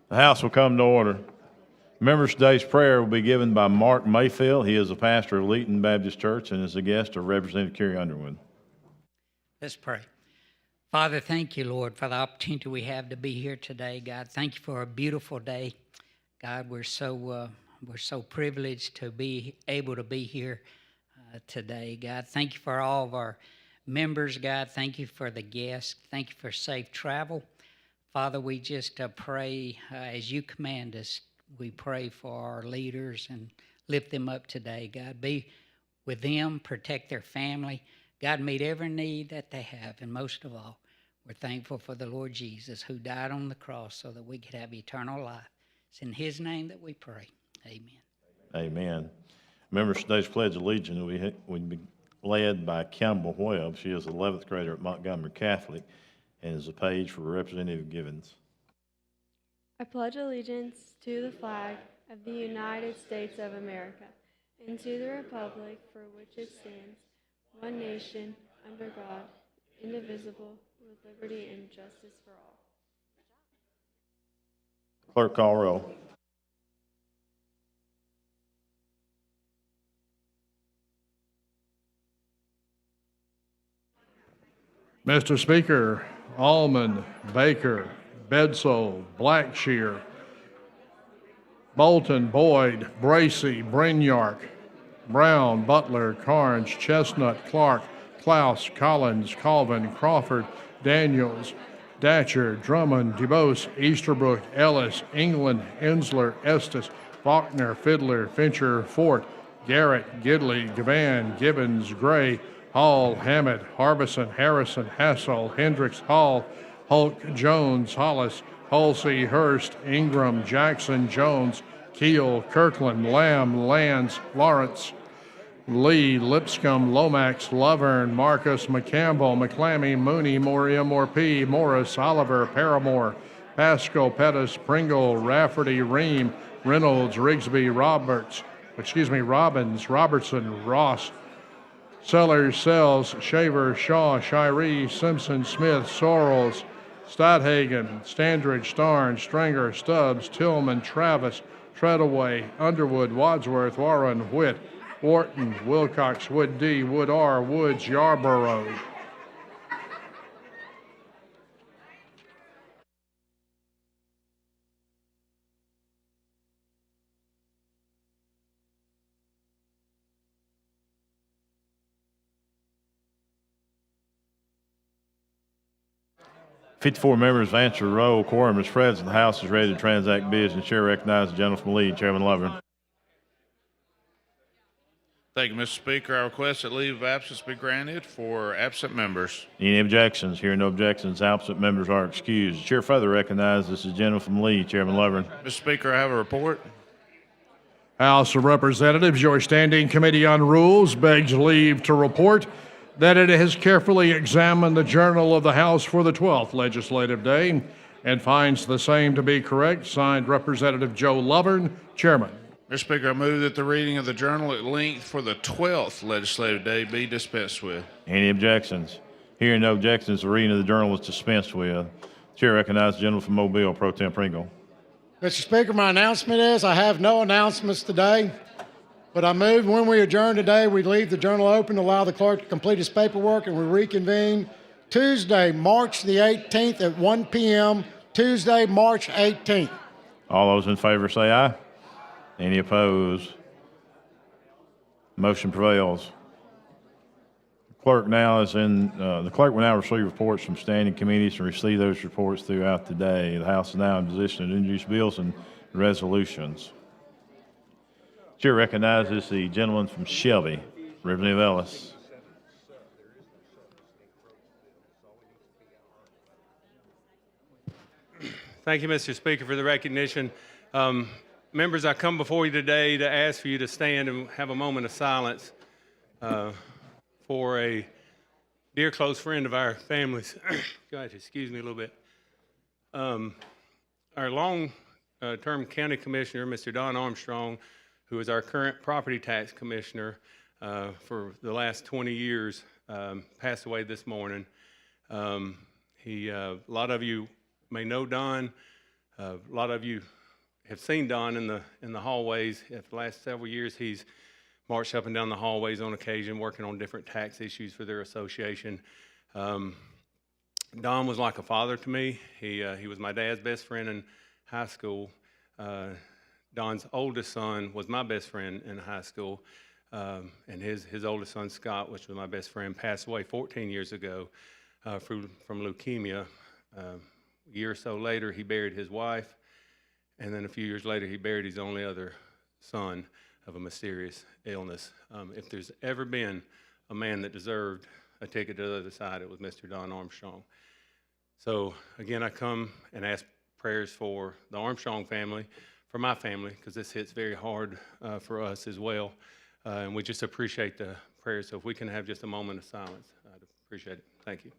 The House will come to order. Members' today's prayer will be given by Mark Mayfield. He is a pastor of Leeton Baptist Church and is a guest of Representative Kerry Underwood. Let's pray. Father, thank you, Lord, for the opportunity we have to be here today, God. Thank you for a beautiful day. God, we're so privileged to be able to be here today, God. Thank you for all of our members, God. Thank you for the guests. Thank you for safe travel. Father, we just pray as you command us. We pray for our leaders and lift them up today, God. Be with them, protect their family. God, meet every need that they have. And most of all, we're thankful for the Lord Jesus who died on the cross so that we could have eternal life. It's in his name that we pray. Amen. Amen. Members, today's Pledge of Allegiance will be led by Campbell Webb. She is an 11th grader at Montgomery Catholic and is a page for Representative Givens. I pledge allegiance to the flag of the United States of America and to the republic for which it stands, one nation, under God, indivisible, with liberty and justice for all. Clerk, call roll. Mr. Speaker, Allman, Baker, Bedsole, Blackshear, Bolton, Boyd, Bracy, Brainyark, Brown, Butler, Carnes, Chestnut, Clark, Klaus, Collins, Colvin, Crawford, Daniels, Datcher, Drummond, DuBose, Easterbrook, Ellis, England, Ensler, Estes, Faulkner, Fiddler, Fincher, Fort, Garrett, Gidley, Gavan, Gibbons, Gray, Hall, Hammett, Harbison, Harrison, Hassel, Hendricks, Hall, Hulk, Jones, Hollis, Halsey, Hurst, Ingram, Jackson, Jones, Keel, Kirkland, Lamb, Lands, Lawrence, Lee, Lipscomb, Lomax, Lovern, Marcus, McCampbell, McClammy, Mooney, Moria, Morpee, Morris, Oliver, Paramore, Pasco, Pettis, Pringle, Rafferty, Ream, Reynolds, Rigsby, Robbins, Robertson, Ross, Sellers, Sells, Shaver, Shaw, Shiree, Simpson, Smith, Sorrells, Stadhagen, Standridge, Starn, Stringer, Stubbs, Tillman, Travis, Treadaway, Underwood, Wadsworth, Warren, Whitt, Wharton, Wilcox, Wood D, Wood R, Woods, Yarborough. Fifty-four members have answered the roll. Quorum is present. The House is ready to transact business. Chair recognizes the gentleman from Lee, Chairman Lovern. Thank you, Mr. Speaker. I request that leave of absence be granted for absent members. Any objections? Hearing no objections, absent members are excused. The chair further recognizes the gentleman from Lee, Chairman Lovern. Mr. Speaker, I have a report. House of Representatives, your Standing Committee on Rules begs leave to report that it has carefully examined the Journal of the House for the 12th Legislative Day and finds the same to be correct. Signed, Representative Joe Lovern, Chairman. Mr. Speaker, I move that the reading of the Journal at length for the 12th Legislative Day be dispensed with. Any objections? Hearing no objections, the reading of the Journal is dispensed with. Chair recognizes the gentleman from Mobile, Pro Tem Pringle. Mr. Speaker, my announcement is I have no announcements today, but I move when we adjourn today, we leave the Journal open to allow the clerk to complete his paperwork, and we reconvene Tuesday, March the 18th at 1 p.m., Tuesday, March 18th. All those in favor say aye. Any opposed? Motion prevails. The clerk will now receive reports from standing committees and receive those reports throughout the day. The House is now in position to introduce bills and resolutions. Chair recognizes the gentleman from Shelby, Representative Ellis. Thank you, Mr. Speaker, for the recognition. Members, I come before you today to ask for you to stand and have a moment of silence for a dear close friend of our families. Go ahead, excuse me a little bit. Our long-term county commissioner, Mr. Don Armstrong, who is our current property tax commissioner for the last 20 years, passed away this morning. A lot of you may know Don. A lot of you have seen Don in the hallways. For the last several years, he's marched up and down the hallways on occasion, working on different tax issues for their association. Don was like a father to me. He was my dad's best friend in high school. Don's oldest son was my best friend in high school, and his oldest son, Scott, which was my best friend, passed away 14 years ago from leukemia. A year or so later, he buried his wife, and then a few years later, he buried his only other son of a mysterious illness. If there's ever been a man that deserved a ticket to the other side, it was Mr. Don Armstrong. So again, I come and ask prayers for the Armstrong family, for my family, because this hits very hard for us as well. And we just appreciate the prayers. So if we can have just a moment of silence, I'd appreciate it. Thank you.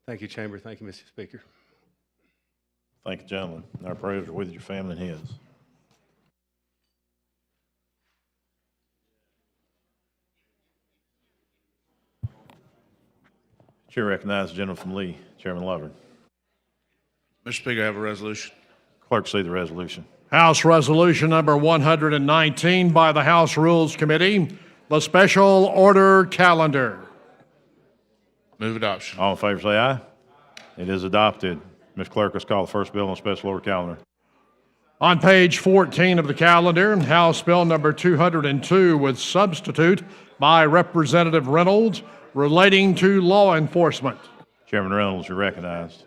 Thank you, Chamber. Thank you, Mr. Speaker. Thank you, gentlemen. Our prayers are with your family and his. Chair recognizes the gentleman from Lee, Chairman Lovern. Mr. Speaker, I have a resolution. Clerk, see the resolution. House Resolution number 119 by the House Rules Committee, the special order calendar. Move adoption. All in favor say aye. It is adopted. Ms. Clerk, let's call the first bill on special order calendar. On page 14 of the calendar, House Bill number 202 with substitute by Representative Reynolds relating to law enforcement. Chairman Reynolds, you're recognized.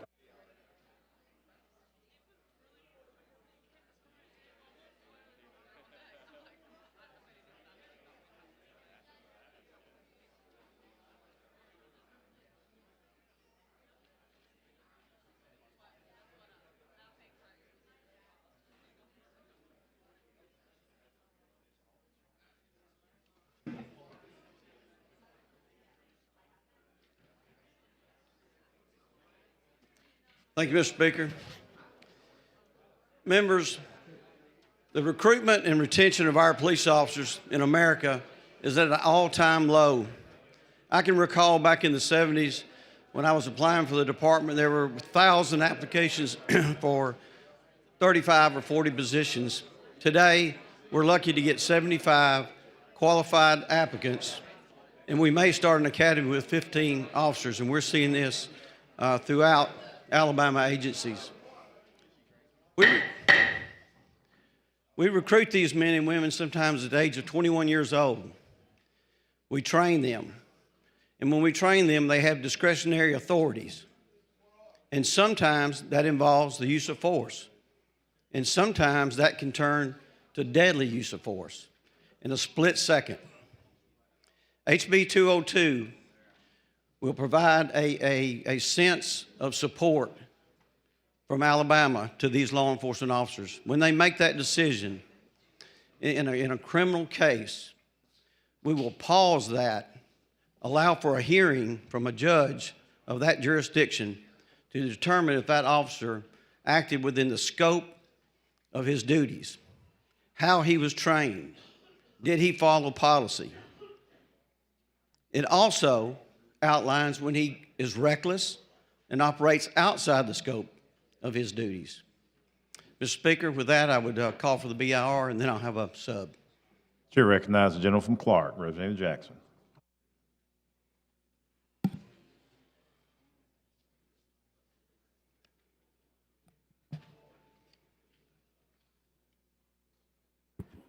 Thank you, Mr. Speaker. Members, the recruitment and retention of our police officers in America is at an all-time low. I can recall back in the 70s when I was applying for the department, there were 1,000 applications for 35 or 40 positions. Today, we're lucky to get 75 qualified applicants, and we may start an academy with 15 officers, and we're seeing this throughout Alabama agencies. We recruit these men and women sometimes at the age of 21 years old. We train them. And when we train them, they have discretionary authorities. And sometimes that involves the use of force. And sometimes that can turn to deadly use of force in a split second. HB 202 will provide a sense of support from Alabama to these law enforcement officers. When they make that decision in a criminal case, we will pause that, allow for a hearing from a judge of that jurisdiction to determine if that officer acted within the scope of his duties, how he was trained, did he follow policy. It also outlines when he is reckless and operates outside the scope of his duties. Mr. Speaker, with that, I would call for the BIR, and then I'll have a sub. Chair recognizes the gentleman from Clark, Representative Jackson.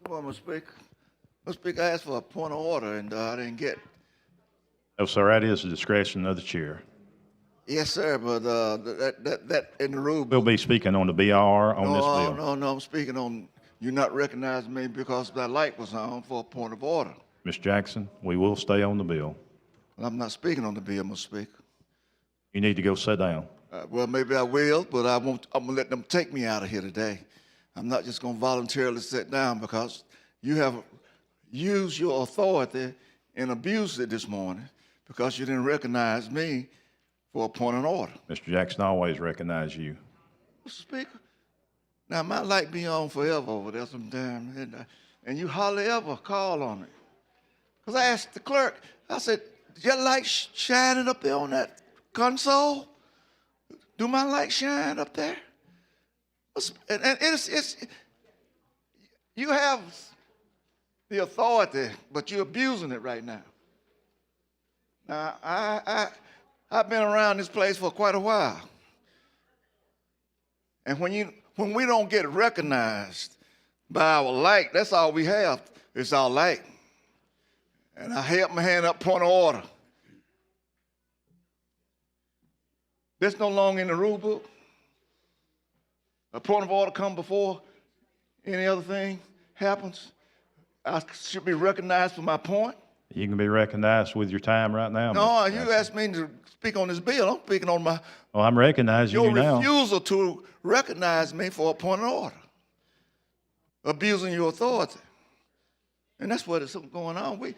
Well, Mr. Speaker. Mr. Speaker, I asked for a point of order, and I didn't get it. No, sir, that is the discretion of the chair. Yes, sir, but that in the rule. We'll be speaking on the BR on this bill. No, I'm speaking on you not recognizing me because that light was on for a point of order. Mr. Jackson, we will stay on the bill. Well, I'm not speaking on the bill, Mr. Speaker. You need to go sit down. Well, maybe I will, but I'm going to let them take me out of here today. I'm not just going to voluntarily sit down because you have used your authority and abused it this morning because you didn't recognize me for a point of order. Mr. Jackson, I always recognize you. Mr. Speaker, now my light be on forever over there sometime, and you hardly ever call on it. Because I asked the clerk, I said, your light shining up there on that console? Do my light shine up there? And it's you have the authority, but you're abusing it right now. Now, I've been around this place for quite a while. And when we don't get recognized by our light, that's all we have. It's our light. And I held my hand up, point of order. That's no longer in the rule book. A point of order come before any other thing happens. I should be recognized for my point. You can be recognized with your time right now. No, Mr. you Jackson. asked me to speak on this bill. I'm speaking on my Well, I'm recognizing your you now. refusal to recognize me for a point of order, abusing your authority. And that's what is going on.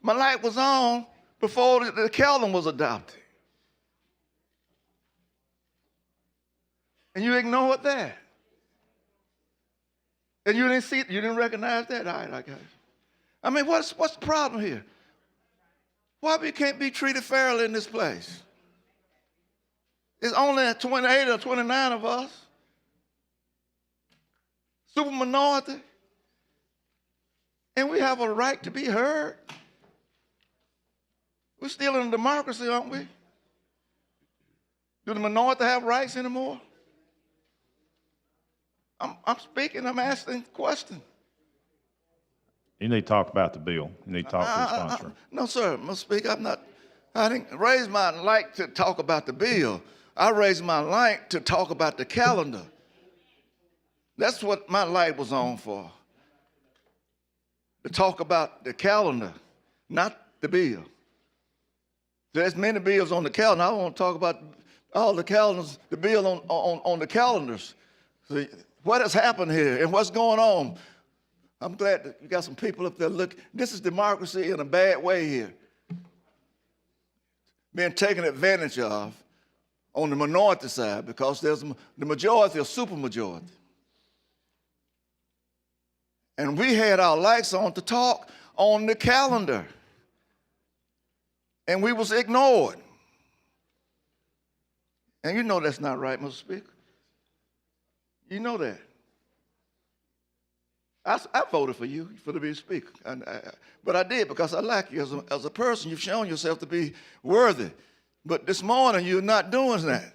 My light was on before the calendar was adopted. And you ignored that. And you didn't see it, you didn't recognize that. All right, I got it. I mean, what's the problem here? Why we can't be treated fairly in this place? It's only 28 or 29 of us. Super minority. And we have a right to be heard. We're still in a democracy, aren't we? Do the minority have rights anymore? I'm speaking, I'm asking questions. You need to talk about the bill. You need to talk to the sponsor. No, sir, Mr. Speaker, I didn't raise my light to talk about the bill. I raised my light to talk about the calendar. That's what my light was on for. To talk about the calendar, not the bill. There's many bills on the calendar. I want to talk about all the calendars, the bill on the calendars. See, what has happened here and what's going on? I'm glad that you got some people up there. Look, this is democracy in a bad way here. Being taken advantage of on the minority side because there's the majority or supermajority. And we had our lights on to talk on the calendar. And we was ignored. And you know that's not right, Mr. Speaker. You know that. I voted for you to be Speaker, but I did because I like you as a person. You've shown yourself to be worthy. But this morning, you're not doing that.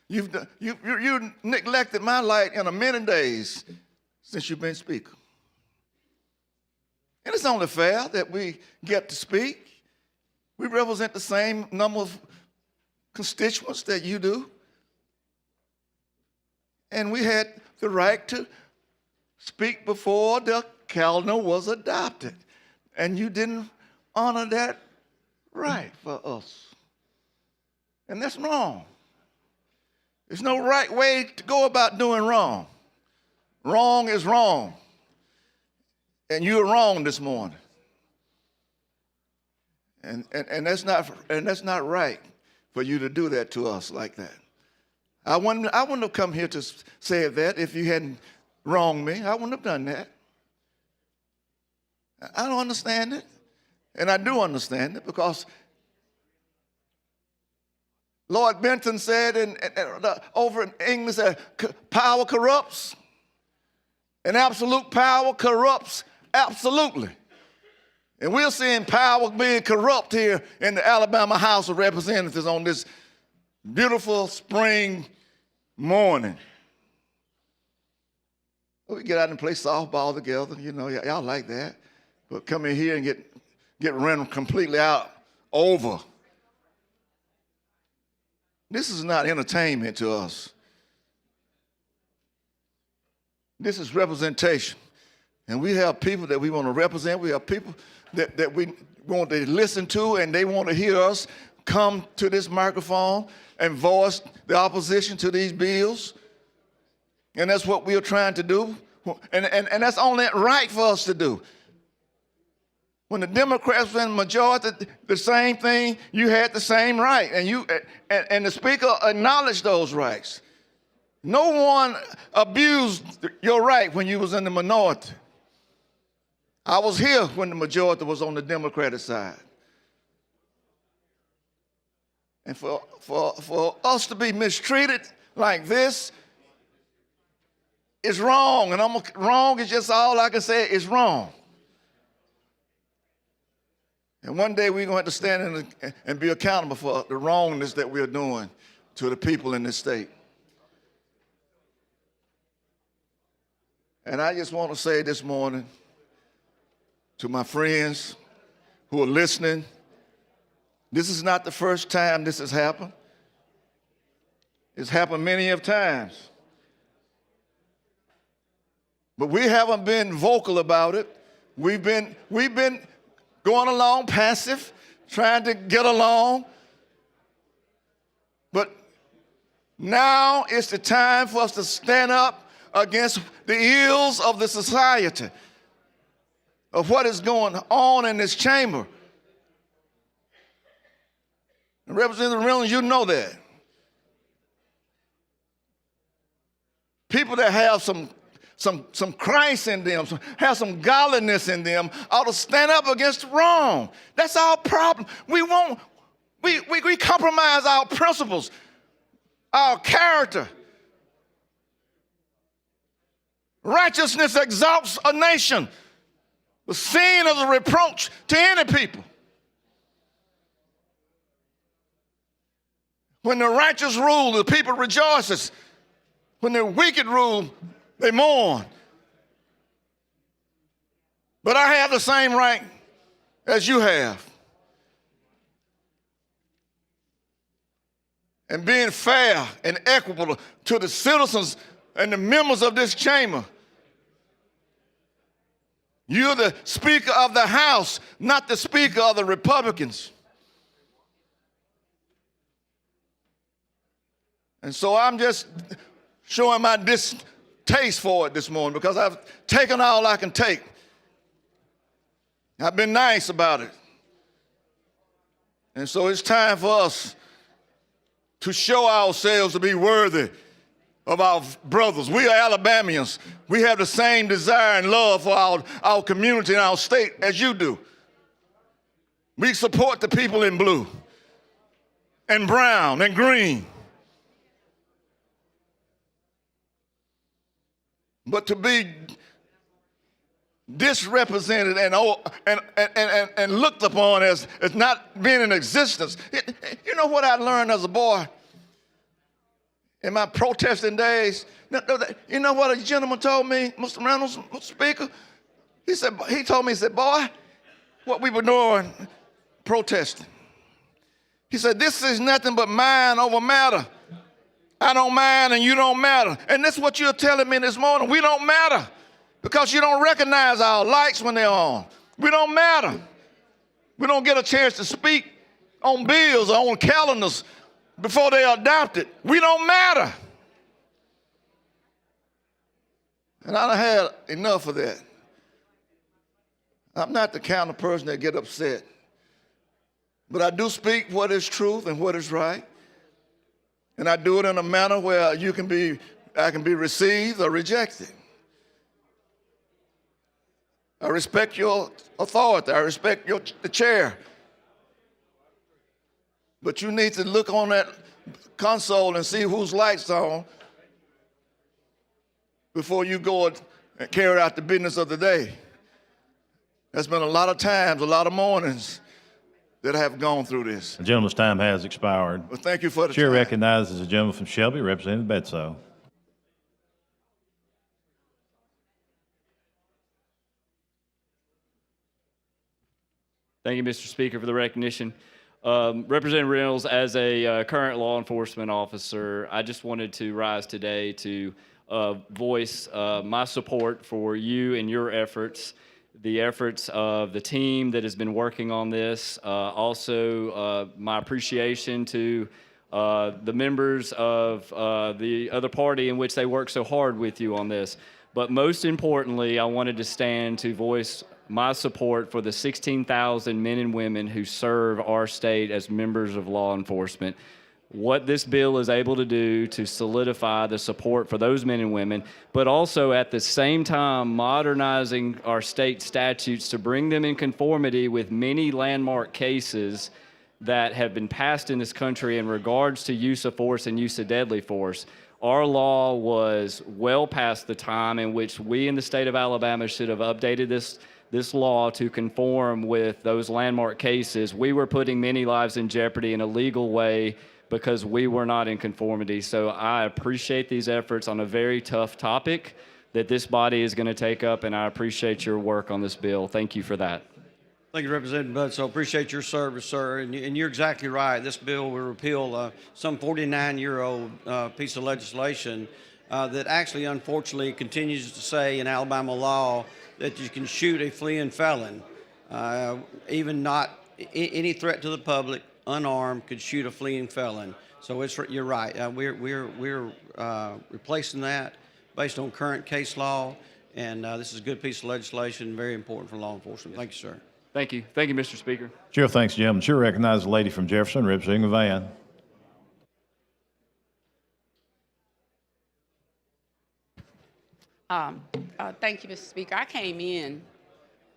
You neglected my light in a many days since you've been Speaker. And it's only fair that we get to speak. We represent the same number of constituents that you do. And we had the right to speak before the calendar was adopted. And you didn't honor that right for us. And that's wrong. There's no right way to go about doing wrong. Wrong is wrong. And you're wrong this morning. And that's not right for you to do that to us like that. I wouldn't have come here to say that if you hadn't wronged me. I wouldn't have done that. I don't understand it. And I do understand it because Lord Benton said over in English that power corrupts and absolute power corrupts absolutely. And we're seeing power being corrupt here in the Alabama House of Representatives on this beautiful spring morning. We get out and play softball together, you know, y'all like that. But come in here and get run completely over. This is not entertainment to us. This is representation. And we have people that we want to represent. We have people that we want to listen to, and they want to hear us come to this microphone and voice the opposition to these bills. And that's what we are trying to do. And that's only right for us to do. When the Democrats were in the majority, the same thing, you had the same right. And the Speaker acknowledged those rights. No one abused your right when you was in the minority. I was here when the majority was on the Democratic side. And for us to be mistreated like this is wrong. And wrong is just all I can say is wrong. And one day we're going to have to stand and be accountable for the wrongness that we're doing to the people in this state. And I just want to say this morning to my friends who are listening, this is not the first time this has happened. It's happened many of times. But we haven't been vocal about it. We've been going along passive, trying to get along. But now it's the time for us to stand up against the ills of the society, of what is going on in this chamber. And Representative Reynolds, you know that. People that have some Christ in them, have some godliness in them, ought to stand up against wrong. That's our problem. We compromise our principles, our character. Righteousness exalts a nation, but sin is a reproach to any people. When the righteous rule, the people rejoices. When the wicked rule, they mourn. But I have the same right as you have. And being fair and equitable to the citizens and the members of this chamber. You're the Speaker of the House, not the Speaker of the Republicans. And so I'm just showing my distaste for it this morning because I've taken all I can take. I've been nice about it. And so it's time for us to show ourselves to be worthy of our brothers. We are Alabamians. We have the same desire and love for our community and our state as you do. We support the people in blue and brown and green. But to be disrepresented and looked upon as not being in existence. You know what I learned as a boy in my protesting days? You know what a gentleman told me, Mr. Reynolds, Mr. Speaker? He told me, boy, what we were doing, protesting. He said, this is nothing but mind over matter. I don't mind and you don't matter. And that's what you're telling me this morning. We don't matter because you don't recognize our lights when they're on. We don't matter. We don't get a chance to speak on bills or on calendars before they're adopted. We don't matter. And I done had enough of that. I'm not the kind of person that get upset. But I do speak what is truth and what is right. And I do it in a manner where I can be received or rejected. I respect your authority. I respect the chair. But you need to look on that console and see whose lights are on before you go and carry out the business of the day. There's been a lot of times, a lot of mornings that I have gone through this. The gentleman's time has expired. Well, thank you for the Chair time. recognizes the gentleman from Shelby, Representative Bedsoe. Thank you, Mr. Speaker, for the recognition. Representative Reynolds, as a current law enforcement officer, I just wanted to rise today to voice my support for you and your efforts, the efforts of the team that has been working on this, also my appreciation to the members of the other party in which they work so hard with you on this. But most importantly, I wanted to stand to voice my support for the 16,000 men and women who serve our state as members of law enforcement. What this bill is able to do to solidify the support for those men and women, but also at the same time modernizing our state statutes to bring them in conformity with many landmark cases that have been passed in this country in regards to use of force and use of deadly force. Our law was well past the time in which we in the state of Alabama should have updated this law to conform with those landmark cases. We were putting many lives in jeopardy in a legal way because we were not in conformity. So I appreciate these efforts on a very tough topic that this body is going to take up, and I appreciate your work on this bill. Thank you for that. Thank you, Representative Bledsoe. Appreciate your service, sir. And you're exactly right. This bill will repeal some 49-year-old piece of legislation that actually, unfortunately, continues to say in Alabama law that you can shoot a fleeing felon. Even not any threat to the public, unarmed, could shoot a fleeing felon. So you're right. We're replacing that based on current case law, and this is a good piece of legislation, very important for law enforcement. Thank you, sir. Thank you. Thank you, Mr. Speaker. Chair, thanks, Jim. Chair recognizes the lady from Jefferson representing the van. Thank you, Mr. Speaker. I came in,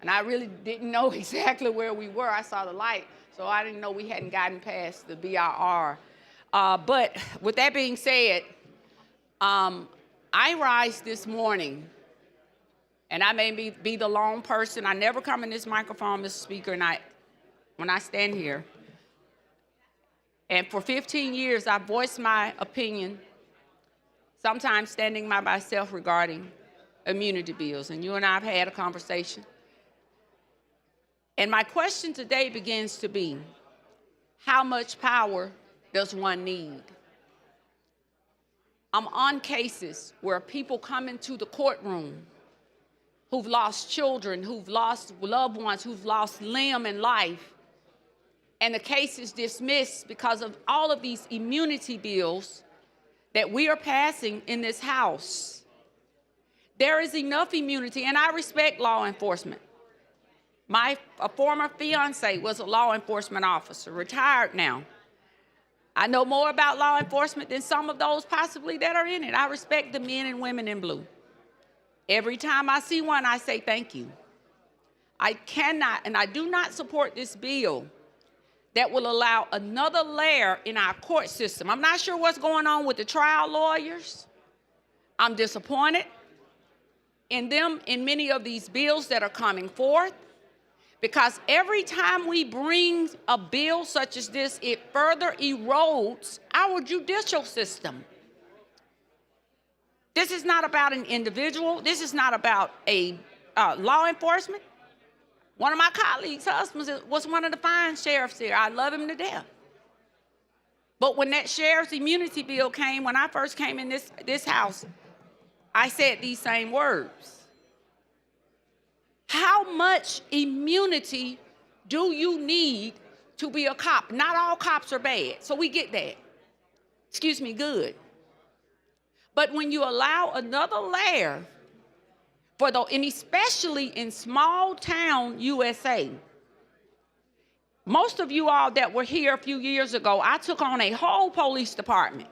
and I really didn't know exactly where we were. I saw the light, so I didn't know we hadn't gotten past the BRR. But with that being said, I rise this morning, and I may be the lone person. I never come in this microphone, Mr. Speaker, and when I stand here. And for 15 years, I've voiced my opinion, sometimes standing by myself regarding immunity bills. And you and I have had a conversation. And my question today begins to be, how much power does one need? I'm on cases where people come into the courtroom who've lost children, who've lost loved ones, who've lost limb and life, and the case is dismissed because of all of these immunity bills that we are passing in this House. There is enough immunity, and I respect law enforcement. My former fiance was a law enforcement officer, retired now. I know more about law enforcement than some of those possibly that are in it. I respect the men and women in blue. Every time I see one, I say thank you. I cannot, and I do not support this bill that will allow another layer in our court system. I'm not sure what's going on with the trial lawyers. I'm disappointed in them in many of these bills that are coming forth, because every time we bring a bill such as this, it further erodes our judicial system. This is not about an individual. This is not about a law enforcement. One of my colleagues' husbands was one of the fine sheriffs here. I love him to death. But when that sheriff's immunity bill came, when I first came in this house, I said these same words. How much immunity do you need to be a cop? Not all cops are bad, so we get that. Excuse me, good. But when you allow another layer and especially in small town USA, most of you all that were here a few years ago, I took on a whole police department.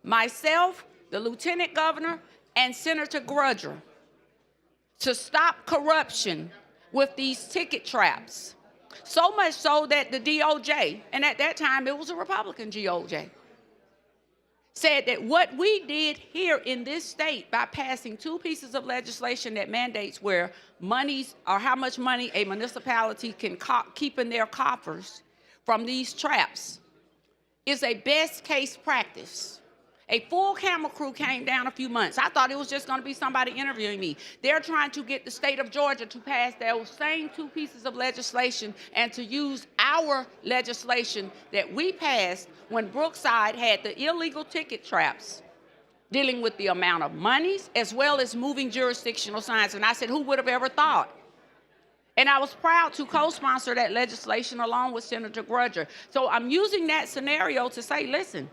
Myself, the lieutenant governor, and Senator Grudger, to stop corruption with these ticket traps. So much so that the DOJ, and at that time it was a Republican DOJ, said that what we did here in this state by passing 2 pieces of legislation that mandates where monies or how much money a municipality can keep in their coffers from these traps is a best case practice. A full camera crew came down a few months. I thought it was just going to be somebody interviewing me. They're trying to get the state of Georgia to pass those same 2 pieces of legislation and to use our legislation that we passed when Brookside had the illegal ticket traps, dealing with the amount of monies as well as moving jurisdictional signs. And I said, who would have ever thought? And I was proud to co-sponsor that legislation along with Senator Grudger. So I'm using that scenario to say, listen,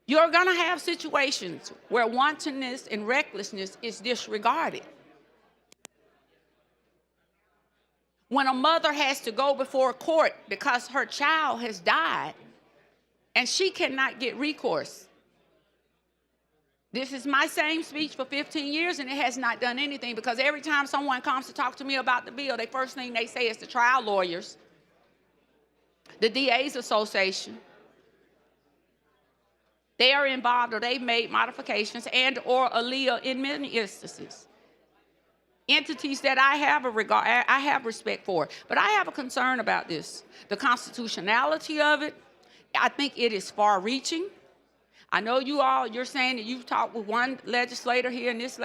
you're going to have situations where wantonness and recklessness is disregarded. When a mother has to go before a court because her child has died and she cannot get recourse. This is my same speech for 15 years, and it has not done anything, because every time someone comes to talk to me about the bill, the first thing they say is the trial lawyers the DA's Association. They are involved, or they've made modifications and or ALEA in many instances. Entities that I have respect for, but I have a concern about this. The constitutionality of it, I think it is far-reaching. I know you're saying that you've talked with one legislator here and this,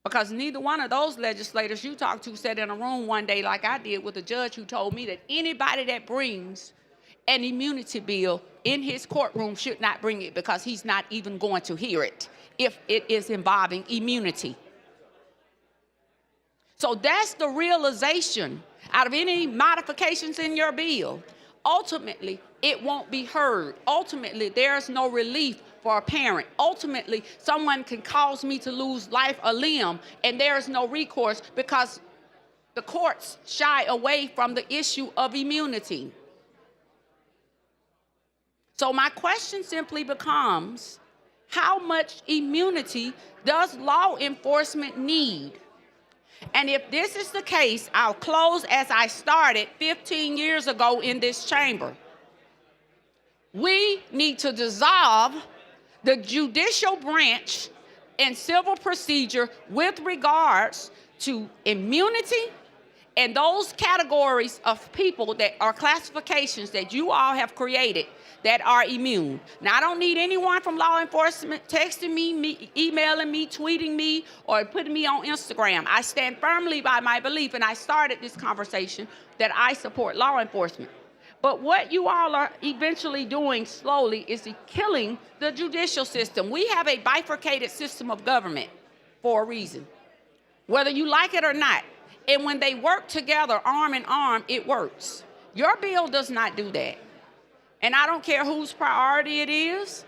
because neither one of those legislators you talked to sat in a room one day like I did with a judge who told me that anybody that brings an immunity bill in his courtroom should not bring it because he's not even going to hear it if it is involving immunity. So that's the realization out of any modifications in your bill. Ultimately, it won't be heard. Ultimately, there's no relief for a parent. Ultimately, someone can cause me to lose life or limb, and there is no recourse because the courts shy away from the issue of immunity. So my question simply becomes, how much immunity does law enforcement need? And if this is the case, I'll close as I started 15 years ago in this chamber. We need to dissolve the judicial branch and civil procedure with regards to immunity and those categories of people that are classifications that you all have created that are immune. Now, I don't need anyone from law enforcement texting me, emailing me, tweeting me, or putting me on Instagram. I stand firmly by my belief, and I started this conversation, that I support law enforcement. But what you all are eventually doing slowly is killing the judicial system. We have a bifurcated system of government for a reason, whether you like it or not. And when they work together, arm in arm, it works. Your bill does not do that. And I don't care whose priority it is.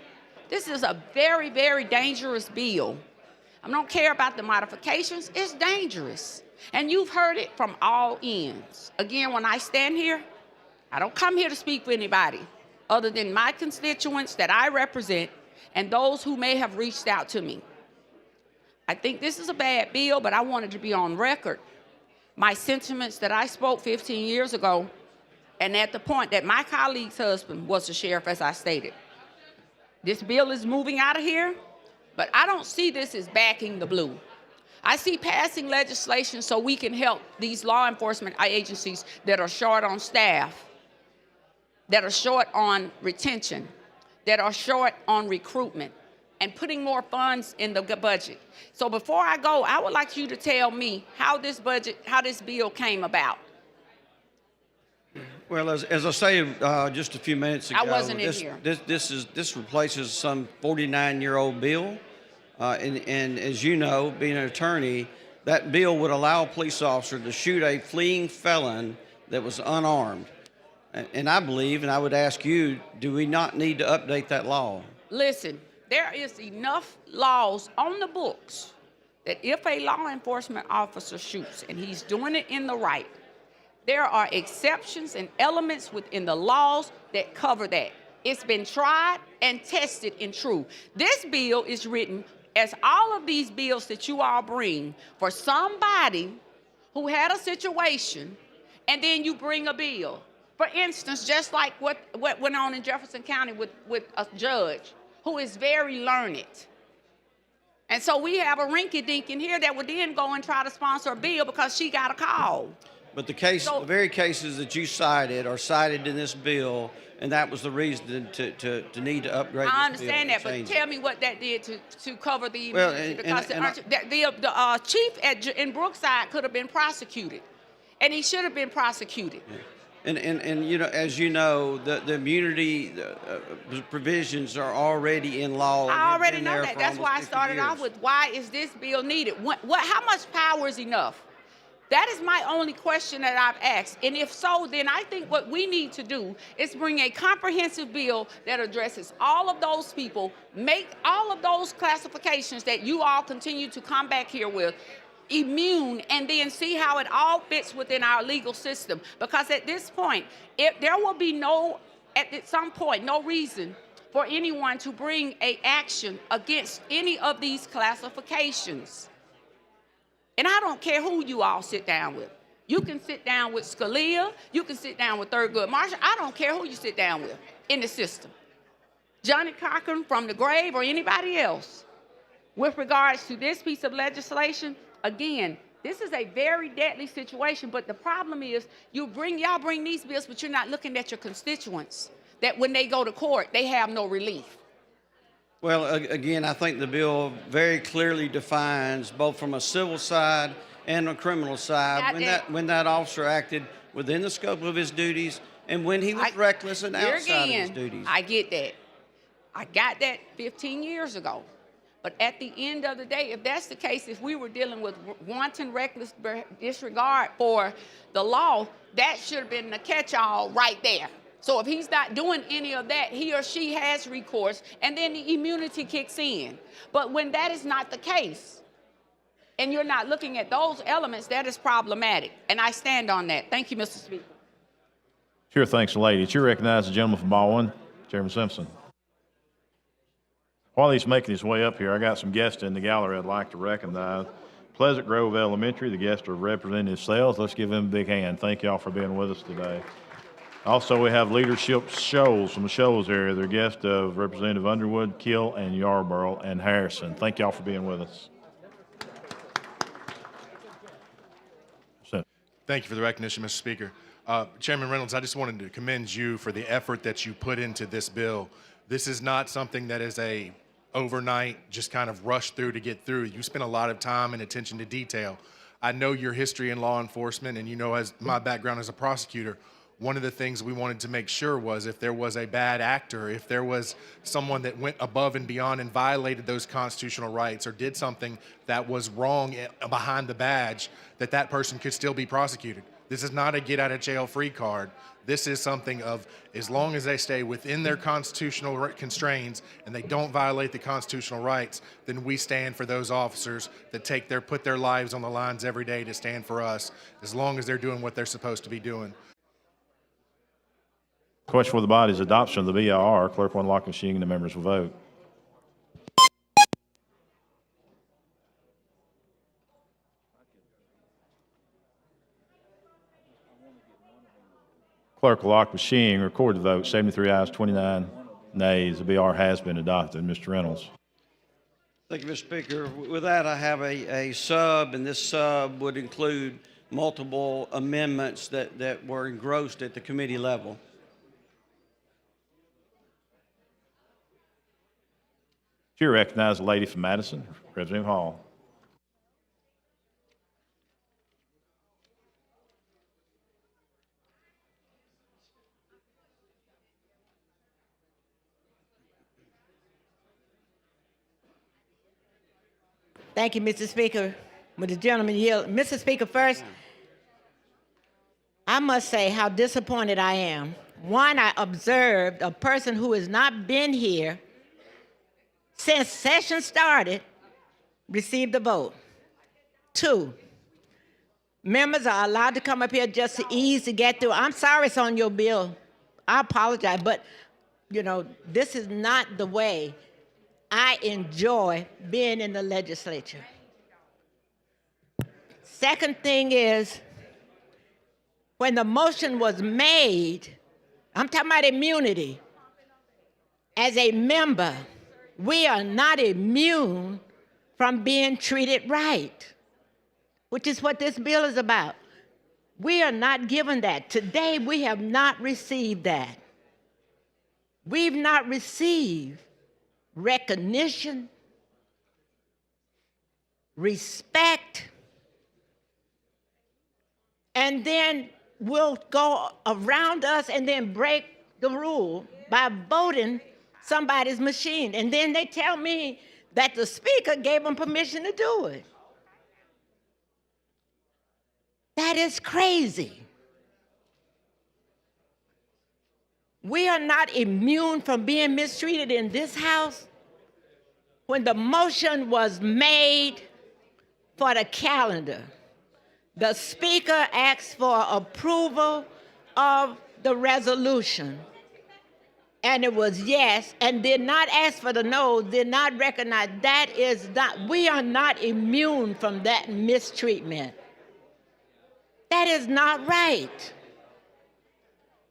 This is a very, very dangerous bill. I don't care about the modifications. It's dangerous. And you've heard it from all ends. Again, when I stand here, I don't come here to speak for anybody other than my constituents that I represent and those who may have reached out to me. I think this is a bad bill, but I wanted to be on record my sentiments that I spoke 15 years ago, and at the point that my colleague's husband was the sheriff, as I stated. This bill is moving out of here, but I don't see this as backing the blue. I see passing legislation so we can help these law enforcement agencies that are short on staff, that are short on retention, that are short on recruitment, and putting more funds in the budget. So before I go, I would like you to tell me how this bill came about. Well, as I said just a few minutes ago, I wasn't in here. This replaces some 49-year-old bill, and as you know, being an attorney, that bill would allow a police officer to shoot a fleeing felon that was unarmed. And I believe, and I would ask you, do we not need to update that law? Listen, there is enough laws on the books that if a law enforcement officer shoots and he's doing it in the right, there are exceptions and elements within the laws that cover that. It's been tried and tested and true. This bill is written, as all of these bills that you all bring, for somebody who had a situation and then you bring a bill. For instance, just like what went on in Jefferson County with a judge who is very learned. And so we have a rinky-dink in here that would then go and try to sponsor a bill because she got a call. But the very cases that you cited are cited in this bill, and that was the reason to need to upgrade this bill. I understand that, but tell me what that did to cover the immunity, because the chief in Brookside could have been prosecuted, and he should have been prosecuted. Yeah. And you know, as you know, the immunity provisions are already in law. I already know that. That's why I started off with, why is this bill needed? How much power is enough? That is my only question that I've asked. And if so, then I think what we need to do is bring a comprehensive bill that addresses all of those people, make all of those classifications that you all continue to come back here with immune, and then see how it all fits within our legal system. Because at this point, there will be at some point, no reason for anyone to bring an action against any of these classifications. And I don't care who you all sit down with. You can sit down with Scalia. You can sit down with Thurgood Marshall. I don't care who you sit down with in the system. Johnny Cochran from the grave or anybody else. With regards to this piece of legislation, again, this is a very deadly situation, but the problem is y'all bring these bills, but you're not looking at your constituents, that when they go to court, they have no relief. Well, again, I think the bill very clearly defines, both from a civil side and a criminal side, when that officer acted within the scope of his duties and when he was reckless and outside of his duties. I get that. I got that 15 years ago. But at the end of the day, if that's the case, if we were dealing with wanton reckless disregard for the law, that should have been the catch-all right there. So if he's not doing any of that, he or she has recourse, and then the immunity kicks in. But when that is not the case, and you're not looking at those elements, that is problematic. And I stand on that. Thank you, Mr. Speaker. Sure, thanks, lady. Chair recognizes the gentleman from Baldwin, Chairman Simpson. While he's making his way up here, I got some guests in the gallery I'd like to recognize. Pleasant Grove Elementary, the guests are representing themselves. Let's give them a big hand. Thank y'all for being with us today. Also, we have Leadership Shoals from the Shoals area. They're guests of Representative Underwood, Kill, and Yarborough, and Harrison. Thank y'all for being with us. Thank you for the recognition, Mr. Speaker. Chairman Reynolds, I just wanted to commend you for the effort that you put into this bill. This is not something that is a overnight, just kind of rush through to get through. You spent a lot of time and attention to detail. I know your history in law enforcement, and you know, as my background as a prosecutor, one of the things we wanted to make sure was if there was a bad actor, if there was someone that went above and beyond and violated those constitutional rights or did something that was wrong behind the badge, that person could still be prosecuted. This is not a get out of jail free card. This is something of, as long as they stay within their constitutional constraints and they don't violate the constitutional rights, then we stand for those officers that put their lives on the lines every day to stand for us, as long as they're doing what they're supposed to be doing. Question for the body is adoption of the BIR. Clerk will unlock the machine and the members will vote. Clerk will lock the machine, record the vote. 73 ayes, 29 nays. The BR has been adopted. Mr. Reynolds. Thank you, Mr. Speaker. With that, I have a sub, and this sub would include multiple amendments that were engrossed at the committee level. Chair recognizes the lady from Madison, Representative Hall. Thank you, Mr. Speaker. Would the gentleman yield? Mr. Speaker, first, I must say how disappointed I am. One, I observed a person who has not been here since session started received a vote. Two, members are allowed to come up here just to ease to get through. I'm sorry it's on your bill. I apologize, but you know, this is not the way I enjoy being in the legislature. Second thing is, when the motion was made, I'm talking about immunity. As a member, we are not immune from being treated right, which is what this bill is about. We are not given that. Today, we have not received that. We've not received recognition, respect, and then we'll go around us and then break the rule by voting somebody's machine. And then they tell me that the speaker gave them permission to do it. That is crazy. We are not immune from being mistreated in this house. When the motion was made for the calendar, the speaker asked for approval of the resolution. And it was yes, and did not ask for the no, did not recognize. That is not, we are not immune from that mistreatment. That is not right.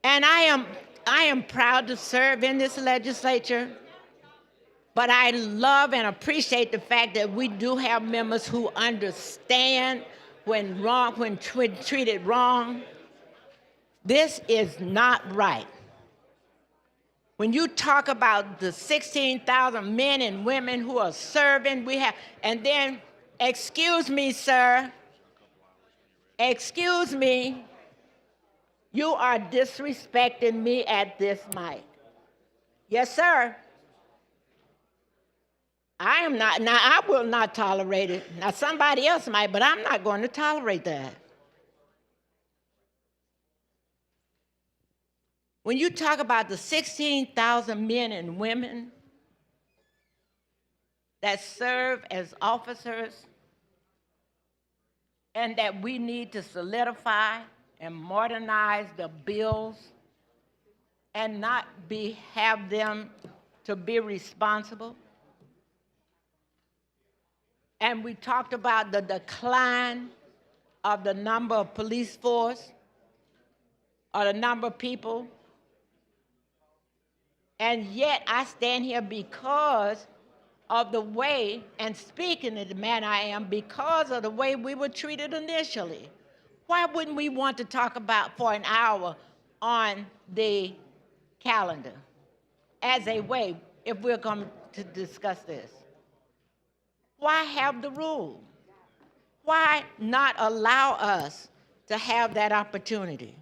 And I am proud to serve in this legislature, but I love and appreciate the fact that we do have members who understand when treated wrong. This is not right. When you talk about the 16,000 men and women who are serving, and then, excuse me, sir, excuse me, you are disrespecting me at this mic. Yes, sir. I am not. Now, I will not tolerate it. Now, somebody else might, but I'm not going to tolerate that. When you talk about the 16,000 men and women that serve as officers and that we need to solidify and modernize the bills and not have them to be responsible. And we talked about the decline of the number of police force or the number of people. And yet I stand here because of the way, and speaking in the manner I am, because of the way we were treated initially. Why wouldn't we want to talk about for an hour on the calendar as a way, if we're going to discuss this? Why have the rule? Why not allow us to have that opportunity?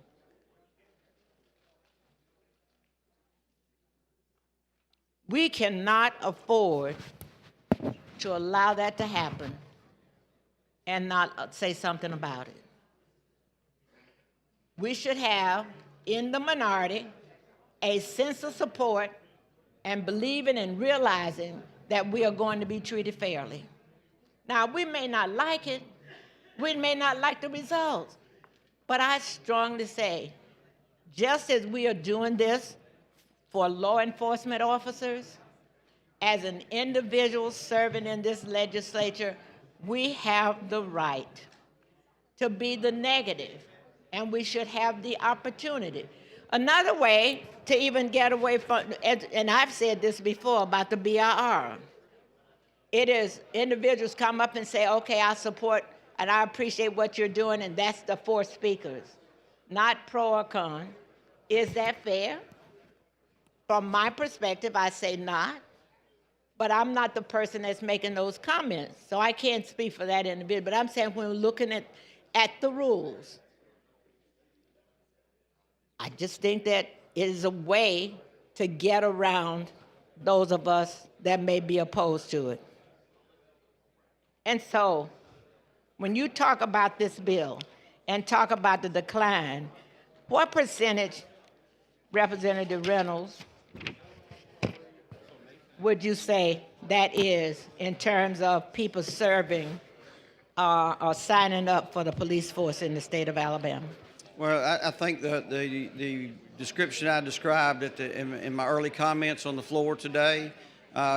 We cannot afford to allow that to happen and not say something about it. We should have, in the minority, a sense of support and believing and realizing that we are going to be treated fairly. Now, we may not like it, we may not like the results, but I strongly say, just as we are doing this for law enforcement officers, as an individual serving in this legislature, we have the right to be the negative, and we should have the opportunity. Another way to even get away from, and I've said this before about the BIR, it is individuals come up and say, okay, I support and I appreciate what you're doing, and that's the 4 speakers, not pro or con. Is that fair? From my perspective, I say not, but I'm not the person that's making those comments, so I can't speak for that individual. But I'm saying when we're looking at the rules, I just think that it is a way to get around those of us that may be opposed to it. And so, when you talk about this bill and talk about the decline, what percentage, Representative Reynolds, would you say that is in terms of people serving or signing up for the police force in the state of Alabama? Well, I think the description I described in my early comments on the floor today,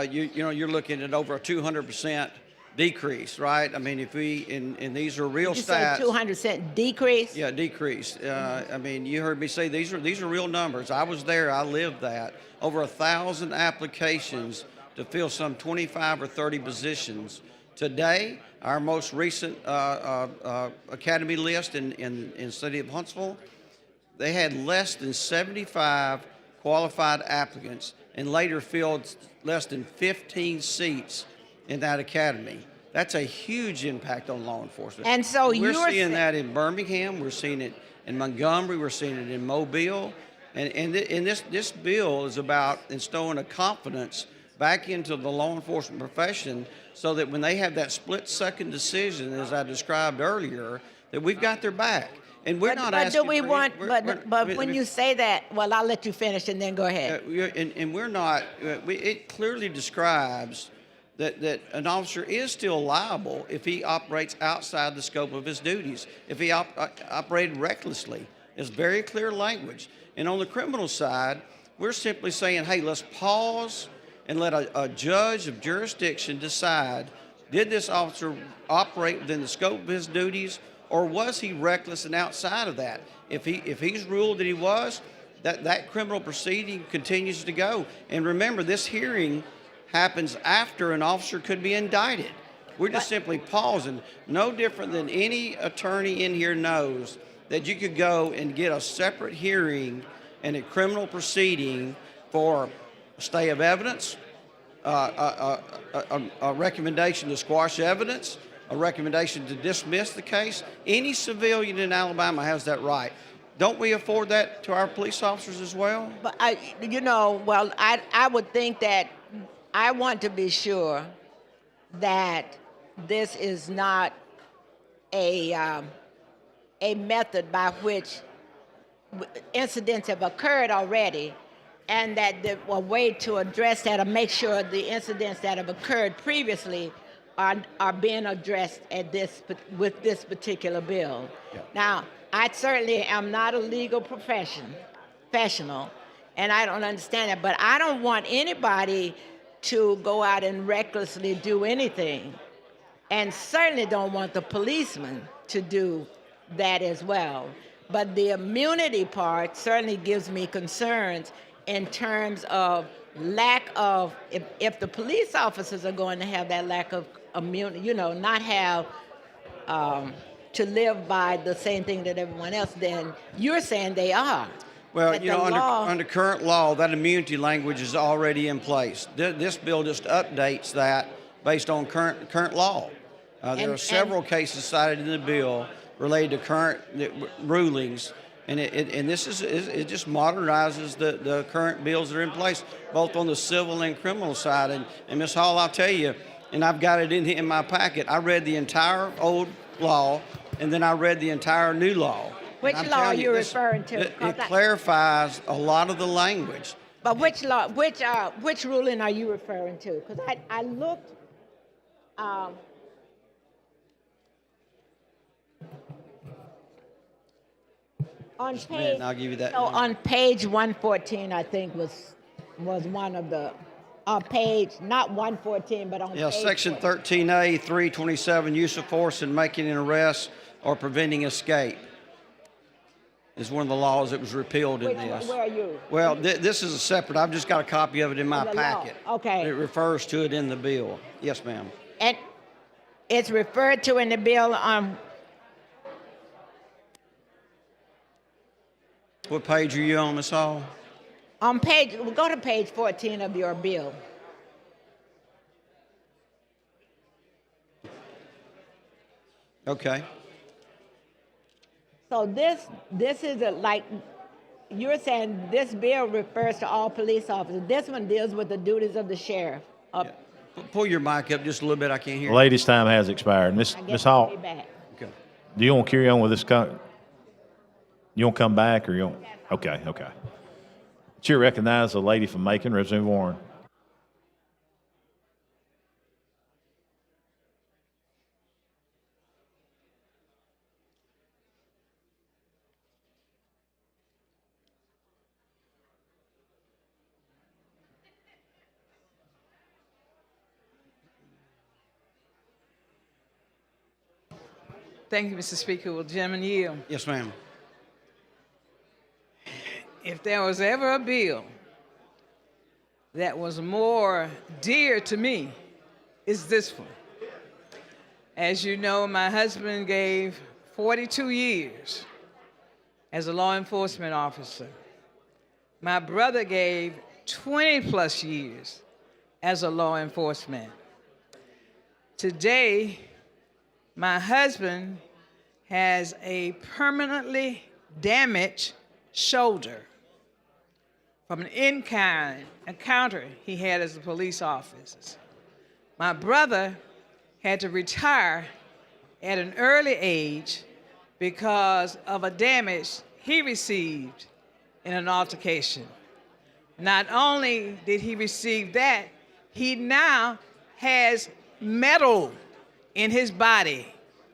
you're looking at over a 200% decrease, right? I mean, if we, and these are real stats. You say 200% decrease? Yeah, decrease. I mean, you heard me say these are real numbers. I was there, I lived that. Over 1,000 applications to fill some 25 or 30 positions. Today, our most recent academy list in the city of Huntsville, they had less than 75 qualified applicants and later filled less than 15 seats in that academy. That's a huge impact on law enforcement. And so we're seeing that in Birmingham, we're seeing it in Montgomery, we're seeing it in Mobile, and this bill is about instilling a confidence back into the law enforcement profession so that when they have that split-second decision, as I described earlier, that we've got their back. And we're not asking do we for want, but when you say that, well, I'll let you finish and then go ahead. And we're not, it clearly describes that an officer is still liable if he operates outside the scope of his duties, if he operated recklessly. It's very clear language. And on the criminal side, we're simply saying, hey, let's pause and let a judge of jurisdiction decide, did this officer operate within the scope of his duties, or was he reckless and outside of that? If he's ruled that he was, that criminal proceeding continues to go. And remember, this hearing happens after an officer could be indicted. We're just simply pausing. No different than any attorney in here knows that you could go and get a separate hearing and a criminal proceeding for a stay of evidence, a recommendation to squash evidence, a recommendation to dismiss the case. Any civilian in Alabama has that right. Don't we afford that to our police officers as well? But I would think that I want to be sure that this is not a method by which incidents have occurred already, and that a way to address that or make sure the incidents that have occurred previously are being addressed with this particular bill. Yeah. Now, I certainly am not a legal professional, and I don't understand it, but I don't want anybody to go out and recklessly do anything, and certainly don't want the policeman to do that as well. But the immunity part certainly gives me concerns in terms of lack of, if the police officers are going to have that lack of immunity, not have to live by the same thing that everyone else, then you're saying they are. Well, But under current law, that immunity language is already in place. This bill just updates that based on current law. There are several cases cited in the bill related to current rulings, and it just modernizes the current bills that are in place, both on the civil and criminal side. And Ms. Hall, I'll tell you, and I've got it in my packet. I read the entire old law, and then I read the entire new law. Which law are you referring to? It clarifies a lot of the language. But which law, which ruling are you referring to? Because I looked. On Just a page, minute, and I'll give you that. So on page 114, I think was one of the page, not 114, but on page Section 14. 13A, 327, use of force in making an arrest or preventing escape is one of the laws that was repealed in this. Where are you? Well, this is a separate. I've just got a copy of it in my The law. packet. Okay. It refers to it in the bill. Yes, ma'am. And it's referred to in the bill on. What page are you on, Ms. Hall? We'll go to page 14 of your bill. Okay. So this is like, you're saying this bill refers to all police officers. This one deals with the duties of the sheriff. Pull your mic up just a little bit. I can't hear you. Ladies' time has expired. Miss Hall, Be back. Okay. do you want to carry on with this? You want to come back or you want? Okay. Chair recognizes the lady from Macon, Representative Warren. Thank you, Mr. Speaker. Will the gentleman yield? Yes, ma'am. If there was ever a bill that was more dear to me, it's this one. As you know, my husband gave 42 years as a law enforcement officer. My brother gave 20 plus years as a law enforcement. Today, my husband has a permanently damaged shoulder from an encounter he had as a police officer. My brother had to retire at an early age because of a damage he received in an altercation. Not only did he receive that, he now has metal in his body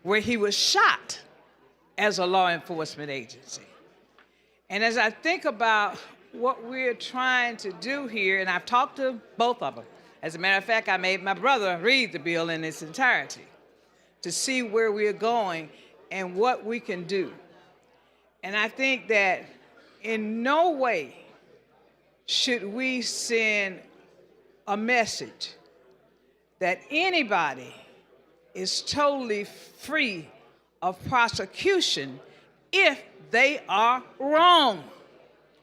where he was shot as a law enforcement agency. And as I think about what we're trying to do here, and I've talked to both of them. As a matter of fact, I made my brother read the bill in its entirety to see where we're going. and what we can do. And I think that in no way should we send a message that anybody is totally free of prosecution if they are wrong.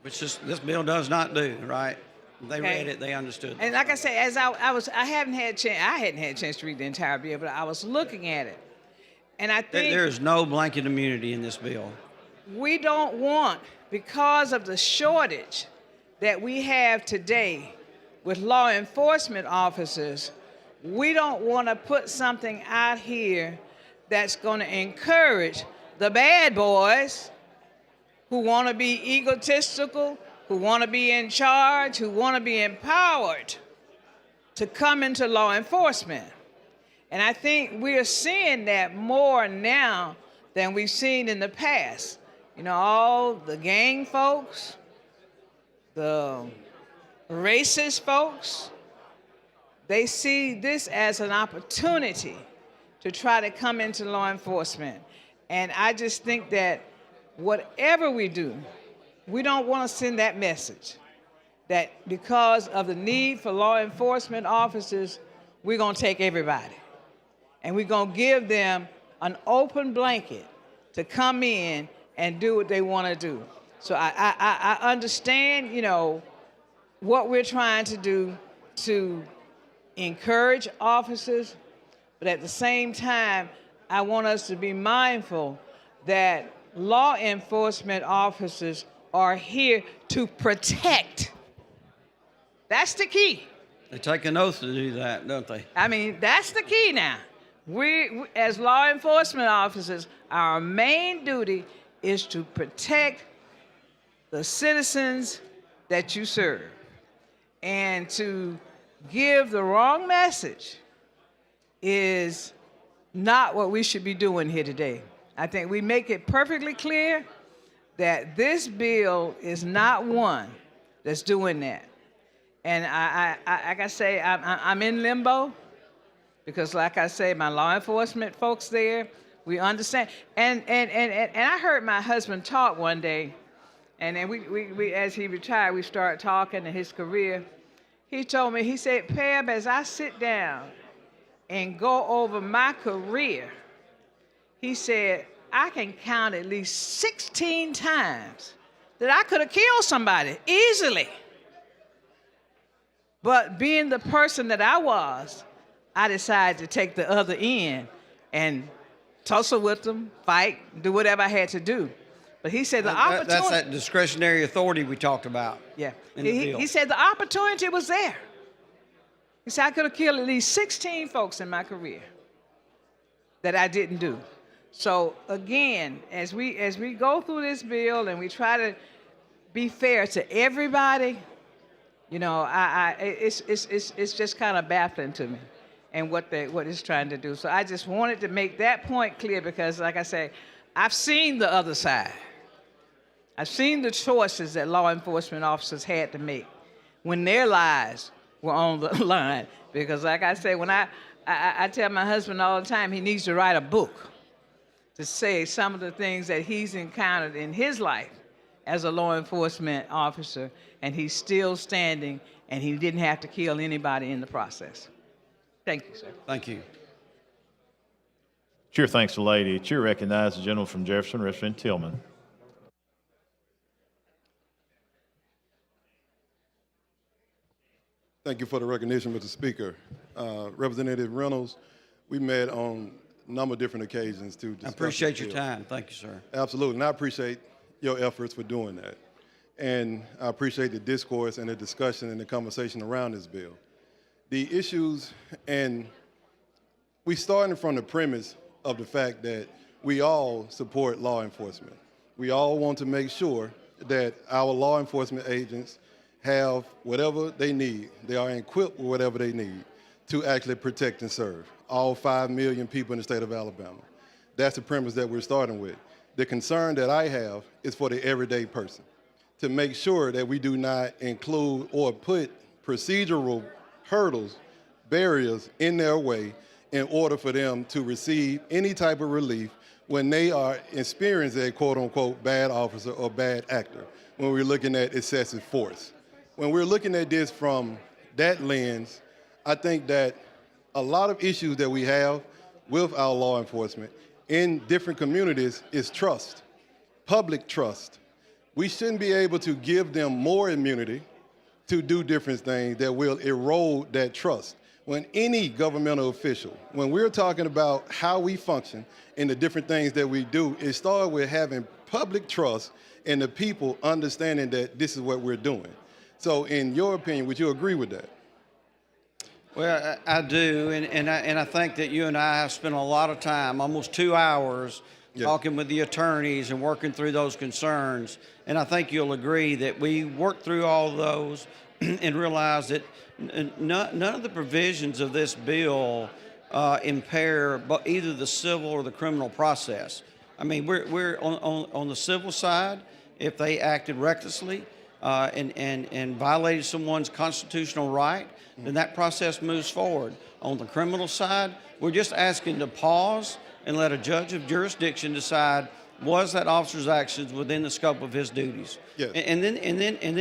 Which this bill does not do, right? They Okay. read it, they understood. And like I said, as I hadn't had a chance to read the entire bill, but I was looking at it. And I think There is no blanket immunity in this bill. we don't want, because of the shortage that we have today with law enforcement officers, we don't want to put something out here that's going to encourage the bad boys who want to be egotistical, who want to be in charge, who want to be empowered to come into law enforcement. And I think we're seeing that more now than we've seen in the past. You know, all the gang folks, the racist folks, they see this as an opportunity to try to come into law enforcement. And I just think that whatever we do, we don't want to send that message that because of the need for law enforcement officers, we're going to take everybody. And we're going to give them an open blanket to come in and do what they want to do. So I understand, you know, what we're trying to do to encourage officers, but at the same time, I want us to be mindful that law enforcement officers are here to protect. That's the key. They take an oath to do that, don't they? I mean, that's the key now. We, as law enforcement officers, our main duty is to protect the citizens that you serve. And to give the wrong message is not what we should be doing here today. I think we make it perfectly clear that this bill is not one that's doing that. And like I say, I'm in limbo because, like I say, my law enforcement folks there, we understand. And I heard my husband talk one day, and then we as he retired, we started talking in his career. He told me, he said, Pam, as I sit down and go over my career, he said, I can count at least 16 times that I could have killed somebody easily. But being the person that I was, I decided to take the other end and tussle with them, fight, do whatever I had to do. But he said the opportunity... That's that discretionary authority we talked about. Yeah. In the bill. He said the opportunity was there. He said I could have killed at least 16 folks in my career that I didn't do. So again, as we go through this bill and we try to be fair to everybody, you know, it's just kind of baffling to me, and what it's trying to do. So I just wanted to make that point clear because, like I say, I've seen the other side. I've seen the choices that law enforcement officers had to make when their lives were on the line. Because, like I say, when I tell my husband all the time, he needs to write a book to say some of the things that he's encountered in his life as a law enforcement officer, and he's still standing, and he didn't have to kill anybody in the process. Thank you, sir. Thank you. Chair thanks the lady. Chair recognizes the gentleman from Jefferson, Representative Tillman. Thank you for the recognition, Mr. Speaker. Representative Reynolds, we met on a number of different occasions to discuss. I appreciate your bill. time. Thank you, sir. Absolutely, and I appreciate your efforts for doing that. And I appreciate the discourse and the discussion and the conversation around this bill. The issues, and we started from the premise of the fact that we all support law enforcement. We all want to make sure that our law enforcement agents have whatever they need. They are equipped with whatever they need to actually protect and serve all 5 million people in the state of Alabama. That's the premise that we're starting with. The concern that I have is for the everyday person, to make sure that we do not include or put procedural hurdles, barriers in their way in order for them to receive any type of relief when they are experiencing a quote-unquote bad officer or bad actor, when we're looking at excessive force. When we're looking at this from that lens, I think that a lot of issues that we have with our law enforcement in different communities is trust, public trust. We shouldn't be able to give them more immunity to do different things that will erode that trust. When any governmental official, when we're talking about how we function and the different things that we do, it starts with having public trust and the people understanding that this is what we're doing. So in your opinion, would you agree with that? Well, I do, and I think that you and I have spent a lot of time, almost 2 hours, talking with the attorneys and working through those concerns. And I think you'll agree that we worked through all of those and realized that none of the provisions of this bill impair either the civil or the criminal process. I mean, we're on the civil side, if they acted recklessly and violated someone's constitutional right, then that process moves forward. On the criminal side, we're just asking to pause and let a judge of jurisdiction decide, was that officer's actions within the scope of his duties? Yes. And then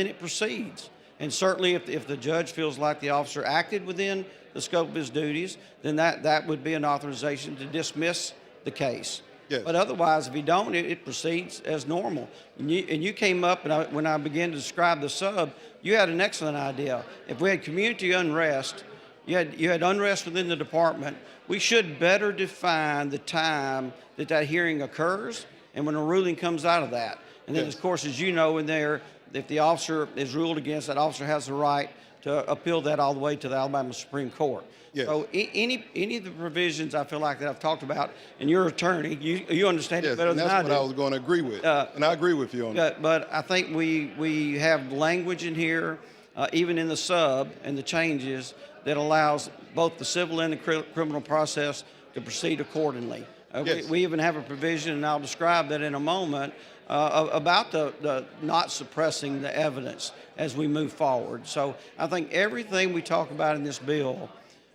it proceeds. And certainly if the judge feels like the officer acted within the scope of his duties, then that would be an authorization to dismiss the case. Yes. But otherwise, if you don't, it proceeds as normal. And you came up, and when I began to describe the sub, you had an excellent idea. If we had community unrest, you had unrest within the department, we should better define the time that hearing occurs and when a ruling comes out of that. And then, of course, as you know in there, if the officer is ruled against, that officer has the right to appeal that all the way to the Alabama Supreme Court. Yes. So any of the provisions I feel like that I've talked about, and you're an attorney, you understand it better than I do. That's what I was going to agree with, and I agree with you on that. But I think we have language in here, even in the sub and the changes, that allows both the civil and the criminal process to proceed accordingly. Yes. We even have a provision, and I'll describe that in a moment, about the not suppressing the evidence as we move forward. So I think everything we talk about in this bill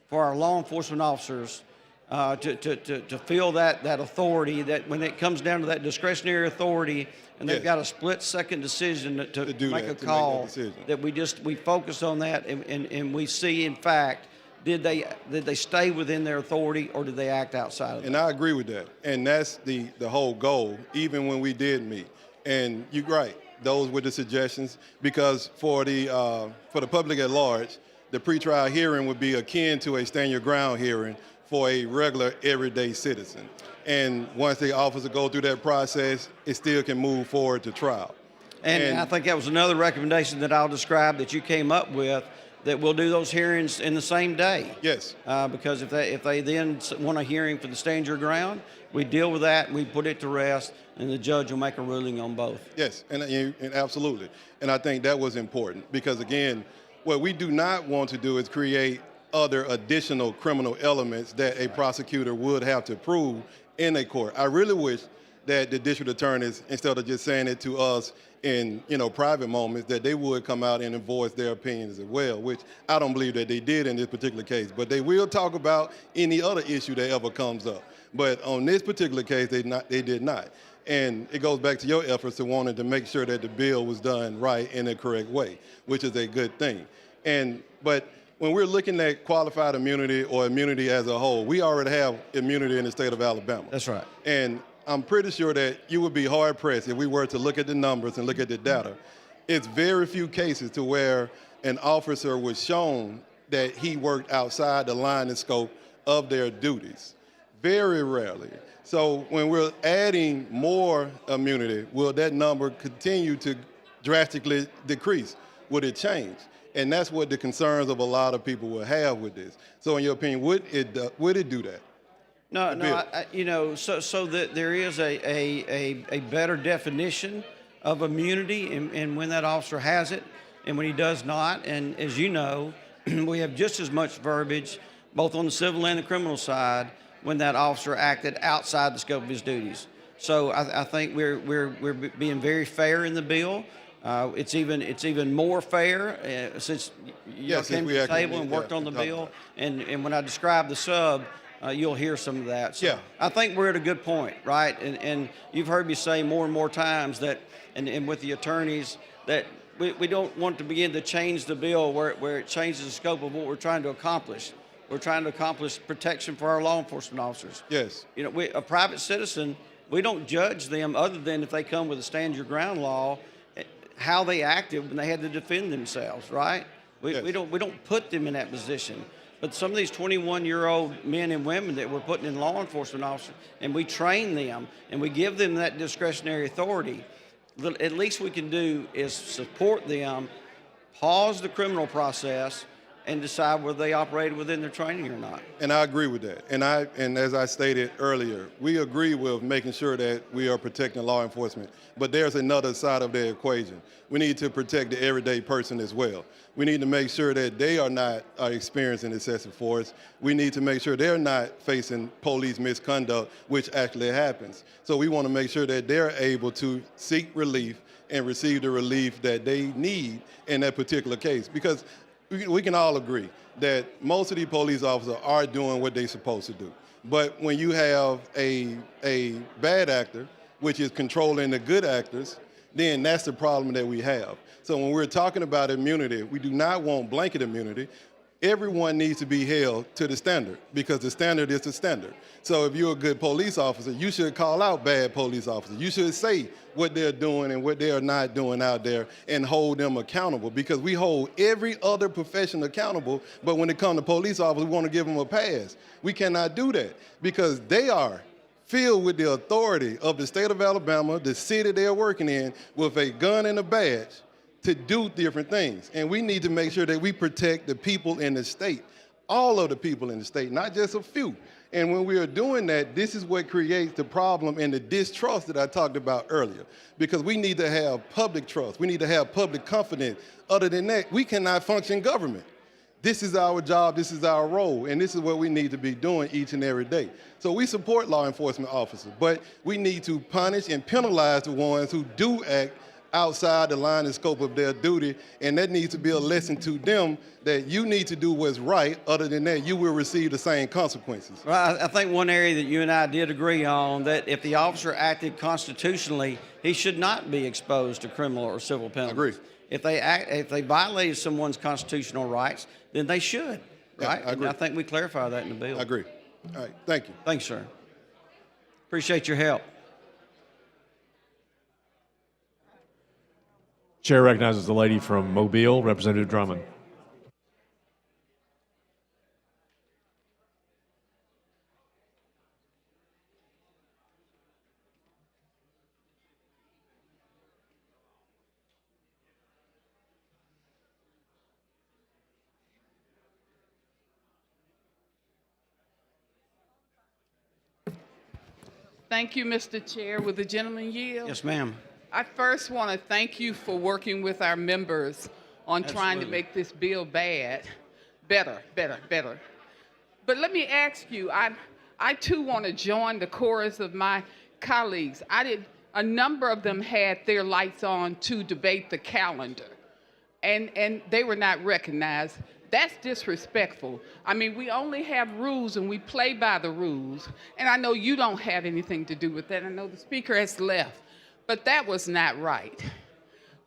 for our law enforcement officers to feel that authority, that when it comes down to that discretionary authority and they've got a split-second decision to make a call, that we focus on that and we see, in fact, did they stay within their authority or did they act outside of it? And I agree with that. And that's the whole goal, even when we did meet. And you're right, those were the suggestions, because for the public at large, the pretrial hearing would be akin to a stand your ground hearing for a regular everyday citizen. And once the officer go through that process, it still can move forward to trial. And I think that was another recommendation that I'll describe that you came up with, that we'll do those hearings in the same day. Yes. Because if they then want a hearing for the stand your ground, we deal with that, we put it to rest, and the judge will make a ruling on both. Yes, and absolutely. And I think that was important because, again, what we do not want to do is create other additional criminal elements that a prosecutor would have to prove in a court. I really wish that the district attorneys, instead of just saying it to us in private moments, that they would come out and voice their opinions as well, which I don't believe that they did in this particular case. But they will talk about any other issue that ever comes up. But on this particular case, they did not. And it goes back to your efforts to wanting to make sure that the bill was done right in the correct way, which is a good thing. But when we're looking at qualified immunity or immunity as a whole, we already have immunity in the state of Alabama. That's right. And I'm pretty sure that you would be hard pressed if we were to look at the numbers and look at the data. It's very few cases to where an officer was shown that he worked outside the line and scope of their duties. Very rarely. So when we're adding more immunity, will that number continue to drastically decrease? Would it change? And that's what the concerns of a lot of people will have with this. So in your opinion, would it do that? No, so that there is a better definition of immunity and when that officer has it and when he does not. And as you know, we have just as much verbiage, both on the civil and the criminal side, when that officer acted outside the scope of his duties. So I think we're being very fair in the bill. It's even more fair since you came to the table and worked on the bill. And when I described the sub, you'll hear some of that. So Yeah. I think we're at a good point, right? And you've heard me say more and more times that, and with the attorneys, that we don't want to begin to change the bill where it changes the scope of what we're trying to accomplish. We're trying to accomplish protection for our law enforcement officers. Yes. You know, a private citizen, we don't judge them other than if they come with a stand your ground law, how they acted when they had to defend themselves, right? We don't put them in that position. But some of these 21-year-old men and women that we're putting in law enforcement officers, and we train them, and we give them that discretionary authority, at least we can do is support them, pause the criminal process, and decide whether they operated within their training or not. And I agree with that. And as I stated earlier, we agree with making sure that we are protecting law enforcement. But there's another side of the equation. We need to protect the everyday person as well. We need to make sure that they are not experiencing excessive force. We need to make sure they're not facing police misconduct, which actually happens. So we want to make sure that they're able to seek relief and receive the relief that they need in that particular case. Because we can all agree that most of these police officers are doing what they're supposed to do. But when you have a bad actor, which is controlling the good actors, then that's the problem that we have. So when we're talking about immunity, we do not want blanket immunity. Everyone needs to be held to the standard because the standard is the standard. So if you're a good police officer, you should call out bad police officers. You should say what they're doing and what they are not doing out there and hold them accountable, because we hold every other profession accountable, but when it comes to police officers, we want to give them a pass. We cannot do that because they are filled with the authority of the state of Alabama, the city they're working in, with a gun and a badge to do different things. And we need to make sure that we protect the people in the state, all of the people in the state, not just a few. And when we are doing that, this is what creates the problem and the distrust that I talked about earlier, because we need to have public trust. We need to have public confidence. Other than that, we cannot function government. This is our job, this is our role, and this is what we need to be doing each and every day. So we support law enforcement officers, but we need to punish and penalize the ones who do act outside the line and scope of their duty, and that needs to be a lesson to them that you need to do what's right. Other than that, you will receive the same consequences. Well, I think one area that you and I did agree on, that if the officer acted constitutionally, he should not be exposed to criminal or civil penalties. Agree. If they violated someone's constitutional rights, then they should, right? Yeah, I agree. And I think we clarify that in the bill. I agree. All right, thank you. Thanks, sir. Appreciate your help. Chair recognizes the lady from Mobile, Representative Drummond. Thank you, Mr. Chair. Will the gentleman yield? Yes, ma'am. I first want to thank you for working with our members on trying to make this bill better. But let me ask you, I too want to join the chorus of my colleagues. A number of them had their lights on to debate the calendar, and they were not recognized. That's disrespectful. I mean, we only have rules and we play by the rules. And I know you don't have anything to do with that. I know the speaker has left, but that was not right.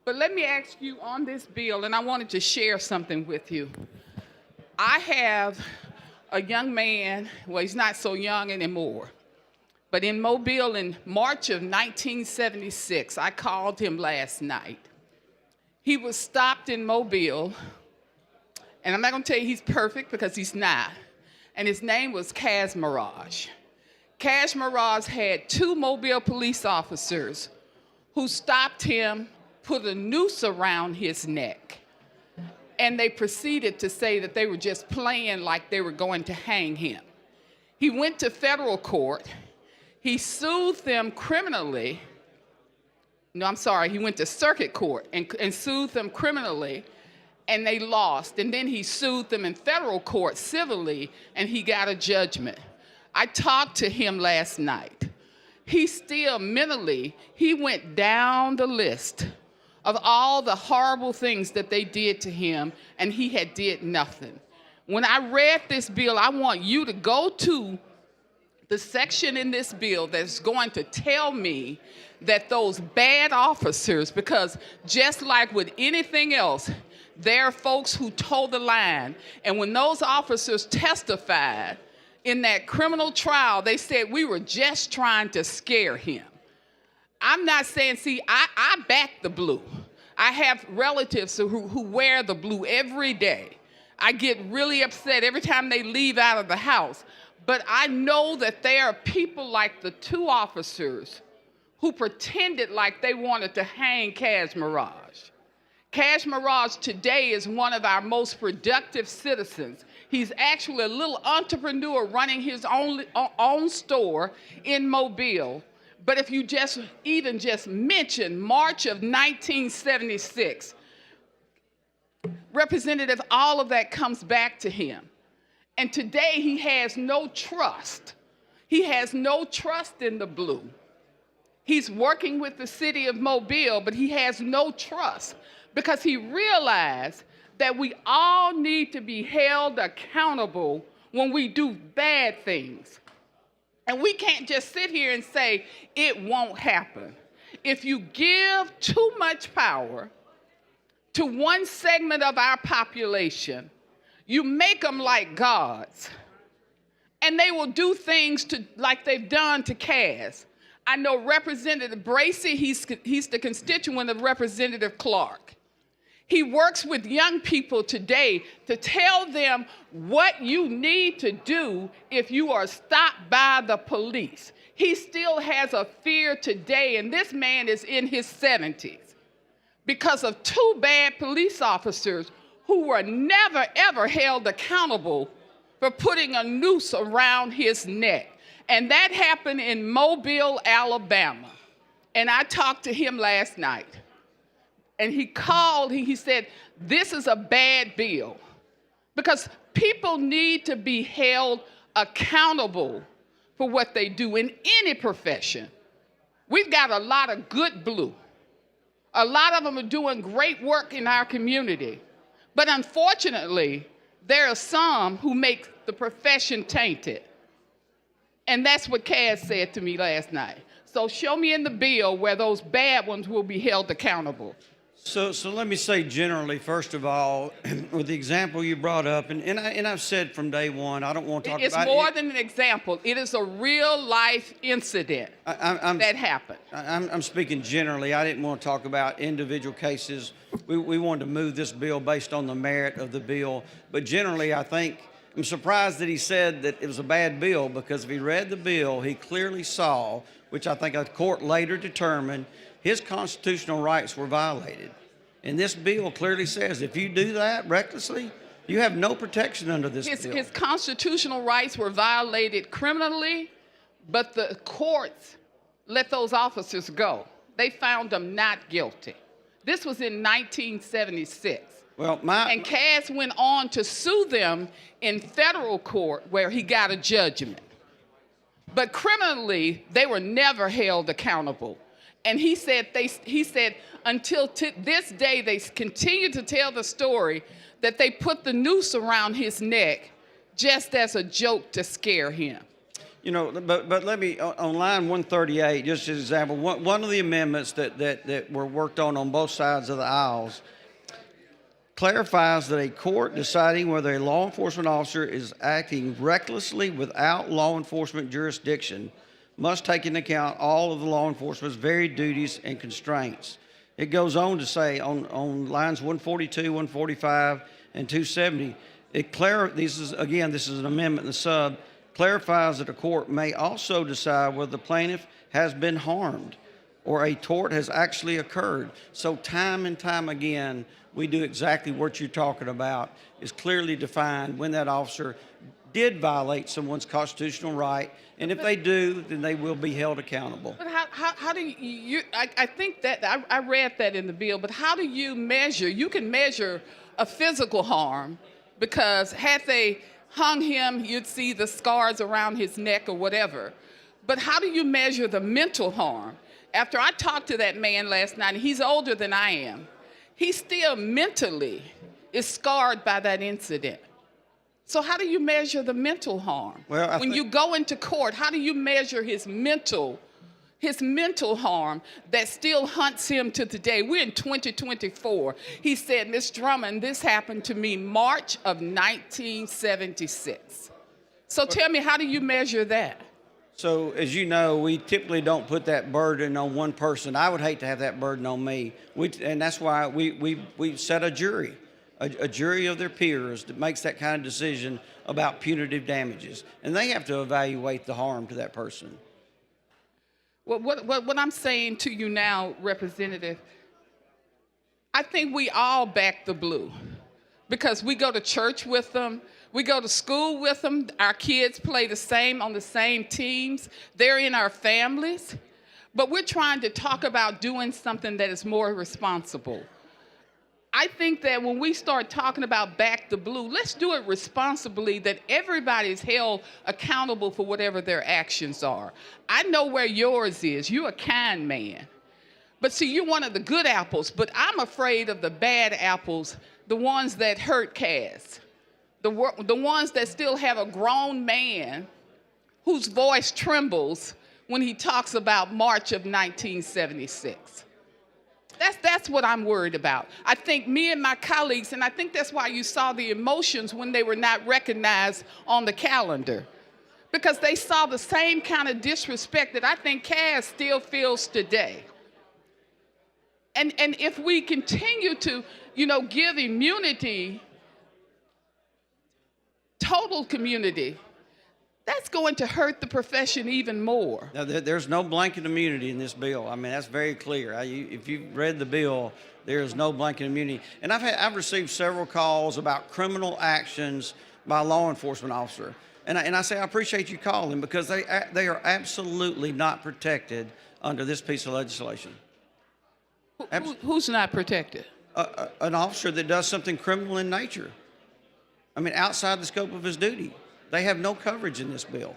But let me ask you on this bill, and I wanted to share something with you. I have a young man, well, he's not so young anymore, but in Mobile in March of 1976, I called him last night. He was stopped in Mobile. And I'm not going to tell you he's perfect because he's not. And his name was Kaz Mirage. Kaz Mirage had 2 Mobile police officers who stopped him, put a noose around his neck, and they proceeded to say that they were just playing like they were going to hang him. He went to federal court. He sued them criminally. No, I'm sorry. He went to circuit court and sued them criminally. And they lost. And then he sued them in federal court civilly, and he got a judgment. I talked to him last night. He still mentally, he went down the list of all the horrible things that they did to him, and he had did nothing. When I read this bill, I want you to go to the section in this bill that's going to tell me that those bad officers, because just like with anything else, there are folks who toe the line. And when those officers testified in that criminal trial, they said we were just trying to scare him. I'm not saying, see, I back the blue. I have relatives who wear the blue every day. I get really upset every time they leave out of the house. But I know that there are people like the two officers who pretended like they wanted to hang Cash Mirage. Cash Mirage today is one of our most productive citizens. He's actually a little entrepreneur running his own store in Mobile. But if you just mention March of 1976, Representative, all of that comes back to him. And today he has no trust. He has no trust in the blue. He's working with the city of Mobile, but he has no trust because he realized that we all need to be held accountable when we do bad things. And we can't just sit here and say, it won't happen. If you give too much power to one segment of our population, you make them like gods, and they will do things like they've done to Cass. I know Representative Bracy, he's the constituent of Representative Clark. He works with young people today to tell them what you need to do if you are stopped by the police. He still has a fear today, and this man is in his 70s because of two bad police officers who were never, ever held accountable for putting a noose around his neck. And that happened in Mobile, Alabama. And I talked to him last night. And he called, he said, this is a bad bill. Because people need to be held accountable for what they do in any profession. We've got a lot of good blue. A lot of them are doing great work in our community. But unfortunately, there are some who make the profession tainted. And that's what Cass said to me last night. So show me in the bill where those bad ones will be held accountable. So let me say generally, first of all, with the example you brought up, and I've said from day one, I don't want to talk about it. It's more than an example. It is a real life incident that happened. I'm speaking generally. I didn't want to talk about individual cases. We wanted to move this bill based on the merit of the bill. But generally, I think, I'm surprised that he said that it was a bad bill, because if he read the bill, he clearly saw, which I think a court later determined, his constitutional rights were violated. And this bill clearly says if you do that recklessly, you have no protection under this bill. His constitutional rights were violated criminally, but the courts let those officers go. They found them not guilty. This was in 1976. And Cass went on to sue them in federal court where he got a judgment. But criminally, they were never held accountable. And he said until this day, they continue to tell the story that they put the noose around his neck just as a joke to scare him. You know, but let me, on line 138, just as an example, one of the amendments that were worked on both sides of the aisles clarifies that a court deciding whether a law enforcement officer is acting recklessly without law enforcement jurisdiction must take into account all of the law enforcement's varied duties and constraints. It goes on to say on lines 142, 145, and 270, this is an amendment in the sub, clarifies that a court may also decide whether the plaintiff has been harmed or a tort has actually occurred. So time and time again, we do exactly what you're talking about. It's clearly defined when that officer did violate someone's constitutional right, and if they do, then they will be held accountable. But how do you, I think that, I read that in the bill, but how do you measure? You can measure a physical harm, because had they hung him, you'd see the scars around his neck or whatever. But how do you measure the mental harm? After I talked to that man last night, and he's older than I am, he still mentally is scarred by that incident. So how do you measure the mental harm? Well, When you go into court, how do you measure his mental harm that still hunts him to today? We're in 2024. He said, Miss Drummond, this happened to me March of 1976. So tell me, how do you measure that? So, as you know, we typically don't put that burden on one person. I would hate to have that burden on me. And that's why we set a jury, a jury of their peers that makes that kind of decision about punitive damages. And they have to evaluate the harm to that person. Well, what I'm saying to you now, Representative, I think we all back the blue because we go to church with them. We go to school with them. Our kids play on the same teams. They're in our families. But we're trying to talk about doing something that is more responsible. I think that when we start talking about back the blue, let's do it responsibly, that everybody's held accountable for whatever their actions are. I know where yours is. You're a kind man. But see, you're one of the good apples, but I'm afraid of the bad apples, the ones that hurt Cass. The ones that still have a grown man whose voice trembles when he talks about March of 1976. That's what I'm worried about. I think me and my colleagues, and I think that's why you saw the emotions when they were not recognized on the calendar, because they saw the same kind of disrespect that I think Cass still feels today. And if we continue to, give immunity, total community, that's going to hurt the profession even more. Now, there's no blanket immunity in this bill. I mean, that's very clear. If you've read the bill, there is no blanket immunity. And I've received several calls about criminal actions by a law enforcement officer. And I say, I appreciate you calling, because they are absolutely not protected under this piece of legislation. Who's not protected? An officer that does something criminal in nature. I mean, outside the scope of his duty. They have no coverage in this bill.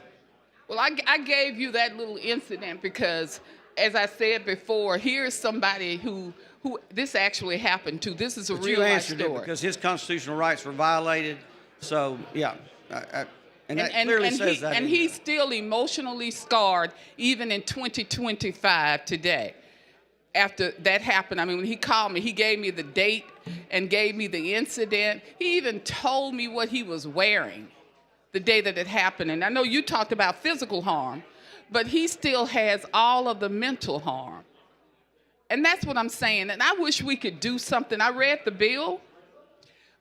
Well, I gave you that little incident because, as I said before, here's somebody who this actually happened to. This is a real life story. You answered it because his constitutional rights were violated. So, yeah. And that clearly says that. And he's still emotionally scarred even in 2025 today. After that happened, I mean, when he called me, he gave me the date and gave me the incident. He even told me what he was wearing the day that it happened. And I know you talked about physical harm, but he still has all of the mental harm. And that's what I'm saying. And I wish we could do something. I read the bill,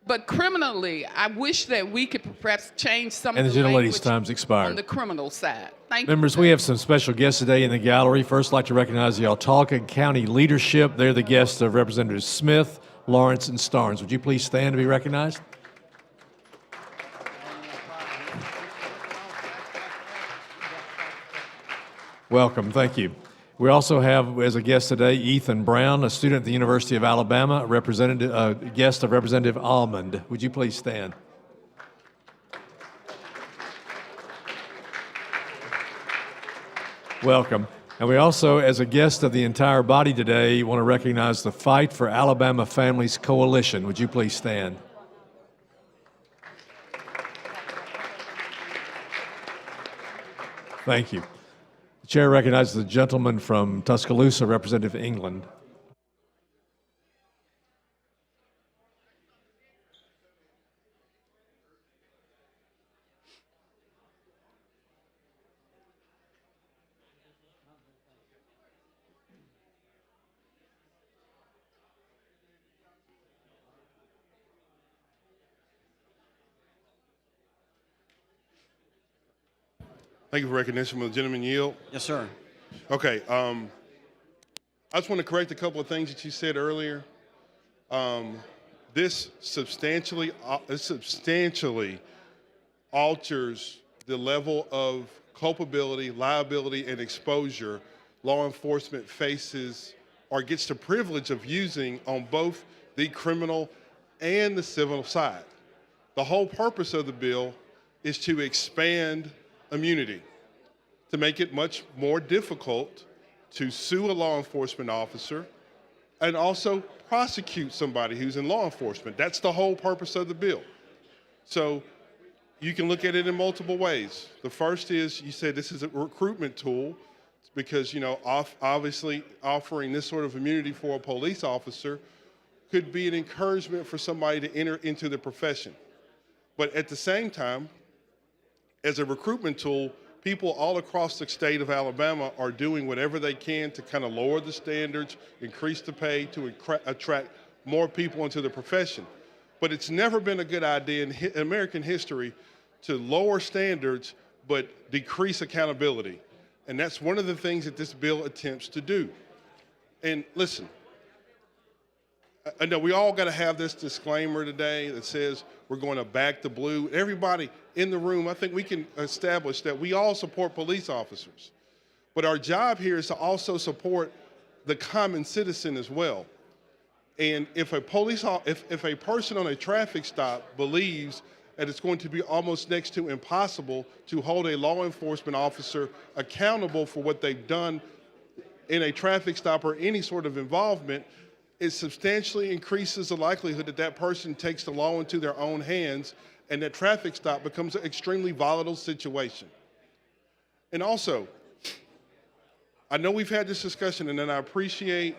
but criminally, I wish that we could perhaps change some of the language time's expired. on the criminal side. Thank Members, you. we have some special guests today in the gallery. First, I'd like to recognize the Autauga County leadership. They're the guests of Representatives Smith, Lawrence, and Starnes. Would you please stand to be recognized? Welcome. Thank you. We also have as a guest today Ethan Brown, a student at the University of Alabama, a guest of Representative Almond. Would you please stand? Welcome. And we also, as a guest of the entire body today, want to recognize the Fight for Alabama Families Coalition. Would you please stand? Thank you. The chair recognizes the gentleman from Tuscaloosa, Representative England. Thank you for recognition. Will the gentleman yield? Yes, sir. Okay. I just want to correct a couple of things that you said earlier. This substantially alters the level of culpability, liability, and exposure law enforcement faces or gets the privilege of using on both the criminal and the civil side. The whole purpose of the bill is to expand immunity, to make it much more difficult to sue a law enforcement officer and also prosecute somebody who's in law enforcement. That's the whole purpose of the bill. So you can look at it in multiple ways. The first is you said this is a recruitment tool because, obviously offering this sort of immunity for a police officer could be an encouragement for somebody to enter into the profession. But at the same time, as a recruitment tool, people all across the state of Alabama are doing whatever they can to kind of lower the standards, increase the pay to attract more people into the profession. But it's never been a good idea in American history to lower standards but decrease accountability. And that's one of the things that this bill attempts to do. And listen, I know we all got to have this disclaimer today that says we're going to back the blue. Everybody in the room, I think we can establish that we all support police officers. But our job here is to also support the common citizen as well. And if a person on a traffic stop believes that it's going to be almost next to impossible to hold a law enforcement officer accountable for what they've done in a traffic stop or any sort of involvement, it substantially increases the likelihood that that person takes the law into their own hands and that traffic stop becomes an extremely volatile situation. And also, I know we've had this discussion, and then I appreciate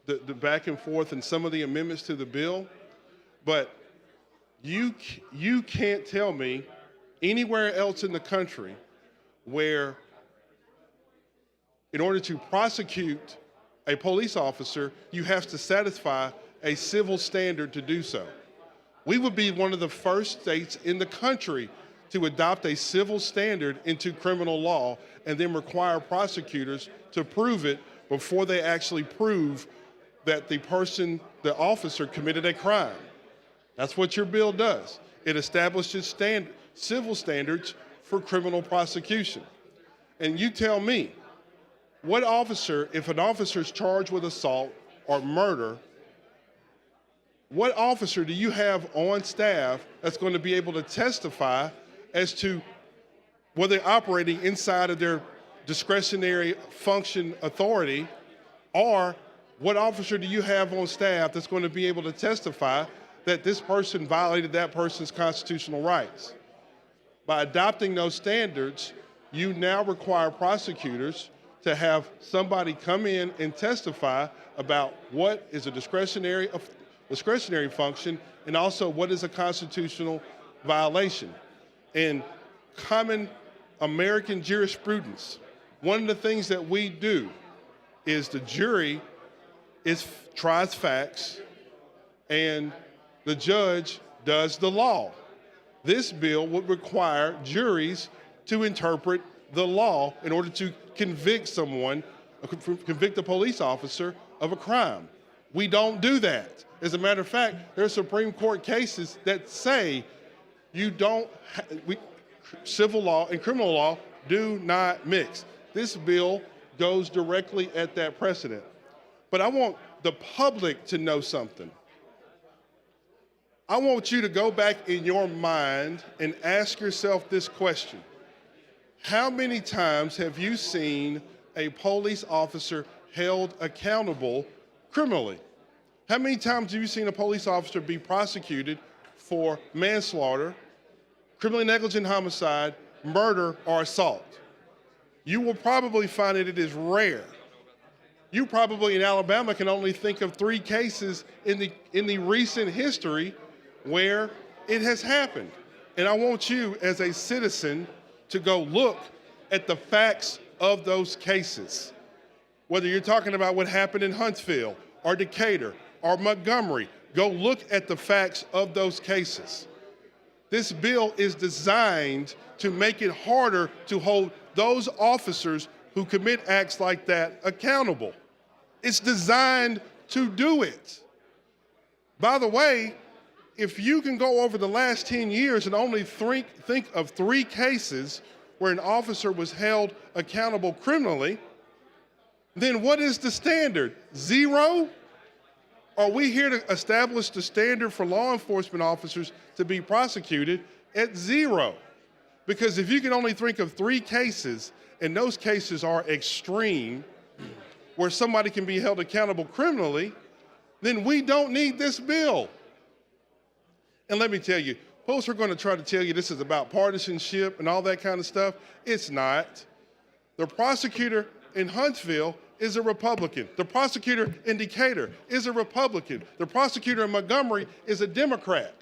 the back and forth and some of the amendments to the bill, but you can't tell me anywhere else in the country where in order to prosecute a police officer, you have to satisfy a civil standard to do so. We would be one of the first states in the country to adopt a civil standard into criminal law and then require prosecutors to prove it before they actually prove that the officer committed a crime. That's what your bill does. It establishes civil standards for criminal prosecution. And you tell me, what officer, if an officer is charged with assault or murder, what officer do you have on staff that's going to be able to testify as to whether they're operating inside of their discretionary function authority, or what officer do you have on staff that's going to be able to testify that this person violated that person's constitutional rights? By adopting those standards, you now require prosecutors to have somebody come in and testify about what is a discretionary function and also what is a constitutional violation. In common American jurisprudence, one of the things that we do is the jury tries facts and the judge does the law. This bill would require juries to interpret the law in order to convict a police officer of a crime. We don't do that. As a matter of fact, there are Supreme Court cases that say civil law and criminal law do not mix. This bill goes directly at that precedent. But I want the public to know something. I want you to go back in your mind and ask yourself this question. How many times have you seen a police officer held accountable criminally? How many times have you seen a police officer be prosecuted for manslaughter, criminally negligent homicide, murder, or assault? You will probably find that it is rare. You probably in Alabama can only think of 3 cases in the recent history where it has happened. And I want you as a citizen to go look at the facts of those cases. Whether you're talking about what happened in Huntsville or Decatur or Montgomery, go look at the facts of those cases. This bill is designed to make it harder to hold those officers who commit acts like that accountable. It's designed to do it. By the way, if you can go over the last 10 years and only think of 3 cases where an officer was held accountable criminally, then what is the standard? 0? Are we here to establish the standard for law enforcement officers to be prosecuted at 0? Because if you can only think of 3 cases, and those cases are extreme, where somebody can be held accountable criminally, then we don't need this bill. And let me tell you, Folks are going to try to tell you this is about partisanship and all that kind of stuff. It's not. The prosecutor in Huntsville is a Republican. The prosecutor in Decatur is a Republican. The prosecutor in Montgomery is a Democrat.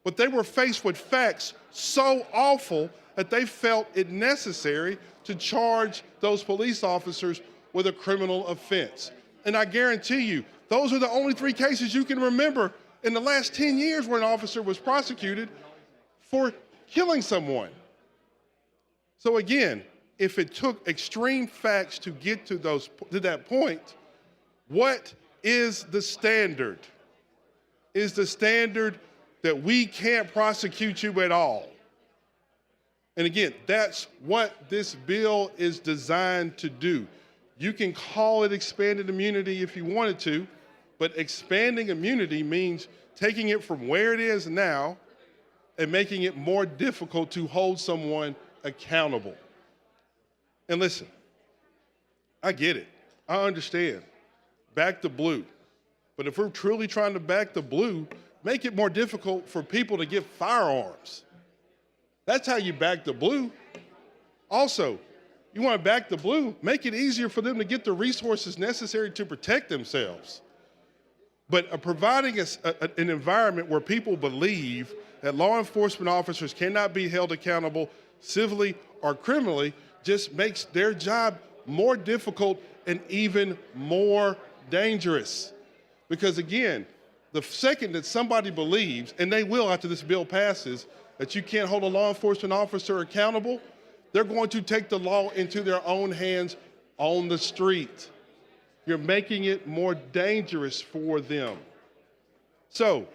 But they were faced with facts so awful that they felt it necessary to charge those police officers with a criminal offense. And I guarantee you, those are the only 3 cases you can remember in the last 10 years where an officer was prosecuted for killing someone. So again, if it took extreme facts to get to that point, what is the standard? Is the standard that we can't prosecute you at all? And again, that's what this bill is designed to do. You can call it expanded immunity if you wanted to, but expanding immunity means taking it from where it is now and making it more difficult to hold someone accountable. And listen, I get it. I understand. Back the blue. But if we're truly trying to back the blue, make it more difficult for people to get firearms. That's how you back the blue. Also, you want to back the blue, make it easier for them to get the resources necessary to protect themselves. But providing an environment where people believe that law enforcement officers cannot be held accountable civilly or criminally just makes their job more difficult and even more dangerous. Because again, the second that somebody believes, and they will after this bill passes, that you can't hold a law enforcement officer accountable, they're going to take the law into their own hands on the street. You're making it more dangerous for them. So,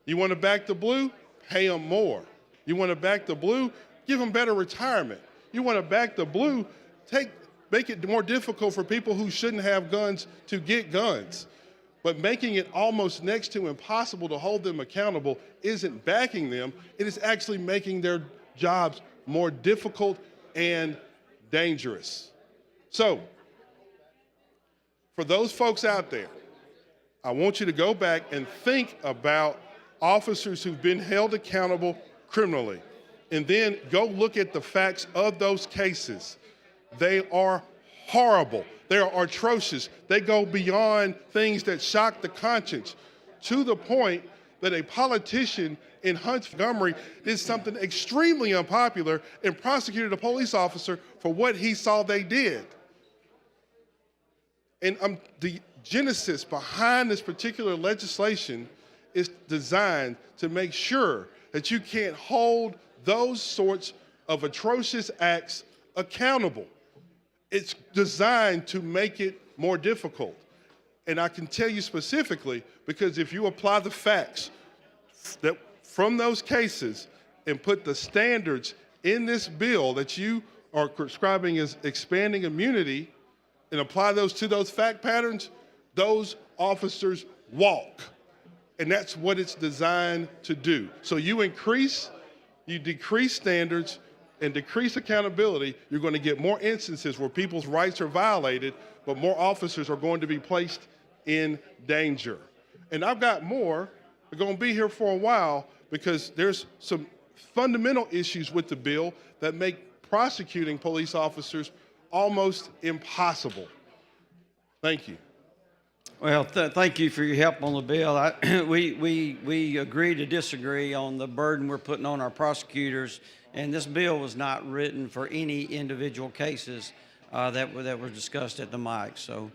you want to back the blue? Pay them more. You want to back the blue? Give them better retirement. You want to back the blue? Make it more difficult for people who shouldn't have guns to get guns. But making it almost next to impossible to hold them accountable isn't backing them. It is actually making their jobs more difficult and dangerous. So, for those folks out there, I want you to go back and think about officers who've been held accountable criminally, and then go look at the facts of those cases. They are horrible. They are atrocious. They go beyond things that shock the conscience, to the point that a politician in Montgomery did something extremely unpopular and prosecuted a police officer for what he saw they did. And the genesis behind this particular legislation is designed to make sure that you can't hold those sorts of atrocious acts accountable. It's designed to make it more difficult. And I can tell you specifically, because if you apply the facts that from those cases and put the standards in this bill that you are prescribing as expanding immunity and apply those to those fact patterns, those officers walk. And that's what it's designed to do. So you decrease standards and decrease accountability, you're going to get more instances where people's rights are violated, but more officers are going to be placed in danger. And I've got more. We're going to be here for a while because there's some fundamental issues with the bill that make prosecuting police officers almost impossible. Thank you. Well, thank you for your help on the bill. We agree to disagree on the burden we're putting on our prosecutors, and this bill was not written for any individual cases that were discussed at the mic. So,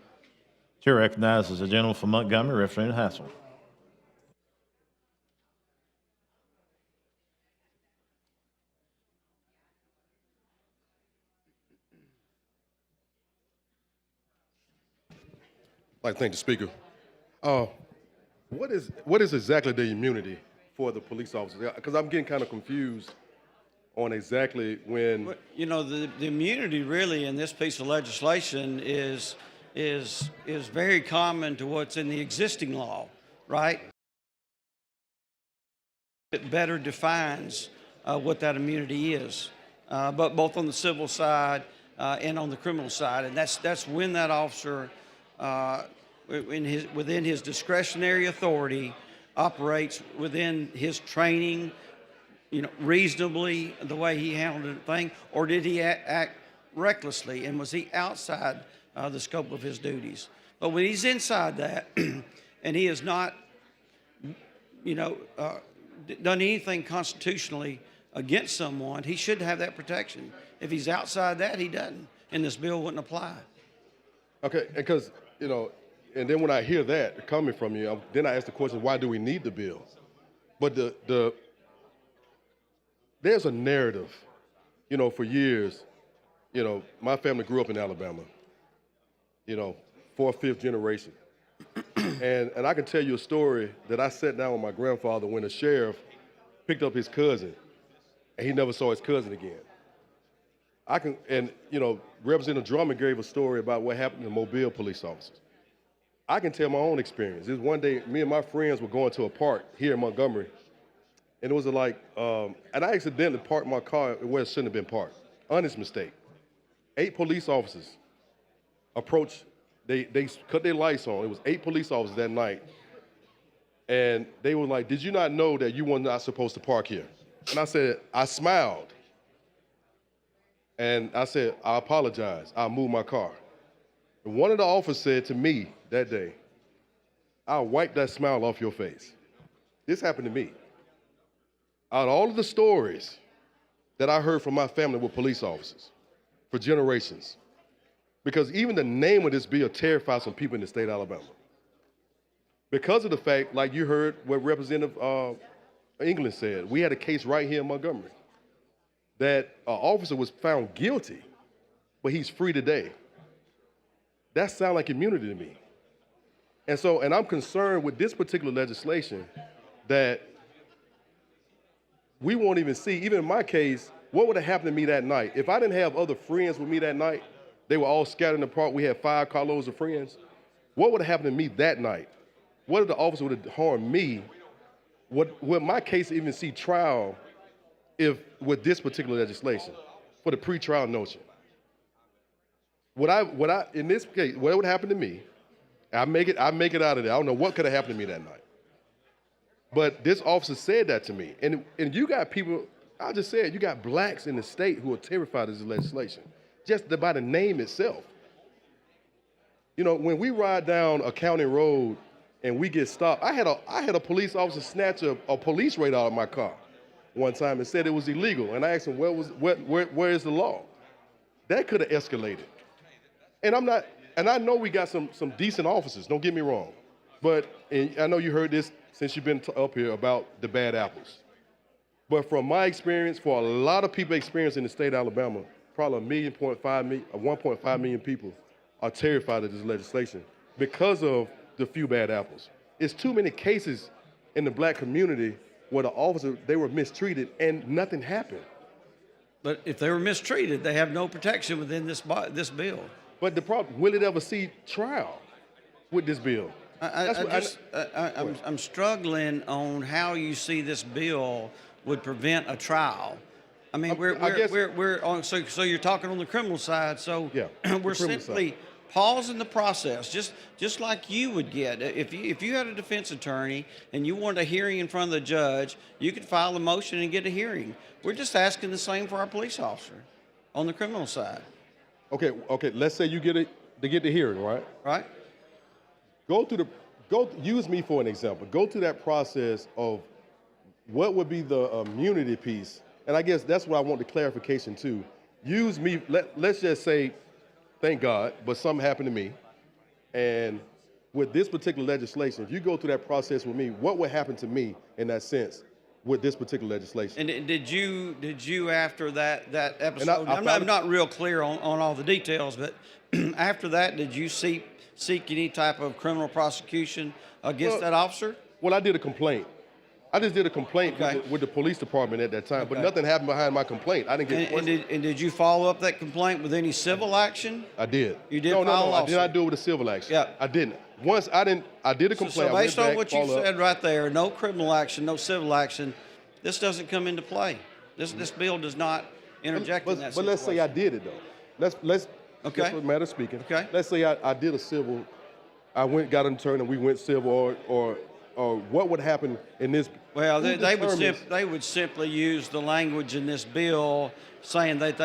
Chair recognizes the gentleman from Montgomery, Representative Hassel. I'd like to thank the Speaker. What is exactly the immunity for the police officers? Because I'm getting kind of confused on exactly when. You know, the immunity really in this piece of legislation is very common to what's in the existing law, right? It better defines what that immunity is, but both on the civil side and on the criminal side, and that's when that officer. Within his discretionary authority, operates within his training, reasonably the way he handled the thing, or did he act recklessly, and was he outside the scope of his duties? But when he's inside that, and he has not, done anything constitutionally against someone, he should have that protection. If he's outside that, he doesn't, and this bill wouldn't apply. Okay, because, and then when I hear that coming from you, then I ask the question, why do we need the bill? But there's a narrative, for years, my family grew up in Alabama, fourth, fifth generation. And I can tell you a story that I sat down with my grandfather when the sheriff picked up his cousin, and he never saw his cousin again. Representative Drummond gave a story about what happened to Mobile police officers. I can tell my own experience. This one day, me and my friends were going to a park here in Montgomery, and it was and I accidentally parked my car where it shouldn't have been parked. Honest mistake. 8 police officers approached, they cut their lights on. It was 8 police officers that night. And they were like, did you not know that you were not supposed to park here? And I said, I smiled. And I said, I apologize. I'll move my car. And one of the officers said to me that day, I'll wipe that smile off your face. This happened to me. Out of all of the stories that I heard from my family with police officers for generations, because even the name of this bill terrifies some people in the state of Alabama. Because of the fact, like you heard what Representative England said, we had a case right here in Montgomery that an officer was found guilty, but he's free today. That sounds like immunity to me. And I'm concerned with this particular legislation that we won't even see. Even in my case, what would have happened to me that night? If I didn't have other friends with me that night, they were all scattered in the park, we had 5 carloads of friends, what would have happened to me that night? What if the officer would have harmed me? Would my case even see trial with this particular legislation for the pretrial notion? In this case, what would happen to me? I make it out of there. I don't know what could have happened to me that night. But this officer said that to me. And you got people, I just said, you got blacks in the state who are terrified of this legislation, just by the name itself. When we ride down a county road and we get stopped, I had a police officer snatch a police radar out of my car one time and said it was illegal. And I asked him, where is the law? That could have escalated. And I know we got some decent officers, don't get me wrong. But I know you heard this since you've been up here about the bad apples. But from my experience, for a lot of people experiencing in the state of Alabama, probably 1.5 million people are terrified of this legislation because of the few bad apples. It's too many cases in the black community where the officer, they were mistreated and nothing happened. But if they were mistreated, they have no protection within this bill. But the problem, will it ever see trial with this bill? I'm struggling on how you see this bill would prevent a trial. I mean, we're on. So you're talking on the criminal side. So yeah, we're simply pausing the process, just like you would get if you had a defense attorney and you wanted a hearing in front of the judge. You could file a motion and get a hearing. We're just asking the same for our police officer on the criminal side. Okay. Let's say you get the hearing, right? Right. Use me for an example. Go through that process of what would be the immunity piece, and I guess that's what I want the clarification to. Use me. Let's just say, thank God, but something happened to me, and with this particular legislation, if you go through that process with me, what would happen to me in that sense with this particular legislation? And did you after that episode? I'm not real clear on all the details, but after that, did you seek any type of criminal prosecution against that officer? Well, I did a complaint. I just did a complaint with the police department at that time, but nothing happened behind my complaint. I didn't get. And did you follow up that complaint with any civil action? I did. You did. No, I did not do it with a civil action. Yeah, I didn't. Once I did a complaint. So based on what you said right there, no criminal action, no civil action, this doesn't come into play. This bill does not interject in that situation. But let's say I did it though. Let's. Okay. That's what matters speaking. Okay. Let's say I did a civil. I got an attorney and we went civil, or or what would happen in this? Well, Who they determines- they would simply use the language in this bill saying that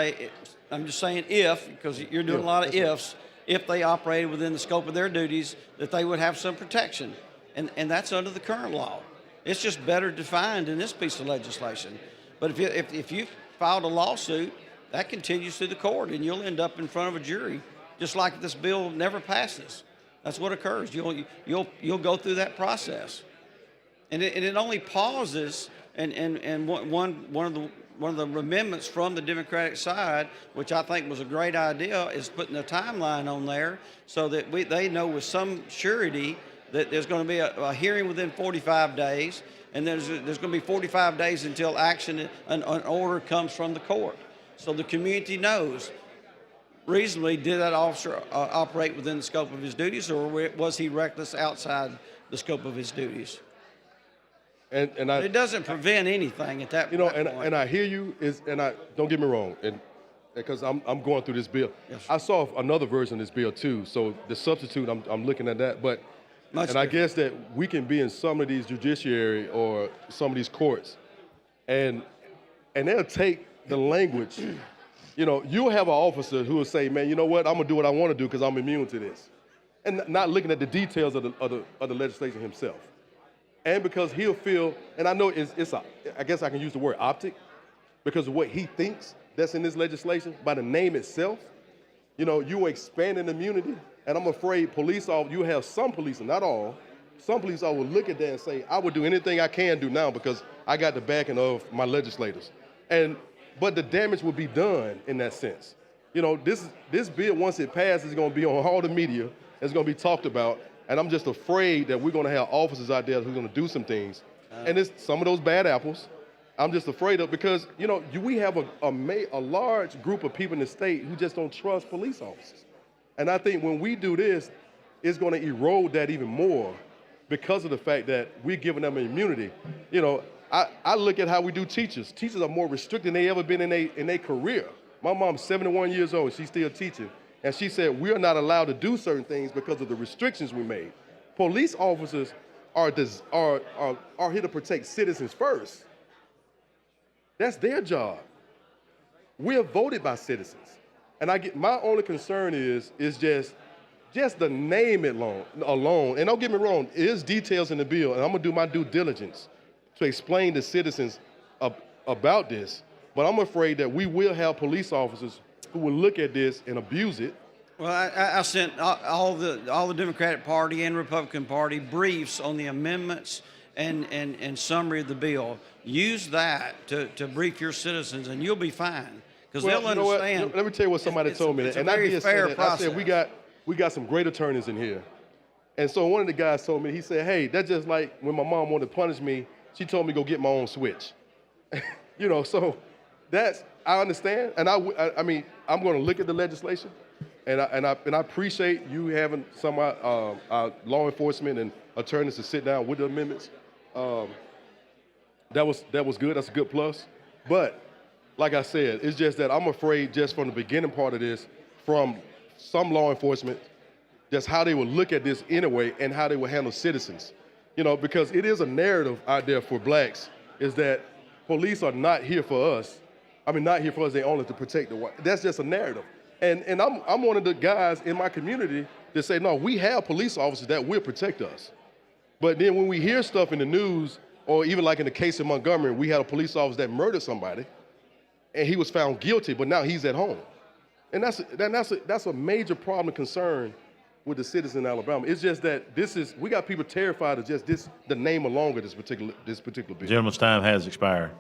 I'm just saying if, because you're doing a lot of ifs, if they operated within the scope of their duties, that they would have some protection. And that's under the current law. It's just better defined in this piece of legislation. But if you filed a lawsuit, that continues through the court, and you'll end up in front of a jury, just like this bill never passes. That's what occurs. You'll go through that process. And it only pauses, and one of the amendments from the Democratic side, which I think was a great idea, is putting a timeline on there so that they know with some surety that there's going to be a hearing within 45 days, and there's going to be 45 days until action, an order comes from the court. So the community knows reasonably, did that officer operate within the scope of his duties, or was he reckless outside the scope of his duties? And it doesn't prevent anything at that point. And I hear you, don't get me wrong, and because I'm going through this bill. Yes, I saw another version of this bill too, so the substitute, I'm looking at that, but I guess that we can be in some of these judiciary or some of these courts, and they'll take the language. You'll have an officer who will say, man, you know what, I'm gonna do what I want to do because I'm immune to this, and not looking at the details of the legislation himself. And because he'll feel, and I know I guess I can use the word optic, because of what he thinks that's in this legislation, by the name itself, you expanding immunity, and I'm afraid you have some police, and not all, some police will look at that and say, I would do anything I can do now because I got the backing of my legislators. But the damage will be done in that sense. This bill, once it passes, is going to be on all the media, it's going to be talked about, and I'm just afraid that we're going to have officers out there who are going to do some things. And it's some of those bad apples. I'm just afraid of, because, we have a large group of people in the state who just don't trust police officers. And I think when we do this, it's going to erode that even more because of the fact that we're giving them immunity. I look at how we do teachers. Teachers are more restricted than they ever been in their career. My mom's 71 years old, she's still teaching. And she said, we're not allowed to do certain things because of the restrictions we made. Police officers are here to protect citizens first. That's their job. We're voted by citizens. And my only concern is just the name alone. And don't get me wrong, there's details in the bill, and I'm gonna do my due diligence to explain to citizens about this. But I'm afraid that we will have police officers who will look at this and abuse it. Well, I sent all the Democratic Party and Republican Party briefs on the amendments and summary of the bill. Use that to brief your citizens, and you'll be fine, because they'll understand. Let me tell you what somebody told me. It's a very fair process. I said, we got some great attorneys in here. And so one of the guys told me, he said, hey, that's just like when my mom wanted to punish me, she told me to go get my own switch. So I understand. And I mean, I'm going to look at the legislation, and I appreciate you having some law enforcement and attorneys to sit down with the amendments. That was good. That's a good plus. But like I said, it's just that I'm afraid just from the beginning part of this, from some law enforcement, just how they will look at this anyway and how they will handle citizens. Because it is a narrative out there for blacks, is that police are not here for us. I mean, not here for us, they only to protect the white. That's just a narrative. And I'm one of the guys in my community that say, no, we have police officers that will protect us. But then when we hear stuff in the news, or even like in the case in Montgomery, we had a police officer that murdered somebody, and he was found guilty, but now he's at home. And that's a major problem and concern with the citizens in Alabama. It's just that we got people terrified of just the name alone of this particular bill. The gentleman's time has expired.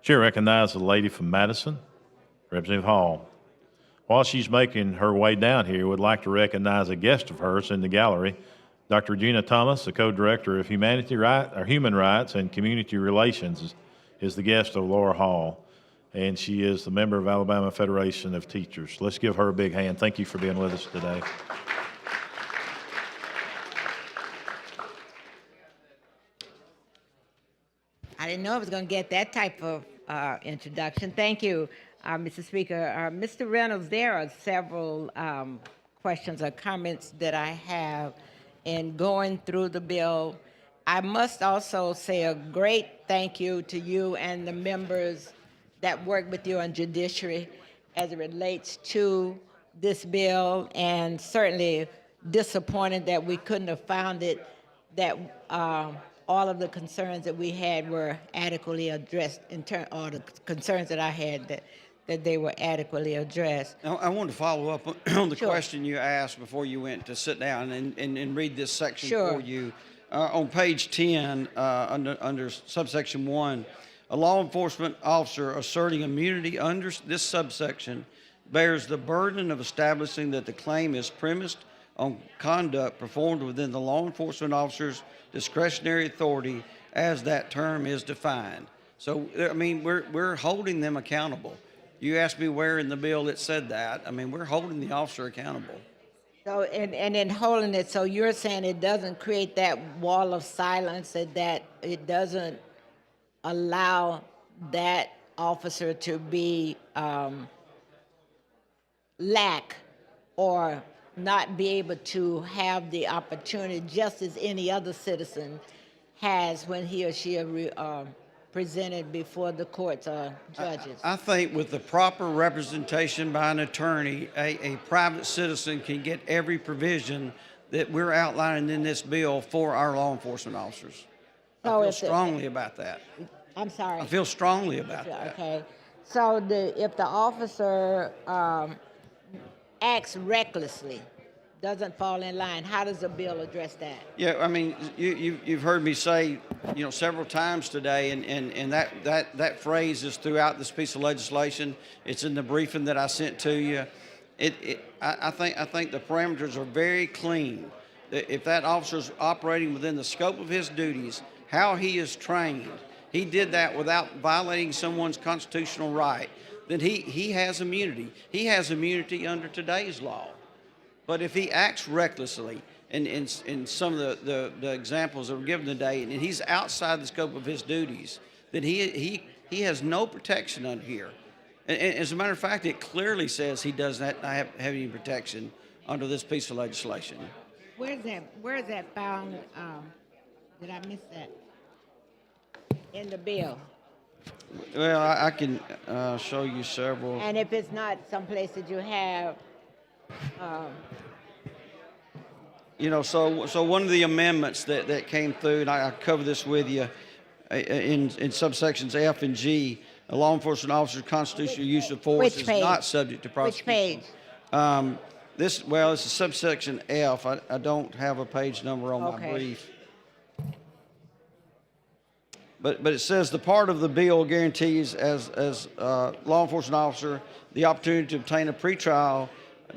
Chair recognizes the lady from Madison, Representative Hall. While she's making her way down here, would like to recognize a guest of hers in the gallery, Dr. Regina Thomas, the co-director of Human Rights and Community Relations, is the guest of Laura Hall, and she is the member of Alabama Federation of Teachers. Let's give her a big hand. Thank you for being with us today. I didn't know I was going to get that type of introduction. Thank you, Mr. Speaker. Mr. Reynolds, there are several questions or comments that I have in going through the bill I must also say a great thank you to you and the members that work with you on judiciary as it relates to this bill, and certainly disappointed that we couldn't have found it, that all of the concerns that we had were adequately addressed or the concerns that I had, that they were adequately addressed. Now, I wanted to follow up on the Sure. question you asked before you went to sit down and read this section Sure. for you. On page 10, under subsection 1, a law enforcement officer asserting immunity under this subsection bears the burden of establishing that the claim is premised on conduct performed within the law enforcement officer's discretionary authority as that term is defined. So, I mean, we're holding them accountable. You asked me where in the bill it said that. I mean, we're holding the officer accountable. So, and in holding it, so you're saying it doesn't create that wall of silence, that it doesn't allow that officer to be lack or not be able to have the opportunity just as any other citizen has when he or she are presented before the courts or judges. I think with the proper representation by an attorney, a private citizen can get every provision that we're outlining in this bill for our law enforcement officers. I So feel if the- strongly about that. I'm sorry. I feel strongly about that. Okay, so if the officer acts recklessly, doesn't fall in line, how does the bill address that? Yeah, I mean, you've heard me say, several times today, and that phrase is throughout this piece of legislation. It's in the briefing that I sent to you. I think the parameters are very clean. If that officer's operating within the scope of his duties, how he is trained, he did that without violating someone's constitutional right, then he has immunity. He has immunity under today's law. But if he acts recklessly, and in some of the examples that were given today, and he's outside the scope of his duties, then he has no protection under here. And as a matter of fact, it clearly says he does not have any protection under this piece of legislation. Where is that found? Did I miss that? In the bill? Well, I can show you several. And if it's not someplace that you have, So one of the amendments that came through, and I cover this with you, in subsections F and G, a law enforcement officer's constitutional use of force is not subject to prosecution. Which page? It's a subsection F. I don't have a page number on my brief. But it says the part of the bill guarantees as law enforcement officer the opportunity to obtain a pretrial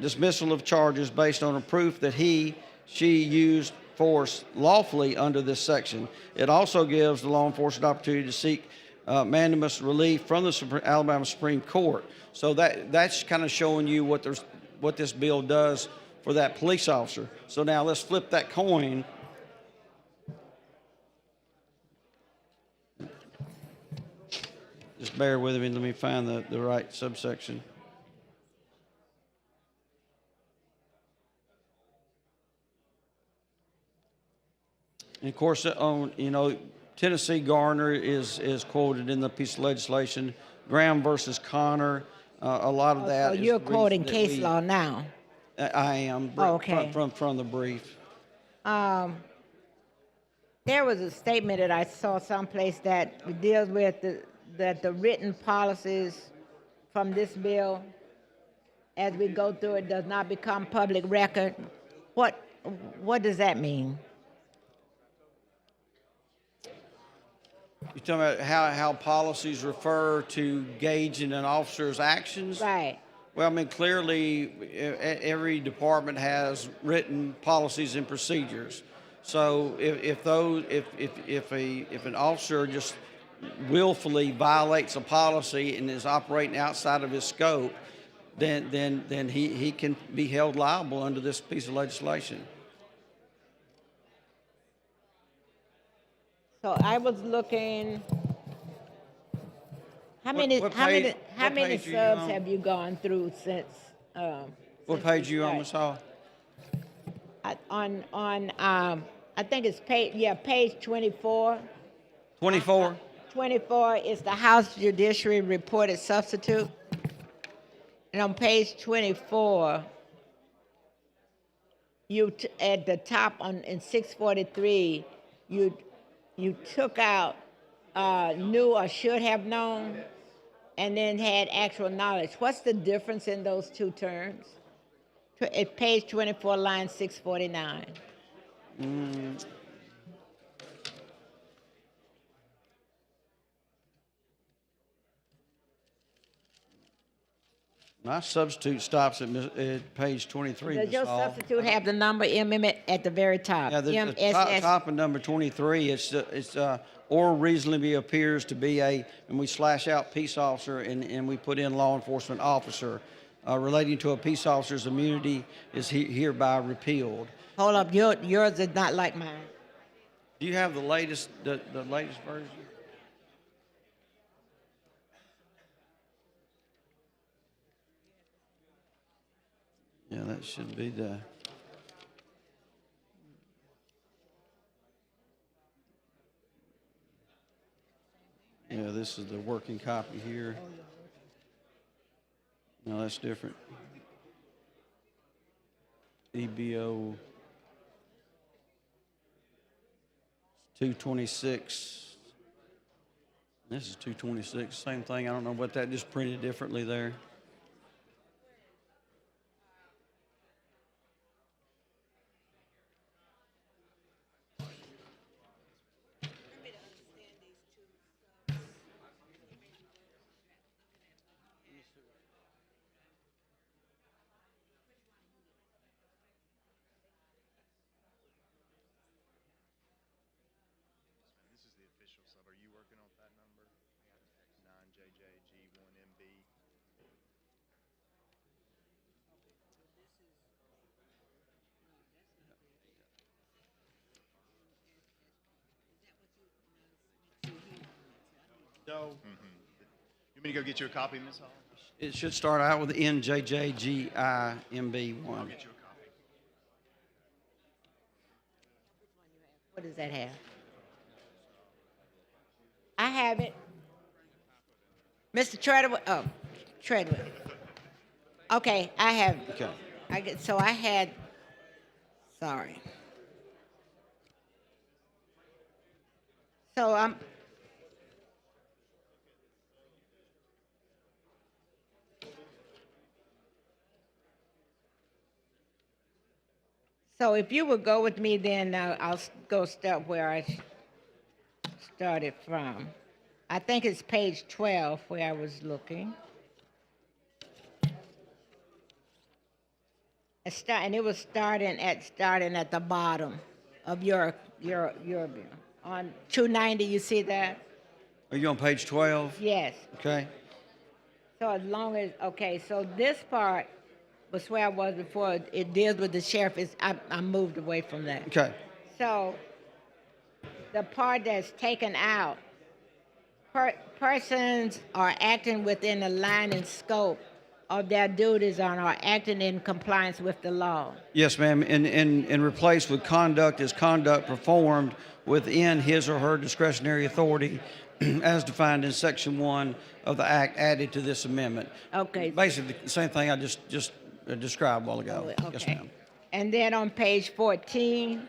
dismissal of charges based on a proof that she used force lawfully under this section. It also gives the law enforcement opportunity to seek mandamus relief from the Alabama Supreme Court. So that's kind of showing you what this bill does for that police officer. So now let's flip that coin. Just bear with me. Let me find the right subsection. And of course, Tennessee Garner is quoted in the piece of legislation. Graham versus Connor. A lot of that. So you're quoting case law now. I am. Okay. From the brief. There was a statement that I saw someplace that deals with that the written policies from this bill, as we go through it, does not become public record. What does that mean? You're talking about how policies refer to gauging an officer's actions? Right. Well, I mean, clearly, every department has written policies and procedures. So if an officer just willfully violates a policy and is operating outside of his scope, then he can be held liable under this piece of legislation. So I was looking. How many what page are you subs on? have you gone through since? What page are you on, Ms. Hall? I think it's page 24. 24? 24 is the House Judiciary Reported Substitute. And on page 24, at the top in 643, you took out knew or should have known, and then had actual knowledge. What's the difference in those two terms? At page 24, line 649. My substitute stops at page 23. Does Ms. your Hall. substitute have the number MMS at the very top? Yeah, the MSS. top of number 23, it's or reasonably appears to be and we slash out peace officer and we put in law enforcement officer. Relating to a peace officer's immunity is hereby repealed. Hold up, yours is not like mine. Do you have the latest version? Yeah, that should be the. Yeah, this is the working copy here. No, that's different. EBO 226. This is 226, same thing. I don't know what that just printed differently there. No. You want me to go get you a copy, Ms. Hall? It should start out with NJJGIMB1. I'll get you a copy. What does that have? I have it. Mr. Treadwell. Oh, Treadwell. Okay, I have. Okay. So I had. Sorry. So I'm. So if you would go with me, then I'll go start where I started from. I think it's page 12 where I was looking. And it was starting at the bottom of your bill. On 290, you see that? Are you on page 12? Yes. Okay. So as long as, okay, so this part was where I was before. It deals with the sheriff. I moved away from that. Okay. So the part that's taken out, persons are acting within the line and scope of their duties and are acting in compliance with the law. Yes, ma'am. And replaced with conduct is conduct performed within his or her discretionary authority as defined in Section 1 of the Act added to this amendment. Okay. Basically, the same thing I just described a while ago. Okay. Yes, ma'am. And then on page 14,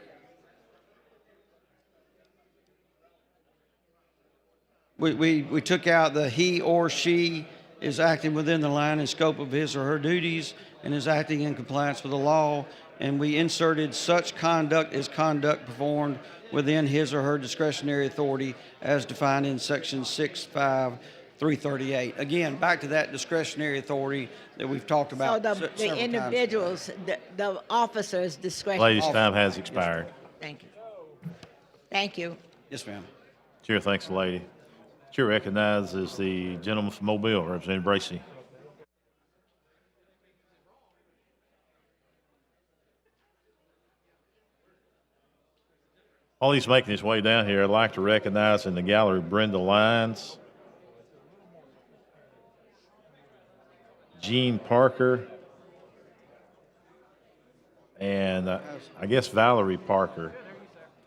we took out the he or she is acting within the line and scope of his or her duties and is acting in compliance with the law, and we inserted such conduct as conduct performed within his or her discretionary authority as defined in Section 65338. Again, back to that discretionary authority that we've talked about. so the individuals, the officers' discretion. Ladies' time has expired. Thank you. Thank you. Yes, ma'am. Chair thanks the lady. Chair recognizes the gentleman from Mobile, Representative Bracy. While he's making his way down here, I'd like to recognize in the gallery Brenda Lyons, Jean Parker, and I guess Valerie Parker.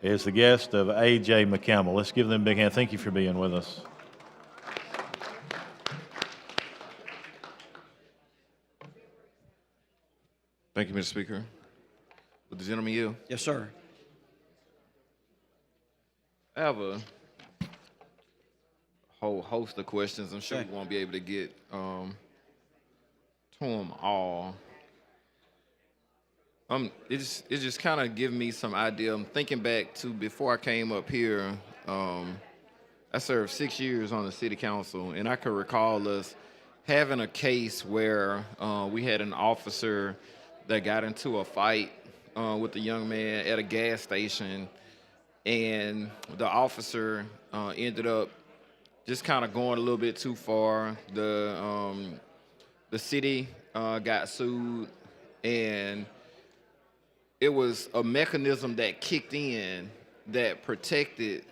is the guest of A.J. McCampbell. Let's give them a big hand. Thank you for being with us. Thank you, Mr. Speaker. Would the gentleman yield? Yes, sir. I have a whole host of questions. I'm sure Okay. we won't be able to get to them all. It just kind of giving me some idea. I'm thinking back to before I came up here. I served 6 years on the city council, and I could recall us having a case where we had an officer that got into a fight with a young man at a gas station, and the officer ended up just kind of going a little bit too far. The city got sued, and it was a mechanism that kicked in that protected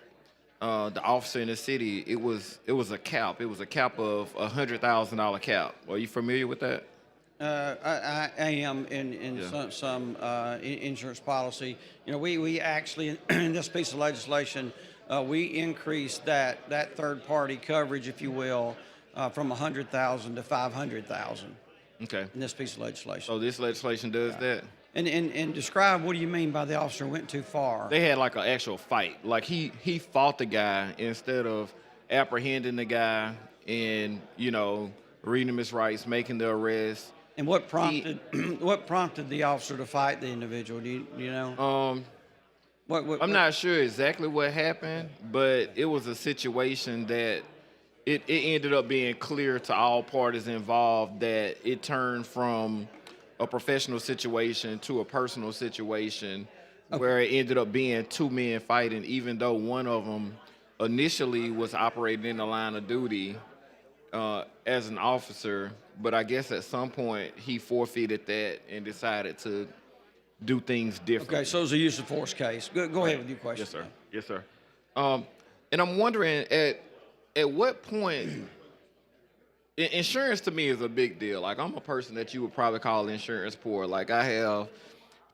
the officer in the city. It was a cap. It was a cap of $100,000 cap. Are you familiar with that? I am in some insurance policy. You know, we actually, in this piece of legislation, we increased that third-party coverage, if you will, from $100,000 to $500,000. Okay. In this piece of legislation. So this legislation does that? And describe, what do you mean by the officer went too far? They had like an actual fight. Like he fought the guy instead of apprehending the guy and, you know, reading him his rights, making the arrest. And what prompted what prompted the officer to fight the individual? Do you know? I'm not sure exactly what happened, but it was a situation that it ended up being clear to all parties involved that it turned from a professional situation to a personal situation, where it ended up being two men fighting, even though one of them initially was operating in the line of duty as an officer. But I guess at some point he forfeited that and decided to do things differently. Okay, so it was a use of force case. Go ahead with your question. Yes, sir. Yes, sir. And I'm wondering at what point, insurance to me is a big deal. Like, I'm a person that you would probably call insurance poor. Like, I have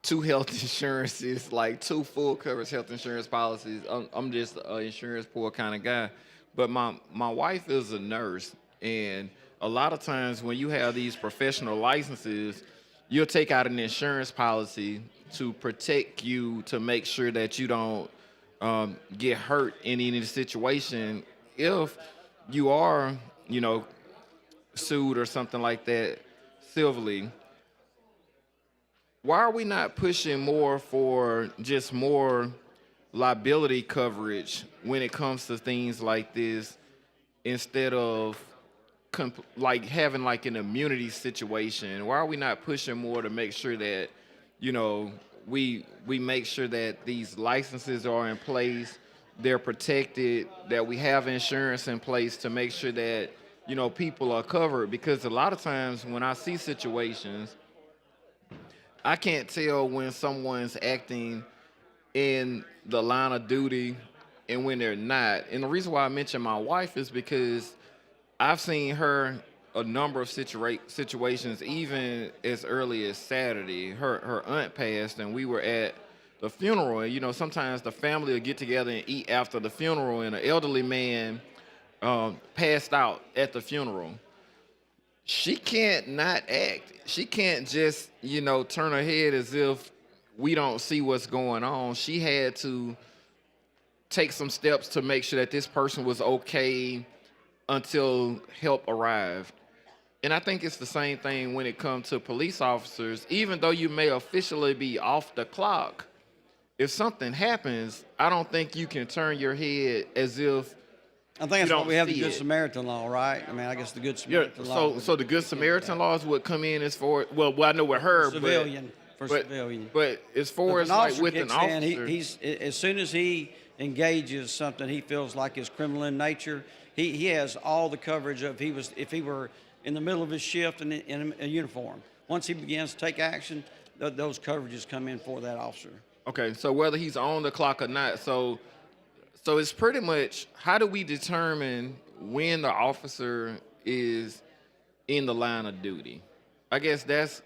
2 health insurances, like 2 full coverage health insurance policies. I'm just an insurance poor kind of guy. But my wife is a nurse, and a lot of times when you have these professional licenses, you'll take out an insurance policy to protect you, to make sure that you don't get hurt in any situation if you are, you know, sued or something like that civilly. Why are we not pushing more for just more liability coverage when it comes to things like this, instead of like having like an immunity situation? Why are we not pushing more to make sure that, you know, we make sure that these licenses are in place, they're protected, that we have insurance in place to make sure that, you know, people are covered? Because a lot of times when I see situations, I can't tell when someone's acting in the line of duty and when they're not. And the reason why I mention my wife is because I've seen her a number of situations, even as early as Saturday. Her aunt passed, and we were at the funeral. And, you know, sometimes the family will get together and eat after the funeral, and an elderly man passed out at the funeral. She can't not act. She can't just, you know, turn her head as if we don't see what's going on. She had to take some steps to make sure that this person was okay until help arrived. And I think it's the same thing when it comes to police officers. Even though you may officially be off the clock, if something happens, I don't think you can turn your head as if I think that's why we have the Good Samaritan law, right? I mean, I guess the Good Samaritan law. So the Good Samaritan laws would come in as far, well, I know with her, civilian, but civilian. But as far as like with an officer, he's as soon as he engages something he feels like is criminal in nature, he has all the coverage of if he were in the middle of his shift and in a uniform. Once he begins to take action, those coverages come in for that officer. Okay, so whether he's on the clock or not, so it's pretty much, how do we determine when the officer is in the line of duty? I guess that's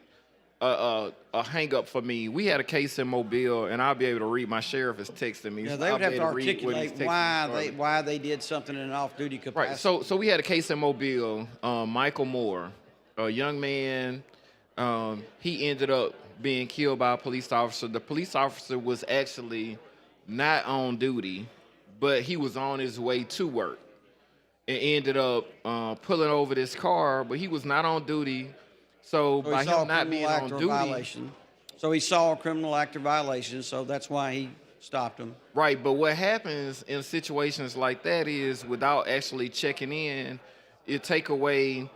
a hang up for me. We had a case in Mobile, and I'll be able to read. My sheriff is texting me. Yeah, so they I'll would be have to able read what he's articulate texting me. why they did something in an off-duty capacity. Right. So we had a case in Mobile. Michael Moore, a young man. He ended up being killed by a police officer. The police officer was actually not on duty, but he was on his way to work, and ended up pulling over this car. But he was not on duty. So So by he saw a him not criminal being act on or duty, violation. So he saw a criminal act or violation, so that's why he stopped him. right? But what happens in situations like that is, without actually checking in, it take away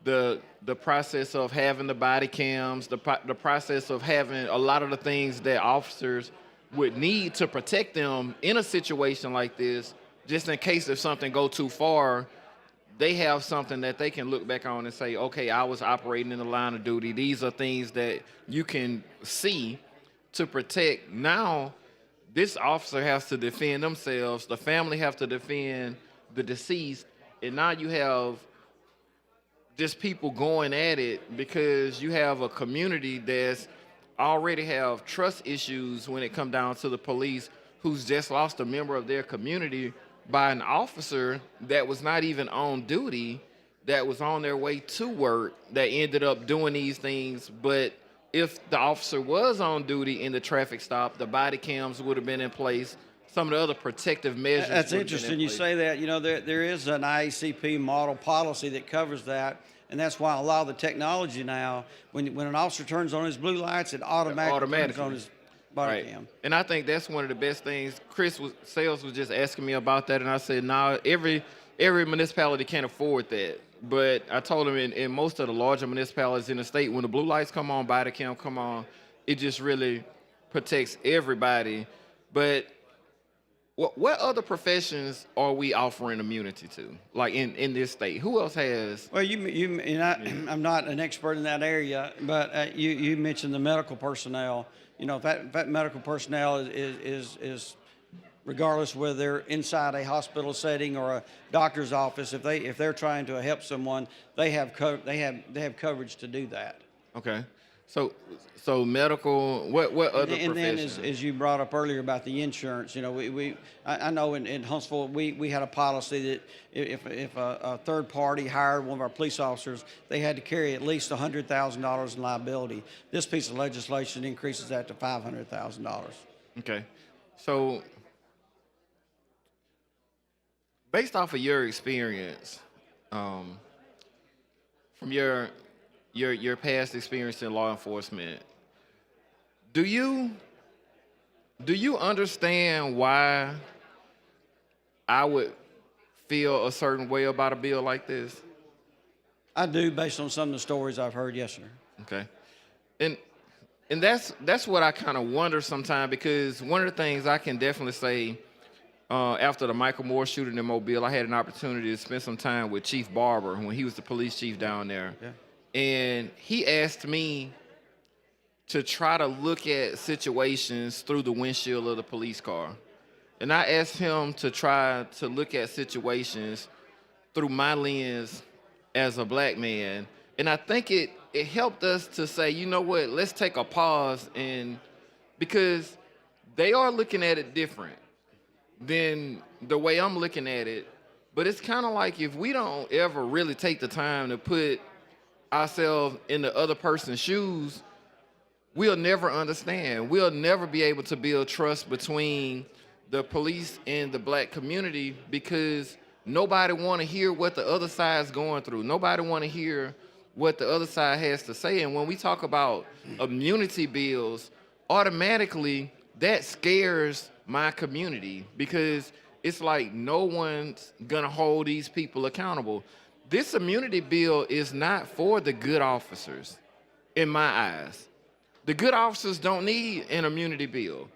the process of having the body cams, the process of having a lot of the things that officers would need to protect them in a situation like this, just in case if something go too far. They have something that they can look back on and say, okay, I was operating in the line of duty. These are things that you can see to protect. Now, this officer has to defend themselves. The family have to defend the deceased. And now you have just people going at it because you have a community that's already have trust issues when it comes down to the police, who's just lost a member of their community by an officer that was not even on duty, that was on their way to work, that ended up doing these things. But if the officer was on duty in the traffic stop, the body cams would have been in place. Some of the other protective measures. That's would have been interesting in you place. say that. You know, there is an IACP model policy that covers that, and that's why a lot of the technology now, when an officer turns on his blue lights, it automatically turns on his body cam. And I think that's one of the best things. Sales was just asking me about that, and I said, no, every municipality can't afford that. But I told him in most of the larger municipalities in the state, when the blue lights come on, body cam come on, it just really protects everybody. But what other professions are we offering immunity to, like in this state? Who else has? Well, I'm not an expert in that area, but you mentioned the medical personnel. You know, if that medical personnel is regardless whether they're inside a hospital setting or a doctor's office, if they're trying to help someone, they have coverage to do that. Okay, so medical. What other And then, professions? as you brought up earlier about the insurance, you know, I know in Huntsville we had a policy that if a third party hired one of our police officers, they had to carry at least $100,000 in liability. This piece of legislation increases that to $500,000. Okay, so based off of your experience, from your past experience in law enforcement, do you understand why I would feel a certain way about a bill like this? I do, based on some of the stories I've heard. Yes, sir. Okay, and that's what I kind of wonder sometimes, because one of the things I can definitely say, after the Michael Moore shooting in Mobile, I had an opportunity to spend some time with Chief Barber when he was the police chief down there. Yeah. And he asked me to try to look at situations through the windshield of the police car. And I asked him to try to look at situations through my lens as a black man. And I think it helped us to say, you know what, let's take a pause, and because they are looking at it different than the way I'm looking at it. But it's kind of like, if we don't ever really take the time to put ourselves in the other person's shoes, we'll never understand. We'll never be able to build trust between the police and the black community, because nobody want to hear what the other side's going through. Nobody want to hear what the other side has to say. And when we talk about immunity bills, automatically that scares my community, because it's like no one's gonna hold these people accountable. This immunity bill is not for the good officers, in my eyes. The good officers don't need an immunity bill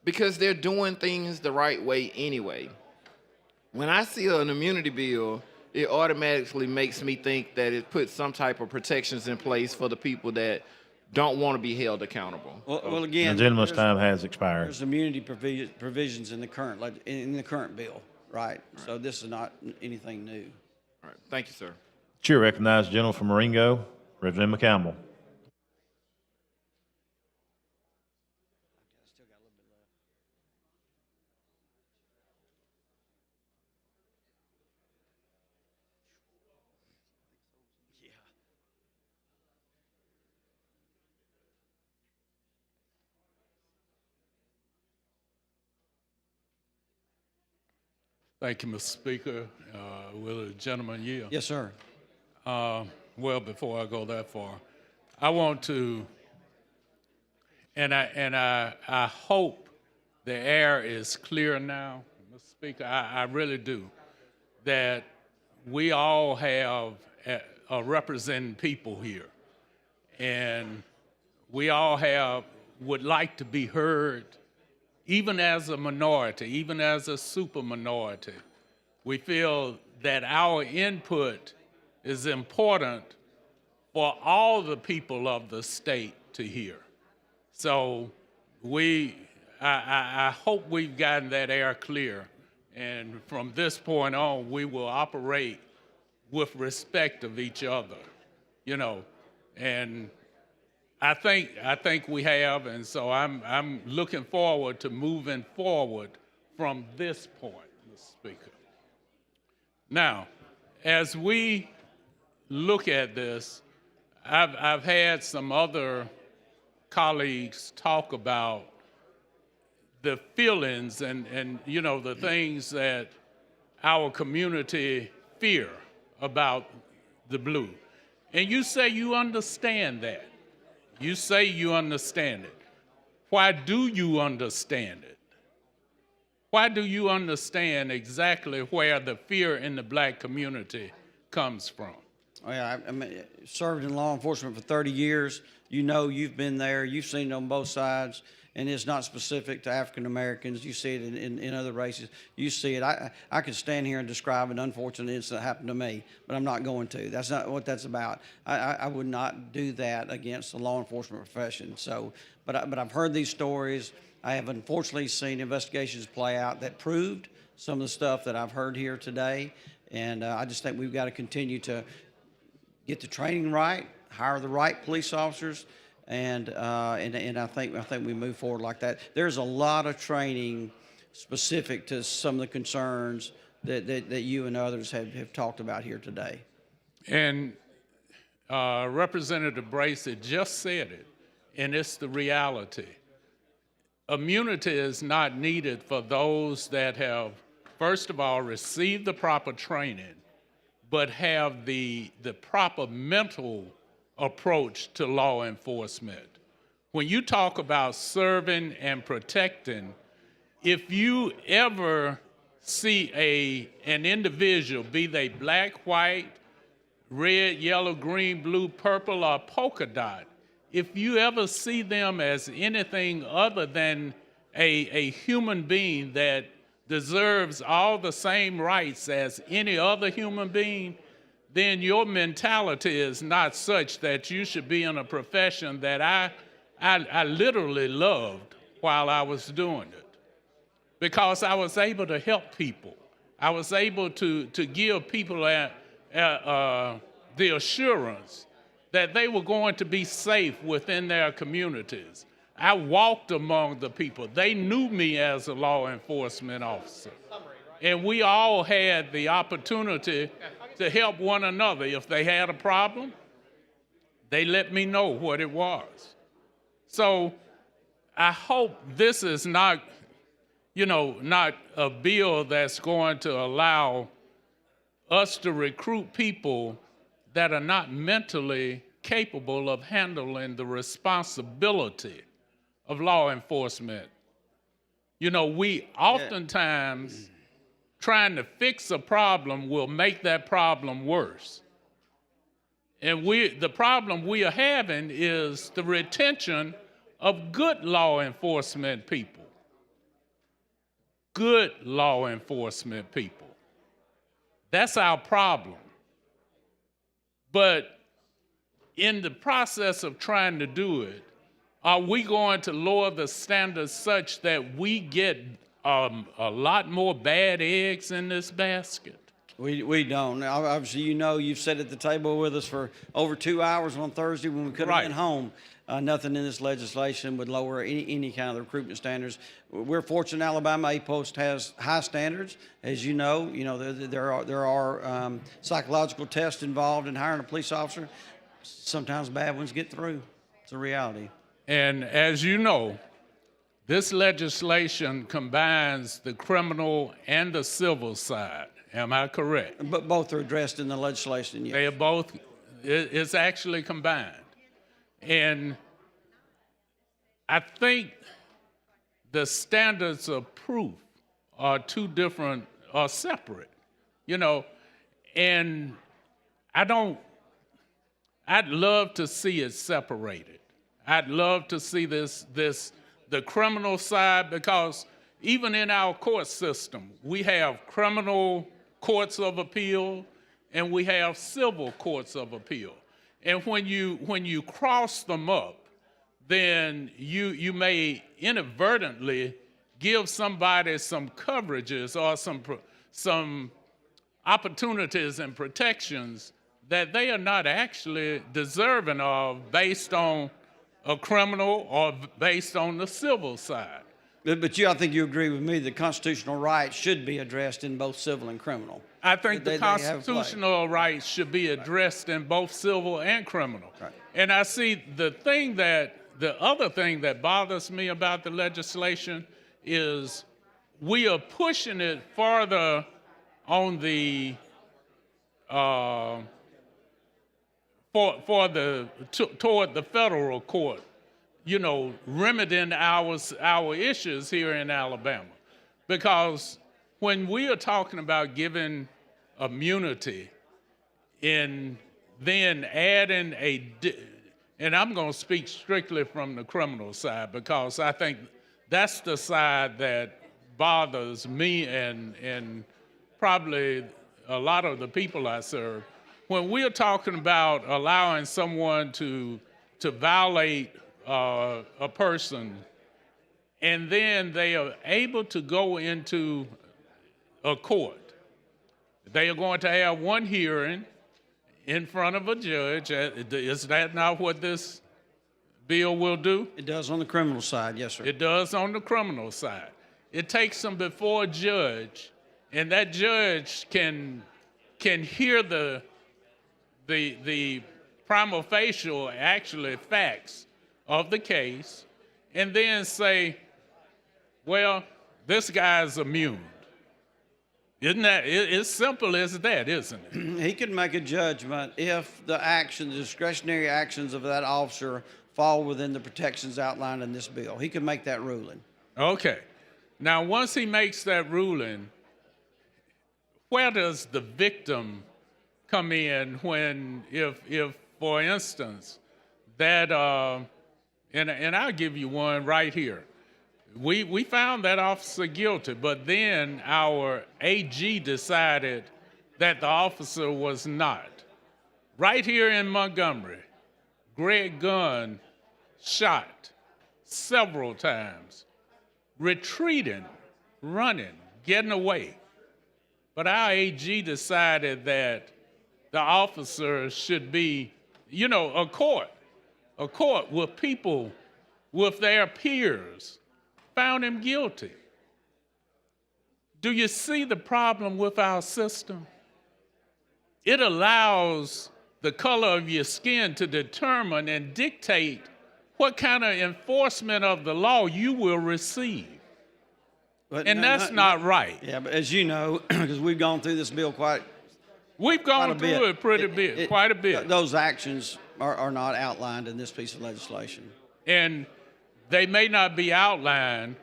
because they're doing things the right way anyway. When I see an immunity bill, it automatically makes me think that it puts some type of protections in place for the people that don't want to be held accountable. Well, again, The gentleman's time has expired. there's immunity provisions in the current bill, right? So this is not anything new. All right, thank you, sir. Chair recognizes the gentleman from Marengo, Representative McCampbell. Thank you, Mr. Speaker. Will the gentleman yield? Yes, sir. Well, before I go that far, I want to, and I hope the air is clear now, Mr. Speaker. I really do, that we all have representing people here, and we all would like to be heard, even as a minority, even as a super minority. We feel that our input is important for all the people of the state to hear. So I hope we've gotten that air clear, and from this point on, we will operate with respect of each other, and I think we have, and so I'm looking forward to moving forward from this point, Mr. Speaker. Now, as we look at this, I've had some other colleagues talk about the feelings and the things that our community fear about the blue. And you say you understand that. You say you understand it. Why do you understand it? Why do you understand exactly where the fear in the black community comes from? Oh, yeah, I mean, served in law enforcement for 30 years. You've been there. You've seen it on both sides. And it's not specific to African Americans. You see it in other races. You see it. I could stand here and describe an unfortunate incident that happened to me, but I'm not going to. That's not what that's about. I would not do that against the law enforcement profession. So, but I've heard these stories. I have unfortunately seen investigations play out that proved some of the stuff that I've heard here today. And I just think we've got to continue to get the training right, hire the right police officers, and I think we move forward like that. There's a lot of training specific to some of the concerns that you and others have talked about here today. And Representative Bracy just said it, and it's the reality. Immunity is not needed for those that have, first of all, received the proper training, but have the proper mental approach to law enforcement. When you talk about serving and protecting, if you ever see an individual, be they black, white, red, yellow, green, blue, purple, or polka dot, if you ever see them as anything other than a human being that deserves all the same rights as any other human being, then your mentality is not such that you should be in a profession that I literally loved while I was doing it. Because I was able to help people. I was able to give people the assurance that they were going to be safe within their communities. I walked among the people. They knew me as a law enforcement officer. And we all had the opportunity to help one another. If they had a problem, they let me know what it was. So I hope this is not a bill that's going to allow us to recruit people that are not mentally capable of handling the responsibility of law enforcement. We oftentimes trying to fix a problem will make that problem worse. And the problem we are having is the retention of good law enforcement people. Good law enforcement people. That's our problem. But in the process of trying to do it, are we going to lower the standards such that we get a lot more bad eggs in this basket? We don't. Obviously, you've sat at the table with us for over 2 hours on Thursday when we could have been home. Nothing in this legislation would lower any kind of recruitment standards. We're fortunate Alabama A-Post has high standards. As you know, there are psychological tests involved in hiring a police officer. Sometimes bad ones get through. It's a reality. And as you know, This legislation combines the criminal and the civil side. Am I correct? But both are addressed in the legislation, yes. They are both, it's actually combined. And I think the standards of proof are are separate, you know, and I'd love to see it separated. I'd love to see the criminal side, because even in our court system, we have criminal courts of appeal and we have civil courts of appeal. And when you cross them up, then you may inadvertently give somebody some coverages or some opportunities and protections that they are not actually deserving of based on a criminal or based on the civil side. But I think you agree with me that constitutional rights should be addressed in both civil and criminal. I think They the have play. constitutional rights should be addressed in both civil and criminal. Right. And I see the other thing that bothers me about the legislation is we are pushing it farther on the toward the federal court, you know, remedying our issues here in Alabama. Because when we are talking about giving immunity and then adding and I'm going to speak strictly from the criminal side, because I think that's the side that bothers me and probably a lot of the people I serve. When we're talking about allowing someone to violate a person, and then they are able to go into a court, they are going to have one hearing in front of a judge. Is that not what this bill will do? It does on the criminal side, yes, sir. It does on the criminal side. It takes them before a judge, and that judge can hear the prima facie actually facts of the case, and then say, well, this guy's immune. Isn't that, it's simple as that, isn't it? He can make a judgment if the discretionary actions of that officer fall within the protections outlined in this bill. He can make that ruling. Okay. Now, once he makes that ruling, where does the victim come in when, if for instance, that, and I'll give you one right here. We found that officer guilty, but then our AG decided that the officer was not. Right here in Montgomery, Greg Gunn shot several times, retreating, running, getting away. But our AG decided that the officer should be, you know, a court with people, with their peers, found him guilty. Do you see the problem with our system? It allows the color of your skin to determine and dictate what kind of enforcement of the law you will receive. And that's not right. Yeah, but as you know, because we've gone through this bill quite a bit. Quite a bit. Those actions are not outlined in this piece of legislation. And they may not be outlined,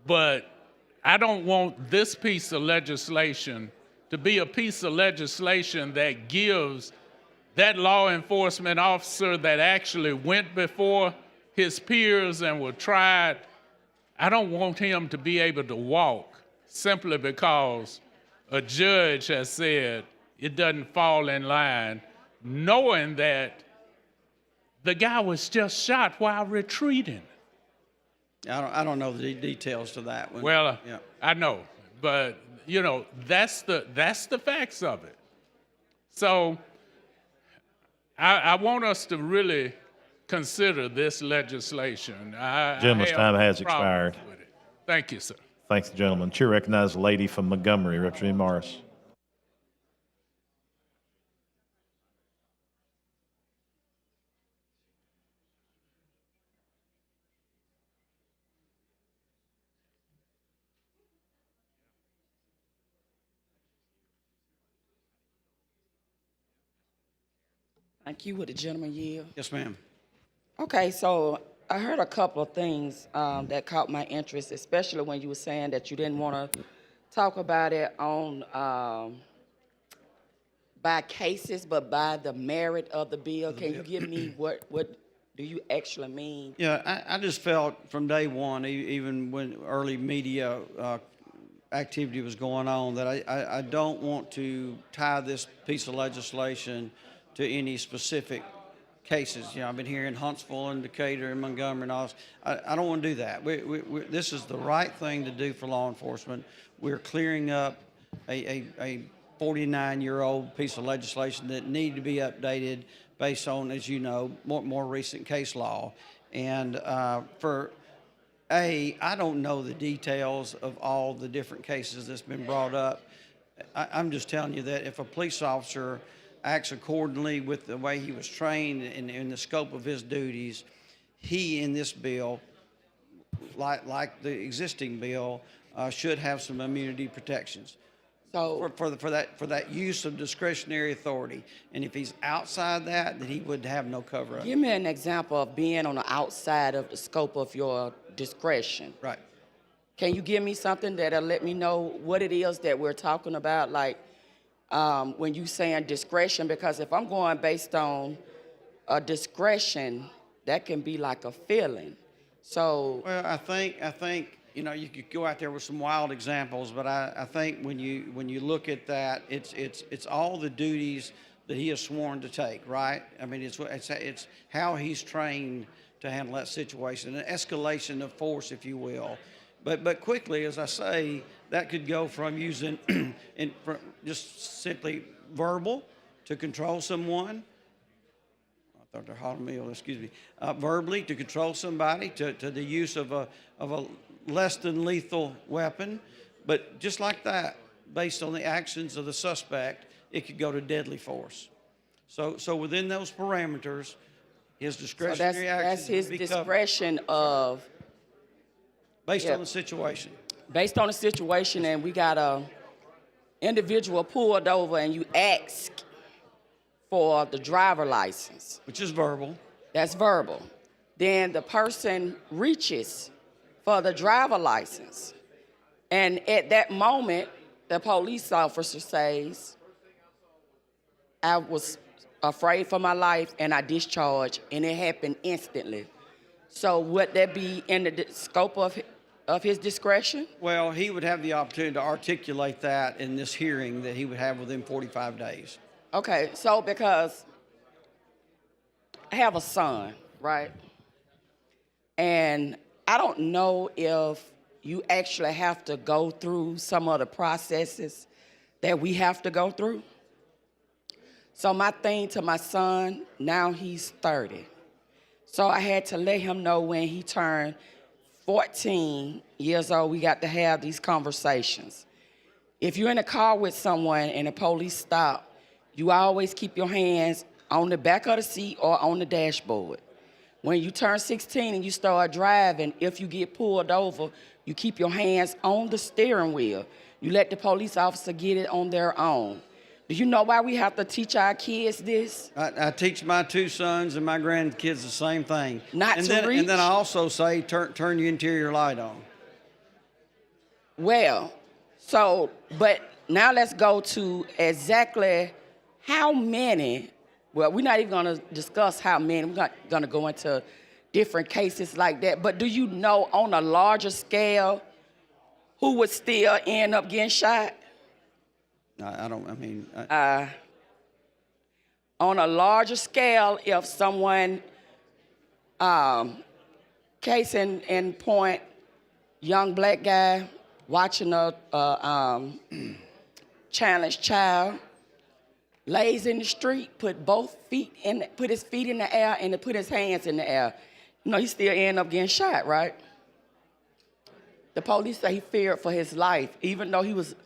but I don't want this piece of legislation to be a piece of legislation that gives that law enforcement officer that actually went before his peers and were tried, I don't want him to be able to walk simply because a judge has said it doesn't fall in line, knowing that the guy was just shot while retreating. I don't know the details to that one. Well, yeah. I know, but you know, that's the facts of it. So I want us to really consider this legislation. Gentleman's time has expired. Thank you, sir. Thanks, gentlemen. Chair recognizes the lady from Montgomery, Representative Morris. Thank you. Would the gentleman yield? Yes, ma'am. Okay, so I heard a couple of things that caught my interest, especially when you were saying that you didn't want to talk about it on by cases, but by the merit of the bill. Can you give me what do you actually mean? Yeah, I just felt from day one, even when early media activity was going on, that I don't want to tie this piece of legislation to any specific cases. You know, I've been here in Huntsville and Decatur and Montgomery and all this. I don't want to do that. This is the right thing to do for law enforcement. We're clearing up a 49-year-old piece of legislation that needed to be updated based on, as you know, more recent case law. And I don't know the details of all the different cases that's been brought up. I'm just telling you that if a police officer acts accordingly with the way he was trained and in the scope of his duties, he in this bill, like the existing bill, should have some immunity protections. So for that use of discretionary authority, and if he's outside that, then he would have no cover up. Give me an example of being on the outside of the scope of your discretion. Right. Can you give me something that'll let me know what it is that we're talking about? Like when you saying discretion, because if I'm going based on a discretion, that can be like a feeling. So well, I think you know, you could go out there with some wild examples, but I think when you look at that, it's all the duties that he has sworn to take, right? I mean, it's how he's trained to handle that situation, an escalation of force, if you will. But quickly, as I say, that could go from using just simply verbal to control someone. I thought they're hollering me, excuse me. Verbally to control somebody, to the use of a less than lethal weapon. But just like that, based on the actions of the suspect, it could go to deadly force. So within those parameters, his discretionary actions that's his would be covered. discretion of Based on the situation. Based on the situation, and we got a individual pulled over, and you ask for the driver license, which is verbal. That's verbal. Then the person reaches for the driver license, and at that moment, the police officer says, "I was afraid for my life, and I discharged," and it happened instantly. So would that be in the scope of his discretion? Well, he would have the opportunity to articulate that in this hearing that he would have within 45 days. Okay, so because I have a son, right? And I don't know if you actually have to go through some of the processes that we have to go through. So my thing to my son, now he's 30. So I had to let him know when he turned 14 years old, we got to have these conversations. If you're in a car with someone and the police stop, you always keep your hands on the back of the seat or on the dashboard. When you turn 16 and you start driving, if you get pulled over, you keep your hands on the steering wheel. You let the police officer get it on their own. Do you know why we have to teach our kids this? I teach my two sons and my grandkids the same thing. Not to reach? And then I also say, turn your interior light on. Well, so, but now let's go to exactly how many, well, we're not even gonna discuss how many, we're not gonna go into different cases like that, but do you know on a larger scale who would still end up getting shot? On a larger scale, if someone, case in point, young black guy watching a challenged child, lays in the street, put his feet in the air and put his hands in the air. You know, he still end up getting shot, right? The police say he feared for his life, even though he was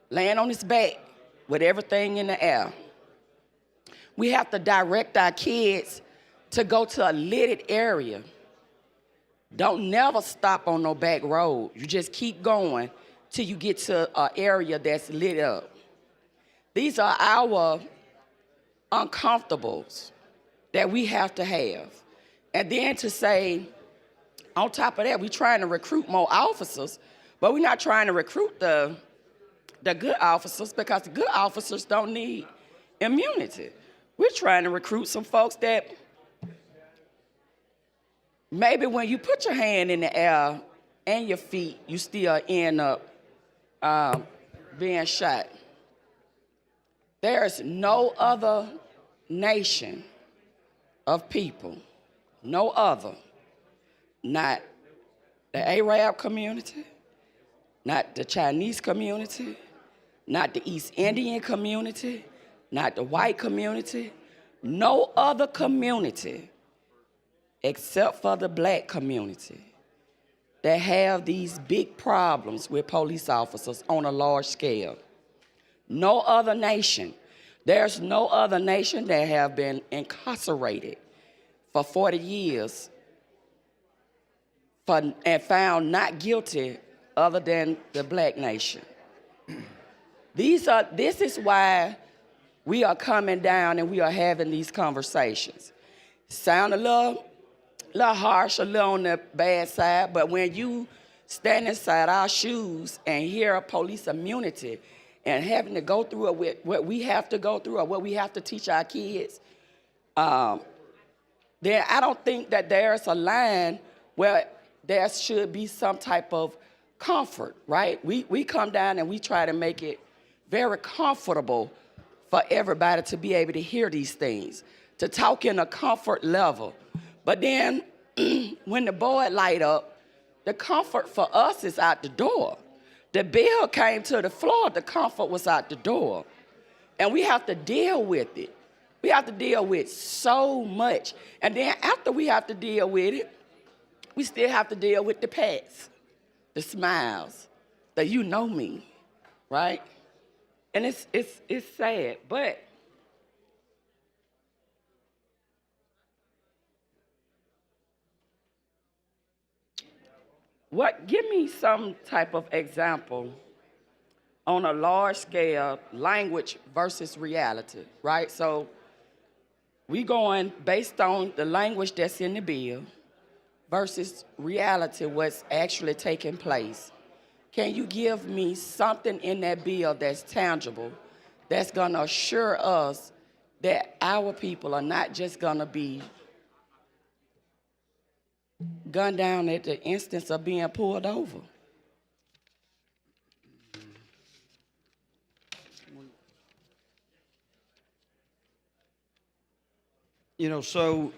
laying on his back with everything in the air. We have to direct our kids to go to a lighted area. Don't never stop on no back road. You just keep going till you get to an area that's lit up. These are our uncomfortables. that we have to have. And then to say, on top of that, we're trying to recruit more officers, but we're not trying to recruit the good officers because the good officers don't need immunity. We're trying to recruit some folks that maybe when you put your hand in the air and your feet, you still end up being shot. There's no other nation of people, no other, not the Arab community, not the Chinese community, not the East Indian community, not the white community, no other community except for the black community that have these big problems with police officers on a large scale. No other nation. There's no other nation that have been incarcerated for 40 years and found not guilty other than the black nation. This is why we are coming down and we are having these conversations. Sound a little harsh, a little on the bad side, but when you stand inside our shoes and hear of police immunity and having to go through it with what we have to go through or what we have to teach our kids, then I don't think that there's a line where there should be some type of comfort, right? We come down and we try to make it very comfortable for everybody to be able to hear these things, to talk in a comfort level. But then when the board light up, the comfort for us is out the door. The bill came to the floor, the comfort was out the door. And we have to deal with it. We have to deal with so much. And then after we have to deal with it, we still have to deal with the pats, the smiles, the you know me, right? And it's sad, but give me some type of example on a large scale, language versus reality, right? So we going based on the language that's in the bill versus reality, what's actually taking place. Can you give me something in that bill that's tangible, that's gonna assure us that our people are not just gonna be gunned down at the instance of being pulled over? You know, so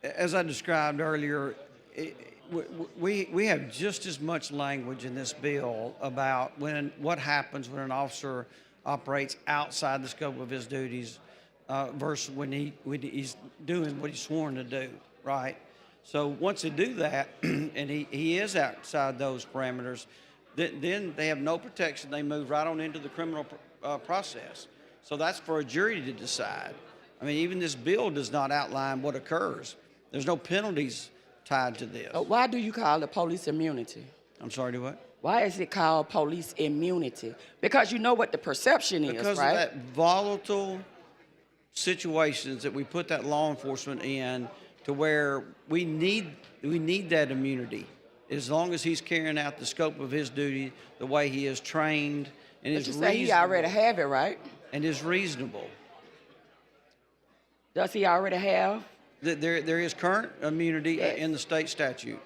as I described earlier, we have just as much language in this bill about what happens when an officer operates outside the scope of his duties versus when he's doing what he's sworn to do, right? So once they do that, and he is outside those parameters, then they have no protection. They move right on into the criminal process. So that's for a jury to decide. I mean, even this bill does not outline what occurs. There's no penalties tied to this. Why do you call it police immunity? I'm sorry, do what? Why is it called police immunity? Because you know what the perception is, because right? Of that volatile situations that we put that law enforcement in, to where we need that immunity as long as he's carrying out the scope of his duty the way he is trained and is reasonable. He already have it, right? And is reasonable. Does he already have? There is current immunity in the state statute.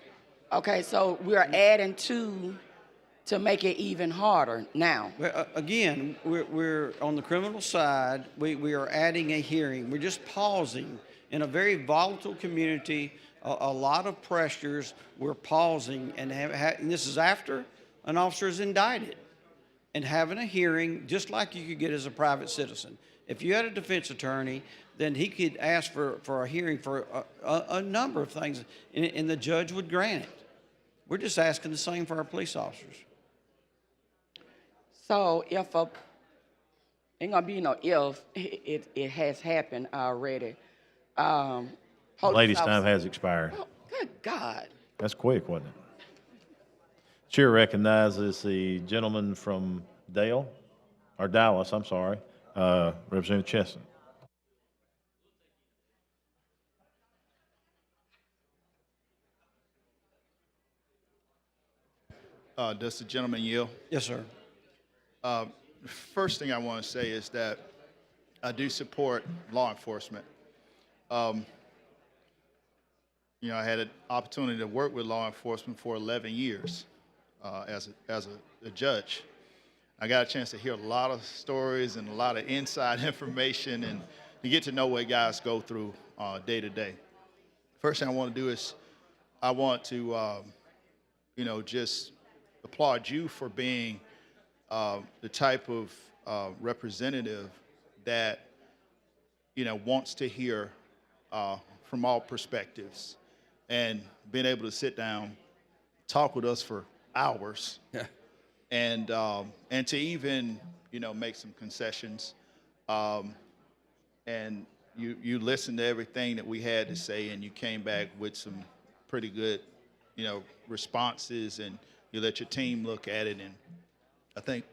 Okay, so we're adding to make it even harder now. Again, we're on the criminal side. We are adding a hearing. We're just pausing in a very volatile community. A lot of pressures. We're pausing, and this is after an officer is indicted, and having a hearing just like you could get as a private citizen. If you had a defense attorney, then he could ask for a hearing for a number of things, and the judge would grant it. We're just asking the same for our police officers. So if ain't gonna be no if, it has happened already. Lady's time has expired. Oh, good God. That's quick, wasn't it? Chair recognizes the gentleman from Dallas, I'm sorry, Representative Chesson. Does the gentleman yield? Yes, sir. First thing I want to say is that I do support law enforcement. You know, I had an opportunity to work with law enforcement for 11 years as a judge. I got a chance to hear a lot of stories and a lot of inside information and to get to know what guys go through day to day. First thing I want to do is I want to, you know, just applaud you for being the type of representative that, you know, wants to hear from all perspectives and being able to sit down, talk with us for hours, and to even, you know, make some concessions. And you listened to everything that we had to say, and you came back with some pretty good, you know, responses, and you let your team look at it, and I think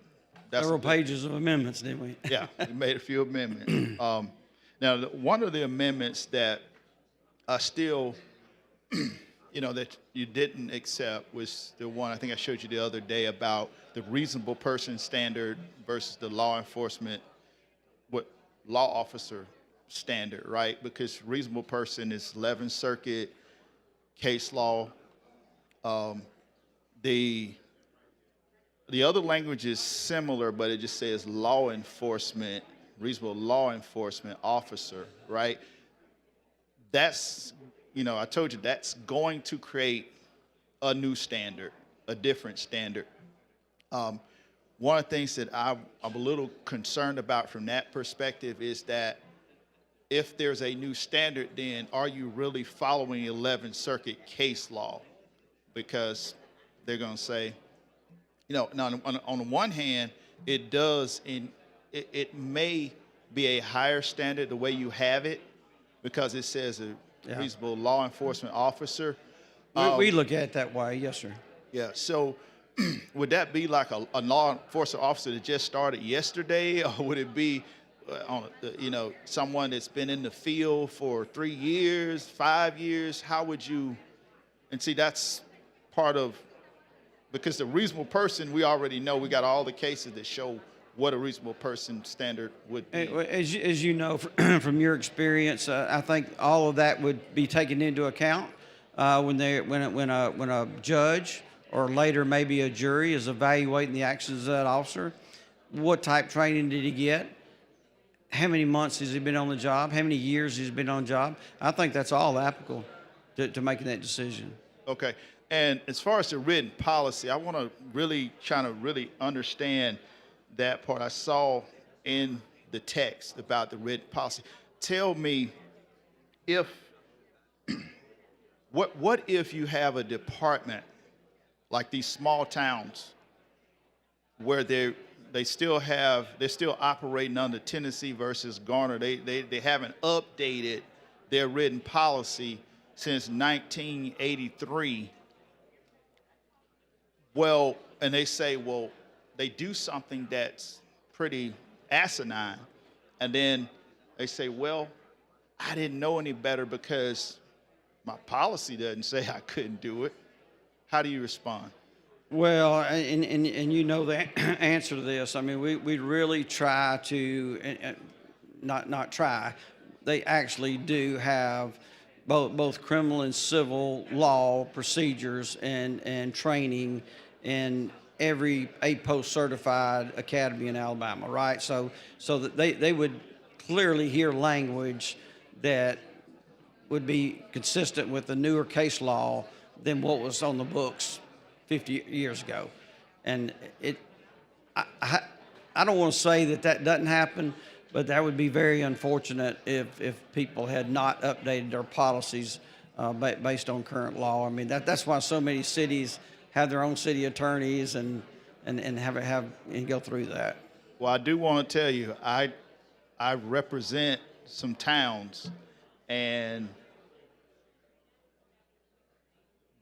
that's Several pages of amendments, didn't we? Yeah, we made a few amendments. Now, one of the amendments that I still, you know, that you didn't accept was the one I think I showed you the other day about the reasonable person standard versus the law enforcement, what law officer standard, right? Because reasonable person is 11th Circuit case law. The other language is similar, but it just says law enforcement, reasonable law enforcement officer, right? That's, you know, I told you that's going to create a new standard, a different standard. One of the things that I'm a little concerned about from that perspective is that if there's a new standard, then are you really following 11th Circuit case law? Because they're going to say, you know, now on the one hand, it does, it may be a higher standard the way you have it, because it says a reasonable law enforcement officer. We look at it that way, yes, sir. Yeah, so would that be like a law enforcement officer that just started yesterday, or would it be you know, someone that's been in the field for 3 years, 5 years? How would you, and see, that's part of, because the reasonable person, we already know, we got all the cases that show what a reasonable person standard would be. As you know from your experience, I think all of that would be taken into account when a judge or later maybe a jury is evaluating the actions of that officer. What type training did he get? How many months has he been on the job? How many years has he been on the job? I think that's all applicable to making that decision. Okay. And as far as the written policy, I want to really understand that part. I saw in the text about the written policy. Tell me if, what if you have a department like these small towns where they're still operating under Tennessee versus Garner. They haven't updated their written policy since 1983. Well, and they say, well, they do something that's pretty asinine. And then they say, well, I didn't know any better because my policy doesn't say I couldn't do it. How do you respond? Well, and you know the answer to this. I mean, we really try to, not try, they actually do have both criminal and civil law procedures and training in every APOS certified academy in Alabama, right? So that they would clearly hear language that would be consistent with the newer case law than what was on the books 50 years ago. And I don't want to say that doesn't happen, but that would be very unfortunate if people had not updated their policies based on current law. I mean, that's why so many cities have their own city attorneys and go through that. Well, I do want to tell you, I represent some towns, and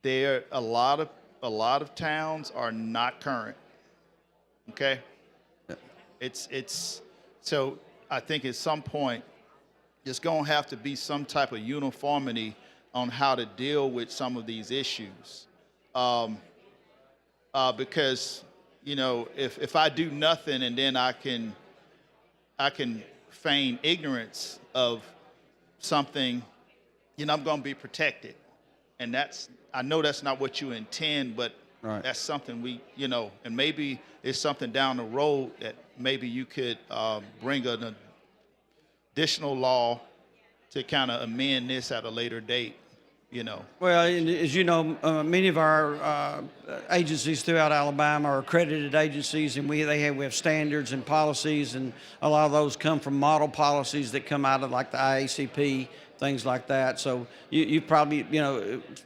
there a lot of towns are not current. Okay? It's so I think at some point there's going to have to be some type of uniformity on how to deal with some of these issues. because, if I do nothing and then I can feign ignorance of something, I'm going to be protected. And I know that's not what you intend, but Right. that's something and maybe it's something down the road that maybe you could bring an additional law to kind of amend this at a later date, Well, and as you know, many of our agencies throughout Alabama are accredited agencies, and we have standards and policies, and a lot of those come from model policies that come out of like the IACP, things like that. So you probably,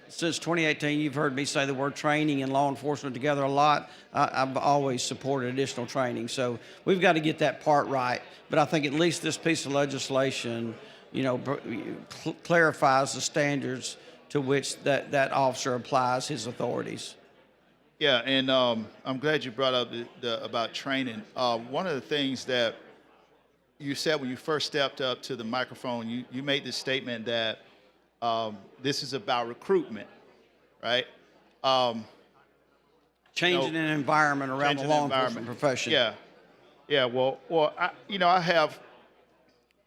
since 2018, you've heard me say the word training and law enforcement together a lot. I've always supported additional training. So we've got to get that part right. But I think at least this piece of legislation, clarifies the standards to which that officer applies his authorities. Yeah, and I'm glad you brought up about training. One of the things that you said when you first stepped up to the microphone, you made the statement that this is about recruitment, right? Changing an environment around the law enforcement profession. Yeah. Well,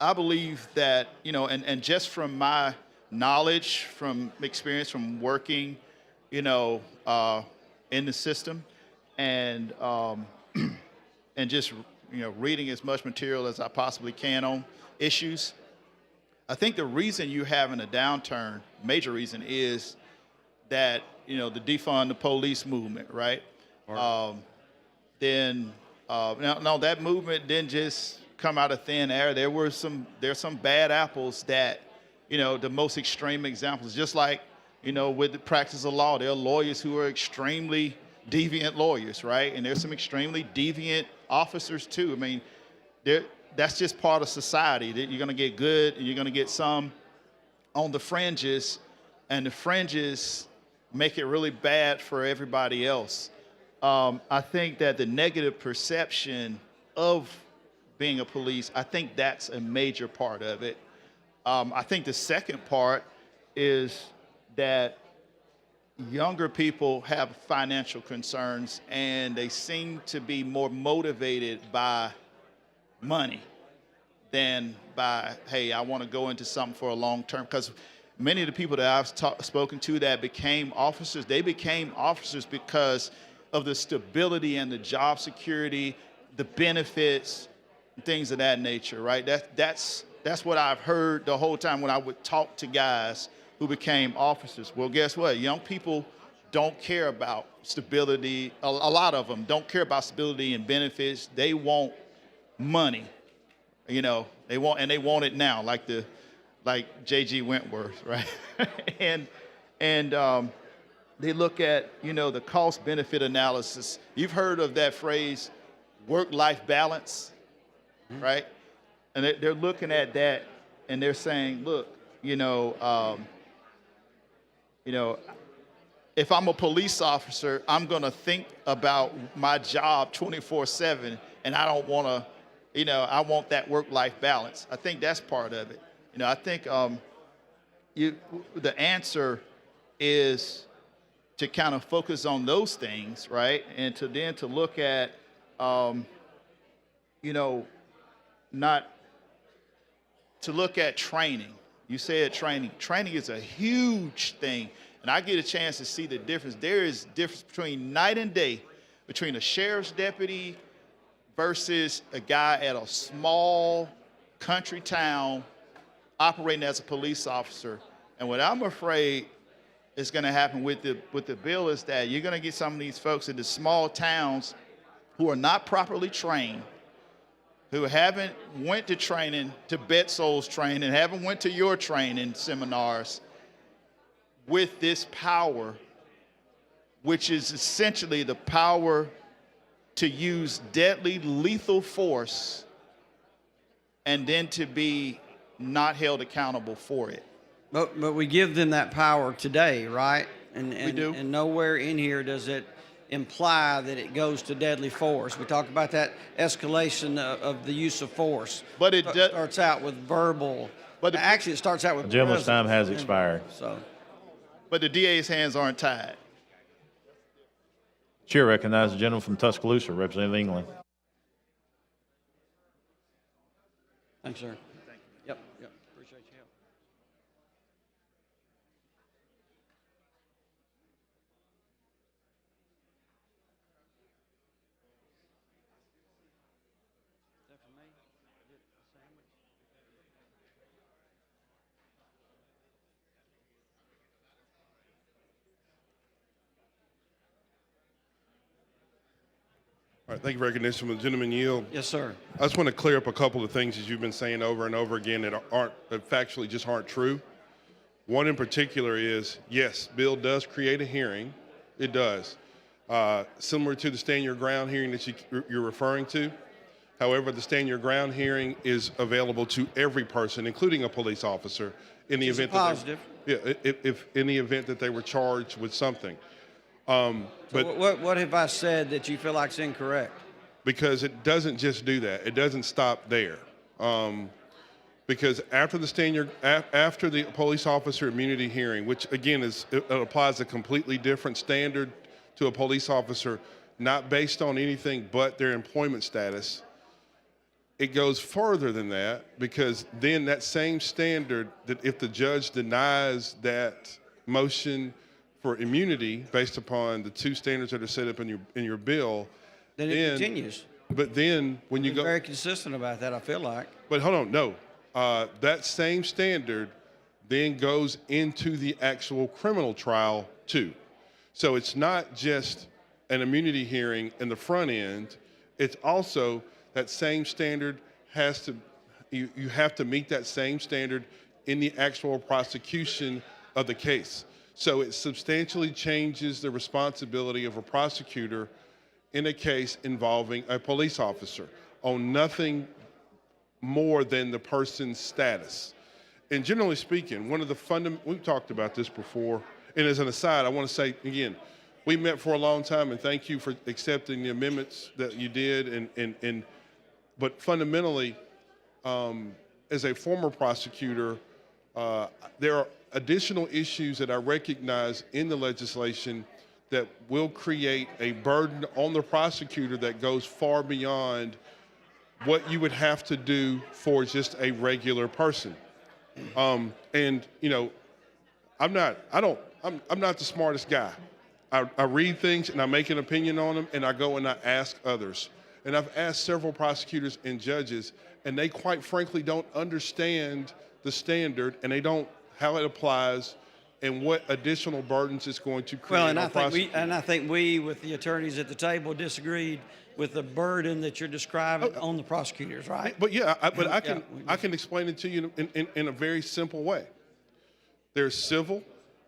I believe that, and just from my knowledge, from experience, from working, in the system, and and just reading as much material as I possibly can on issues, I think the reason you're having a downturn, major reason, is that the defund the police movement, right? Then no, that movement didn't just come out of thin air. There's some bad apples that, the most extreme examples, just like, with the practice of law, there are lawyers who are extremely deviant lawyers, right? And there's some extremely deviant officers too. I mean, that's just part of society. That you're going to get good and you're going to get some on the fringes, and the fringes make it really bad for everybody else. I think that the negative perception of being a police, I think that's a major part of it. I think the second part is that younger people have financial concerns, and they seem to be more motivated by money than by, hey, I want to go into something for a long term. Because many of the people that I've spoken to that became officers, they became officers because of the stability and the job security, the benefits, things of that nature, right? That's what I've heard the whole time when I would talk to guys who became officers. Well, guess what? Young people don't care about stability. A lot of them don't care about stability and benefits. They want money. They want it now, like J.G. Wentworth, right? and they look at, the cost benefit analysis. You've heard of that phrase, work-life balance, right? And they're looking at that and they're saying, look, if I'm a police officer, I'm going to think about my job 24/7, and I don't want to, I want that work-life balance. I think that's part of it. I think the answer is to kind of focus on those things, right? And to look at, not to look at training. You said training. Training is a huge thing. And I get a chance to see the difference. There is difference between night and day between a sheriff's deputy versus a guy at a small country town operating as a police officer. And what I'm afraid is going to happen with the bill is that you're going to get some of these folks in the small towns who are not properly trained, who haven't went to training, to Betsol's training, haven't went to your training seminars, with this power, which is essentially the power to use deadly, lethal force, and then to be not held accountable for it. But we give them that power today, right? And we do. And nowhere in here does it imply that it goes to deadly force. We talk about that escalation of the use of force. But it starts out with verbal. But actually, it starts out with. The gentleman's time has expired. So. But the DA's hands aren't tied. Chair recognizes the gentleman from Tuscaloosa, Representative England. Thanks, sir. Yep, appreciate your help. All right, thank you for recognition. Will the gentleman yield? Yes, sir. I just want to clear up a couple of things that you've been saying over and over again that factually just aren't true. One in particular is, yes, bill does create a hearing. It does. Similar to the stand your ground hearing that you're referring to. However, the stand your ground hearing is available to every person, including a police officer, in the event positive. if in the event that they were charged with something. But what have I said that you feel like is incorrect? Because it doesn't just do that. It doesn't stop there. Because after the police officer immunity hearing, which again it applies a completely different standard to a police officer, not based on anything but their employment status. It goes further than that, because then that same standard, that if the judge denies that motion for immunity based upon the two standards that are set up in your bill, Then it continues. But then when you go, Very consistent about that, I feel like. but hold on, no, that same standard then goes into the actual criminal trial too. So it's not just an immunity hearing in the front end. It's also that same standard you have to meet that same standard in the actual prosecution of the case. So it substantially changes the responsibility of a prosecutor in a case involving a police officer on nothing more than the person's status. And generally speaking, one of the we've talked about this before, and as an aside, I want to say again, we met for a long time, and thank you for accepting the amendments that you did. But fundamentally, as a former prosecutor, there are additional issues that I recognize in the legislation that will create a burden on the prosecutor that goes far beyond what you would have to do for just a regular person. And you know, I'm not the smartest guy. I read things and I make an opinion on them, and I go and I ask others. And I've asked several prosecutors and judges, and they quite frankly don't understand the standard, and they don't how it applies and what additional burdens it's going to create. Well, and I think we, with the attorneys at the table, disagreed with the burden that you're describing on the prosecutors, right? But yeah, I can explain it to you in a very simple way. There's civil,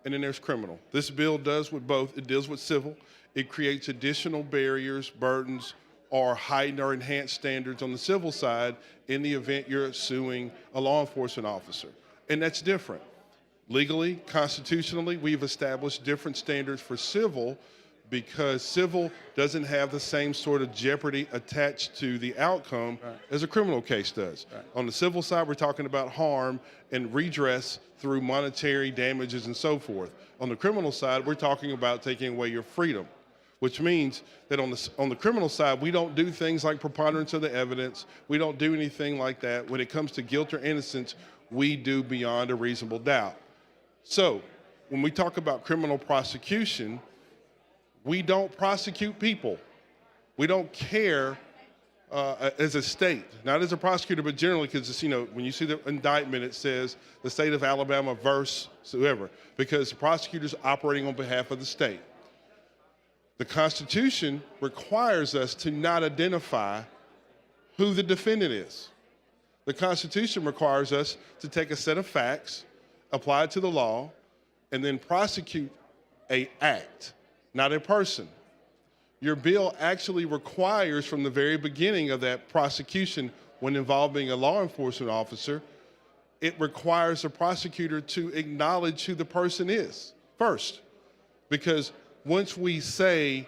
and then there's criminal. This bill does with both. It deals with civil. It creates additional barriers, burdens, or heightened or enhanced standards on the civil side in the event you're suing a law enforcement officer. And that's different. Legally, constitutionally, we've established different standards for civil because civil doesn't have the same sort of jeopardy attached to the outcome as a criminal case does. On the civil side, we're talking about harm and redress through monetary damages and so forth. On the criminal side, we're talking about taking away your freedom, which means that on the criminal side, we don't do things like preponderance of the evidence. We don't do anything like that. When it comes to guilt or innocence, we do beyond a reasonable doubt. So when we talk about criminal prosecution, we don't prosecute people. We don't care as a state, not as a prosecutor, but generally, because when you see the indictment, it says the state of Alabama versus whoever, because the prosecutor's operating on behalf of the state. The Constitution requires us to not identify who the defendant is. The Constitution requires us to take a set of facts, apply it to the law, and then prosecute an act, not a person. Your bill actually requires from the very beginning of that prosecution, when involving a law enforcement officer, it requires the prosecutor to acknowledge who the person is first. Because once you say,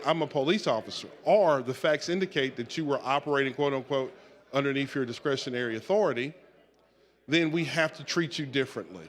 I'm a police officer, or the facts indicate that you were operating, quote unquote, underneath your discretionary authority, then we have to treat you differently.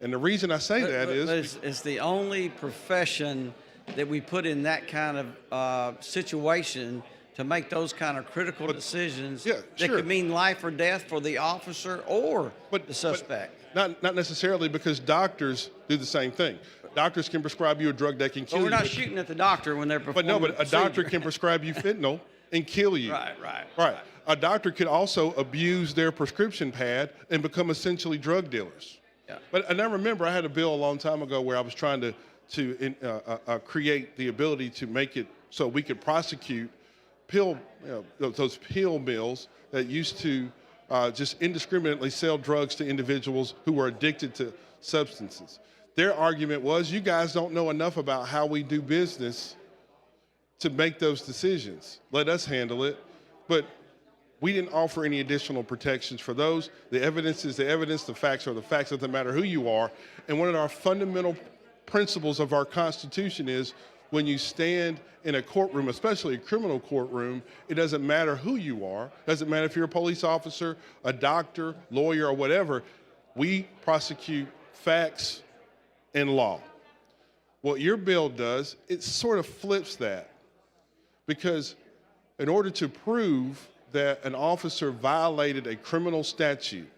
And the reason I say that is... It's the only profession that we put in that kind of situation to make those kind of critical decisions that sure. could mean life or death for the officer or the suspect. Not necessarily, because doctors do the same thing. Doctors can prescribe you a drug that can kill But you. we're not shooting at the doctor when they're performing But a doctor can prescribe you fentanyl and kill you. Right. A doctor could also abuse their prescription pad and become essentially drug dealers. Yeah. But I remember I had a bill a long time ago where I was trying to create the ability to make it so we could prosecute those pill mills that used to just indiscriminately sell drugs to individuals who were addicted to substances. Their argument was, you guys don't know enough about how we do business to make those decisions. Let us handle it. But we didn't offer any additional protections for those. The evidence is the evidence, the facts are the facts. It doesn't matter who you are. And one of our fundamental principles of our Constitution is when you stand in a courtroom, especially a criminal courtroom, it doesn't matter who you are. It doesn't matter if you're a police officer, a doctor, lawyer, or whatever. We prosecute facts and law. What your bill does, it sort of flips that. Because in order to prove that an officer violated a criminal statute,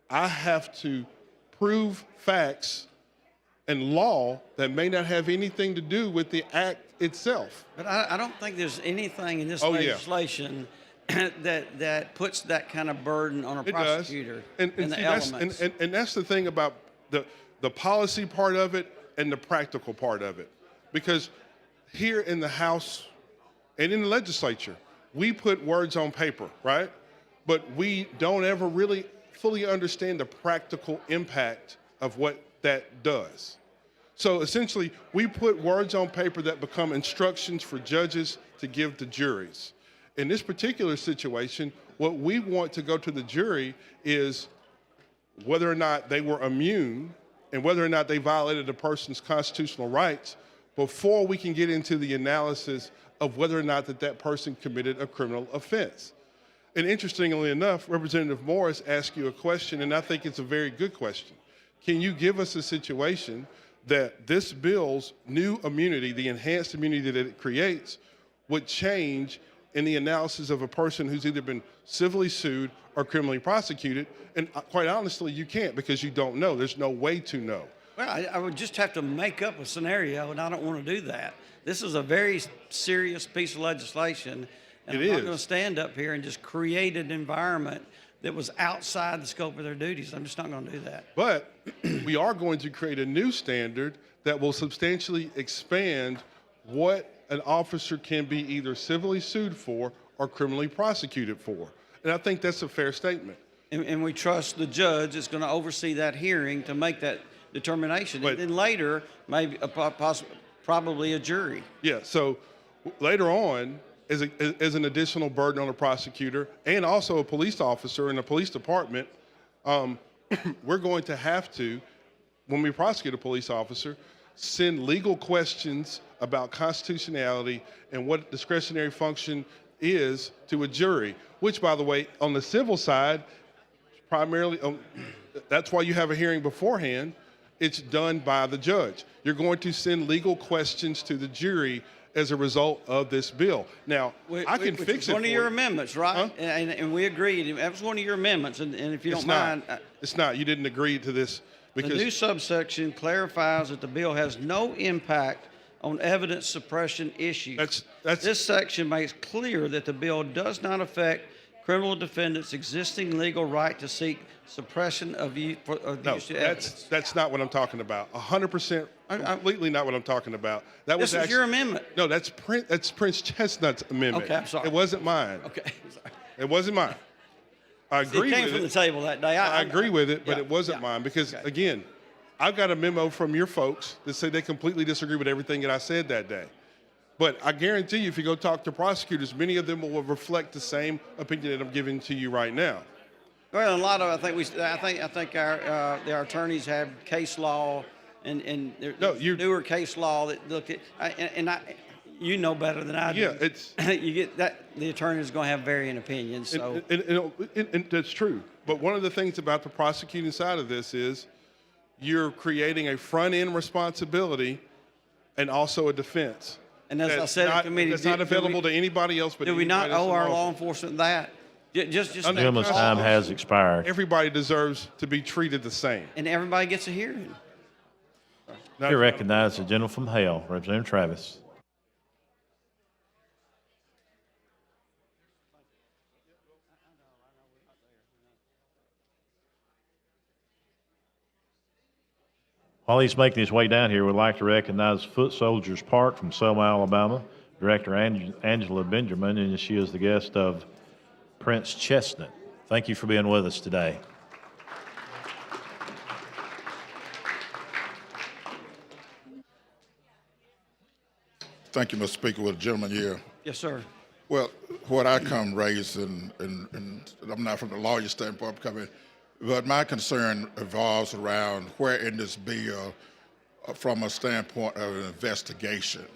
I have to prove facts and law that may not have anything to do with the act itself. But I don't think there's anything in this legislation that puts that kind of burden on a prosecutor. And the see, elements. and that's the thing about the policy part of it and the practical part of it. Because here in the House and in the legislature, we put words on paper, right? But we don't ever really fully understand the practical impact of what that does. So essentially, we put words on paper that become instructions for judges to give to juries. In this particular situation, what we want to go to the jury is whether or not they were immune and whether or not they violated a person's constitutional rights before we can get into the analysis of whether or not that person committed a criminal offense. And interestingly enough, Representative Morris asked you a question, and I think it's a very good question. Can you give us a situation that this bill's new immunity, the enhanced immunity that it creates, would change in the analysis of a person who's either been civilly sued or criminally prosecuted? And quite honestly, you can't, because you don't know. There's no way to know. Well, I would just have to make up a scenario, and I don't want to do that. This is a very serious piece of legislation, and I'm not going to stand up here and just create an environment that was outside the scope of their duties. I'm just not going to do that. But we are going to create a new standard that will substantially expand what an officer can be either civilly sued for or criminally prosecuted for. And I think that's a fair statement. And we trust the judge is going to oversee that hearing to make that determination. And then later, maybe probably a jury. Yeah, so later on, as an additional burden on a prosecutor and also a police officer in a police department, we're going to have to, when we prosecute a police officer, send legal questions about constitutionality and what discretionary function is to a jury, which, by the way, on the civil side, primarily, that's why you have a hearing beforehand. It's done by the judge. You're going to send legal questions to the jury as a result of this bill. Now, I can fix it. One of your amendments, right? Huh? And we agreed. That was one of your amendments. And if you don't mind. It's not. You didn't agree to this. Because the new subsection clarifies that the bill has no impact on evidence suppression issues. This section makes clear that the bill does not affect criminal defendants' existing legal right to seek suppression of use of evidence. That's not what I'm talking about. 100%, completely not what I'm talking about. That was your amendment. No, that's Prince Chestnut's amendment. Okay, I'm sorry. It wasn't mine. Okay, I'm sorry. It wasn't mine. I agree with it. It came from the table that day. I agree with it, but it wasn't mine because, again, I've got a memo from your folks that say they completely disagree with everything that I said that day. But I guarantee you, if you go talk to prosecutors, many of them will reflect the same opinion that I'm giving to you right now. Well, a lot of I think our attorneys have case law and newer case law that look at you know better than I do. Yeah, it's you get that the attorney is going to have varying opinions. So and that's true. But one of the things about the prosecuting side of this is you're creating a front end responsibility and also a defense. And as I That's said in not, committee, that's not available to anybody else but do we not anybody that's owe our in law office. enforcement that? Just Under Gentleman's the time has Constitution, expired. Everybody deserves to be treated the same. and everybody gets a hearing. You recognize the gentleman from Hale, Representative Travis. While he's making his way down here, we'd like to recognize Foot Soldiers Park from Selma, Alabama, Director Angela Benjamin, and she is the guest of Prince Chestnut. Thank you for being with us today. Thank you, Mr. Speaker. With the gentleman here. Yes, sir. Well, what I come raised, and I'm not from the lawyer standpoint coming, but my concern evolves around where in this bill, from a standpoint of an investigation,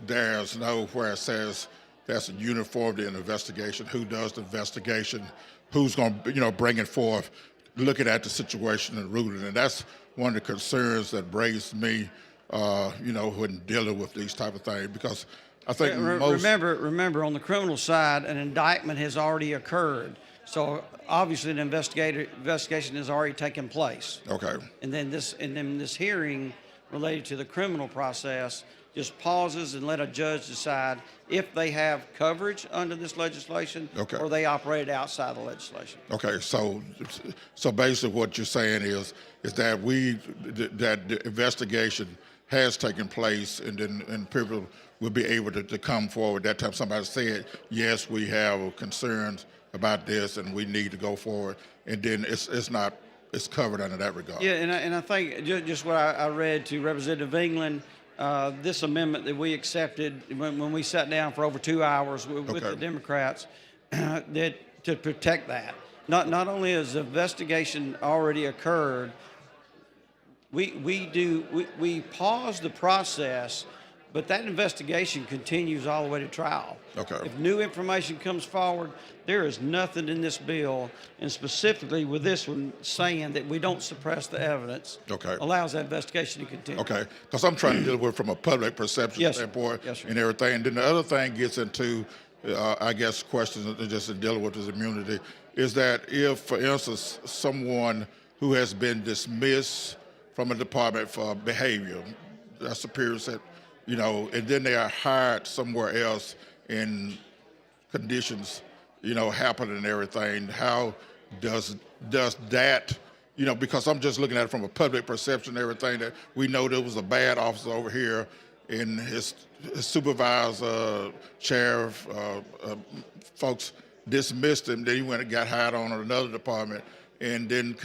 there's nowhere it says there's a uniformity in investigation, who does the investigation, who's going to, bring it forth, looking at the situation and ruling. And that's one of the concerns that raised me, when dealing with these type of things, because I think Remember, on the criminal side, an indictment has already occurred. So obviously, an investigation has already taken place. Okay. And then this hearing related to the criminal process just pauses and let a judge decide if they have coverage under this legislation, okay, or they operate outside the legislation. Okay, so basically what you're saying is that that the investigation has taken place, and people will be able to come forward. That time somebody said, yes, we have concerns about this and we need to go forward, and then it's covered under that regard. Yeah, and I think just what I read to Representative England, this amendment that we accepted when we sat down for over 2 hours with the Democrats, that to protect that. Not only has the investigation already occurred, we pause the process, but that investigation continues all the way to trial. Okay. If new information comes forward, there is nothing in this bill, and specifically with this one, saying that we don't suppress the evidence. Okay. Allows that investigation to continue. Okay, because I'm trying to deal with it from a public perception standpoint and everything. And then the other thing gets into, I guess, questions just in dealing with this immunity, is that if, for instance, someone who has been dismissed from a department for behavior, a superior said, and then they are hired somewhere else in conditions, happen and everything, how does that, because I'm just looking at it from a public perception and everything, that we know there was a bad officer over here and his supervisor, sheriff, folks dismissed him, then he went and got hired on another department and then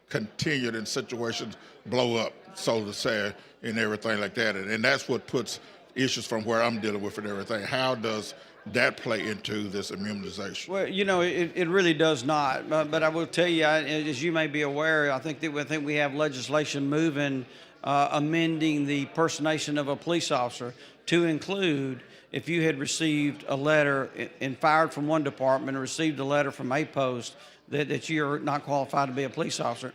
continued in situations blow up, so to say, and everything like that. And that's what puts issues from where I'm dealing with and everything. How does that play into this immunization? Well, it really does not. But I will tell you, as you may be aware, I think we have legislation moving, amending the personation of a police officer to include if you had received a letter and fired from one department and received a letter from a post that you're not qualified to be a police officer.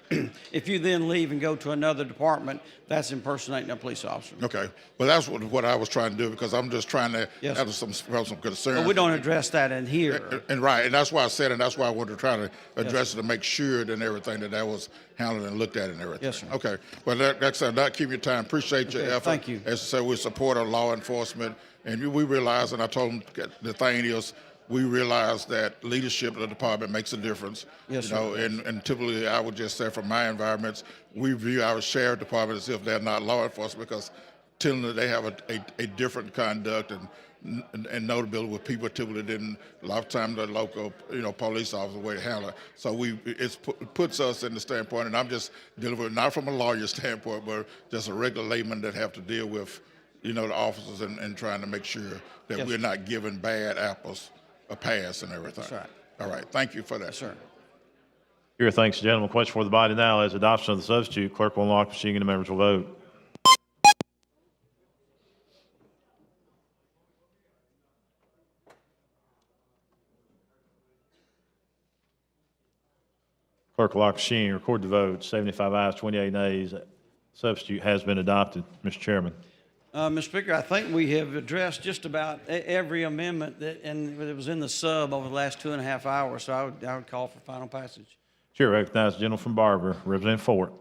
If you then leave and go to another department, that's impersonating a police officer. Okay. Well, that's what I was trying to do, because I'm just trying to have some concerns. But we don't address that in here. And right, and that's why I said, and that's why I wanted to try to address it to make sure and everything that was handled and looked at and everything. Yes, sir. Okay. Well, that's not keep your time. Appreciate your effort. Thank you. As I said, we support our law enforcement, and we realize, and I told them the thing is, we realize that leadership of the department makes a difference. Yes, sir. And typically, I would just say from my environments, we view our sheriff department as if they're not law enforcement, because typically they have a different conduct and notability with people typically didn't, a lot of times the local, police officer way to handle it. So it puts us in the standpoint, and I'm just dealing with, not from a lawyer standpoint, but just a regular layman that have to deal with, the officers and trying to make sure that we're not giving bad apples a pass and everything. That's right. All right. Thank you for that. Sir. Here, thanks, gentlemen. Question for the body now is adoption of the substitute. Clerk will unlock the machine and the members will vote. Clerk will lock the machine, record the vote. 75 ayes, 28 nays. Substitute has been adopted. Mr. Chairman. Mr. Speaker, I think we have addressed just about every amendment and it was in the sub over the last 2.5 hours, so I would call for final passage. Chair recognizes the gentleman from Barber, Representative Fort.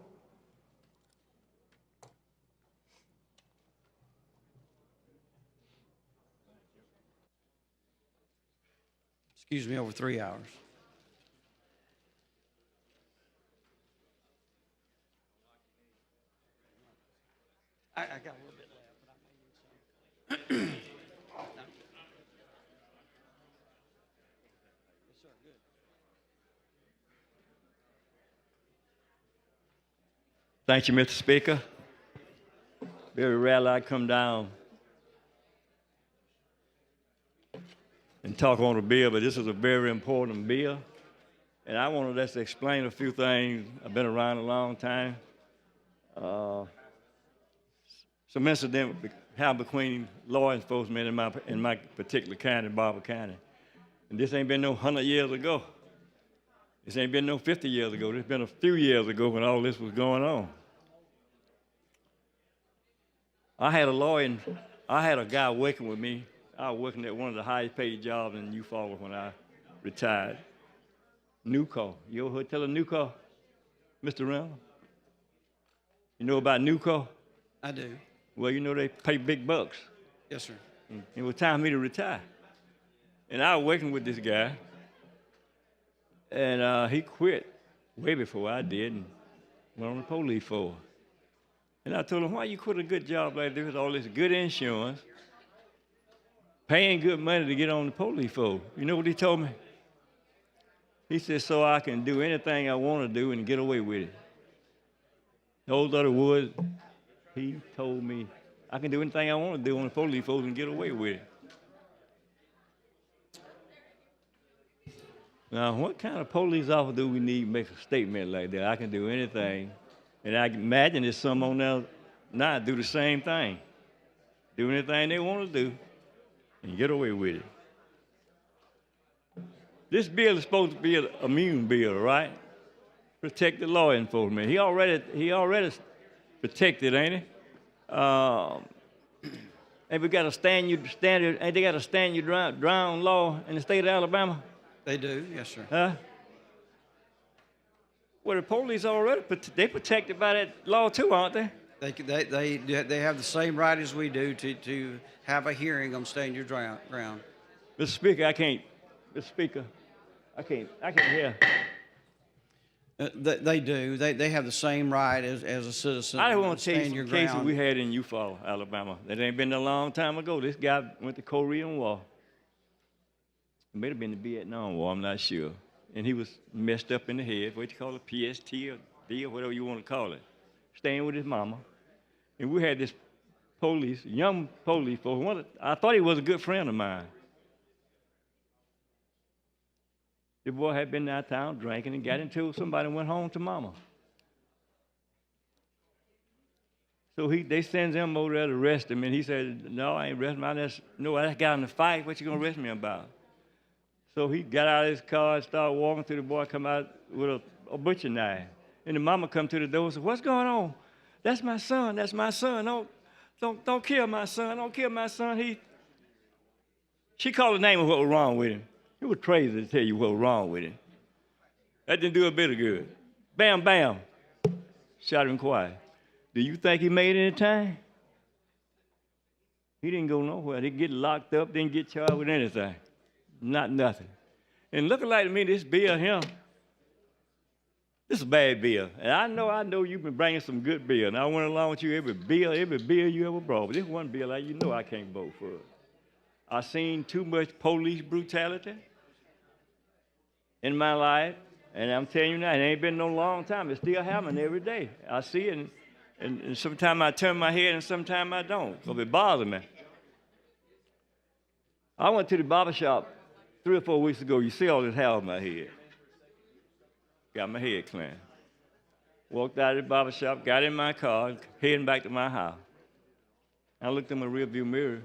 Excuse me, over 3 hours. I got a little bit left, but I may need some. Yes, sir, good. Thank you, Mr. Speaker. Very rarely I come down and talk on a bill, but this is a very important bill. And I want to just explain a few things. I've been around a long time. Some incident happened between law enforcement in my particular county, Barber County. And this ain't been no 100 years ago. This ain't been no 50 years ago. This been a few years ago when all this was going on. I had a lawyer, and I had a guy working with me. I was working at one of the highest paid jobs in Eufaula when I retired. Nuco. You ever heard tell of Nuco, Mr. Reynolds? You know about Nuco? I do. Well, you know they pay big bucks. Yes, sir. It was time for me to retire. And I was working with this guy, and he quit way before I did and went on the police force. And I told him, why you quit a good job like this with all this good insurance, paying good money to get on the police force? You know what he told me? He said, so I can do anything I want to do and get away with it. Those other words, he told me, I can do anything I want to do on the police force and get away with it. Now, what kind of police officer do we need to make a statement like that? I can do anything. And I can imagine there's some on there now do the same thing. Do anything they want to do and get away with it. This bill is supposed to be an immune bill, right? Protect the law enforcement. He already protected, ain't he? And we got a ain't they got a stand you drown law in the state of Alabama? They do, yes, sir. Huh? Well, the police already, they protected by that law too, aren't they? They have the same right as we do to have a hearing on stand your ground. Mr. Speaker, I can't. Mr. Speaker, I can't hear. They do. They have the same right as a citizen. I want to tell you your some cases ground. we had in Eufaula, Alabama. That ain't been a long time ago. This guy went to Korean War. It may have been the Vietnam War, I'm not sure. And he was messed up in the head, what you call it, PST or D or whatever you want to call it, staying with his mama. And we had this young police force. I thought he was a good friend of mine. The boy had been downtown drinking and got into somebody and went home to mama. So they sends him over there to arrest him, and he said, no, I ain't arresting him. I got in a fight. What you going to arrest me about? So he got out of his car and started walking to the boy, come out with a butcher knife. And the mama come to the door and said, what's going on? That's my son. That's my son. Don't kill my son. Don't kill my son. She called the name of what was wrong with him. It was crazy to tell you what was wrong with him. That didn't do a bit of good. Bam, bam. Shot him quiet. Do you think he made any time? He didn't go nowhere. He didn't get locked up, didn't get charged with anything. Not nothing. And looking like to me, this bill here, this is a bad bill. And I know you've been bringing some good bills. And I went along with you every bill you ever brought. But this one bill, I can't vote for it. I seen too much police brutality in my life. And I'm telling you now, it ain't been no long time. It's still happening every day. I see it, and sometimes I turn my head and sometimes I don't. So it bothers me. I went to the barber shop 3 or 4 weeks ago. You see all this hair on my head. Got my head clean. Walked out of the barber shop, got in my car, heading back to my house. I looked in my rearview mirror.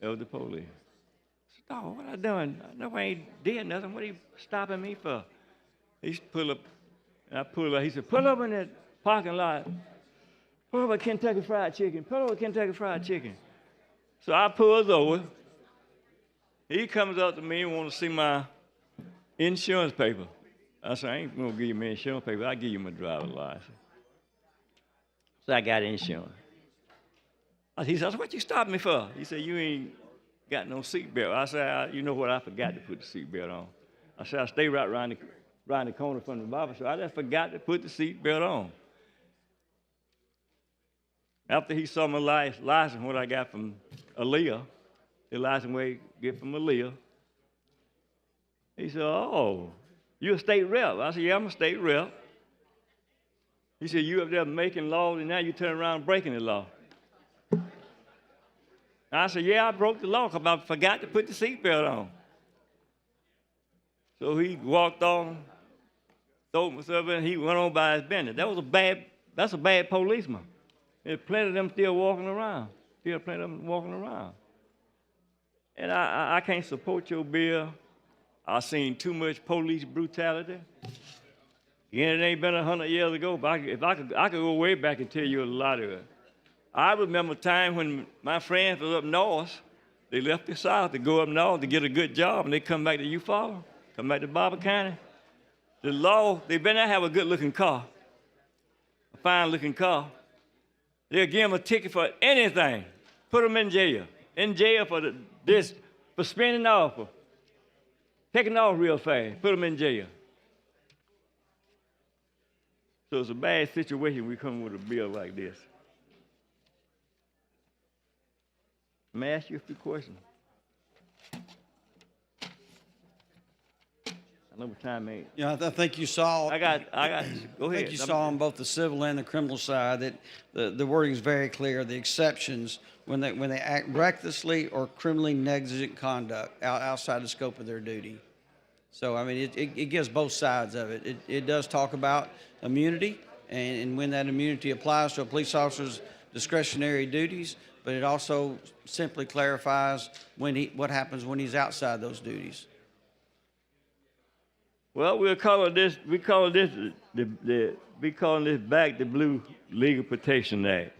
There was the police. I said, oh, what I done? I know I ain't did nothing. What are you stopping me for? He pulled up, and I pulled up. He said, pull up in that parking lot pull over Kentucky Fried Chicken, pull over Kentucky Fried Chicken. So I pulls over. He comes up to me and wants to see my insurance paper. I said, I ain't gonna give you my insurance paper, I'll give you my driver's license. So I got insurance. He said, what you stopped me for? He said, you ain't got no seatbelt. I said, you know what, I forgot to put the seatbelt on. I said, I stay right around the corner from the barber shop. I just forgot to put the seatbelt on. After he saw my license, what I got from Aaliyah, the license we get from Aaliyah, he said, oh, you a state rep? I said, yeah, I'm a state rep. He said, you up there making laws and now you turn around breaking the law. I said, yeah, I broke the law because I forgot to put the seatbelt on. So he walked on, threw himself in, and he went on by his business. That's a bad policeman. There's plenty of them still walking around. And I can't support your bill. I've seen too much police brutality. Again, it ain't been 100 years ago, but I could go way back and tell you a lot of it. I remember a time when my friends was up north. They left the South to go up north to get a good job, and they come back to Eufaula, come back to Barber County. The law, they better not have a good-looking car, a fine-looking car. They'll give them a ticket for anything, put them in jail for spinning off, for taking off real fast, put them in jail. So it's a bad situation we come with a bill like this. May I ask you a few questions? I know what time ain't. Yeah, I think you saw. I got. Go ahead. I think you saw on both the civil and the criminal side that the wording is very clear. The exceptions when they act recklessly or criminally negligent conduct outside the scope of their duty. So I mean, it gives both sides of it. It does talk about immunity and when that immunity applies to a police officer's discretionary duties, but it also simply clarifies what happens when he's outside those duties. Well, we calling this back the Blue Legal Protection Act.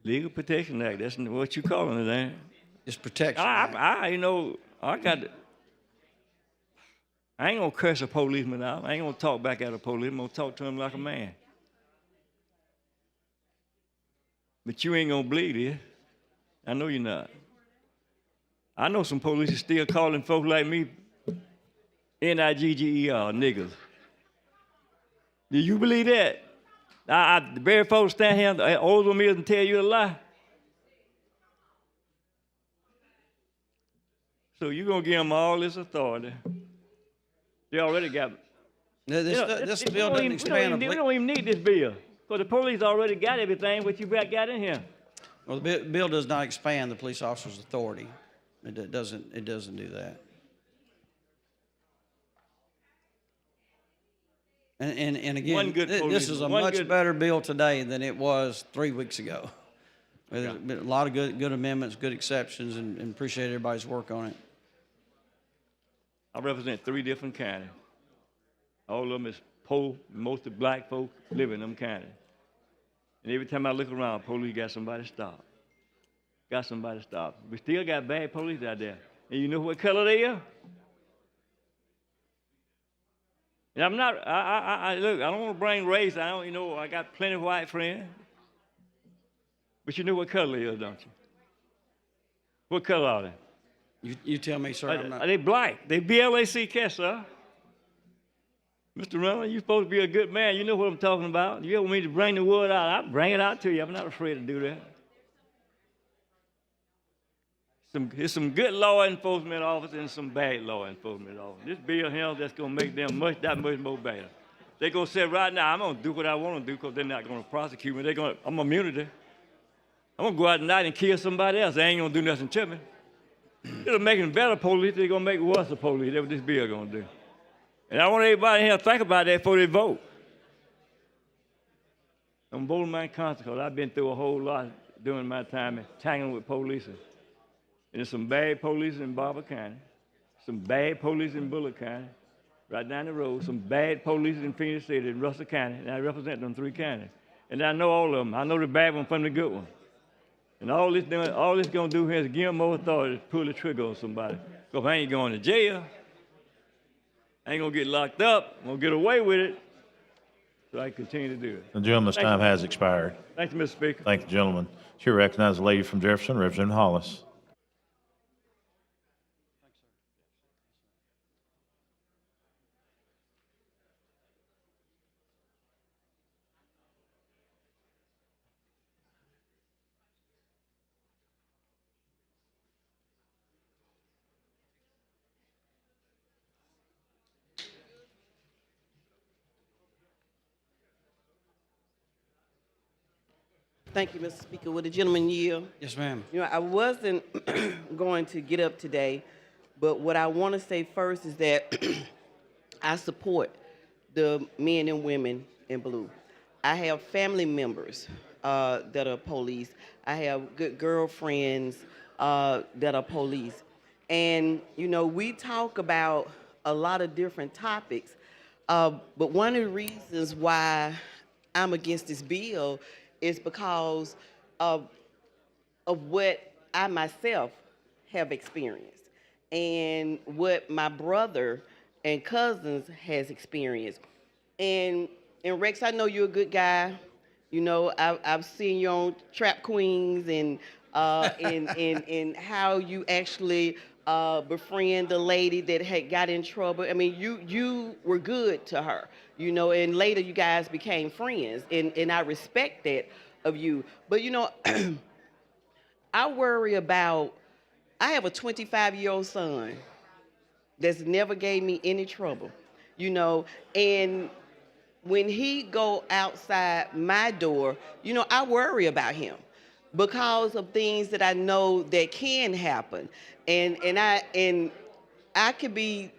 Legal Protection Act. That's what you calling it, ain't it? It's protection. I ain't gonna curse a policeman out. I ain't gonna talk back at a policeman. I'm gonna talk to him like a man. But you ain't gonna believe it. I know you're not. I know some police are still calling folks like me N-I-G-G-E-R, niggas. Do you believe that? The very folks stand here older than me and tell you a lie. So you're gonna give them all this authority. They already got. This bill doesn't expand. We don't even need this bill because the police already got everything what you got in here. Well, the bill does not expand the police officer's authority. It doesn't do that. And again, this is a much better bill today than it was 3 weeks ago. There's been a lot of good amendments, good exceptions, and appreciate everybody's work on it. I represent 3 different counties. All of them is poor, most of black folk live in them counties. And every time I look around, police got somebody stopped. We still got bad police out there. And you know what color they are? And I'm not, look, I don't want to bring race. I got plenty of white friends. But you know what color they are, don't you? What color are they? You tell me, sir. Are they black? They BLACK, sir. Mr. Reynolds, you're supposed to be a good man. You know what I'm talking about. You want me to bring the word out, I'll bring it out to you. I'm not afraid to do that. There's some good law enforcement officers and some bad law enforcement officers. This bill here that's going to make them that much more better. They're going to say right now, I'm going to do what I want to do because they're not going to prosecute me. I'm immunity. I'm going to go out tonight and kill somebody else. They ain't going to do nothing to me. They're making better police. They're going to make worse police. That's what this bill going to do. And I want everybody here to think about that before they vote. I'm voting my conscience because I've been through a whole lot during my time tangling with police. And there's some bad police in Barber County, some bad police in Bullock County, right down the road, some bad police in Phoenix City, in Russell County, and I represent them 3 counties. And I know all of them. I know the bad one from the good one. And all this gonna do here is give them more authority to pull the trigger on somebody. Because I ain't going to jail. I ain't gonna get locked up. I'm gonna get away with it. So I continue to do it. The gentleman's time has expired. Thank you, Mr. Speaker. Thank the gentleman. Chair recognizes the lady from Jefferson, Representative Hollis. Thank you, Mr. Speaker. Would the gentleman yield? Yes, ma'am. You know, I wasn't going to get up today, but what I want to say first is that I support the men and women in blue. I have family members that are police. I have good girlfriends that are police. And, you know, we talk about a lot of different topics, but one of the reasons why I'm against this bill is because of what I myself have experienced and what my brother and cousins has experienced. And Rex, I know you're a good guy. You know, I've seen you on Trap Queens and how you actually befriend the lady that had got in trouble. I mean, you were good to her, you know, and later you guys became friends, and I respect that of you. But, you know, I worry about, I have a 25-year-old son that's never gave me any trouble, you know, and when he go outside my door, you know, I worry about him because of things that I know that can happen. And I could be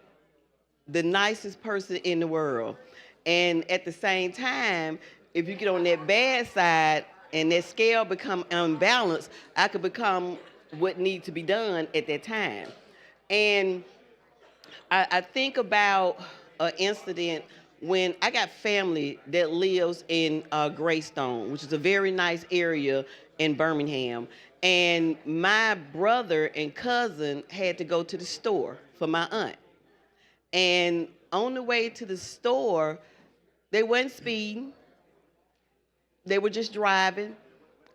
the nicest person in the world. And at the same time, if you get on that bad side and that scale become unbalanced, I could become what needs to be done at that time. And I think about an incident when I got family that lives in Greystone, which is a very nice area in Birmingham. And my brother and cousin had to go to the store for my aunt. And on the way to the store, they weren't speeding. They were just driving,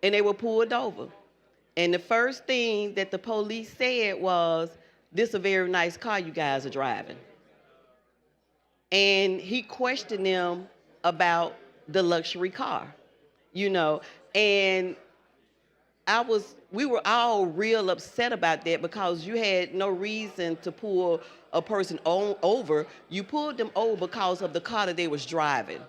and they were pulled over. And the first thing that the police said was, "This is a very nice car you guys are driving." And he questioned them about the luxury car, you know, and we were all real upset about that because you had no reason to pull a person over. You pulled them over because of the car that they was driving.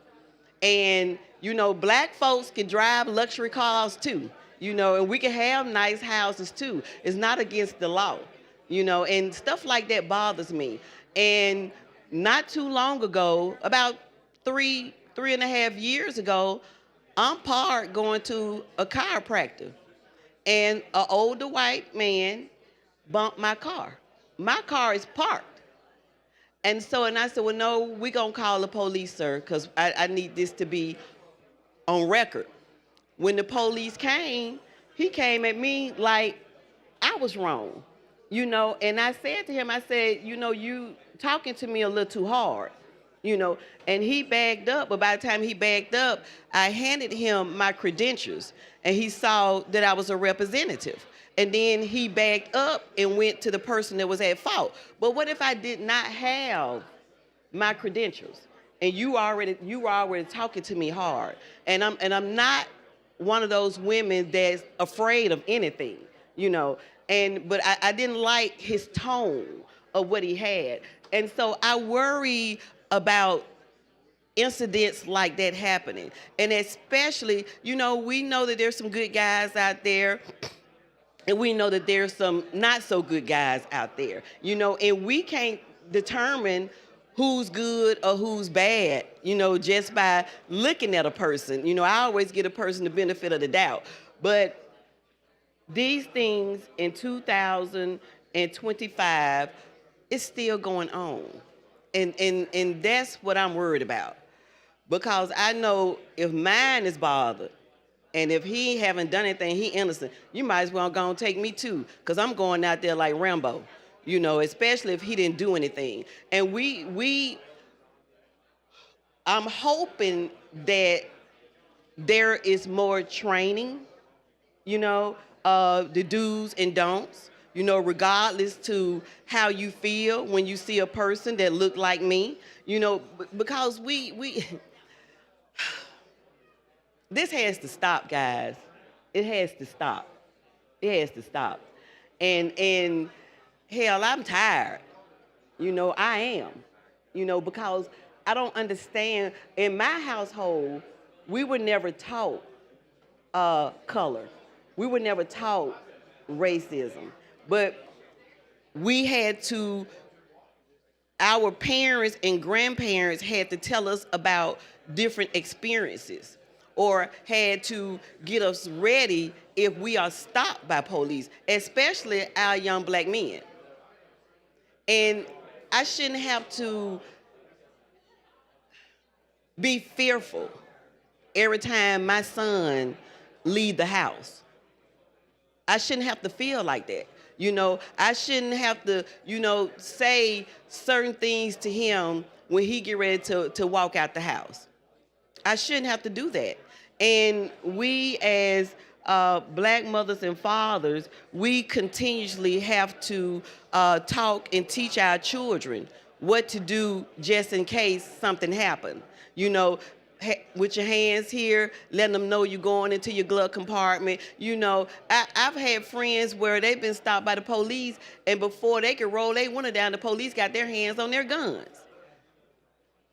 And, you know, black folks can drive luxury cars too, you know, and we can have nice houses too. It's not against the law, you know, and stuff like that bothers me. And not too long ago, about three and a half years ago, I'm parked going to a chiropractor, and an older white man bumped my car. My car is parked. And I said, well, no, we're going to call the police, sir, because I need this to be on record. When the police came, he came at me like I was wrong, you know, and I said to him, I said, you know, you talking to me a little too hard, you know, and he backed up, but by the time he backed up, I handed him my credentials, and he saw that I was a representative. And then he backed up and went to the person that was at fault. But what if I did not have my credentials? And you were already talking to me hard. And I'm not one of those women that's afraid of anything, you know. But I didn't like his tone of what he had. And so I worry about incidents like that happening. And especially, you know, we know that there's some good guys out there, and we know that there's some not so good guys out there, you know, and we can't determine who's good or who's bad, you know, just by looking at a person. You know, I always give a person the benefit of the doubt. But these things in 2025 is still going on. And that's what I'm worried about. because I know if mine is bothered, and if he haven't done anything, he innocent, you might as well go and take me too, because I'm going out there like Rambo, especially if he didn't do anything. And I'm hoping that there is more training, the do's and don'ts, regardless to how you feel when you see a person that look like me, because we this has to stop, guys. It has to stop. It has to stop. And hell, I'm tired. I am. Because I don't understand. In my household, we were never taught color. We were never taught racism. But we had to, our parents and grandparents had to tell us about different experiences, or had to get us ready if we are stopped by police, especially our young black men. And I shouldn't have to be fearful every time my son leave the house. I shouldn't have to feel like that. I shouldn't have to, say certain things to him when he get ready to walk out the house. I shouldn't have to do that. And we as black mothers and fathers, we continuously have to talk and teach our children what to do just in case something happened. With your hands here, letting them know you're going into your glove compartment. I've had friends where they've been stopped by the police, and before they could roll their window down, the police got their hands on their guns.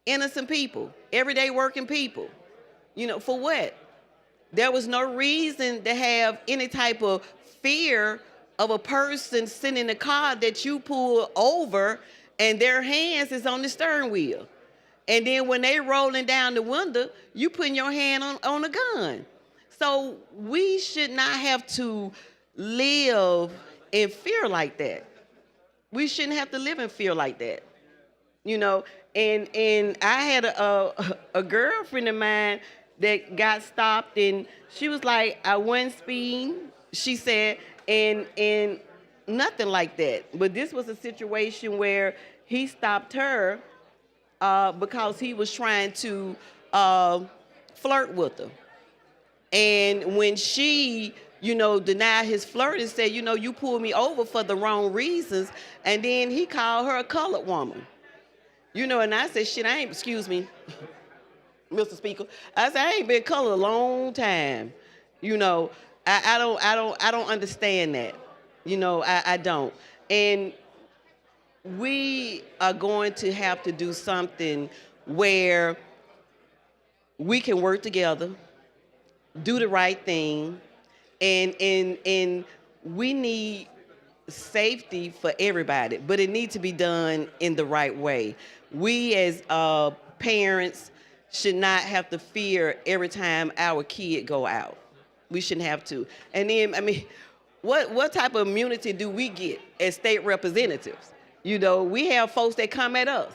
Innocent people, everyday working people. For what? There was no reason to have any type of fear of a person sitting in the car that you pull over and their hands is on the steering wheel. And then when they rolling down the window, you putting your hand on a gun. So we should not have to live in fear like that. We shouldn't have to live in fear like that. And I had a girlfriend of mine that got stopped, and she was like, I wasn't speeding, she said, and nothing like that. But this was a situation where he stopped her because he was trying to flirt with her. And when she, denied his flirt and said, you pulled me over for the wrong reasons, and then he called her a colored woman. And I said, shit, excuse me, Mr. Speaker. I said, I ain't been colored a long time. I don't understand that. I don't. And we are going to have to do something where we can work together, do the right thing, and we need safety for everybody, but it needs to be done in the right way. We as parents should not have to fear every time our kid go out. We shouldn't have to. And then, what type of immunity do we get as state representatives? We have folks that come at us.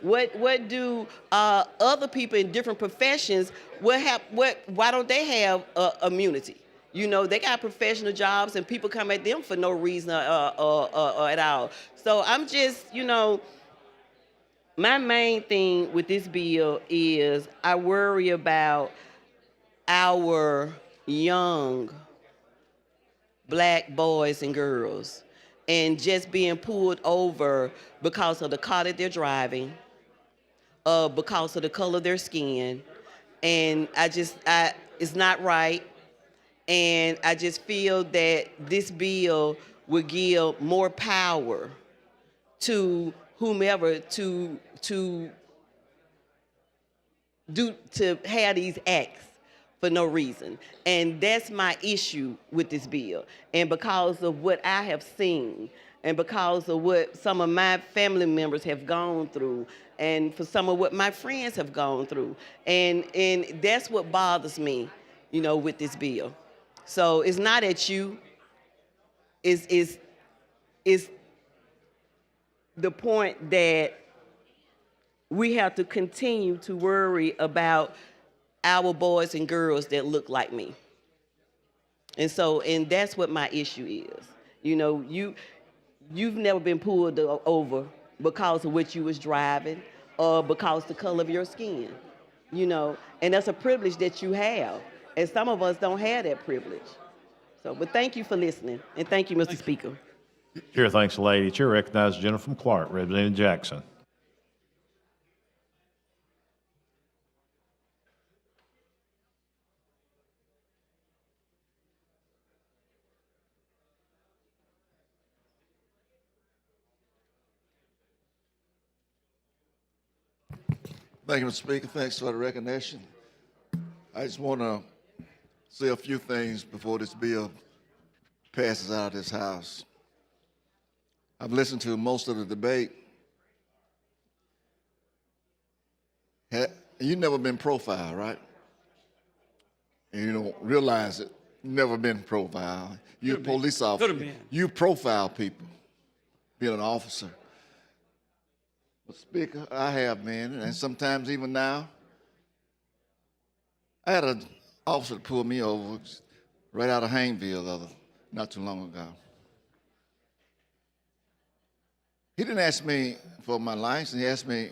What do other people in different professions, why don't they have immunity? They got professional jobs and people come at them for no reason at all. So I'm just, my main thing with this bill is I worry about our young black boys and girls and just being pulled over because of the car that they're driving, because of the color of their skin. And it's not right. And I just feel that this bill would give more power to whomever to have these acts for no reason. And that's my issue with this bill. And because of what I have seen, and because of what some of my family members have gone through, and for some of what my friends have gone through. And that's what bothers me, with this bill. So it's not at you, it's the point that we have to continue to worry about our boys and girls that look like me. And that's what my issue is. You know, you've never been pulled over because of what you was driving or because the color of your skin, you know, and that's a privilege that you have. And some of us don't have that privilege. So, but thank you for listening, and thank you, Mr. Speaker. Chair thanks the lady. Chair recognizes Jennifer from Clark, Representative Jackson. Thank you, Mr. Speaker. Thanks for the recognition. I just want to say a few things before this bill passes out of this House. I've listened to most of the debate. You've never been profiled, right? And you don't realize it. You've never been profiled. You're a police officer. You profile people, being an officer. But Speaker, I have been, and sometimes even now. I had an officer pull me over right out of Hayneville not too long ago. He didn't ask me for my license. He asked me,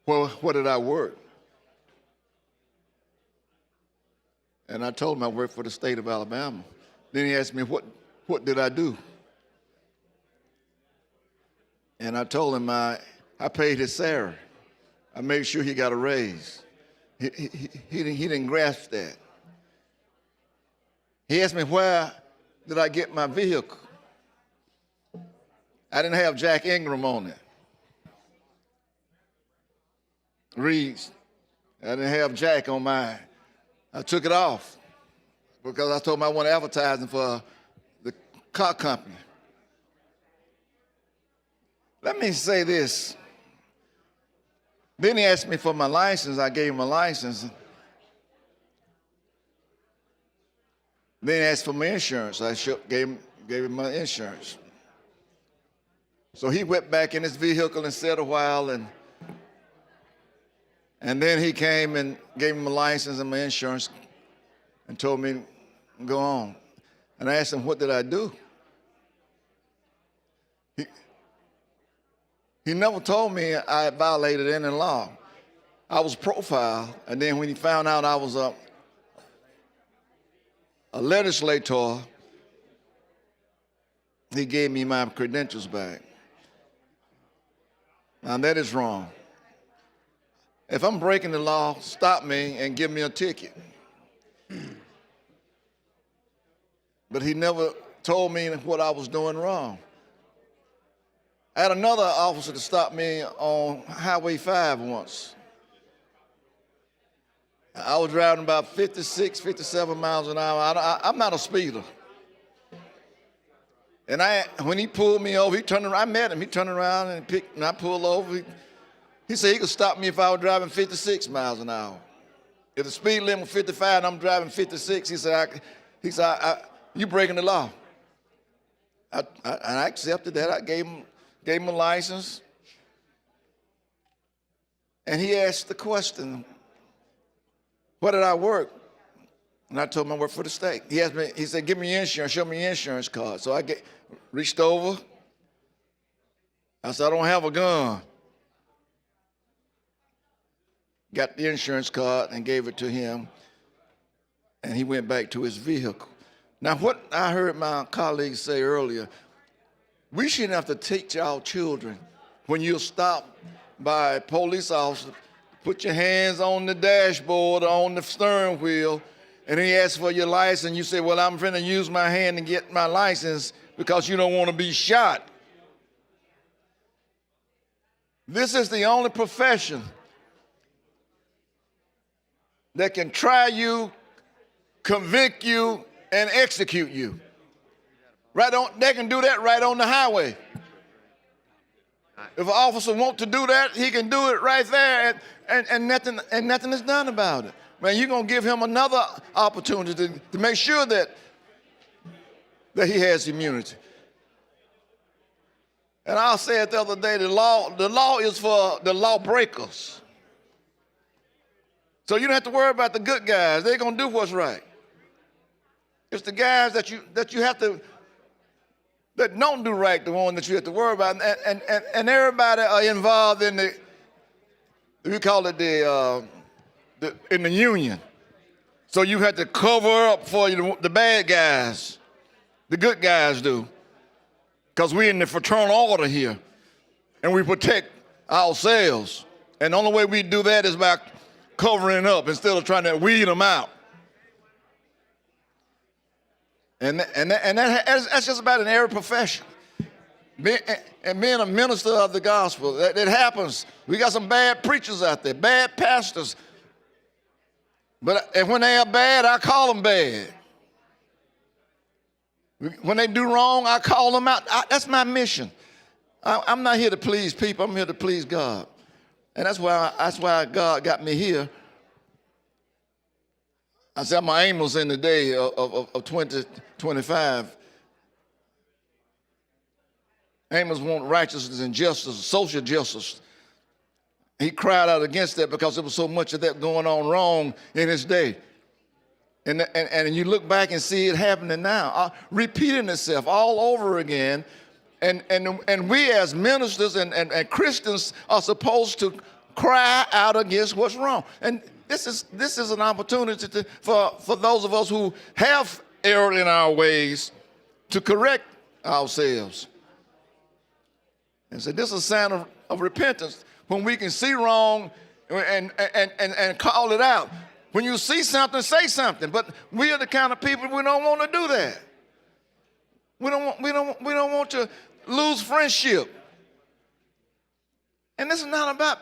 well, where did I work? And I told him I worked for the state of Alabama. Then he asked me, what did I do? And I told him I paid his salary. I made sure he got a raise. He didn't grasp that. He asked me, where did I get my vehicle? I didn't have Jack Ingram on it. Reeves. I didn't have Jack on mine. I took it off because I told him I wanted advertising for the car company. Let me say this. Then he asked me for my license. I gave him a license. Then he asked for my insurance. I gave him my insurance. So he went back in his vehicle and sat a while, and then he came and gave him a license and my insurance and told me to go on. And I asked him, what did I do? He never told me I had violated any law. I was profiled, and then when he found out I was a legislator, he gave me my credentials back. Now that is wrong. If I'm breaking the law, stop me and give me a ticket. But he never told me what I was doing wrong. I had another officer to stop me on Highway 5 once. I was driving about 56, 57 miles an hour. I'm not a speeder. And when he pulled me over, he turned around. I met him. He turned around and I pulled over. He said he could stop me if I was driving 56 miles an hour. If the speed limit was 55 and I'm driving 56, he said, you breaking the law. And I accepted that. I gave him a license. And he asked the question, where did I work? And I told him I worked for the state. He asked me, he said, give me your insurance, show me your insurance card. So I reached over. I said, I don't have a gun. Got the insurance card and gave it to him. And he went back to his vehicle. Now, what I heard my colleagues say earlier, we shouldn't have to teach our children when you're stopped by a police officer, put your hands on the dashboard or on the steering wheel, and he asks for your license. You say, well, I'm going to use my hand to get my license because you don't want to be shot. This is the only profession that can try you, convict you, and execute you. They can do that right on the highway. If an officer wants to do that, he can do it right there, and nothing is done about it. Man, you're going to give him another opportunity to make sure that he has immunity. And I said the other day, the law is for the lawbreakers. So you don't have to worry about the good guys. They're gonna do what's right. It's the guys that you have to, that don't do right, the one that you have to worry about. And everybody are involved in we call it in the union. So you have to cover up for the bad guys. The good guys do. Because we're in the fraternal order here. And we protect ourselves. And the only way we do that is by covering up instead of trying to weed them out. And that's just about in every profession. And being a minister of the gospel, that happens. We got some bad preachers out there, bad pastors. And when they are bad, I call them bad. When they do wrong, I call them out. That's my mission. I'm not here to please people. I'm here to please God. And that's why God got me here. I said my aim was in the day of 2025. Amos wanted righteousness and justice, social justice. He cried out against that because there was so much of that going on wrong in his day. And you look back and see it happening now, repeating itself all over again. And we as ministers and Christians are supposed to cry out against what's wrong. And this is an opportunity for those of us who have erred in our ways to correct ourselves. And so this is a sign of repentance when we can see wrong and call it out. When you see something, say something. But we are the kind of people we don't want to do that. We don't want to lose friendship. And this is not about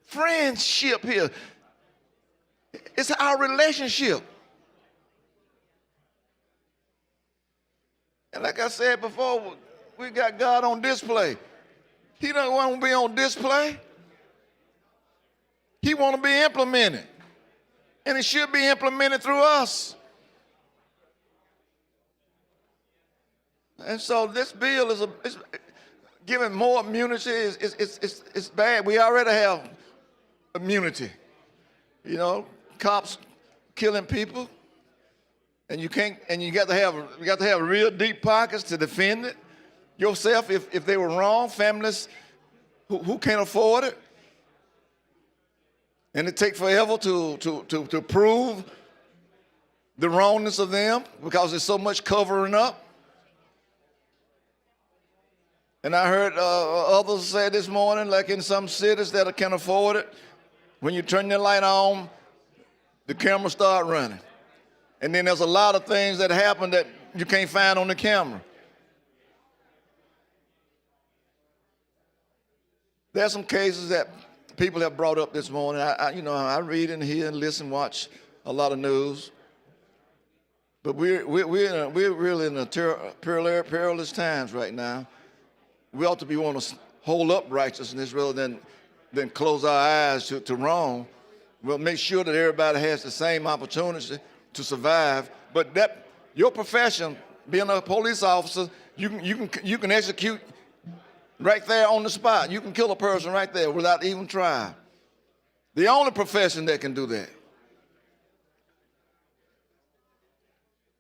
friendship here. It's our relationship. And like I said before, we got God on display. He don't want to be on display. He want to be implemented. And it should be implemented through us. And so this bill is giving more immunity. It's bad. We already have immunity. You know, cops killing people, and you got to have real deep pockets to defend it yourself if they were wrong. Families who can't afford it. And it takes forever to prove the wrongness of them because there's so much covering up. And I heard others say this morning, like in some cities that can afford it, when you turn your light on, the camera start running. And then there's a lot of things that happen that you can't find on the camera. There's some cases that people have brought up this morning. I read and hear and listen, watch a lot of news. But we're really in perilous times right now. We ought to be wanting to hold up righteousness rather than close our eyes to wrong. We'll make sure that everybody has the same opportunity to survive. But that your profession, being a police officer, you can execute right there on the spot. You can kill a person right there without even trying. The only profession that can do that.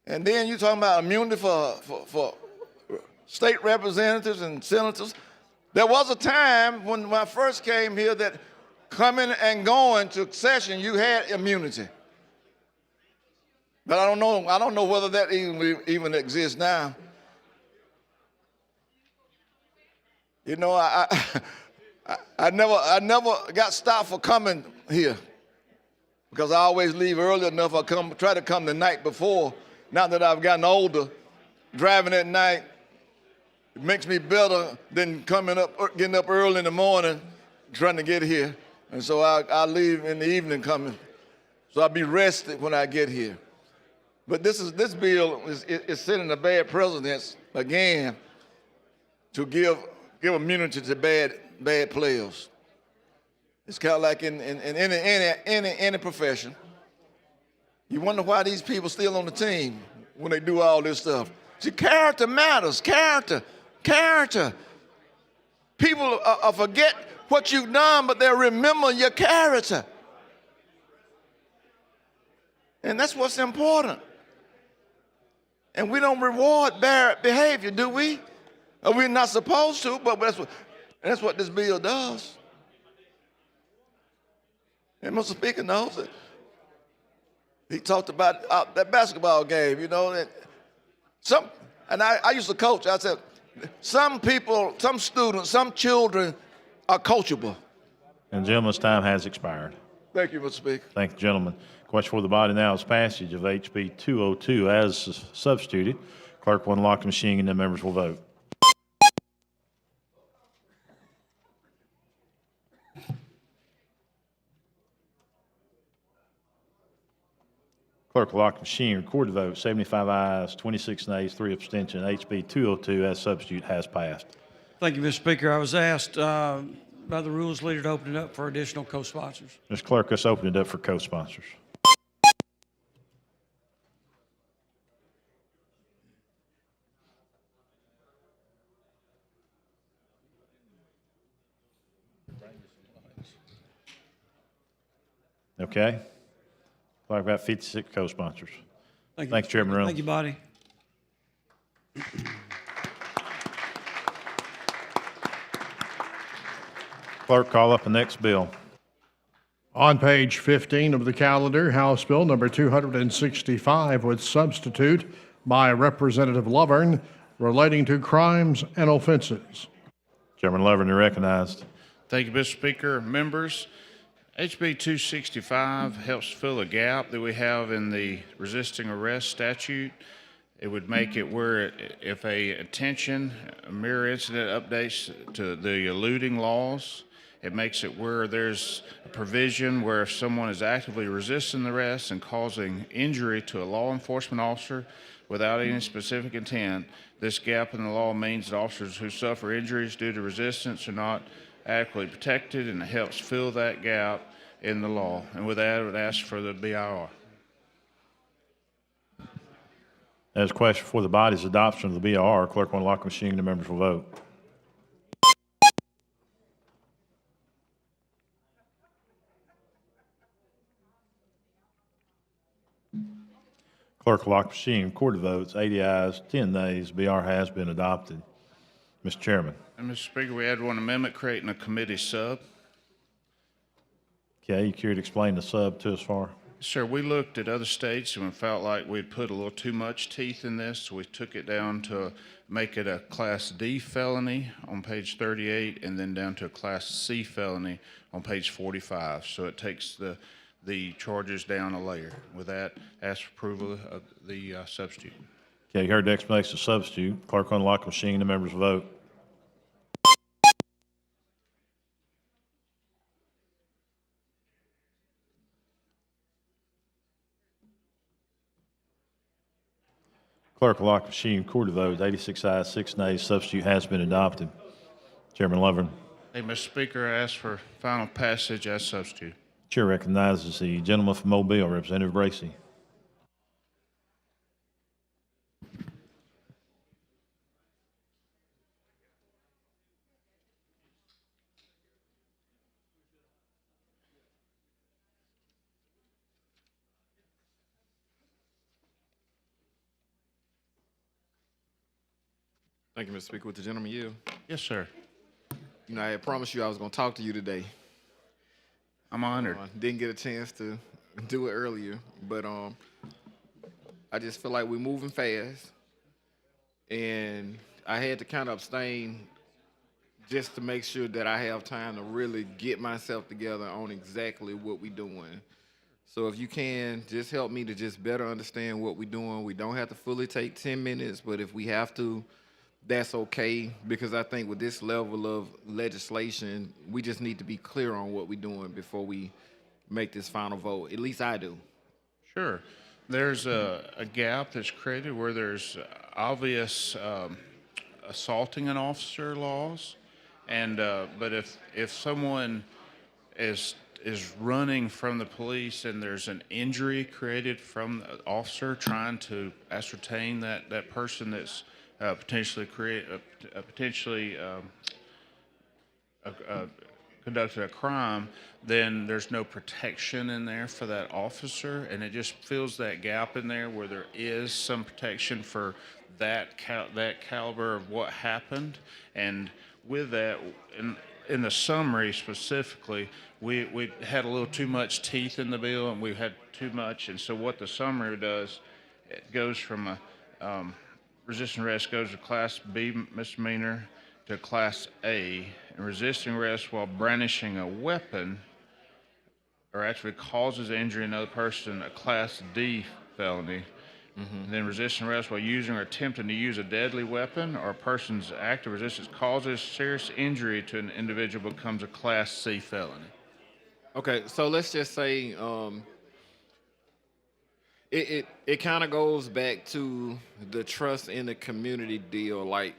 And then you're talking about immunity for state representatives and senators. There was a time when I first came here that coming and going to session, you had immunity. But I don't know whether that even exists now. You know, I never got stopped for coming here because I always leave early enough. I try to come the night before. Now that I've gotten older, driving at night, it makes me better than getting up early in the morning trying to get here. And so I leave in the evening coming. So I'll be rested when I get here. But this bill is setting a bad precedent again to give immunity to bad players. It's kind of like in any profession. You wonder why these people still on the team when they do all this stuff. See, character matters. Character. People forget what you've done, but they'll remember your character. And that's what's important. And we don't reward bad behavior, do we? Or we're not supposed to, but that's what this bill does. And Mr. Speaker knows it. He talked about that basketball game, you know. And I used to coach. I said, some people, some students, some children are coachable. And the gentleman's time has expired. Thank you, Mr. Speaker. Thank you, gentlemen. Question for the body now is passage of HB 202 as substituted. Clerk will unlock the machine and the members will vote. Clerk will lock the machine, record the vote. 75 ayes, 26 nays, 3 abstentions. HB 202 as substitute has passed. Thank you, Mr. Speaker. I was asked by the rules leader to open it up for additional co-sponsors. Mr. Clerk, let's open it up for co-sponsors. Okay. Clerk, about 56 co-sponsors. Thank you. Thanks, Chairman Reynolds. Thank you, body. Clerk, call up the next bill. On page 15 of the calendar, House Bill number 265 with substitute by Representative Lovern relating to crimes and offenses. Chairman Lovern, you're recognized. Thank you, Mr. Speaker. Members, HB 265 helps fill a gap that we have in the resisting arrest statute. It would make it where if a mirror incident updates to the eluding laws, it makes it where there's a provision where if someone is actively resisting the arrest and causing injury to a law enforcement officer without any specific intent, this gap in the law means that officers who suffer injuries due to resistance are not adequately protected, and it helps fill that gap in the law. And with that, I would ask for the BIR. As a question for the body's adoption of the BIR, clerk will unlock the machine and the members will vote. Clerk will lock the machine, record the votes, 80 ayes, 10 nays. BR has been adopted. Mr. Chairman. And Mr. Speaker, we had one amendment creating a committee sub. Okay, you care to explain the sub to us, FAR? Sir, we looked at other states and we felt like we'd put a little too much teeth in this, so we took it down to make it a Class D felony on page 38 and then down to a Class C felony on page 45. So it takes the charges down a layer. With that, ask for approval of the substitute. Okay, you heard the explanation of substitute. Clerk will unlock the machine and the members will vote. Clerk will lock the machine, record the vote, 86 ayes, 6 nays. Substitute has been adopted. Chairman Lovern. Hey, Mr. Speaker, I ask for final passage as substitute. Chair recognizes the gentleman from Mobile, Representative Bracy. Thank you, Mr. Speaker. With the gentleman yield. Yes, sir. You know, I had promised you I was going to talk to you today. I'm honored. Didn't get a chance to do it earlier, but I just feel like we're moving fast, and I had to kind of abstain just to make sure that I have time to really get myself together on exactly what we're doing. So if you can, just help me to just better understand what we're doing. We don't have to fully take 10 minutes, but if we have to, that's okay, because I think with this level of legislation, we just need to be clear on what we're doing before we make this final vote. At least I do. Sure. There's a gap that's created where there's obvious assaulting an officer laws, and but if someone is running from the police and there's an injury created from the officer trying to ascertain that person that's potentially conducted a crime, then there's no protection in there for that officer, and it just fills that gap in there where there is some protection for that caliber of what happened. And with that, in the summary specifically, we had a little too much teeth in the bill, and we had too much. And so what the summary does, it goes from a resisting arrest goes to Class B misdemeanor to Class A, and resisting arrest while brandishing a weapon or actually causes injury to another person, a Class D felony. And then resisting arrest while using or attempting to use a deadly weapon or a person's act of resistance causes serious injury to an individual becomes a Class C felony. Okay, so let's just say it kind of goes back to the trust in the community deal. Like,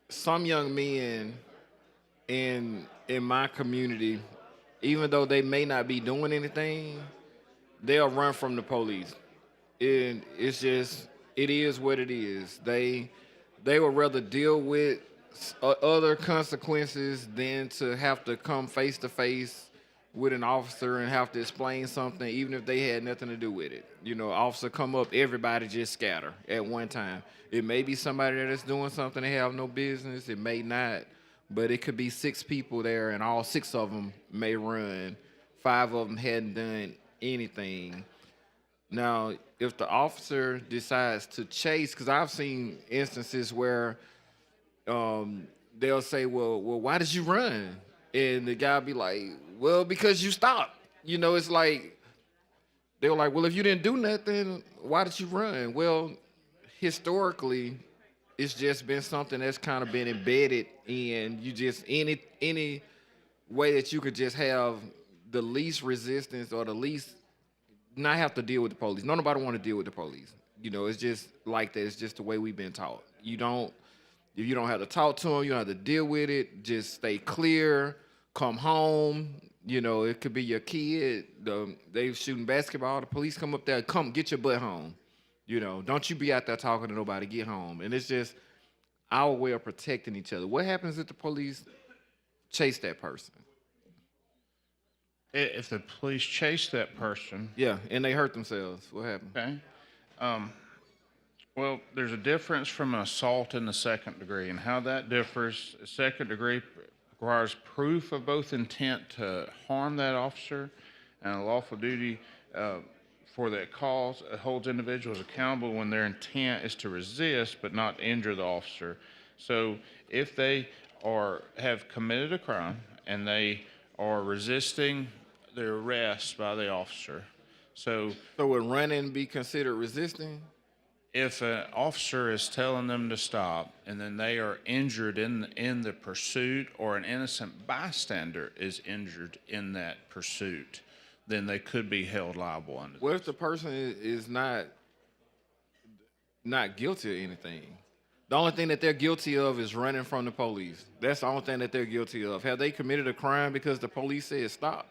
some young men in my community, even though they may not be doing anything, they'll run from the police. And it's just, it is what it is. They would rather deal with other consequences than to have to come face to face with an officer and have to explain something, even if they had nothing to do with it. You know, officer come up, everybody just scatter at one time. It may be somebody that is doing something they have no business. It may not, but it could be 6 people there, and all 6 of them may run. 5 of them hadn't done anything. Now, if the officer decides to chase, because I've seen instances where they'll say, well, why did you run? And the guy be like, well, because you stopped. You know, it's like, they were like, well, if you didn't do nothing, why did you run? Well, historically, it's just been something that's kind of been embedded in you. Just any way that you could just have the least resistance or the least not have to deal with the police. Nobody want to deal with the police. You know, it's just like that. It's just the way we've been taught. If you don't have to talk to them, you don't have to deal with it. Just stay clear, come home. You know, it could be your kid. They shooting basketball. The police come up there, come get your butt home. You know, don't you be out there talking to nobody, get home. And it's just our way of protecting each other. What happens if the police chase that person? If the police chase that person. Yeah, and they hurt themselves, what happens? Okay. Well, there's a difference from an assault in the second degree, and how that differs. Second degree requires proof of both intent to harm that officer and a lawful duty for that cause. It holds individuals accountable when their intent is to resist but not injure the officer. So if they have committed a crime and they are resisting the arrest by the officer. So would running be considered resisting? If an officer is telling them to stop and then they are injured in the pursuit, or an innocent bystander is injured in that pursuit, then they could be held liable under. What if the person is not guilty of anything? The only thing that they're guilty of is running from the police. That's the only thing that they're guilty of. Have they committed a crime because the police said stop?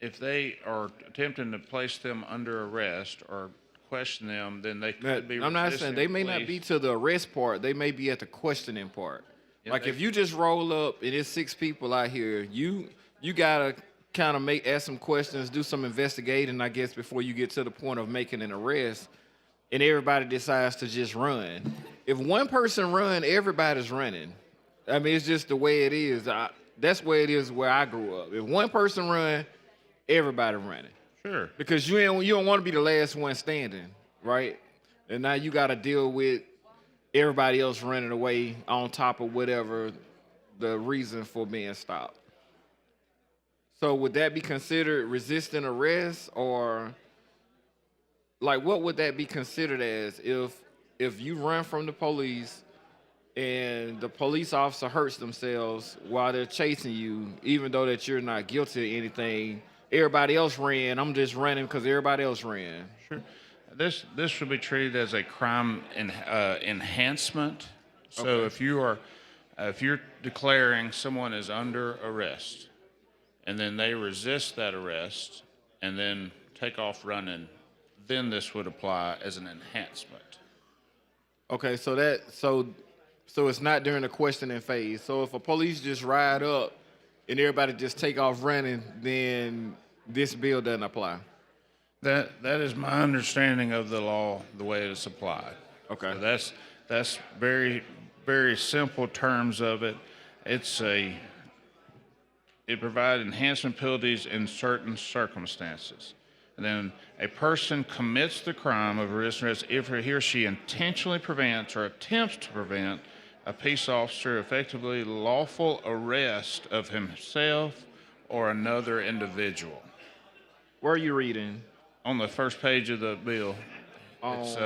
If they are attempting to place them under arrest or question them, then they could be. I'm not saying they may not be to the arrest part. They may be at the questioning part. Like if you just roll up and there's 6 people out here, you gotta kind of ask some questions, do some investigating, I guess, before you get to the point of making an arrest. And everybody decides to just run. If one person run, everybody's running. I mean, it's just the way it is. That's the way it is where I grew up. If one person run, everybody running. Sure. Because you don't want to be the last one standing, right? And now you got to deal with everybody else running away on top of whatever the reason for being stopped. So would that be considered resisting arrest, or like what would that be considered as if you run from the police and the police officer hurts themselves while they're chasing you, even though that you're not guilty of anything? Everybody else ran. I'm just running because everybody else ran. Sure. This should be treated as a crime enhancement. So Okay. if you're declaring someone is under arrest, and then they resist that arrest and then take off running, then this would apply as an enhancement. Okay, so So it's not during the questioning phase. So if a police just ride up and everybody just take off running, then this bill doesn't apply. That is my understanding of the law, the way it is applied. Okay. So that's very, very simple terms of it. It provides enhancement penalties in certain circumstances. And then a person commits the crime of resisting arrest if he or she intentionally prevents or attempts to prevent a peace officer effectively lawful arrest of himself or another individual. Where are you reading? On the first page of the bill. It's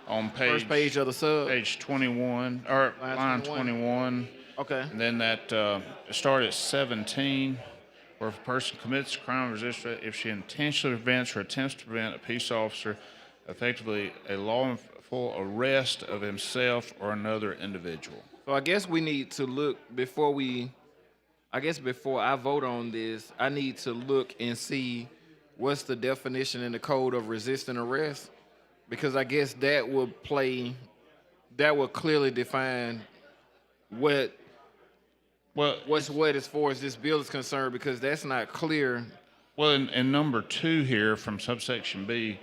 on page, first page of the sub? Page 21, or line 21. Okay. And then that start at 17, where if a person commits a crime of resistance, if she intentionally prevents or attempts to prevent a peace officer effectively a lawful arrest of himself or another individual. So I guess we need to look before I vote on this, I need to look and see what's the definition in the code of resisting arrest, because I guess that will clearly define what's what as far as this bill is concerned, because that's not clear. Well, in number 2 here from subsection B,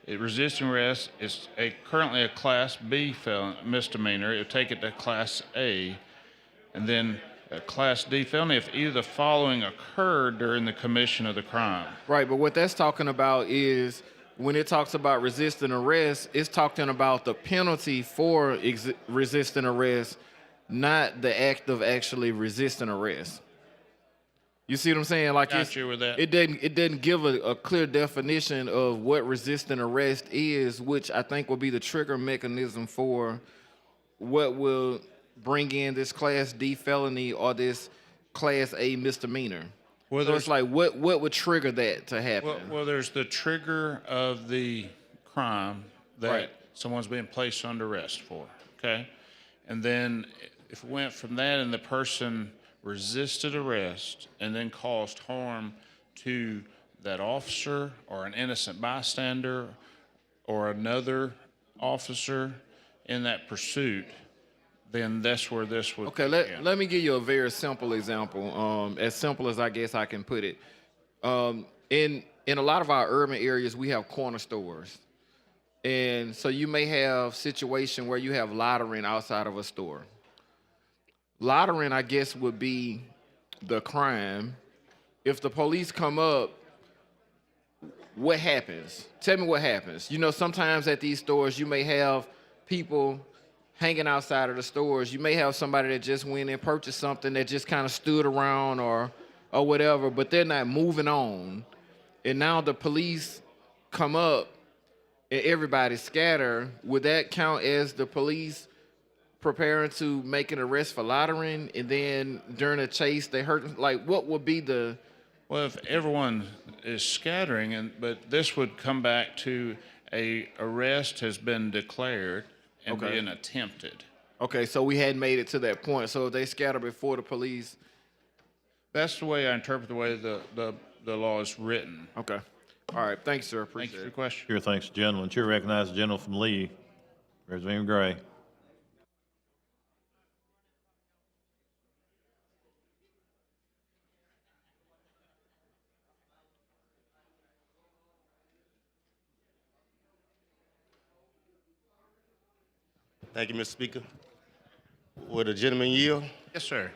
resisting arrest is currently a Class B misdemeanor. It would take it to Class A, and then a Class D felony if either of the following occurred during the commission of the crime. Right, but what that's talking about is when it talks about resisting arrest, it's talking about the penalty for resisting arrest, not the act of actually resisting arrest. You see what I'm saying? Like Got you with that. It doesn't give a clear definition of what resisting arrest is, which I think will be the trigger mechanism for what will bring in this Class D felony or this Class A misdemeanor. Well, so it's like what would trigger that to happen? Well, there's the trigger of the crime that Right. someone's being placed under arrest for, okay? And then if it went from that and the person resisted arrest and then caused harm to that officer or an innocent bystander or another officer in that pursuit, then that's where this would. Okay, let me give you a very simple example, as simple as I guess I can put it. In a lot of our urban areas, we have corner stores. And so you may have situation where you have loitering outside of a store. Loitering, I guess, would be the crime. If the police come up, what happens? Tell me what happens. You know, sometimes at these stores, you may have people hanging outside of the stores. You may have somebody that just went and purchased something that just kind of stood around or whatever, but they're not moving on. And now the police come up and everybody scatter. Would that count as the police preparing to make an arrest for loitering, and then during a chase they hurt? Like, what would be the? Well, if everyone is scattering, but this would come back to a arrest has been declared and Okay. being attempted. Okay, so we hadn't made it to that point. So if they scatter before the police. That's the way I interpret the way the law is written. Okay. All right. Thanks, sir. Thank Appreciate you for your it. question. Sure, thanks, gentlemen. Chair recognizes the gentleman from Lee, Representative Gray. Thank you, Mr. Speaker. Would a gentleman yield? Yes, sir.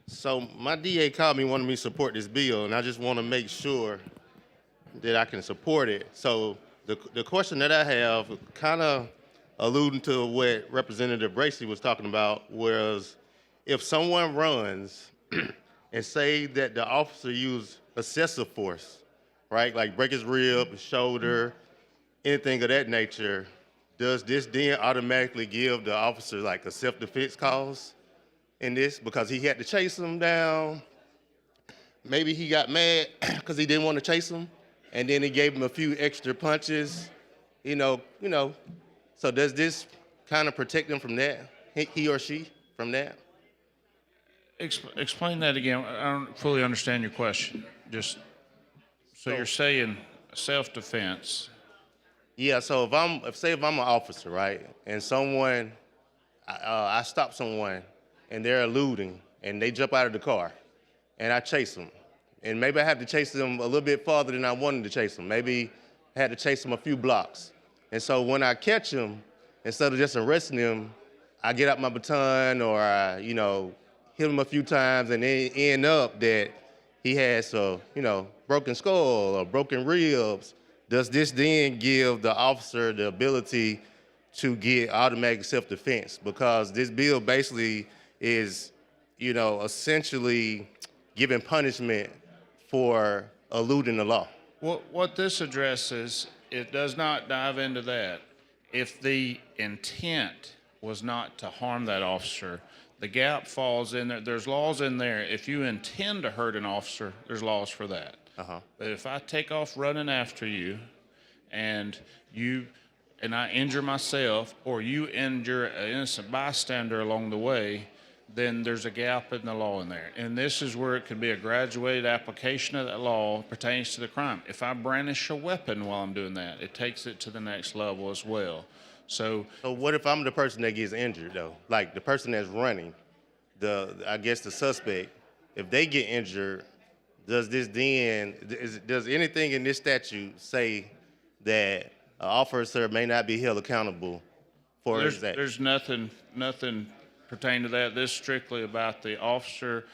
So my DA called me, wanted me to support this bill, and I just want to make sure that I can support it. So the question that I have, kind of alluding to what Representative Bracey was talking about, was if someone runs and say that the officer used excessive force, right, like break his rib, his shoulder, anything of that nature, does this then automatically give the officer like a self-defense cause in this? Because he had to chase him down. Maybe he got mad because he didn't want to chase him, and then he gave him a few extra punches, you know. So does this kind of protect him from that, he or she from that? Explain that again. I don't fully understand your question. So you're saying self-defense. Yeah, so if I'm an officer, right, and I stop someone and they're eluding, and they jump out of the car, and I chase them. And maybe I have to chase them a little bit farther than I wanted to chase them. Maybe I had to chase them a few blocks. And so when I catch them, instead of just arresting them, I get out my baton or I, hit him a few times and then end up that he has a, broken skull or broken ribs. Does this then give the officer the ability to get automatic self-defense? Because this bill basically is, essentially giving punishment for eluding the law. What this addresses, it does not dive into that. If the intent was not to harm that officer, the gap falls in there. There's laws in there. If you intend to hurt an officer, there's laws for that. But if I take off running after you and I injure myself or you injure an innocent bystander along the way, then there's a gap in the law in there. And this is where it could be a graduated application of that law pertains to the crime. If I brandish a weapon while I'm doing that, it takes it to the next level as well. So what if I'm the person that gets injured though? Like the person that's running, I guess the suspect, if they get injured, does anything in this statute say that an officer may not be held accountable for his actions? There's nothing pertaining to that. This is strictly about the officer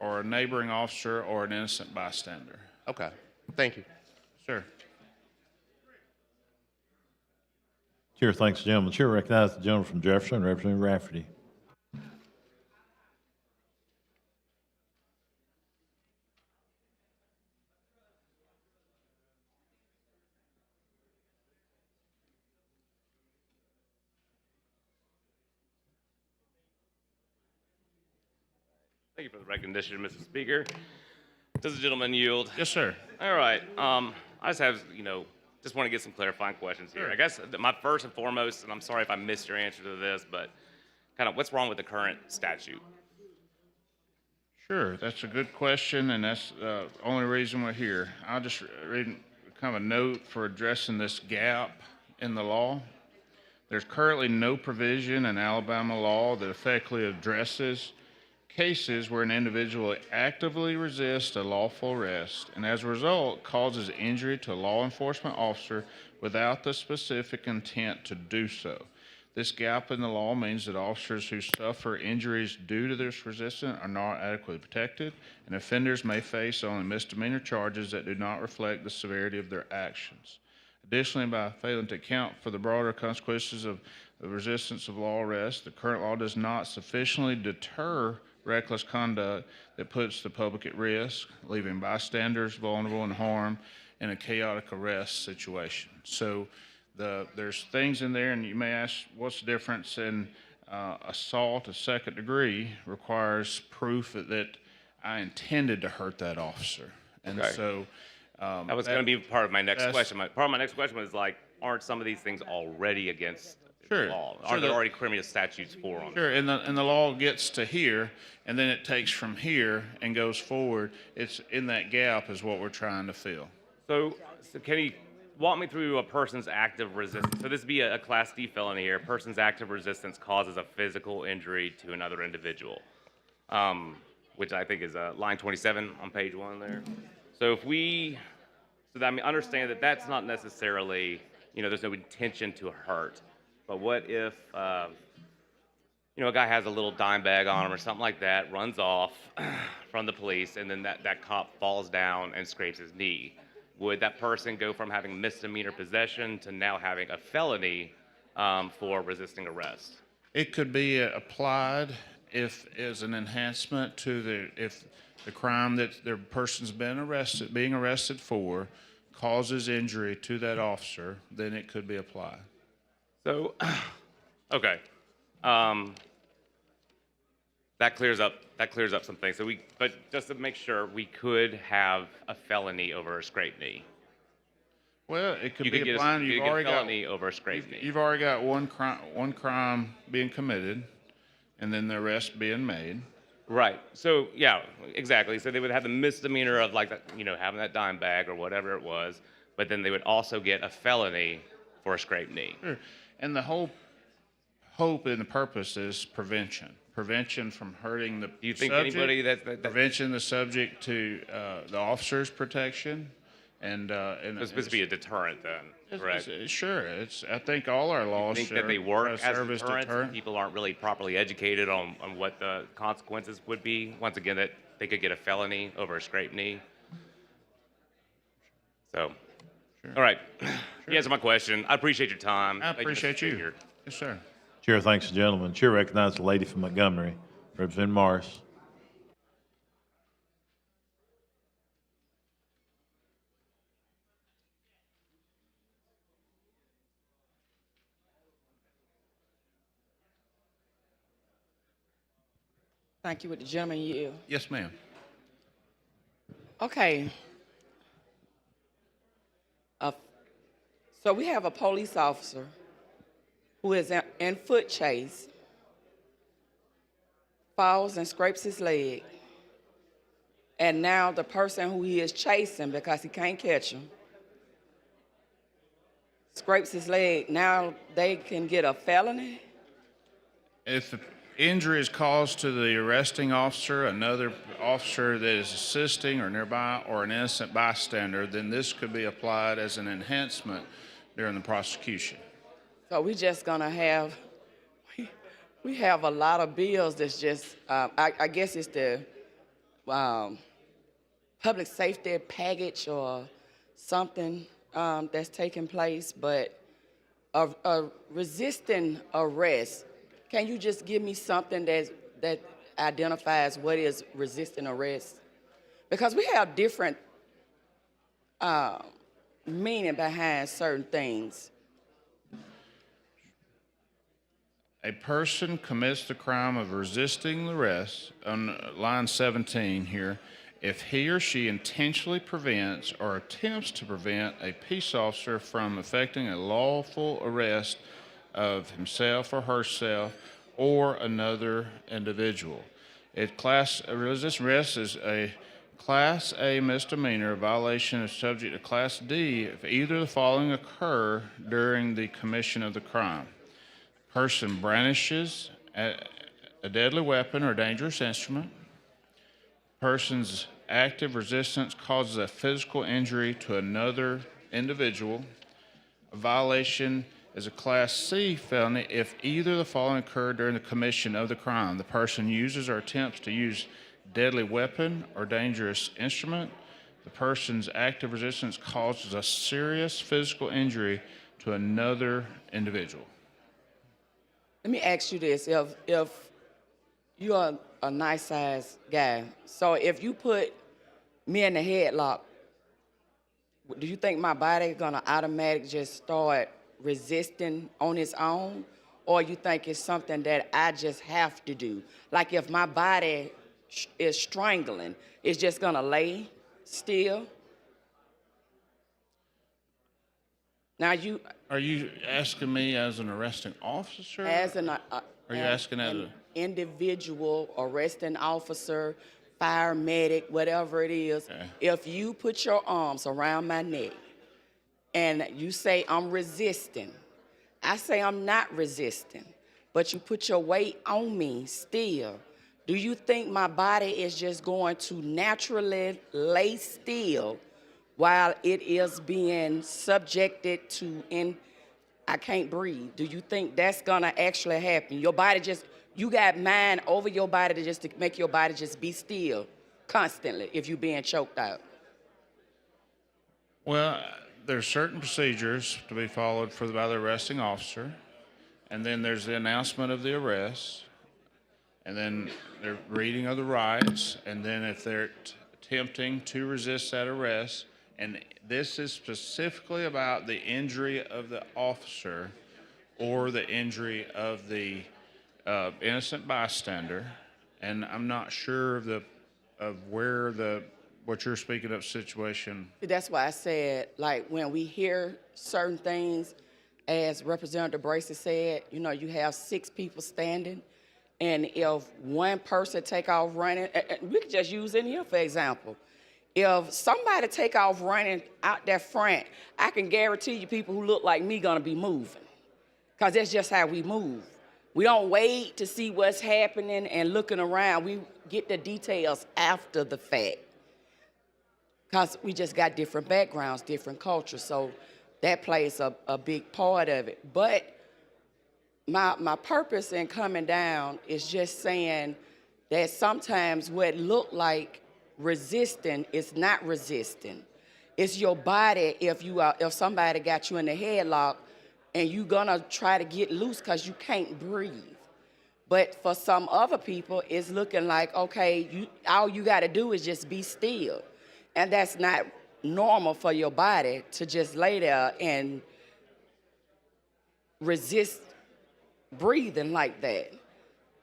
or a neighboring officer or an innocent bystander. Okay, thank you. Sure. Chair thanks the gentleman. Chair recognizes the gentleman from Jefferson, Representative Rafferty. Thank you for the recognition, Mr. Speaker. Does the gentleman yield? Yes, sir. All right. I just have, just want to get some clarifying questions here. Sure. I guess my first and foremost, and I'm sorry if I missed your answer to this, but kind of what's wrong with the current statute? Sure, that's a good question, and that's the only reason we're here. I'll just read kind of a note for addressing this gap in the law. There's currently no provision in Alabama law that effectively addresses cases where an individual actively resists a lawful arrest and as a result causes injury to a law enforcement officer without the specific intent to do so. This gap in the law means that officers who suffer injuries due to this resistance are not adequately protected, and offenders may face only misdemeanor charges that do not reflect the severity of their actions. Additionally, by failing to account for the broader consequences of the resistance of law arrest, the current law does not sufficiently deter reckless conduct that puts the public at risk, leaving bystanders vulnerable and harmed in a chaotic arrest situation. So there's things in there, and you may ask, what's the difference in assault of second degree requires proof that I intended to hurt that officer. And Okay. so That was going to be part of my next question. Part of my next question was aren't some of these things already against Sure. the law? Sure, Aren't there already criminal statutes for them? Sure, and the law gets to here, and then it takes from here and goes forward. It's in that gap is what we're trying to fill. So can you walk me through a person's active resistance? So this would be a Class D felony here. A person's active resistance causes a physical injury to another individual, which I think is line 27 on page 1 there. So understand that that's not necessarily, there's no intention to hurt. But what if, a guy has a little dime bag on him or something like that, runs off from the police, and then that cop falls down and scrapes his knee? Would that person go from having misdemeanor possession to now having a felony for resisting arrest? It could be applied as an enhancement to if the crime that the person's being arrested for causes injury to that officer, then it could be applied. So, okay, that clears up some things. But just to make sure, we could have a felony over a scraped knee. Well, it could You be could get applied. a felony over a scraped knee. You've already got one crime being committed, and then the arrest being made. Right. So yeah, exactly. So they would have the misdemeanor of having that dime bag or whatever it was, but then they would also get a felony for a scraped knee. Sure. And the whole hope and the purpose is prevention. prevention from hurting the Do you think subject, anybody that prevention the subject to the officer's protection, and it's supposed to be a deterrent then, correct? Sure, I think all our laws Think that they work as serve deterrents and people aren't really properly educated on what the consequences would be. Once again, that they could get a felony over a scraped knee. So, all right. You answered my question. I appreciate your time. I Thank you, Mr. appreciate you. Speaker. Yes, sir. Chair thanks the gentleman. Chair recognizes the lady from Montgomery, Representative Morris. Thank you. With the gentleman yield. Yes, ma'am. Okay. So we have a police officer who is in foot chase, falls and scrapes his leg, and now the person who he is chasing, because he can't catch him, scrapes his leg. Now they can get a felony? If the injury is caused to the arresting officer, another officer that is assisting or nearby, or an innocent bystander, then this could be applied as an enhancement during the prosecution. So we just gonna have, we have a lot of bills that's just, I guess it's the public safety package or something that's taking place, but a resisting arrest, can you just give me something that identifies what is resisting arrest? Because we have different meaning behind certain things. A person commits the crime of resisting arrest, on line 17 here, if he or she intentionally prevents or attempts to prevent a peace officer from effecting a lawful arrest of himself or herself or another individual. Resisting arrest is a Class A misdemeanor. Violation is subject to Class D if either of the following occur during the commission of the crime. Person brandishes a deadly weapon or dangerous instrument. Person's active resistance causes a physical injury to another individual. A violation is a Class C felony if either of the following occur during the commission of the crime. The person uses or attempts to use deadly weapon or dangerous instrument. The person's active resistance causes a serious physical injury to another individual. Let me ask you this, if you're a nice sized guy, so if you put me in the headlock, do you think my body gonna automatically just start resisting on its own? Or you think it's something that I just have to do? Like if my body is strangling, it's just gonna lay still? Now Are you asking me as an arresting officer? as an Are you asking as an a... individual, arresting officer, fire medic, whatever it is, if you put your arms around my neck and you say I'm resisting, I say I'm not resisting, but you put your weight on me still, do you think my body is just going to naturally lay still while it is being subjected to I can't breathe? Do you think that's gonna actually happen? Your body just, you got mind over your body to make your body just be still constantly if you're being choked out? Well, there's certain procedures to be followed by the arresting officer, and then there's the announcement of the arrest, and then the reading of the rights, and then if they're attempting to resist that arrest, and this is specifically about the injury of the officer or the injury of the innocent bystander, and I'm not sure of where what you're speaking of situation. That's why I said, like, when we hear certain things, as Representative Bracy said, you know, you have 6 people standing, and if one person take off running, we could just use in here for example. If somebody take off running out that front, I can guarantee you people who look like me gonna be moving, because that's just how we move. We don't wait to see what's happening and looking around. We get the details after the fact. Because we just got different backgrounds, different cultures. So that plays a big part of it. But my purpose in coming down is just saying that sometimes what look like resisting is not resisting. It's your body if somebody got you in the headlock and you gonna try to get loose because you can't breathe. But for some other people, it's looking like, okay, all you gotta do is just be still. And that's not normal for your body to just lay there and resist breathing like that.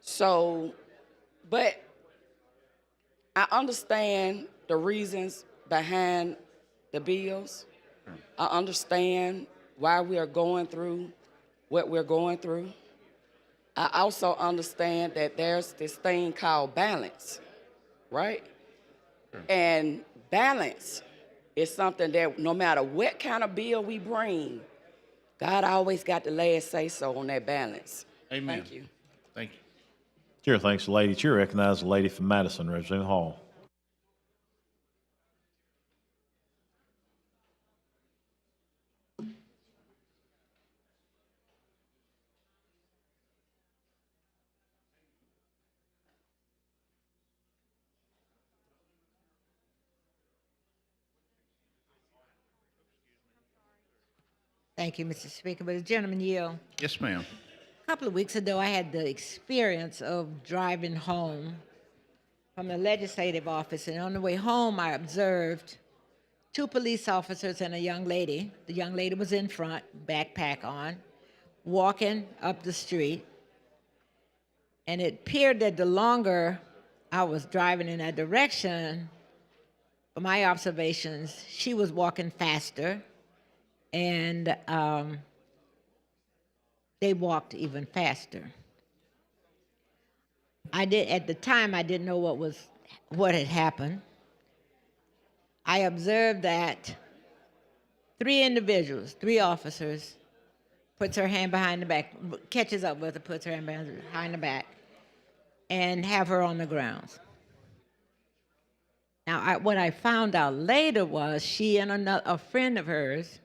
So, but I understand the reasons behind the bills. I understand why we are going through what we're going through. I also understand that there's this thing called balance, right? And balance is something that no matter what kind of bill we bring, God always got the last say so on that balance. Amen. Thank you. Thank you. Chair thanks the lady. Chair recognizes the lady from Madison, Representative Hall. Thank you, Mr. Speaker. But the gentleman yield. Yes, ma'am. A couple of weeks ago, I had the experience of driving home from the legislative office, and on the way home, I observed 2 police officers and a young lady. The young lady was in front, backpack on, walking up the street, and it appeared that the longer I was driving in that direction, from my observations, she was walking faster, and they walked even faster. At the time, I didn't know what had happened. I observed that 3 officers, puts her hand behind the back, catches up with her, puts her hand behind the back, and have her on the ground. Now, what I found out later was she and a friend of hers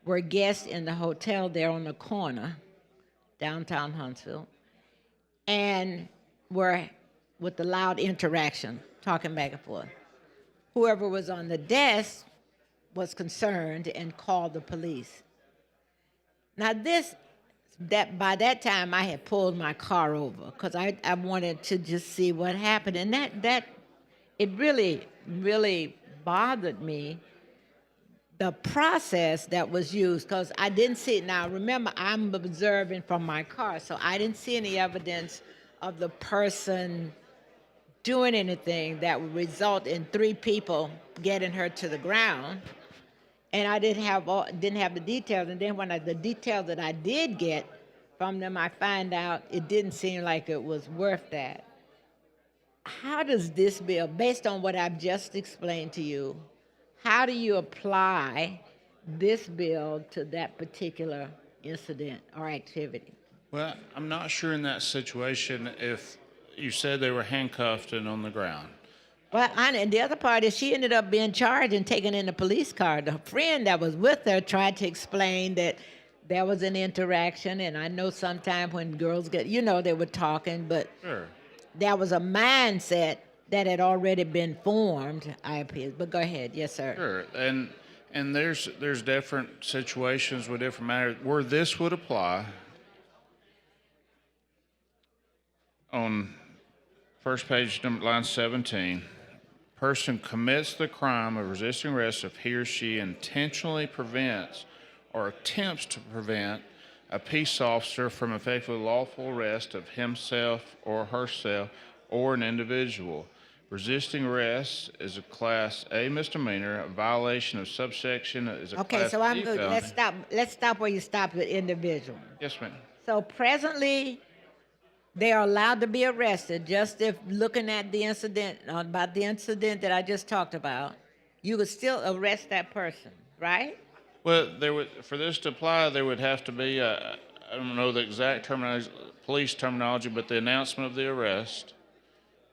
were guests in the hotel there on the corner, downtown Huntsville, and were with the loud interaction, talking back and forth. Whoever was on the desk was concerned and called the police. Now by that time I had pulled my car over because I wanted to just see what happened, and that it really, really bothered me, the process that was used, because I didn't see it. Now, remember, I'm observing from my car, so I didn't see any evidence of the person doing anything that would result in 3 people getting her to the ground. And I didn't have the details. And then the details that I did get from them, I find out it didn't seem like it was worth that. How does this bill, based on what I've just explained to you, how do you apply this bill to that particular incident or activity? Well, I'm not sure in that situation if you said they were handcuffed and on the ground. Well, and the other part is she ended up being charged and taken in the police car. The friend that was with her tried to explain that there was an interaction, and I know sometimes when girls get, they were talking, but Sure. there was a mindset that had already been formed, I appear. But go ahead. Yes, sir. Sure. And there's different situations with different matters where this would apply. On first page, line 17, person commits the crime of resisting arrest if he or she intentionally prevents or attempts to prevent a peace officer from effectually lawful arrest of himself or herself or an individual. Resisting arrest is a Class A misdemeanor. A violation of subsection is a Okay, Class so I'm B good. felony. Let's stop where you stopped with individual. Yes, ma'am. So presently, they are allowed to be arrested just if looking at the incident, about the incident that I just talked about, you could still arrest that person, right? Well, for this to apply, there would have to be a I don't know the exact terminology, police terminology, but the announcement of the arrest,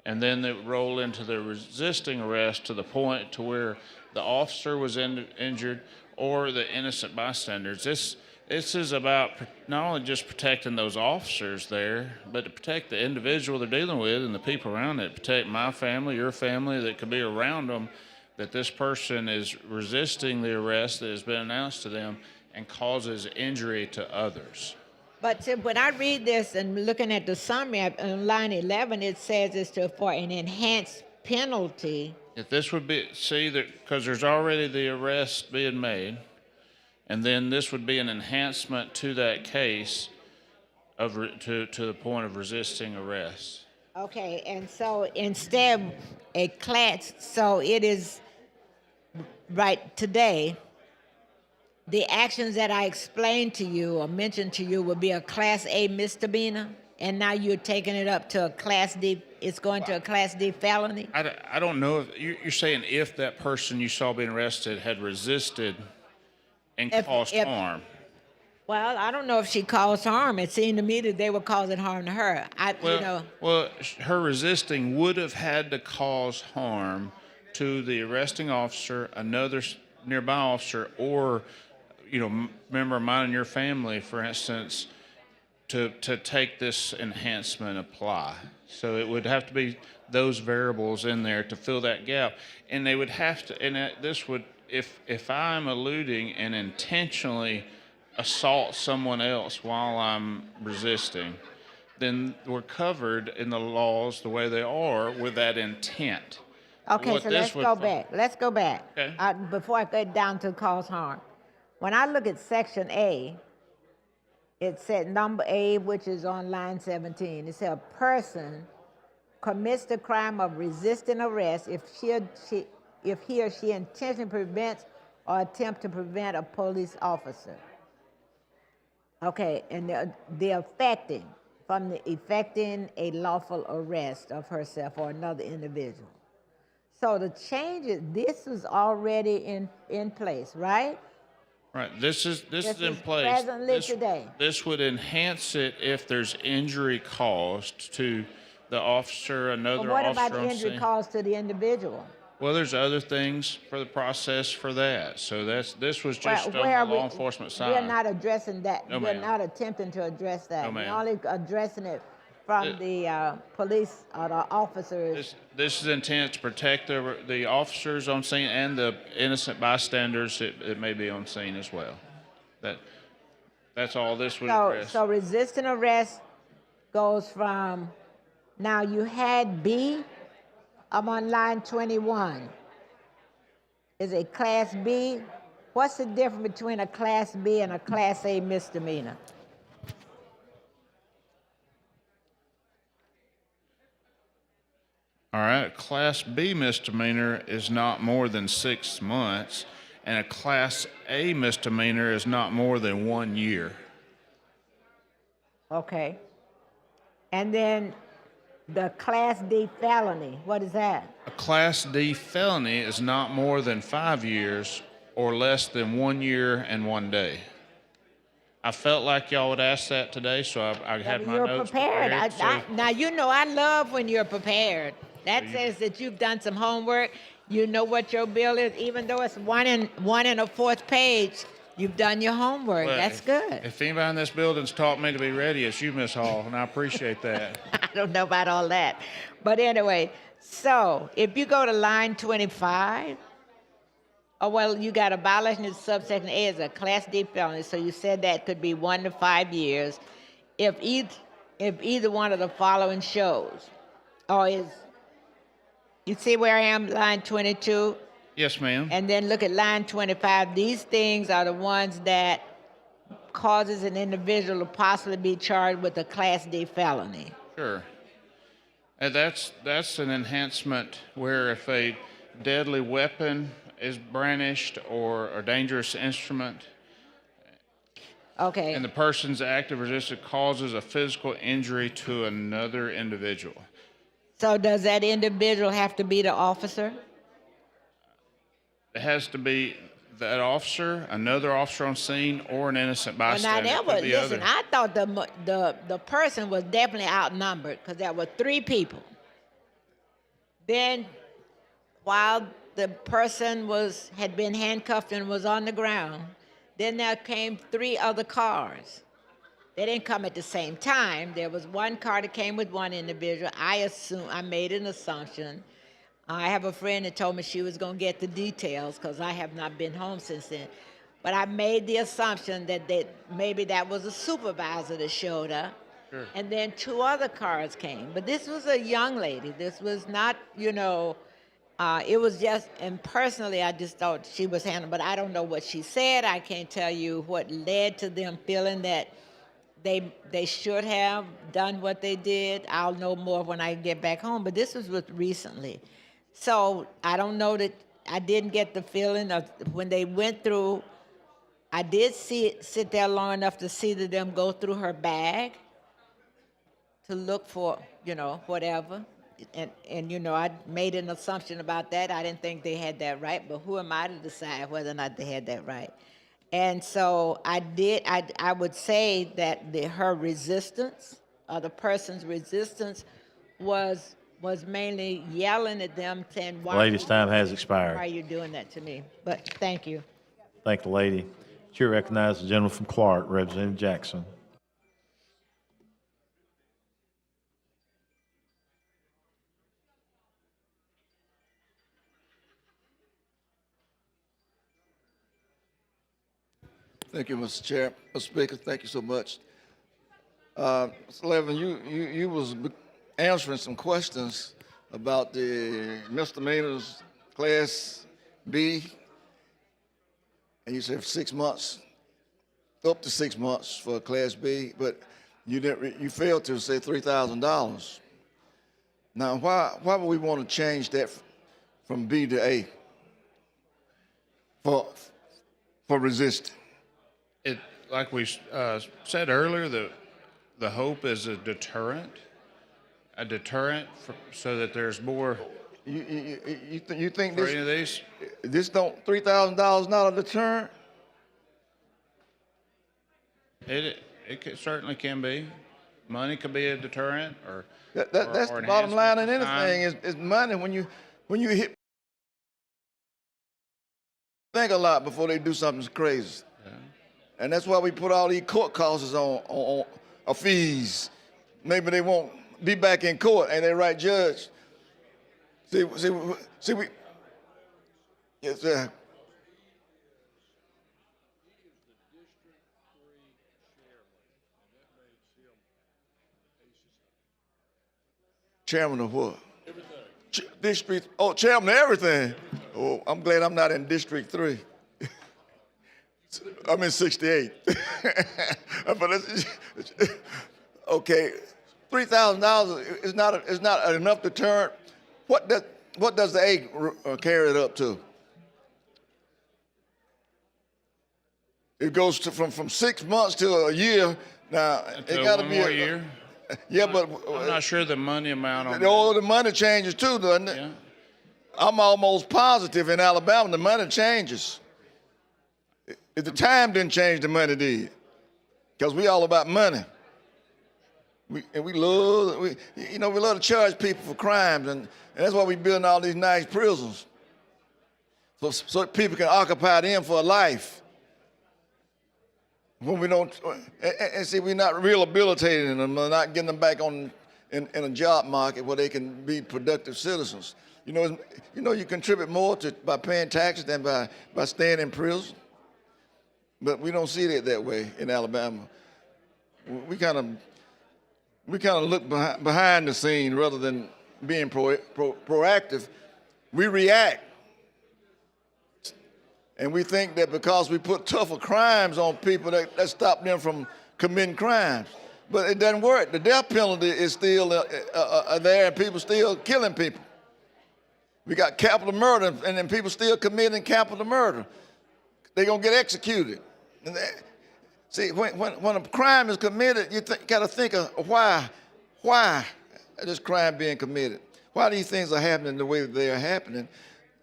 and then they would roll into the resisting arrest to the point to where the officer was injured or the innocent bystanders. This is about not only just protecting those officers there, but to protect the individual they're dealing with and the people around it. Protect my family, your family that could be around them, that this person is resisting the arrest that has been announced to them and causes injury to others. But when I read this and looking at the summary on line 11, it says it's for an enhanced penalty. If this would be, see, because there's already the arrest being made, and then this would be an enhancement to that case of to the point of resisting arrest. Okay, and so instead a class, so it is right today, the actions that I explained to you or mentioned to you would be a Class A misdemeanor, and now you're taking it up to a Class D, it's going to a Class D felony? I don't know if, you're saying if that person you saw being arrested had resisted and caused harm. Well, I don't know if she caused harm. It seemed to me that they were causing harm to her. Well, her resisting would have had to cause harm to the arresting officer, another nearby officer, or member of mine and your family, for instance, to take this enhancement apply. So it would have to be those variables in there to fill that gap, and they would have to. And this would, if I'm alluding and intentionally assault someone else while I'm resisting, then we're covered in the laws the way they are with that intent. Okay, so let's go back. Let's go back. Okay. Before I get down to cause harm. When I look at Section A, it said number A, which is on line 17. It said a person commits the crime of resisting arrest if he or she intentionally prevents or attempt to prevent a police officer. Okay, and the effecting a lawful arrest of herself or another individual. So the changes, this is already in place, right? Right. This is in place. Presently today. This would enhance it if there's injury caused to the officer, another But what officer about the on injury scene. caused to the individual? Well, there's other things for the process for that. So this was just on the law enforcement side. We're not addressing that. No, We're ma'am. not attempting to address that. No, ma'am. We're only addressing it from the police or the officers. This is intended to protect the officers on scene and the innocent bystanders that may be on scene as well. That's all this would address. So resisting arrest goes from, now you had B, I'm on line 21. Is a Class B? What's the difference between a Class B and a Class A misdemeanor? All right, a Class B misdemeanor is not more than 6 months, and a Class A misdemeanor is not more than 1 year. Okay. And then the Class D felony, what is that? A Class D felony is not more than 5 years or less than 1 year and 1 day. I felt like y'all would ask that today, so I had my notes prepared. prepared. Now, you know I love when you're prepared. That says that you've done some homework. You know what your bill is, even though it's one and a fourth page. You've done your homework. Well, That's good. If anybody in this building's taught me to be ready, it's you, Miss Hall, and I appreciate that. I don't know about all that. But anyway, so if you go to line 25, you got a violation of subsection A as a Class D felony, so you said that could be 1 to 5 years if either one of the following shows, or is, you see where I am, line 22? Yes, ma'am. And then look at line 25. These things are the ones that causes an individual to possibly be charged with a Class D felony. Sure. And that's an enhancement where if a deadly weapon is brandished or a dangerous instrument, okay, and the person's active resistance causes a physical injury to another individual. So does that individual have to be the officer? It has to be that officer, another officer on scene, or an innocent Well, now bystander. that It was, could be listen, other. I thought the person was definitely outnumbered because there were 3 people. Then while the person had been handcuffed and was on the ground, then there came 3 other cars. They didn't come at the same time. There was one car that came with one individual. I made an assumption. I have a friend that told me she was going to get the details because I have not been home since then. But I made the assumption that maybe that was a supervisor that showed up. Sure. And then 2 other cars came. But this was a young lady. This was not, it was just, and personally, I just thought she was handled. But I don't know what she said. I can't tell you what led to them feeling that they should have done what they did. I'll know more when I get back home. But this was recently. So I don't know that I didn't get the feeling of when they went through. I did sit there long enough to see them go through her bag to look for, whatever. And I made an assumption about that. I didn't think they had that right, but who am I to decide whether or not they had that right? And so I would say that her resistance, or the person's resistance, was mainly yelling at them, saying, The lady's time has expired. why are you doing that to me? But thank you. Thank the lady. Chair recognizes the gentleman from Clark, Representative Jackson. Thank you, Mr. Chair. Mr. Speaker, thank you so much. Mr. Levin, you was answering some questions about the misdemeanors, Class B, and you said 6 months, up to 6 months for Class B, but you failed to say $3,000. Now, why would we want to change that from B to A for resisting? Like we said earlier, the hope is a deterrent so that there's more. You think for any of these? this don't $3,000 not a deterrent? It certainly can be. Money could be a deterrent, or That's or the bottom line in enhancement anything is money. When you hit, think a lot before they do something crazy. Yeah. And that's why we put all these court costs on fees. Maybe they won't be back in court, and they right judge. See, we. Yes, sir. Chairman of what? Everything. Chairman of everything. Oh, I'm glad I'm not in District 3. I'm in 68. But okay, $3,000 is not enough deterrent. What does the A carry it up to? It goes from 6 months to a year. Now it got to be a year. Yeah, but I'm not sure the money amount on the money changes too, doesn't it? Yeah. I'm almost positive in Alabama the money changes. If the time didn't change, the money did. Because we all about money. We love to charge people for crimes, and that's why we building all these nice prisons. So people can occupy them for a life. When we don't, and see, we're not rehabilitating them, not getting them back in a job market where they can be productive citizens. You contribute more by paying taxes than by staying in prison. But we don't see it that way in Alabama. We kind of look behind the scene rather than being proactive. We react. And we think that because we put tougher crimes on people, that stop them from committing crimes. But it doesn't work. The death penalty is still there, and people still killing people. We got capital murder, and then people still committing capital murder. They're going to get executed. See, when a crime is committed, you got to think of why this crime being committed. Why these things are happening the way that they are happening,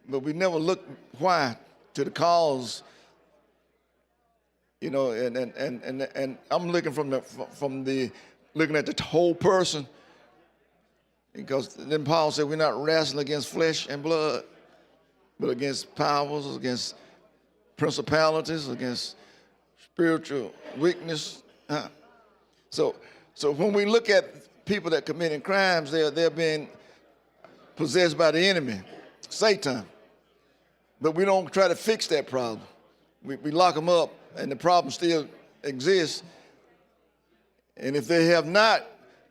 but we never look why to the cause. You know, and I'm looking from the looking at the whole person, because then Paul said we're not wrestling against flesh and blood, but against powers, against principalities, against spiritual weakness. So when we look at people that committing crimes, they're being possessed by the enemy, Satan. But we don't try to fix that problem. We lock them up, and the problem still exists. And if they have not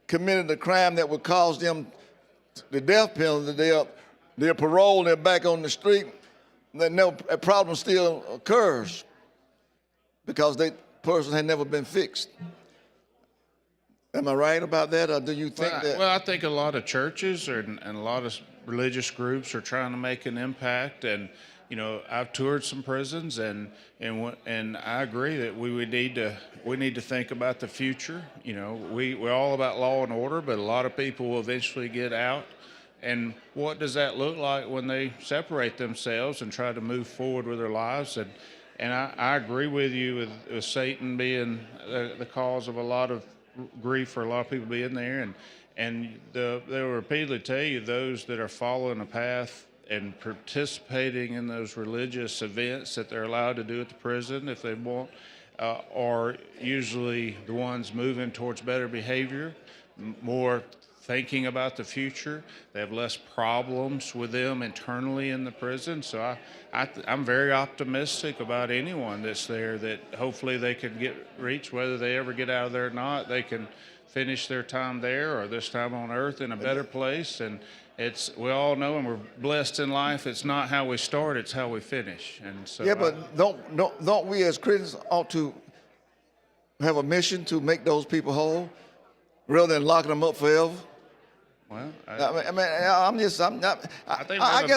committed a crime that would cause them the death penalty, they're paroled, they're back on the street, then a problem still occurs because that person had never been fixed. Am I right about that, or do you think that? Well, I think a lot of churches and a lot of religious groups are trying to make an impact, and you know, I've toured some prisons, and I agree that we need to think about the future. You know, we're all about law and order, but a lot of people will eventually get out. And what does that look like when they separate themselves and try to move forward with their lives? And I agree with you with Satan being the cause of a lot of grief for a lot of people being there, and they will repeatedly tell you those that are following a path and participating in those religious events that they're allowed to do at the prison if they want, are usually the ones moving towards better behavior, more thinking about the future. They have less problems with them internally in the prison. So I'm very optimistic about anyone that's there, that hopefully they can reach, whether they ever get out of there or not, they can finish their time there or this time on earth in a better place. And we all know, and we're blessed in life, it's not how we start, it's how we finish. And so but don't we as Christians ought to have a mission to make those people whole rather than locking them up forever? Well, I guess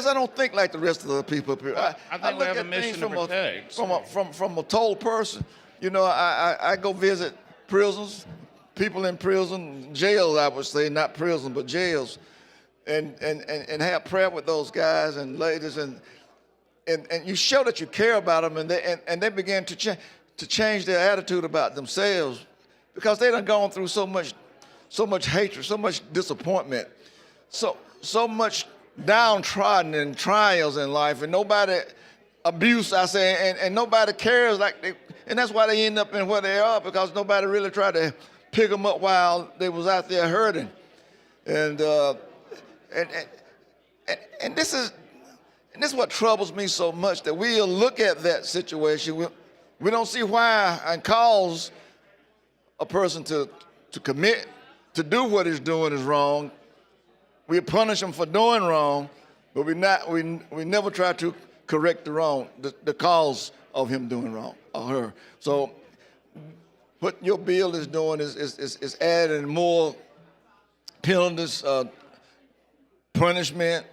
I don't think like the rest of the people. I think we have a mission to protect. From a total person. You know, I go visit prisons, people in prison, jails, I would say, not prison, but jails, and have prayer with those guys and ladies, and you show that you care about them, and they begin to change their attitude about themselves, because they done gone through so much hatred, so much disappointment, so much downtrodden and trials in life, and nobody abuse, I say, and nobody cares and that's why they end up in where they are, because nobody really tried to pick them up while they was out there hurting, and this is what troubles me so much, that we'll look at that situation, we don't see why and cause a person to commit, to do what he's doing is wrong. We punish him for doing wrong, but we never try to correct the wrong, the cause of him doing wrong, or her. So what your bill is doing is adding more penalties, punishment.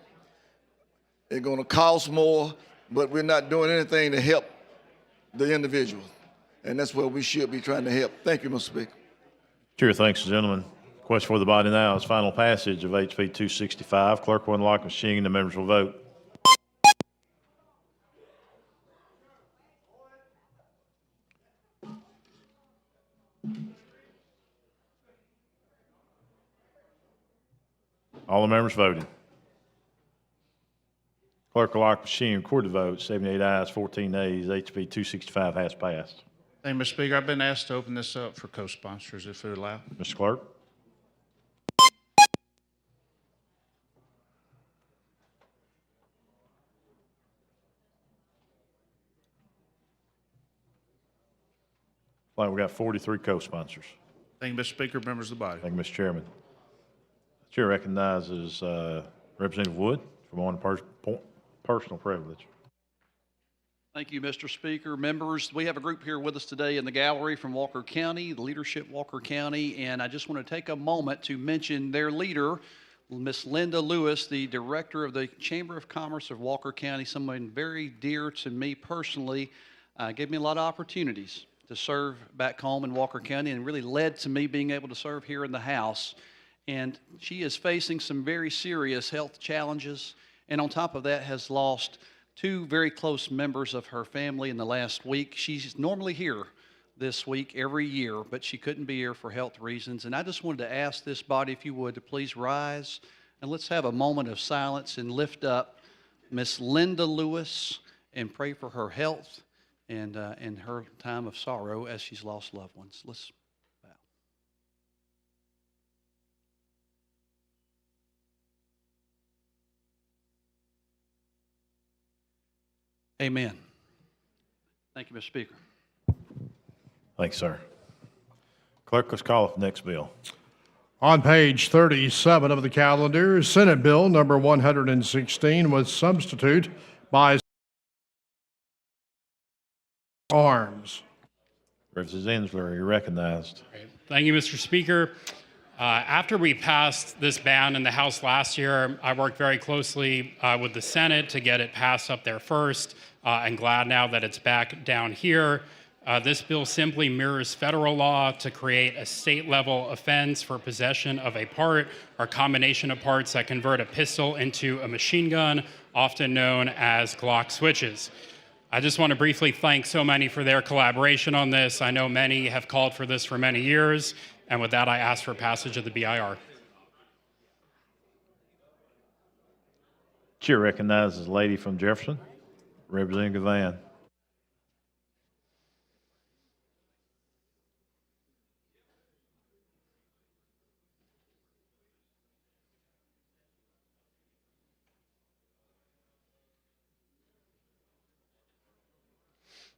It's going to cost more, but we're not doing anything to help the individual. And that's where we should be trying to help. Thank you, Mr. Speaker. Chair, thanks, gentlemen. Question for the body now is final passage of HB 265. Clerk will unlock the machine and the members will vote. All the members voted. Clerk will lock the machine and record the vote. 78 ayes, 14 nays. HB 265 has passed. Thank you, Mr. Speaker. I've been asked to open this up for co-sponsors, if they're allowed. Mr. Clerk. Like we got 43 co-sponsors. Thank you, Mr. Speaker, members of the body. Thank you, Mr. Chairman. The chair recognizes Representative Wood from on personal privilege. Thank you, Mr. Speaker. Members, we have a group here with us today in the gallery from Walker County, the leadership Walker County, and I just want to take a moment to mention their leader, Miss Linda Lewis, the director of the Chamber of Commerce of Walker County, someone very dear to me personally, gave me a lot of opportunities to serve back home in Walker County, and really led to me being able to serve here in the House. And she is facing some very serious health challenges, and on top of that has lost two very close members of her family in the last week. She's normally here this week every year, but she couldn't be here for health reasons. And I just wanted to ask this body, if you would, to please rise and let's have a moment of silence and lift up Miss Linda Lewis and pray for her health and her time of sorrow as she's lost loved ones. Let's bow. Amen. Thank you, Mr. Speaker. Thanks, sir. Clerk, let's call the next bill. On page 37 of the calendar, Senate Bill number 116 was substitute by arms. Representative Ensler, you're recognized. Thank you, Mr. Speaker. After we passed this ban in the House last year, I worked very closely with the Senate to get it passed up there first. I'm glad now that it's back down here. This bill simply mirrors federal law to create a state-level offense for possession of a part or combination of parts that convert a pistol into a machine gun, often known as Glock switches. I just want to briefly thank so many for their collaboration on this. I know many have called for this for many years, and with that, I ask for passage of the BIR. Chair recognizes the lady from Jefferson, Representative Van.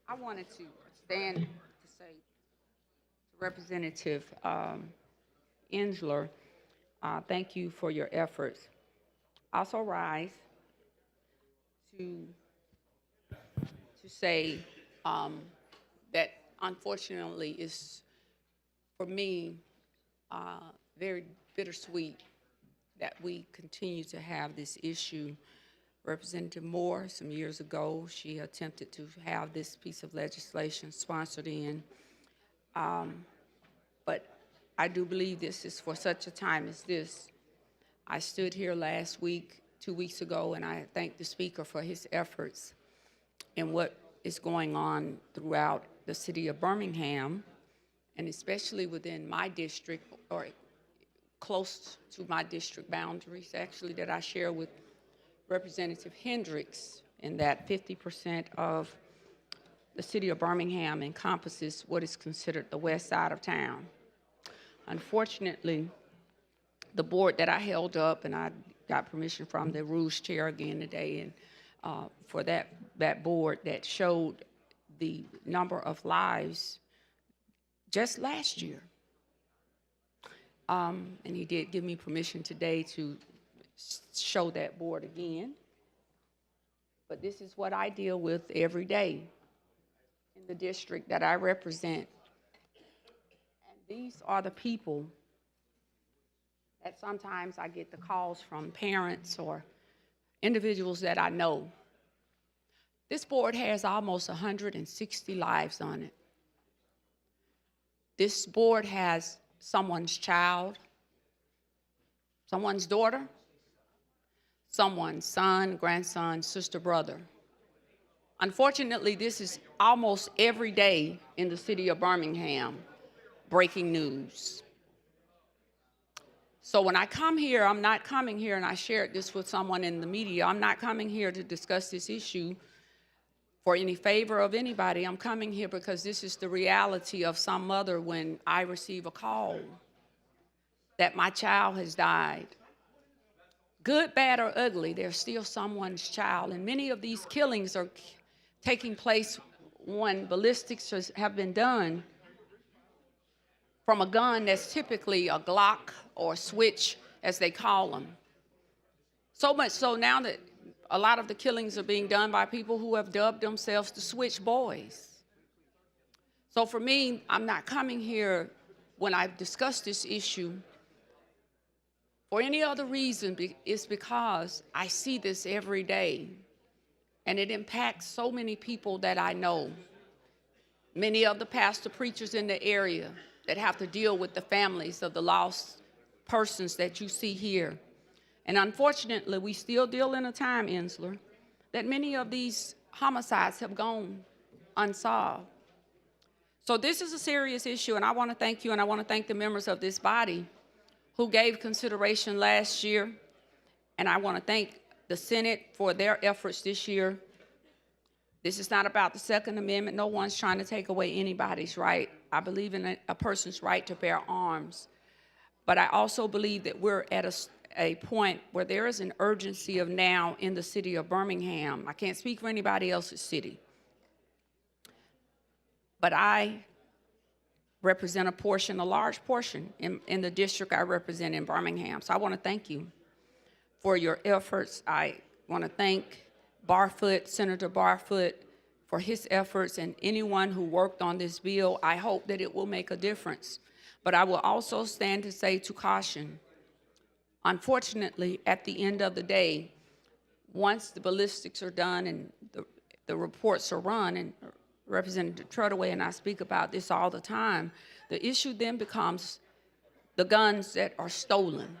I wanted to stand to say to Representative Ensler, thank you for your efforts. Also rise to say that unfortunately is, for me, very bittersweet that we continue to have this issue. Representative Moore, some years ago, she attempted to have this piece of legislation sponsored in. But I do believe this is for such a time as this. I stood here last week, 2 weeks ago, and I thank the Speaker for his efforts in what is going on throughout the city of Birmingham, and especially within my district, or close to my district boundaries, actually, that I share with Representative Hendricks, in that 50% of the city of Birmingham encompasses what is considered the west side of town. Unfortunately, the board that I held up, and I got permission from the Rules Chair again today, and for that board that showed the number of lives just last year. And he did give me permission today to show that board again. But this is what I deal with every day in the district that I represent. And these are the people that sometimes I get the calls from parents or individuals that I know. This board has almost 160 lives on it. This board has someone's child, someone's daughter, someone's son, grandson, sister, brother. Unfortunately, this is almost every day in the city of Birmingham, breaking news. So when I come here, I'm not coming here, and I shared this with someone in the media, I'm not coming here to discuss this issue for any favor of anybody. I'm coming here because this is the reality of some mother when I receive a call that my child has died. Good, bad, or ugly, they're still someone's child. And many of these killings are taking place when ballistics have been done from a gun that's typically a Glock or a switch, as they call them. So much so now that a lot of the killings are being done by people who have dubbed themselves the switch boys. So for me, I'm not coming here when I discuss this issue for any other reason. It's because I see this every day, and it impacts so many people that I know. Many of the pastor preachers in the area that have to deal with the families of the lost persons that you see here. And unfortunately, we still deal in a time, Ensler, that many of these homicides have gone unsolved. So this is a serious issue, and I want to thank you, and I want to thank the members of this body who gave consideration last year, and I want to thank the Senate for their efforts this year. This is not about the Second Amendment. No one's trying to take away anybody's right. I believe in a person's right to bear arms. But I also believe that we're at a point where there is an urgency of now in the city of Birmingham. I can't speak for anybody else's city. But I represent a large portion in the district I represent in Birmingham. So I want to thank you for your efforts. I want to thank Senator Barfoot, for his efforts, and anyone who worked on this bill. I hope that it will make a difference. But I will also stand to say to caution, unfortunately, at the end of the day, once the ballistics are done and the reports are run, and Representative Treadaway and I speak about this all the time, the issue then becomes the guns that are stolen.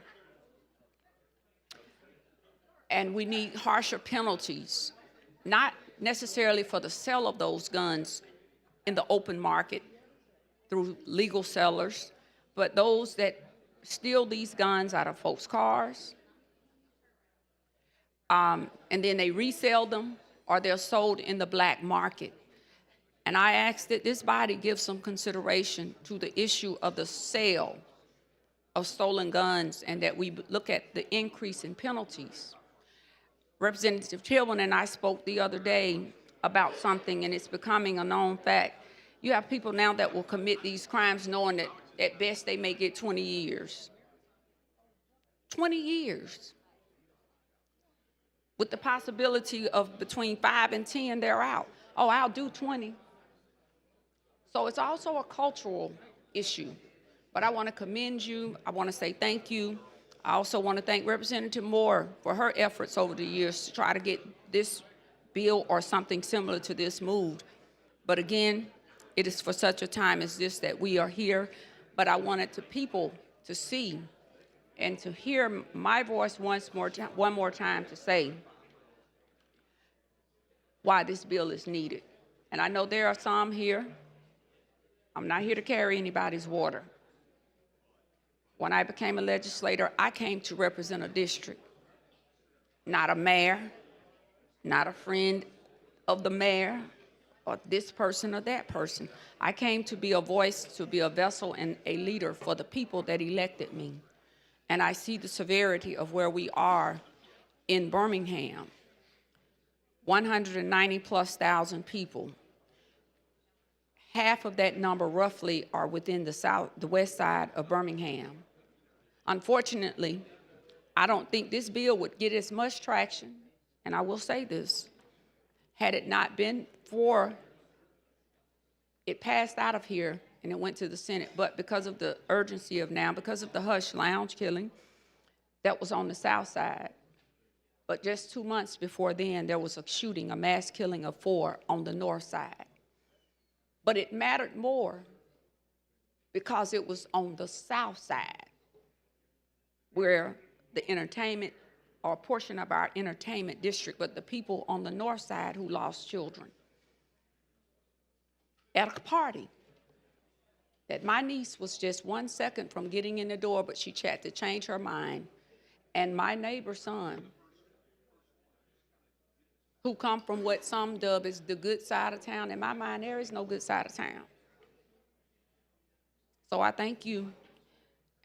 And we need harsher penalties, not necessarily for the sale of those guns in the open market through legal sellers, but those that steal these guns out of folks' cars, and then they resell them, or they're sold in the black market. And I ask that this body give some consideration to the issue of the sale of stolen guns, and that we look at the increase in penalties. Representative Tillman and I spoke the other day about something, and it's becoming a known fact. You have people now that will commit these crimes knowing that at best they may get 20 years. 20 years. With the possibility of between 5 and 10, they're out. Oh, I'll do 20. So it's also a cultural issue. But I want to commend you. I want to say thank you. I also want to thank Representative Moore for her efforts over the years to try to get this bill or something similar to this moved. But again, it is for such a time as this that we are here. But I wanted people to see and to hear my voice one more time to say why this bill is needed. And I know there are some here. I'm not here to carry anybody's water. When I became a legislator, I came to represent a district, not a mayor, not a friend of the mayor, or this person or that person. I came to be a voice, to be a vessel and a leader for the people that elected me. And I see the severity of where we are in Birmingham. 190,000+ people. Half of that number roughly are within the west side of Birmingham. Unfortunately, I don't think this bill would get as much traction, and I will say this, had it not been for it passed out of here and it went to the Senate, but because of the urgency of now, because of the Hush Lounge killing that was on the south side. But just 2 months before then, there was a shooting, a mass killing of 4 on the north side. But it mattered more because it was on the south side, where the entertainment, or a portion of our entertainment district, but the people on the north side who lost children. At a party that my niece was just 1 second from getting in the door, but she had to change her mind. And my neighbor's son, who come from what some dub as the good side of town, in my mind, there is no good side of town. So I thank you.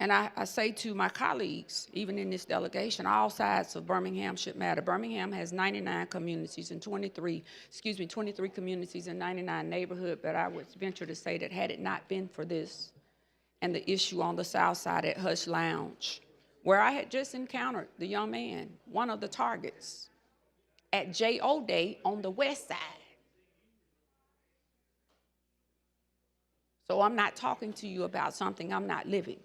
And I say to my colleagues, even in this delegation, all sides of Birmingham should matter. Birmingham has 99 communities and 23 communities and 99 neighborhoods, but I would venture to say that had it not been for this and the issue on the south side at Hush Lounge, where I had just encountered the young man, one of the targets, at J.O. Day on the west side. So I'm not talking to you about something I'm not living.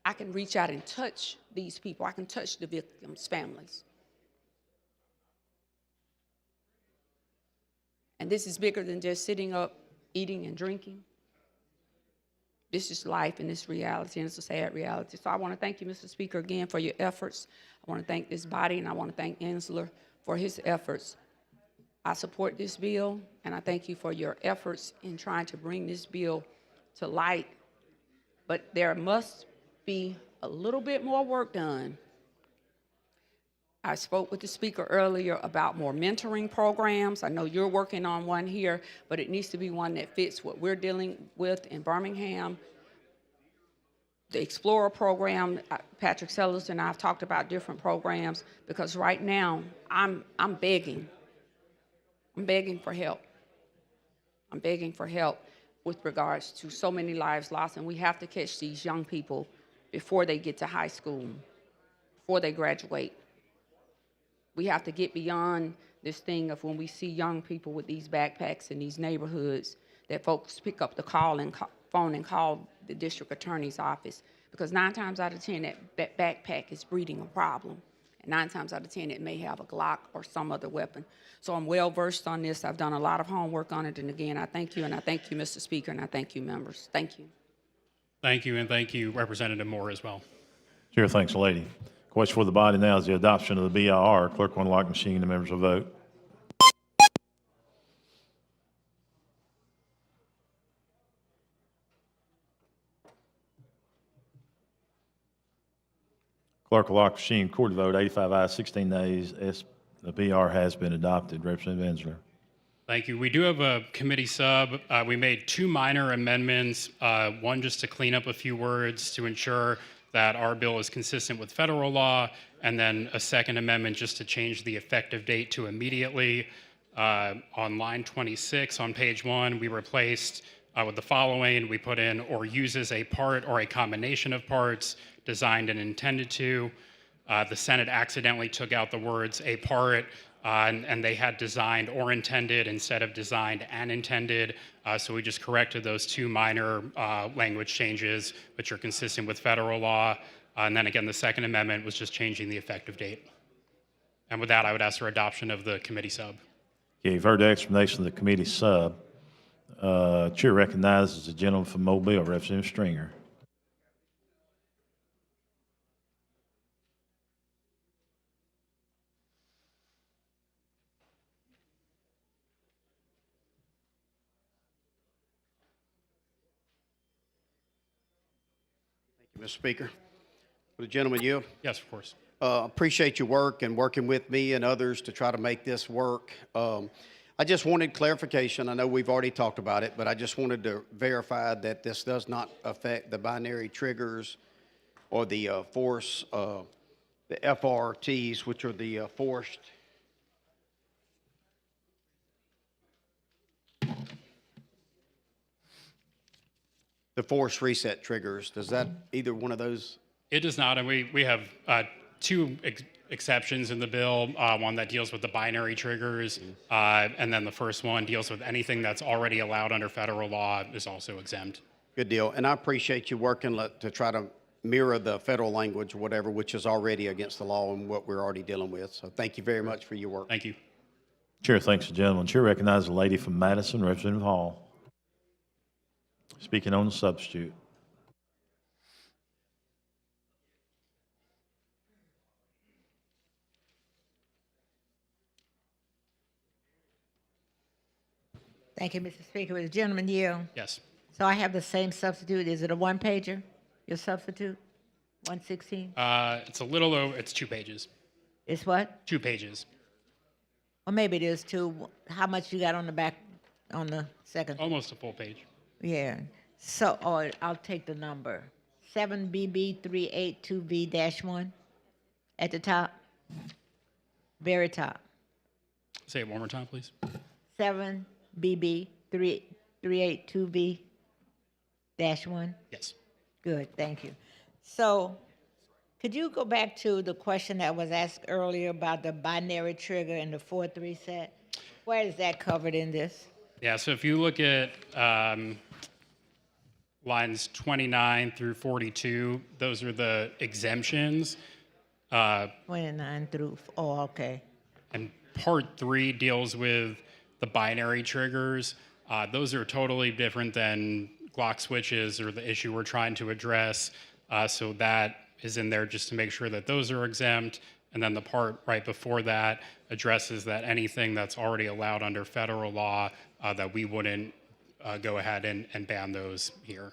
I can reach out and touch these people. I can touch the victims' families. And this is bigger than just sitting up, eating and drinking. This is life and this reality, and it's a sad reality. So I want to thank you, Mr. Speaker, again for your efforts. I want to thank this body, and I want to thank Ensler for his efforts I support this bill, and I thank you for your efforts in trying to bring this bill to light. But there must be a little bit more work done. I spoke with the speaker earlier about more mentoring programs. I know you're working on one here, but it needs to be one that fits what we're dealing with in Birmingham. The Explorer program, Patrick Sellers and I have talked about different programs, because right now I'm begging. I'm begging for help. I'm begging for help with regards to so many lives lost, and we have to catch these young people before they get to high school, before they graduate. We have to get beyond this thing of when we see young people with these backpacks in these neighborhoods, that folks pick up the phone and call the district attorney's office, because 9 times out of 10 that backpack is breeding a problem. 9 times out of 10, it may have a Glock or some other weapon. So I'm well versed on this. I've done a lot of homework on it. And again, I thank you, and I thank you, Mr. Speaker, and I thank you, members. Thank you. Thank you, and thank you, Representative Moore, as well. Chair thanks the lady. Question for the body now is the adoption of the BIR. Clerk will unlock the machine. The members will vote. Clerk will lock the machine. Record the vote. 85 ayes, 16 nays. The BR has been adopted. Representative Ensler. Thank you. We do have a committee sub. We made 2 minor amendments, one just to clean up a few words to ensure that our bill is consistent with federal law, and then a second amendment just to change the effective date to immediately. On line 26 on page 1, we replaced with the following. We put in "or uses a part or a combination of parts designed and intended to." The Senate accidentally took out the words "a part," and they had "designed or intended" instead of "designed and intended." So we just corrected those 2 minor language changes, which are consistent with federal law. And then again, the second amendment was just changing the effective date. And with that, I would ask for adoption of the committee sub. Okay, you've heard the explanation of the committee sub. Chair recognizes the gentleman from Mobile, Representative Stringer. Mr. Speaker. Would the gentleman yield? Yes, of course. Appreciate your work and working with me and others to try to make this work. I just wanted clarification. I know we've already talked about it, but I just wanted to verify that this does not affect the binary triggers or the the FRTs, which are the forced. The forced reset triggers. Does that, either one of those? It does not, and we have 2 exceptions in the bill. One that deals with the binary triggers, and then the first one deals with anything that's already allowed under federal law is also exempt. Good deal. And I appreciate you working to try to mirror the federal language or whatever, which is already against the law and what we're already dealing with. So thank you very much for your work. Thank you. Chair thanks the gentleman. Chair recognizes the lady from Madison, Representative Hall. Speaking on the substitute. Thank you, Mr. Speaker. Will the gentleman yield? Yes. So I have the same substitute. Is it a 1-pager, your substitute? 116? It's a little over, it's 2 pages. It's what? 2 pages. Or maybe it is 2. How much you got on the back, on the second? Almost a full page. Yeah. So, I'll take the number. 7BB382V-1 at the top. Very top. Say it one more time, please. 7BB382V-1. Yes. Good, thank you. So, could you go back to the question that was asked earlier about the binary trigger and the 4-3 set? Where is that covered in this? Yeah, so if you look at lines 29 through 42, those are the exemptions. 29 through, okay. And part 3 deals with the binary triggers. Those are totally different than Glock switches or the issue we're trying to address. So that is in there just to make sure that those are exempt. And then the part right before that addresses that anything that's already allowed under federal law, that we wouldn't go ahead and ban those here.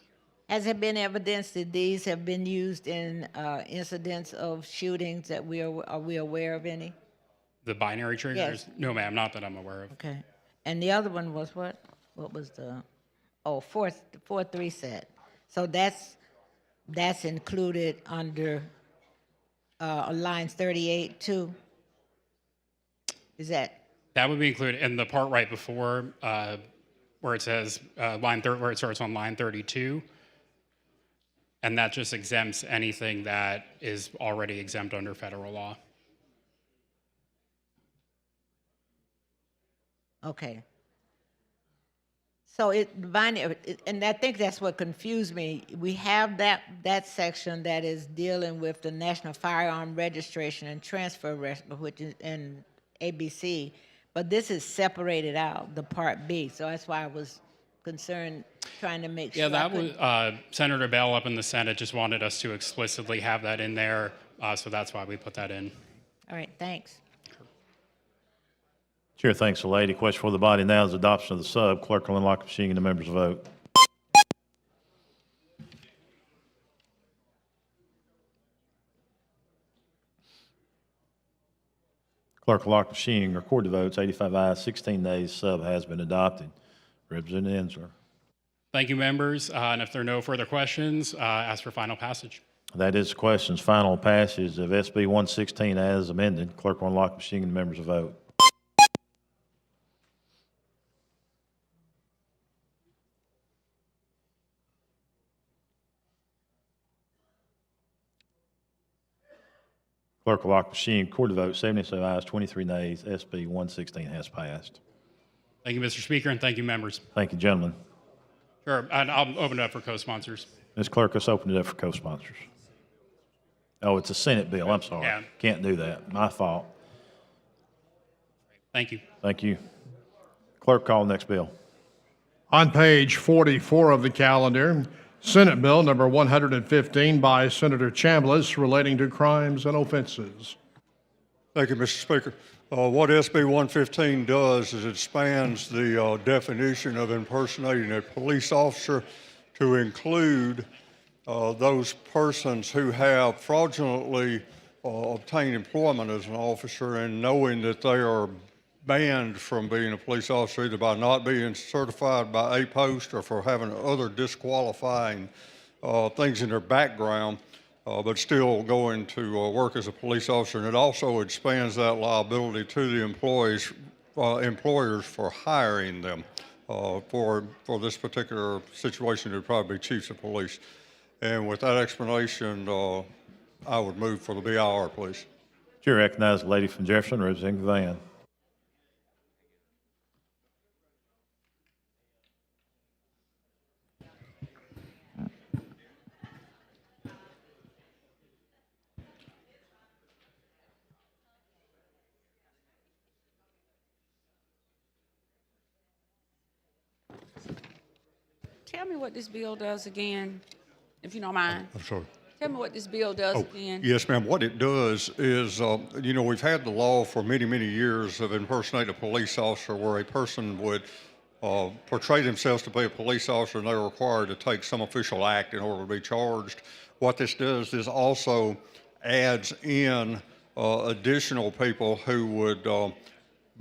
Has there been evidence that these have been used in incidents of shootings that are we aware of any? The binary triggers? Yes. No, ma'am, not that I'm aware of. Okay. And the other one was what? What was the, 4-3 set. So that's included under lines 38 too? Is that? That would be included in the part right before where it says where it starts on line 32. And that just exempts anything that is already exempt under federal law. Okay. So and I think that's what confused me. We have that section that is dealing with the National Firearm Registration and Transfer, which is in ABC, but this is separated out, the Part B. So that's why I was concerned, trying to make sure. Yeah, that was Senator Bell up in the Senate just wanted us to explicitly have that in there, so that's why we put that in. All right, thanks. Chair thanks the lady. Question for the body now is adoption of the sub. Clerk will unlock the machine and the members vote. Clerk will lock the machine and record the votes. 85 ayes, 16 nays. Sub has been adopted. Representative Ensler. Thank you, members. And if there are no further questions, ask for final passage. That is the question's final passage of SB 116 as amended. Clerk will unlock the machine and the members vote. Clerk will lock the machine, record the vote. 77 ayes, 23 nays. SB 116 has passed. Thank you, Mr. Speaker, and thank you, members. Thank you, gentlemen. Sure, and I'll open it up for co-sponsors. Ms. Clerk, let's open it up for co-sponsors. Oh, it's a Senate bill. I'm sorry. Yeah. Can't do that. My fault. Thank you. Thank you. Clerk, call the next bill. On page 44 of the calendar, Senate Bill number 115 by Senator Chambliss relating to crimes and offenses. Thank you, Mr. Speaker. What SB 115 does is it expands the definition of impersonating a police officer to include those persons who have fraudulently obtained employment as an officer and knowing that they are banned from being a police officer either by not being certified by a post or for having other disqualifying things in their background, but still going to work as a police officer. And it also expands that liability to the employers for hiring them. For this particular situation, it would probably be chiefs of police. And with that explanation, I would move for the BIR, please. Chair recognizes the lady from Jefferson, Representative Van. Tell me what this bill does again, if you don't mind. I'm sorry. Tell me what this bill does again. Yes, ma'am. What it does is, we've had the law for many, many years of impersonating a police officer where a person would portray themselves to be a police officer and they're required to take some official act in order to be charged. What this does is also adds in additional people who would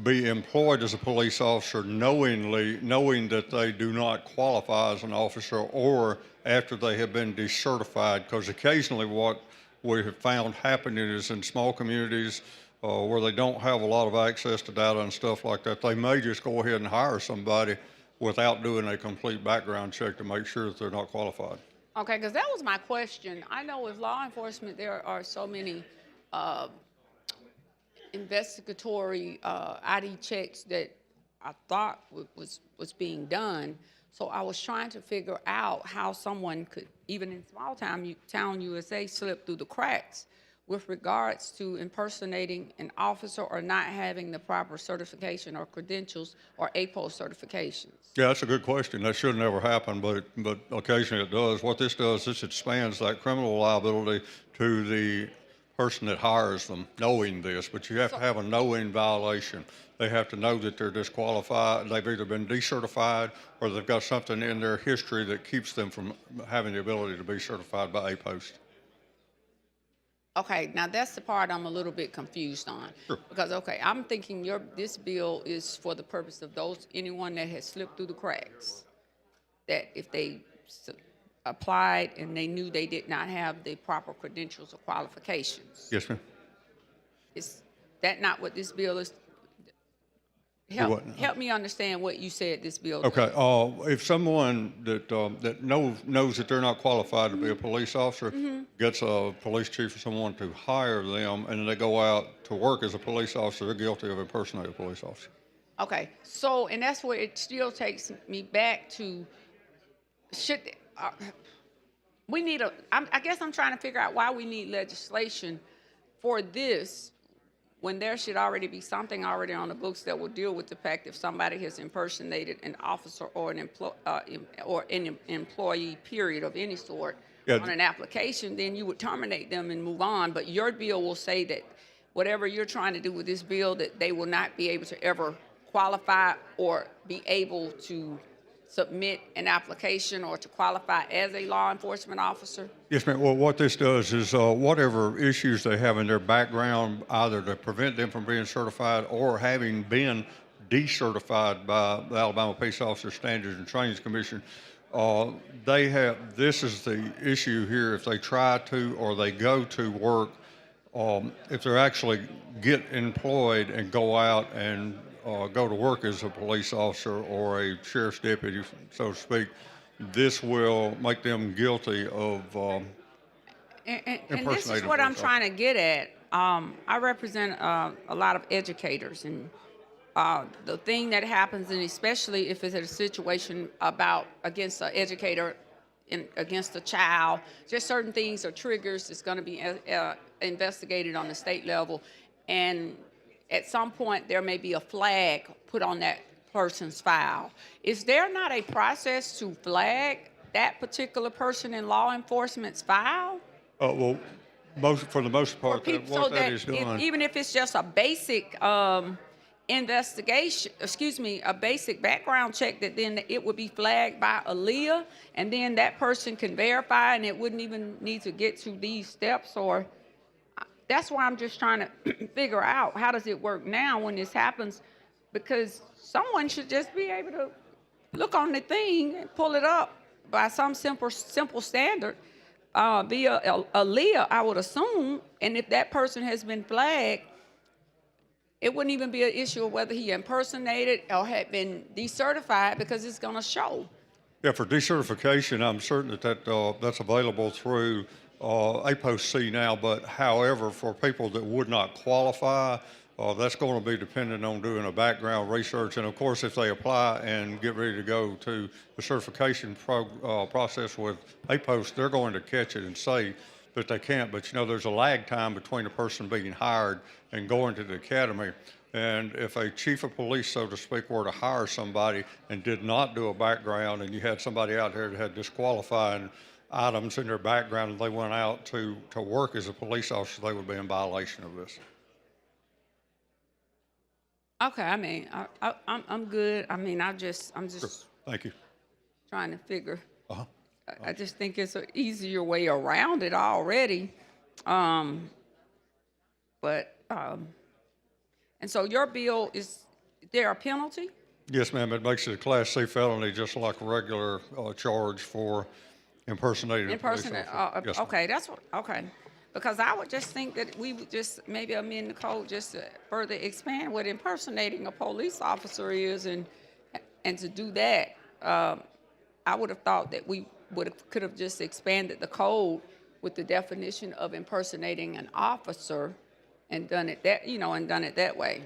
be employed as a police officer knowing that they do not qualify as an officer or after they have been decertified, because occasionally what we have found happening is in small communities where they don't have a lot of access to data and stuff like that, they may just go ahead and hire somebody without doing a complete background check to make sure that they're not qualified. Okay, because that was my question. I know with law enforcement, there are so many investigatory ID checks that I thought was being done. So I was trying to figure out how someone could, even in small town USA, slip through the cracks with regards to impersonating an officer or not having the proper certification or credentials or APO certifications. Yeah, that's a good question. That should never happen, but occasionally it does. What this does, this expands that criminal liability to the person that hires them knowing this, but you have to have a knowing violation. They have to know that they're disqualified. They've either been decertified or they've got something in their history that keeps them from having the ability to be certified by a post. Okay, now that's the part I'm a little bit confused on. Sure. Because, okay, I'm thinking this bill is for the purpose of anyone that has slipped through the cracks. That if they applied and they knew they did not have the proper credentials or qualifications. Yes, ma'am. Is that not what this bill is? Help me understand what you said this bill does. Okay. If someone that knows that they're not qualified to be a police officer gets a police chief or someone to hire them, and they go out to work as a police officer, they're guilty of impersonating a police officer. Okay. So, and that's where it still takes me back to we need I guess I'm trying to figure out why we need legislation for this when there should already be something already on the books that will deal with the fact if somebody has impersonated an officer or an employee period of any sort on an application, then you would terminate them and move on. But your bill will say that whatever you're trying to do with this bill, that they will not be able to ever qualify or be able to submit an application or to qualify as a law enforcement officer? Yes, ma'am. Well, what this does is whatever issues they have in their background, either to prevent them from being certified or having been decertified by the Alabama Peace Officer Standards and Trainings Commission, this is the issue here. If they try to or they go to work, if they actually get employed and go out and go to work as a police officer or a sheriff's deputy, so to speak, this will make them guilty of and this is what I'm trying to get at. I represent a lot of educators, and the thing that happens, and especially if it's a situation against an educator against a child, just certain things or triggers that's going to be investigated on the state level, and at some point there may be a flag put on that person's file. Is there not a process to flag that particular person in law enforcement's file? Well, for the most part, what that is done. Even if it's just a basic investigation, a basic background check, that then it would be flagged by ALEA, and then that person can verify, and it wouldn't even need to get to these steps. Or that's why I'm just trying to figure out how does it work now when this happens, because someone should just be able to look on the thing and pull it up by some simple standard via ALEA, I would assume. And if that person has been flagged, it wouldn't even be an issue of whether he impersonated or had been decertified, because it's going to show. Yeah, for decertification, I'm certain that's available through APOC now, but however, for people that would not qualify, that's going to be dependent on doing a background research. And of course, if they apply and get ready to go to the certification process with APOC, they're going to catch it and say that they can't. But there's a lag time between a person being hired and going to the academy. And if a chief of police, so to speak, were to hire somebody and did not do a background, and you had somebody out there that had disqualifying items in their background, and they went out to work as a police officer, they would be in violation of this. Okay, I mean, I'm good. I mean, I'm just Sure. Thank you. trying to figure. I just think it's an easier way around it already. And so your bill, is there a penalty? Yes, ma'am. It makes it a Class C felony, just like a regular charge for impersonating a police officer. Yes, ma'am. Okay, okay. Because I would just think that we would just maybe amend the code just to further expand what impersonating a police officer is, and to do that, I would have thought that we could have just expanded the code with the definition of impersonating an officer, and done it that way.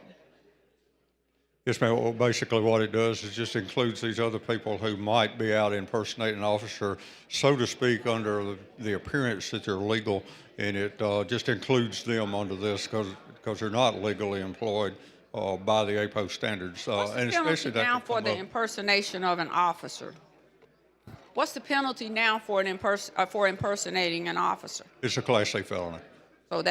Yes, ma'am. Well, basically what it does is just includes these other people who might be out impersonating an officer, so to speak, under the appearance that they're legal, and it just includes them under this because they're not legally employed by the APO standards. What's the penalty now for the impersonation of an officer? What's the penalty now for impersonating an officer? It's a Class C felony. So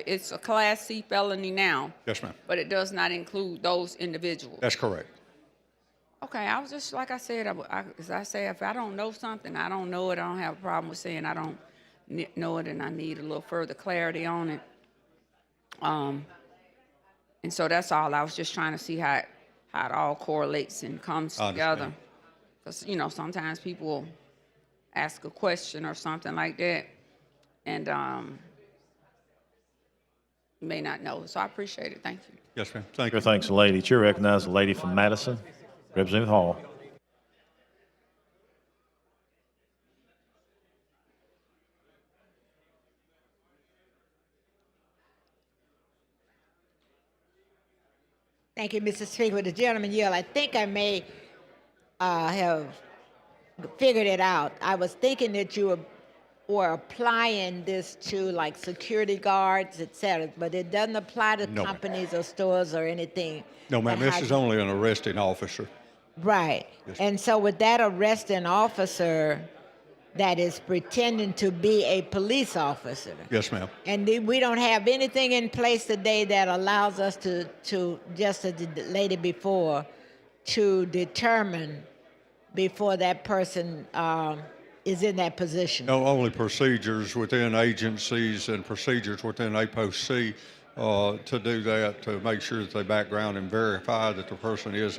it's a Class C felony now, Yes, ma'am. but it does not include those individuals. That's correct. Okay, I was just, like I said, as I say, if I don't know something, I don't know it. I don't have a problem with saying I don't know it and I need a little further clarity on it. And so that's all. I was just trying to see how it all correlates and comes I understand. together. Because, you know, sometimes people ask a question or something like that, and you may not know. So I appreciate it. Thank you. Yes, ma'am. Thank Chair you. thanks the lady. Chair recognizes the lady from Madison, Representative Hall. Thank you, Mr. Speaker. With the gentleman yell, I think I may have figured it out. I was thinking that you were applying this to like security guards, et cetera, but it doesn't apply to No, ma'am. companies or stores or anything. No, ma'am, that this has- is only an arresting officer. Right. Yes, And so with that arresting officer that is pretending to be a police officer, Yes, ma'am. and we don't have anything in place today that allows us to just as the lady before, to determine before that person is in that position. No, only procedures within agencies and procedures within APOC to do that, to make sure that they background and verify that the person is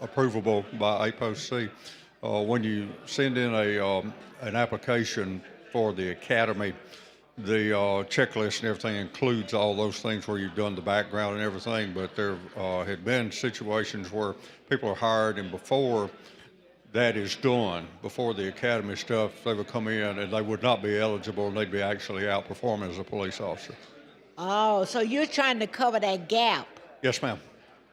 approvable by APOC. When you send in an application for the academy, the checklist and everything includes all those things where you've done the background and everything, but there had been situations where people are hired and before that is done, before the academy stuff, they would come in and they would not be eligible and they'd be actually outperforming as a police officer. Oh, so you're trying to cover that gap. Yes, ma'am.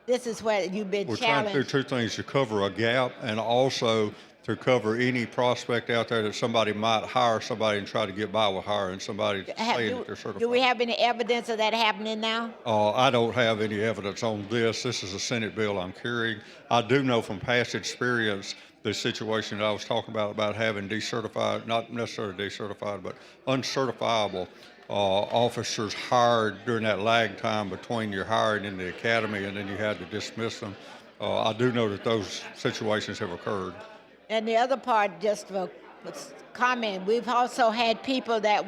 This is what you've been We're trying to do challenged. two things, to cover a gap and also to cover any prospect out there that somebody might hire somebody and try to get by with hiring somebody saying that they're certified. Do we have any evidence of that happening now? I don't have any evidence on this. This is a Senate bill I'm carrying. I do know from past experience the situation that I was talking about having decertified, not necessarily decertified, but uncertifiable officers hired during that lag time between your hiring in the academy and then you had to dismiss them. I do know that those situations have occurred. And the other part, just for comment, we've also had people that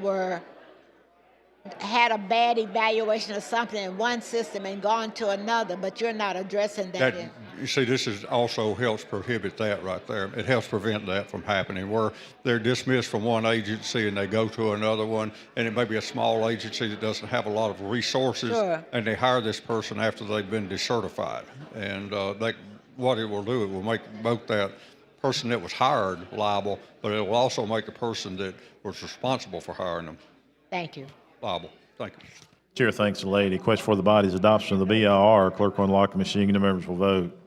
had a bad evaluation of something in one system and gone to another, but you're not addressing that. You see, this is also helps prohibit that right there. It helps prevent that from happening, where they're dismissed from one agency and they go to another one, and it may be a small agency that doesn't have a lot of resources, Sure. and they hire this person after they've been decertified. And what it will do, it will make both that person that was hired liable, but it will also make the person that was responsible for hiring them Thank you. liable. Thank you. Chair thanks the lady. Question for the body's adoption of the BIR. Clerk will unlock the machine and the members will vote.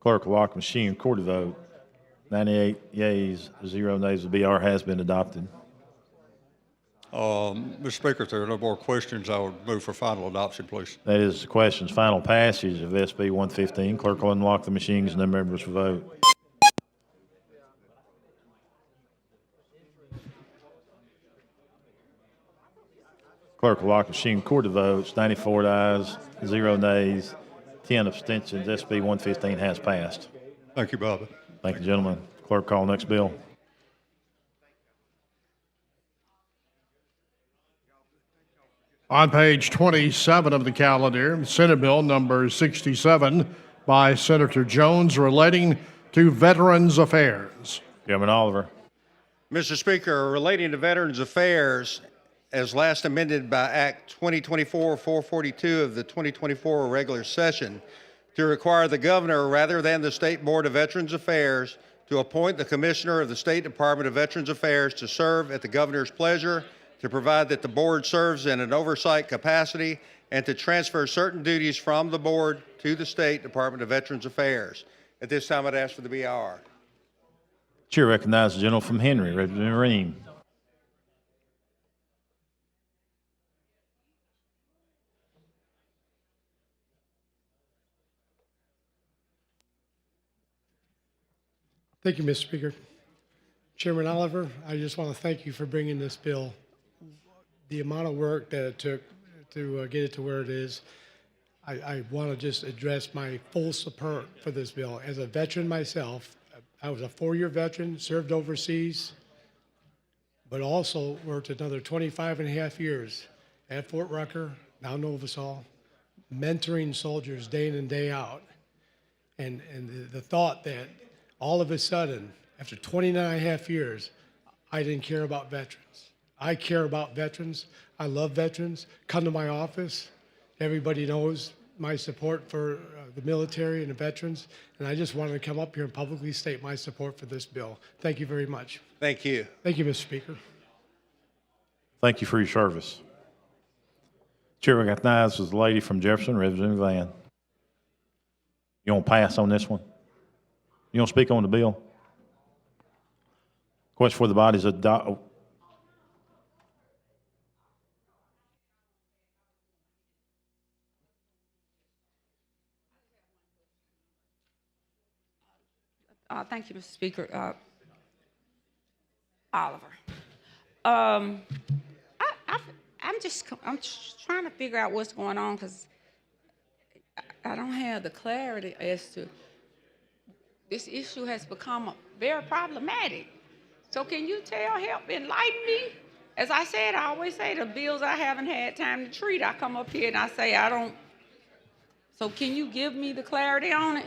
Clerk will lock the machine, record the vote. 98 yeas, 0 nays. The BR has been adopted. Mr. Speaker, if there are no more questions, I would move for final adoption, please. That is the question's final passage of SB 115. Clerk will unlock the machines and the members will vote. Clerk will lock the machine, record the votes. 94 ayes, 0 nays, 10 abstentions. SB 115 has passed. Thank you, Bob. Thank you, gentlemen. Clerk, call next bill. On page 27 of the calendar, Senate Bill number 67 by Senator Jones relating to Veterans Affairs. Chairman Oliver. Mr. Speaker, relating to Veterans Affairs, as last amended by Act 2024-442 of the 2024 regular session, to require the governor rather than the State Board of Veterans Affairs to appoint the Commissioner of the State Department of Veterans Affairs to serve at the governor's pleasure, to provide that the board serves in an oversight capacity, and to transfer certain duties from the board to the State Department of Veterans Affairs. At this time, I'd ask for the BIR. Chair recognizes the gentleman from Henry, Representative Ream. Thank you, Mr. Speaker. Chairman Oliver, I just want to thank you for bringing this bill. The amount of work that it took to get it to where it is, I want to just address my full support for this bill. As a veteran myself, I was a 4-year veteran, served overseas, but also worked another 25 and a half years at Fort Rucker, now Novasol, mentoring soldiers day in and day out. And the thought that all of a sudden, after 29 and a half years, I didn't care about veterans. I care about veterans. I love veterans. Come to my office. Everybody knows my support for the military and the veterans. And I just wanted to come up here and publicly state my support for this bill. Thank you very much. Thank you. Thank you, Mr. Speaker. Thank you for your service. Chair recognizes the lady from Jefferson, Representative Glenn. You want to pass on this one? You want to speak on the bill? Question for the body is Thank you, Mr. Speaker. Oliver. I'm just trying to figure out what's going on because I don't have the clarity as to this issue has become very problematic. So can you help enlighten me? As I said, I always say the bills I haven't had time to treat, I come up here and I say I don't. So can you give me the clarity on it?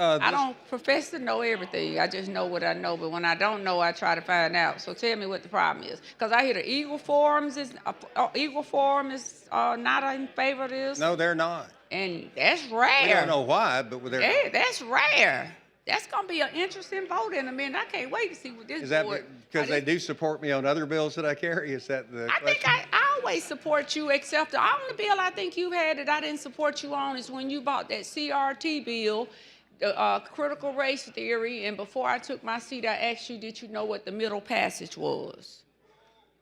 I don't profess to know everything. I just know what I know. But when I don't know, I try to find out. So tell me what the problem is. Because I hear the Eagle Forum is not in favor of this. No, they're not. And that's rare. We don't know why, but they're not. That's rare. That's going to be an interesting vote in a minute. I can't wait to see what this is. That because they do support me on other bills that I carry? Is that the question? Think I always support you, except the only bill I think you've had that I didn't support you on is when you bought that CRT bill, the critical race theory, and before I took my seat, I asked you, did you know what the middle passage was?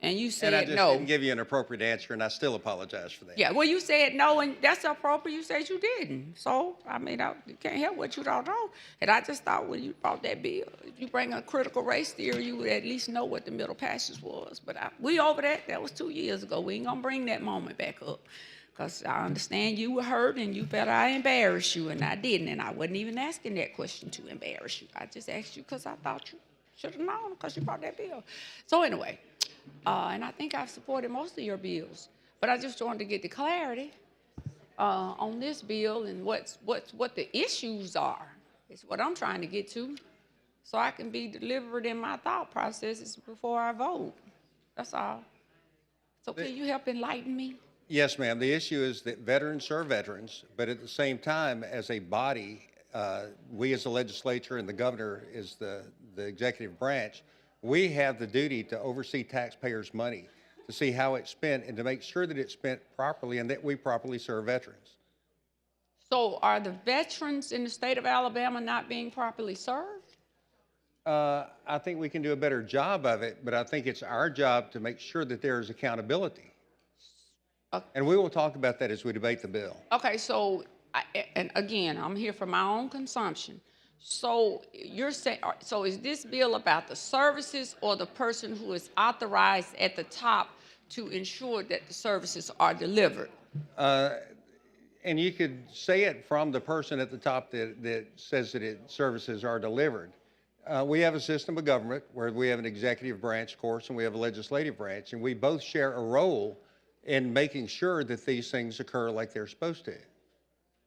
And you said no. And I just didn't give you an appropriate answer, and I still apologize for that. Yeah, well, you said no, and that's appropriate. You said you didn't. So, I mean, you can't help what you don't know. And I just thought when you brought that bill, if you bring a critical race theory, you would at least know what the middle passage was. But we over that. That was 2 years ago. We ain't going to bring that moment back up. Because I understand you were hurt and you felt I embarrassed you, and I didn't. And I wasn't even asking that question to embarrass you. I just asked you because I thought you should have known because you brought that bill. So anyway, and I think I've supported most of your bills. But I just wanted to get the clarity on this bill and what the issues are. Is what I'm trying to get to so I can be deliberate in my thought processes before I vote. That's all. So can you help enlighten me? Yes, ma'am. The issue is that veterans serve veterans, but at the same time, as a body, we as the legislature and the governor is the executive branch, we have the duty to oversee taxpayers' money, to see how it's spent and to make sure that it's spent properly and that we properly serve veterans. So are the veterans in the state of Alabama not being properly served? I think we can do a better job of it, but I think it's our job to make sure that there is accountability. And we will talk about that as we debate the bill. Okay, so, and again, I'm here for my own consumption. So you're saying, so is this bill about the services or the person who is authorized at the top to ensure that the services are delivered? And you could say it from the person at the top that says that services are delivered. We have a system of government where we have an executive branch, of course, and we have a legislative branch, and we both share a role in making sure that these things occur like they're supposed to.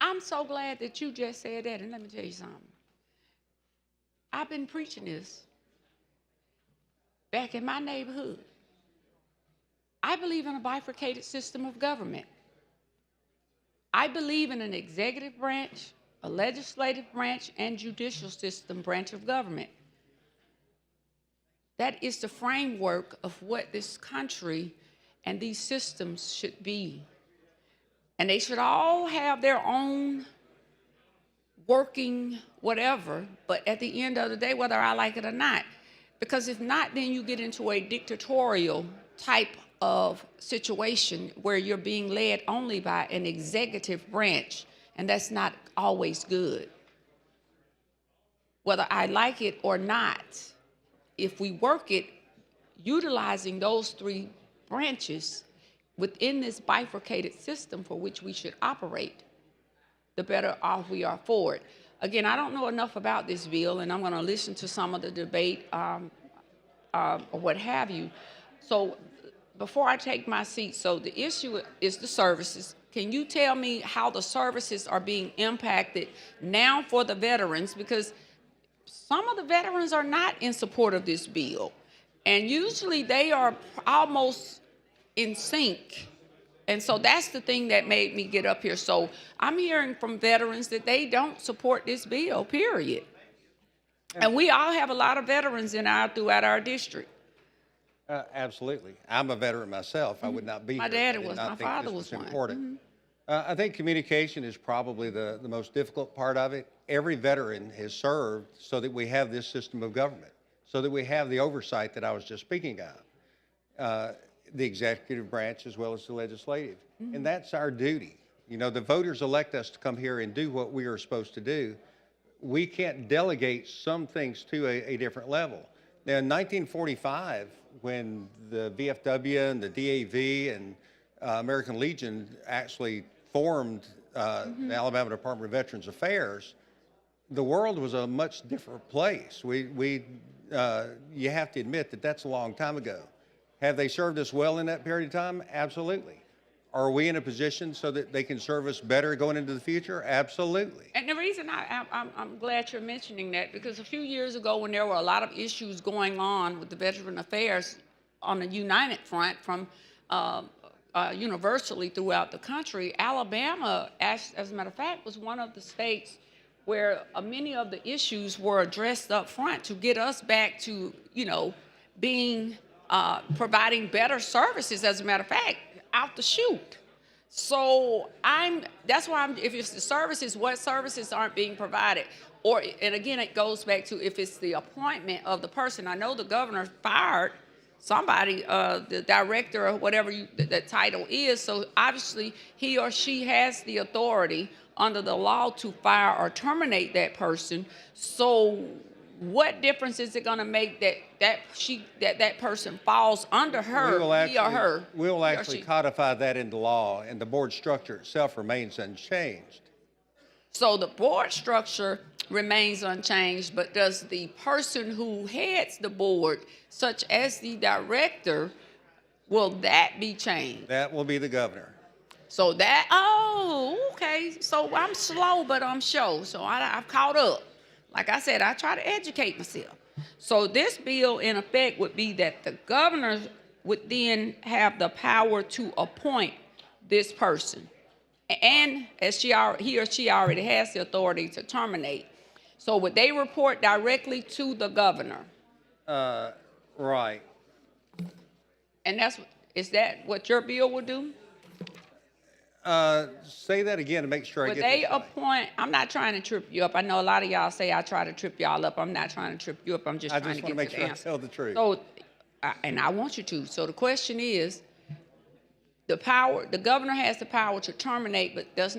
I'm so glad that you just said that, and let me tell you something. I've been preaching this back in my neighborhood. I believe in a bifurcated system of government. I believe in an executive branch, a legislative branch, and judicial system branch of government. That is the framework of what this country and these systems should be. And they should all have their own working whatever, but at the end of the day, whether I like it or not, because if not, then you get into a dictatorial type of situation where you're being led only by an executive branch, and that's not always good. whether I like it or not, if we work it, utilizing those three branches within this bifurcated system for which we should operate, the better off we are for it. Again, I don't know enough about this bill, and I'm going to listen to some of the debate or what have you. So before I take my seat, so the issue is the services. Can you tell me how the services are being impacted now for the veterans? Because some of the veterans are not in support of this bill. And usually they are almost in sync. And so that's the thing that made me get up here. So I'm hearing from veterans that they don't support this bill, period. And we all have a lot of veterans throughout our district. Absolutely. I'm a veteran myself. I would not be My here. daddy if I did was, not my think father this was one. important. I think communication is probably the most difficult part of it. Every veteran has served so that we have this system of government, so that we have the oversight that I was just speaking of, the executive branch as well as the legislative. And that's our duty. You know, the voters elect us to come here and do what we are supposed to do. We can't delegate some things to a different level. Now, in 1945, when the VFW and the DAV and American Legion actually formed the Alabama Department of Veterans Affairs, the world was a much different place. You have to admit that that's a long time ago. Have they served us well in that period of time? Absolutely. Are we in a position so that they can serve us better going into the future? Absolutely. And the reason I'm glad you're mentioning that, because a few years ago when there were a lot of issues going on with the Veteran Affairs on the United Front from universally throughout the country, Alabama, as a matter of fact, was one of the states where many of the issues were addressed up front to get us back to, being, providing better services, as a matter of fact, out the chute. So that's why if it's the services, what services aren't being provided? And again, it goes back to if it's the appointment of the person. I know the governor fired somebody, the director or whatever that title is, so obviously he or she has the authority under the law to fire or terminate that person. So what difference is it going to make that person falls under her, he or her? We will actually codify that into law, and the board structure itself remains unchanged. So the board structure remains unchanged, but does the person who heads the board, such as the director, will that be changed? That will be the governor. So okay. So I'm slow, but I'm sure. So I've caught up. Like I said, I try to educate myself. So this bill, in effect, would be that the governor would then have the power to appoint this person. And as he or she already has the authority to terminate. So would they report directly to the governor? Right. And is that what your bill would do? Say that again to make sure I get this Would they right. appoint, I'm not trying to trip you up. I know a lot of y'all say I try to trip y'all up. I'm not trying to trip you up. I'm just trying to get to the answer. I just want to make sure I tell the truth. So, and I want you to. So the question is, the governor has the power to terminate, but does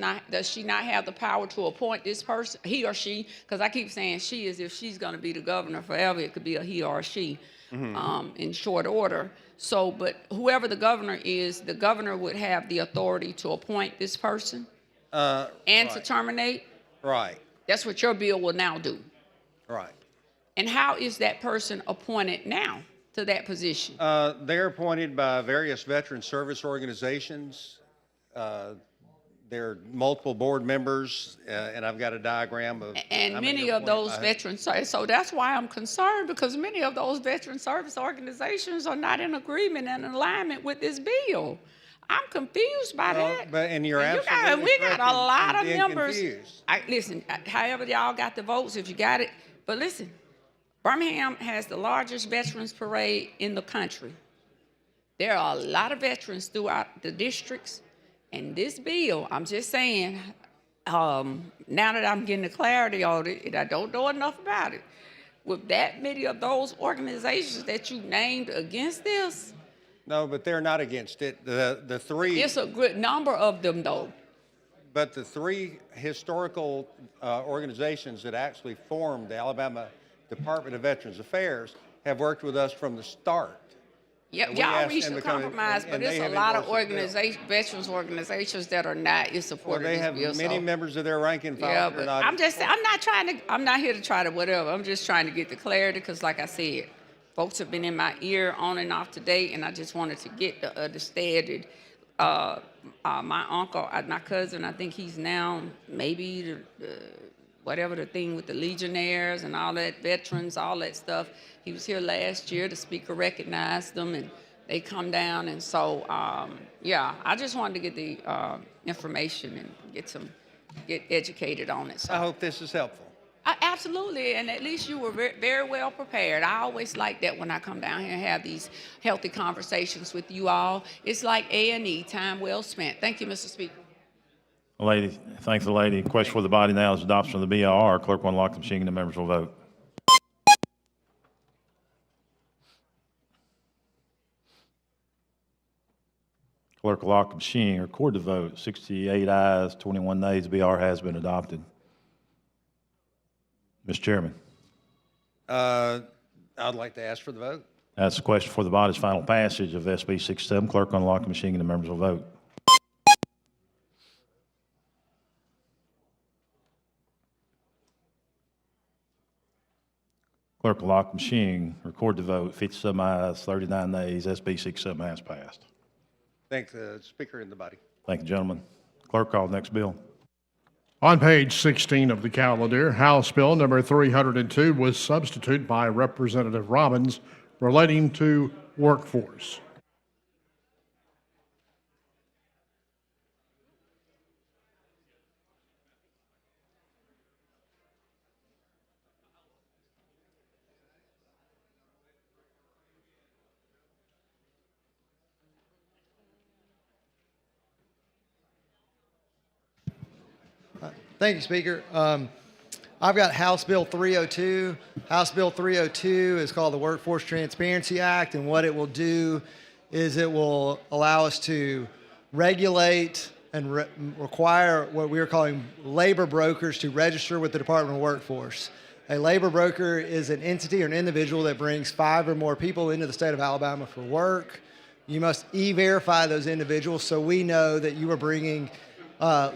she not have the power to appoint this person, he or she? Because I keep saying she, as if she's going to be the governor forever. It could be a he or a she in short order. So, but whoever the governor is, the governor would have the authority to appoint this person and to terminate? Right. That's what your bill will now do. Right. And how is that person appointed now to that position? They're appointed by various veteran service organizations. There are multiple board members, and I've got a diagram of. And many of those veterans, so that's why I'm concerned, because many of those veteran service organizations are not in agreement and in alignment with this bill. I'm confused by that. And you're absolutely correct. We got a lot of being members. confused. Listen, however y'all got the votes, if you got it. But listen, Birmingham has the largest veterans parade in the country. There are a lot of veterans throughout the districts. And this bill, I'm just saying, now that I'm getting the clarity on it, and I don't know enough about it, with that many of those organizations that you named against this? No, but they're not against it. The three. It's a good number of them, though. but the three historical organizations that actually formed the Alabama Department of Veterans Affairs have worked with us from the start. Yeah, We y'all asked reached them a to come in, compromise, and but they it's a have lot of endorsed the bill. veterans organizations that are not in Well, support they of have this bill. many so- members of their rank and file Yeah, that are but not. I'm not here to try to whatever. I'm just trying to get the clarity because, like I said, folks have been in my ear on and off today, and I just wanted to get the understanding. My uncle, my cousin, I think he's now maybe whatever the thing with the Legionnaires and all that, veterans, all that stuff. He was here last year. The speaker recognized them, and they come down. And so, yeah, I just wanted to get the information and get educated on it. So. I hope this is helpful. Absolutely, and at least you were very well prepared. I always like that when I come down here and have these healthy conversations with you all. It's like A&E, time well spent. Thank you, Mr. Speaker. Lady, thanks the lady. Question for the body now is adoption of the BIR. Clerk will unlock the machine and the members will vote. Clerk will lock the machine, record the vote. 68 ayes, 21 nays. BR has been adopted. Mr. Chairman. I'd like to ask for the vote. That's the question for the body's final passage of SB 67. Clerk will unlock the machine and the members will vote. Clerk will lock the machine, record the vote. 57 ayes, 39 nays. SB 67 has passed. Thank the Speaker and the body. Thank you, gentlemen. Clerk, call the next bill. On page 16 of the calendar, House Bill number 302 was substituted by Representative Robbins relating to workforce. Thank you, Speaker. I've got House Bill 302. House Bill 302 is called the Workforce Transparency Act, and what it will do is it will allow us to regulate and require what we are calling labor brokers to register with the Department of Workforce. A labor broker is an entity or an individual that brings 5 or more people into the state of Alabama for work. You must e-verify those individuals so we know that you are bringing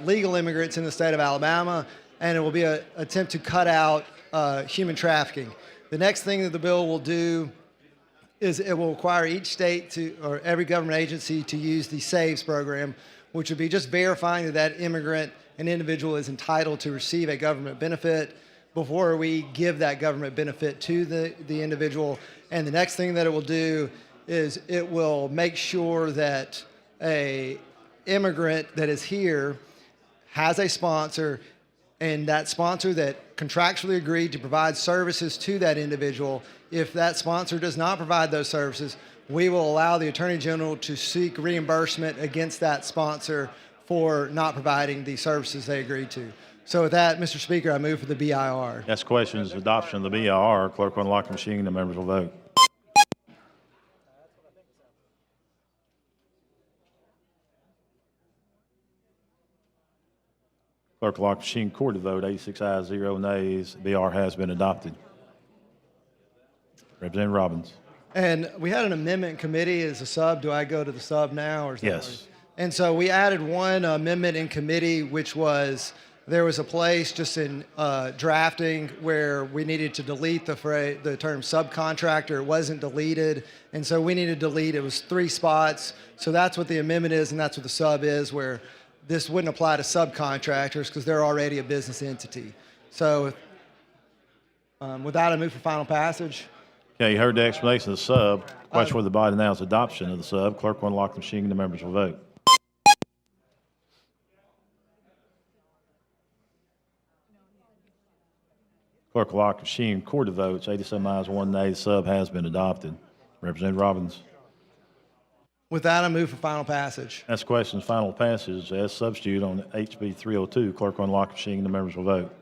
legal immigrants in the state of Alabama, and it will be an attempt to cut out human trafficking. The next thing that the bill will do is it will require each state to, or every government agency to use the SAVES program, which would be just verifying that that immigrant, an individual, is entitled to receive a government benefit before we give that government benefit to the individual. And the next thing that it will do is it will make sure that a immigrant that is here has a sponsor, and that sponsor that contractually agreed to provide services to that individual. If that sponsor does not provide those services, we will allow the Attorney General to seek reimbursement against that sponsor for not providing the services they agreed to. So with that, Mr. Speaker, I move for the BIR. Next question is adoption of the BIR. Clerk will unlock the machine and the members will vote. Clerk will lock the machine, record the vote. 86 ayes, 0 nays. BR has been adopted. Representative Robbins. And we had an amendment committee as a sub. Do I go to the sub now? Or is that Yes. And so we added one amendment in committee, which was there was a place just in drafting where we needed to delete the term subcontractor. It wasn't deleted, and so we needed to delete. It was 3 spots. So that's what the amendment is, and that's what the sub is, where this wouldn't apply to subcontractors because they're already a business entity. So with that, I move for final passage. Okay, you heard the explanation of the sub. Question for the body now is adoption of the sub. Clerk will unlock the machine and the members will vote. Clerk will lock the machine, record the votes. 87 ayes, 1 nay. The sub has been adopted. Representative Robbins. With that, I move for final passage. Next question is final passage as substitute on HB 302. Clerk will unlock the machine and the members will vote.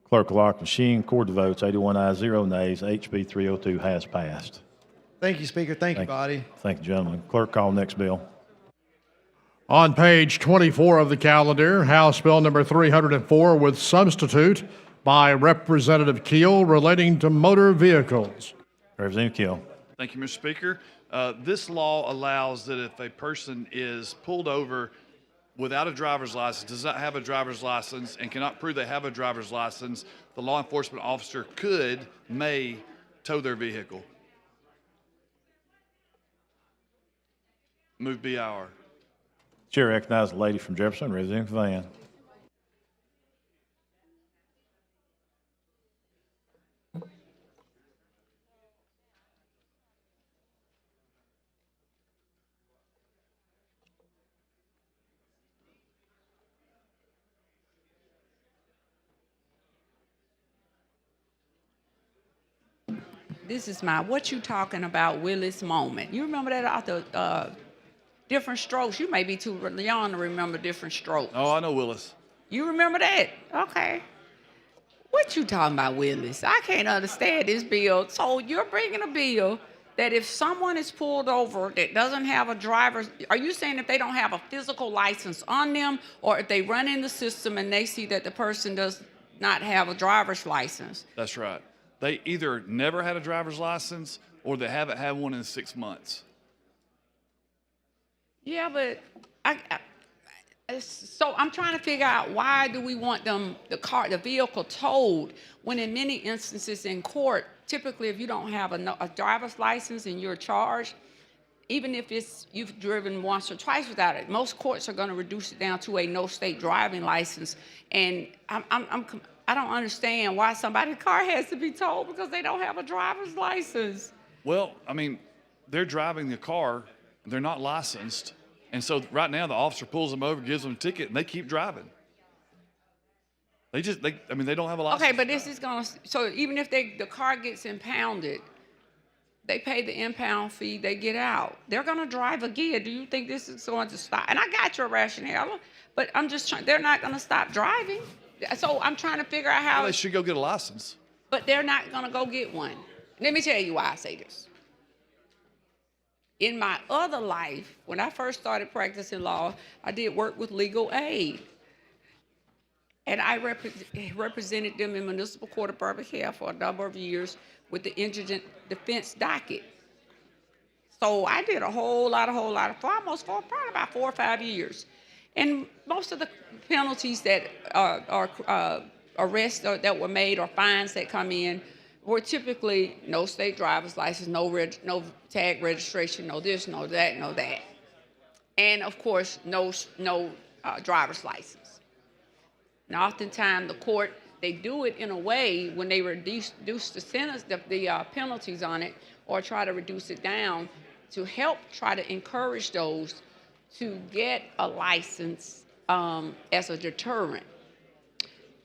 Clerk will lock the machine. Record the votes. 81 ayes, 0 nays. HB 302 has passed. Thank you, Speaker. Thank you, body. Thank you, gentlemen. Clerk, call next bill. On page 24 of the calendar, House Bill number 304 with substitute by Representative Keel relating to motor vehicles. Representative Keel. Thank you, Mr. Speaker. This law allows that if a person is pulled over without a driver's license, does not have a driver's license, and cannot prove they have a driver's license, the law enforcement officer may tow their vehicle. Move BIR. Chair recognizes the lady from Jefferson, Representative Van. This is my what you talking about Willis moment. You remember that author, Different Strokes? You may be too young to remember Different Strokes. Oh, I know Willis. You remember that? Okay. What you talking about, Willis? I can't understand this bill. So you're bringing a bill that if someone is pulled over that doesn't have a driver's, are you saying if they don't have a physical license on them, or if they run in the system and they see that the person does not have a driver's license? That's right. They either never had a driver's license or they haven't had one in 6 months. Yeah, but so I'm trying to figure out, why do we want the vehicle towed when in many instances in court, typically if you don't have a driver's license and you're charged, even if you've driven once or twice without it, most courts are going to reduce it down to a no state driving license. And I don't understand why somebody's car has to be towed because they don't have a driver's license. Well, I mean, they're driving the car, they're not licensed. And so right now the officer pulls them over, gives them a ticket, and they keep driving. They don't have a license. Okay, but this is going to, so even if the car gets impounded, they pay the impound fee, they get out. They're going to drive again. Do you think this is going to stop? And I got your rationale, but I'm just trying, they're not going to stop driving. So I'm trying to figure out how. Well, they should go get a license. But they're not going to go get one. Let me tell you why I say this. In my other life, when I first started practicing law, I did work with legal aid. And I represented them in municipal court of Birmingham for a number of years with the indigent defense docket. So I did a whole lot for probably about 4 or 5 years. And most of the penalties that are arrests that were made or fines that come in were typically no state driver's license, no tag registration, no this, no that, no that. And of course, no driver's license. Now, oftentimes the court, they do it in a way when they reduce the sentence, the penalties on it, or try to reduce it down to help try to encourage those to get a license as a deterrent.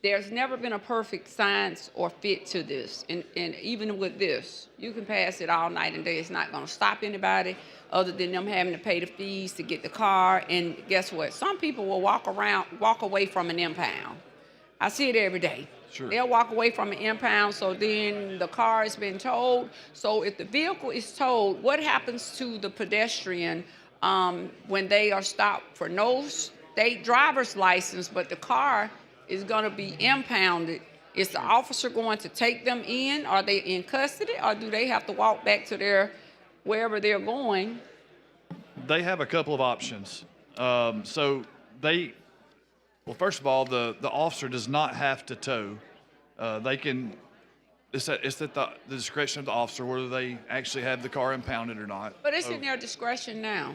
There's never been a perfect science or fit to this. And even with this, you can pass it all night and day. It's not going to stop anybody other than them having to pay the fees to get the car. And guess what? Some people will walk away from an impound. I see it every day. Sure. They'll walk away from an impound, so then the car has been towed. So if the vehicle is towed, what happens to the pedestrian when they are stopped for no state driver's license, but the car is going to be impounded? Is the officer going to take them in? Are they in custody, or do they have to walk back to wherever they're going? They have a couple of options. Well, first of all, the officer does not have to tow. They can. It's at the discretion of the officer whether they actually have the car impounded or not. But it's in their discretion now.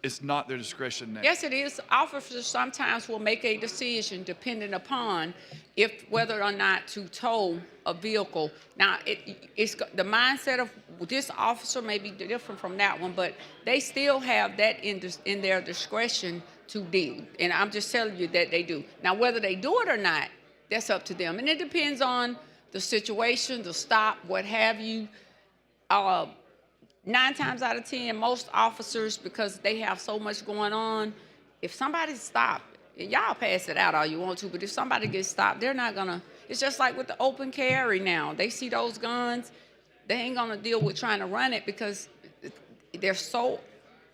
It's not their discretion now. Yes, it is. Officers sometimes will make a decision depending upon whether or not to tow a vehicle. Now, it's the mindset of this officer may be different from that one, but they still have that in their discretion to do. And I'm just telling you that they do. Now, whether they do it or not, that's up to them. And it depends on the situation, the stop, what have you. 9 times out of 10, most officers, because they have so much going on, if somebody's stopped, y'all pass it out all you want to, but if somebody gets stopped, they're not gonna, it's just like with the open carry now. They see those guns, they ain't gonna deal with trying to run it because they're so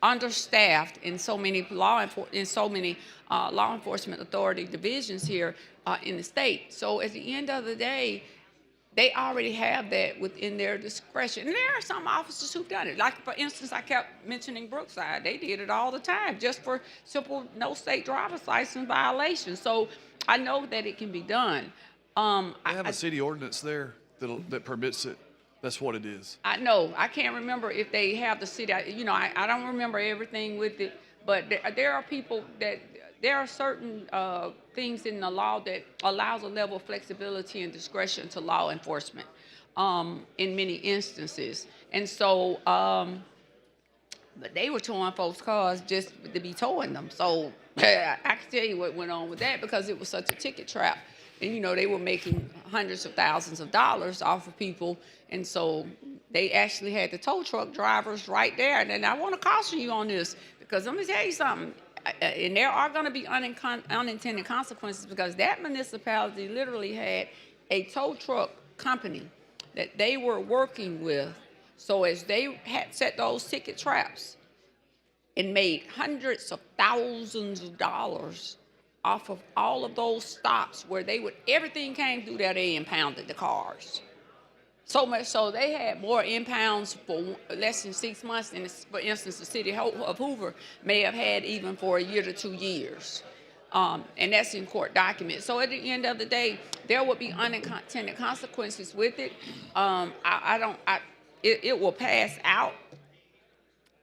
understaffed in so many law enforcement authority divisions here in the state. So at the end of the day, they already have that within their discretion. And there are some officers who've done it. Like, for instance, I kept mentioning Brookside. They did it all the time just for simple no state driver's license violations. So I know that it can be done. They have a city ordinance there that permits it. That's what it is. I know. I can't remember if they have the city. I don't remember everything with it, but there are people that, there are certain things in the law that allows a level of flexibility and discretion to law enforcement in many instances. And so, but they were towing folks' cars just to be towing them. So I can tell you what went on with that because it was such a ticket trap. And, they were making hundreds of thousands of dollars off of people. And so they actually had the tow truck drivers right there. And I want to caution you on this because let me tell you something. And there are going to be unintended consequences because that municipality literally had a tow truck company that they were working with. So as they had set those ticket traps and made hundreds of thousands of dollars off of all of those stops where everything came through there, they impounded the cars. So much so they had more impounds for less than 6 months than, for instance, the city of Hoover may have had even for a year to 2 years. And that's in court documents. So at the end of the day, there will be unintended consequences with it. It will pass out.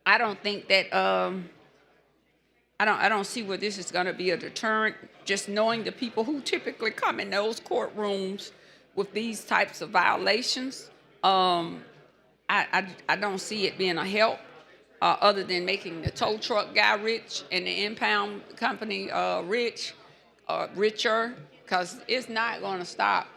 I don't think that, I don't see where this is going to be a deterrent, just knowing the people who typically come in those courtrooms with these types of violations. I don't see it being a help other than making the tow truck guy rich and the impound company richer, because it's not going to stop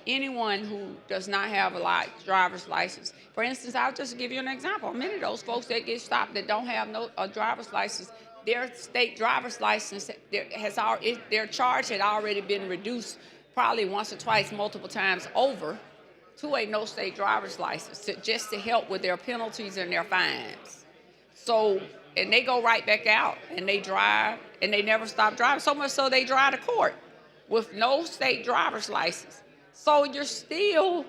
anyone who does not have a driver's license. For instance, I'll just give you an example. Many of those folks that get stopped that don't have a driver's license, their state driver's license, their charge had already been reduced probably once or twice, multiple times over to a no state driver's license just to help with their penalties and their fines. So, and they go right back out and they drive and they never stop driving. So much so they drive to court with no state driver's license. So you're still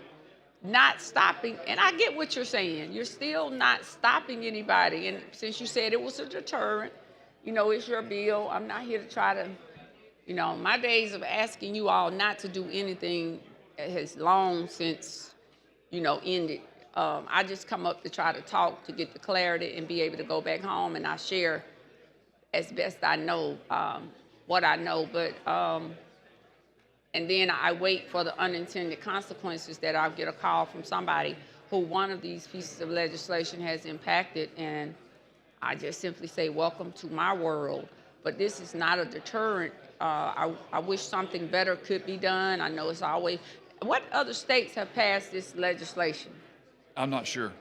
not stopping, and I get what you're saying. You're still not stopping anybody. And since you said it was a deterrent, it's your bill. I'm not here to try to, my days of asking you all not to do anything has long since, ended. I just come up to try to talk to get the clarity and be able to go back home, and I share as best I know what I know. But and then I wait for the unintended consequences that I'll get a call from somebody who one of these pieces of legislation has impacted, and I just simply say, welcome to my world. But this is not a deterrent. I wish something better could be done. I know it's always, what other states have passed this legislation? I'm not sure.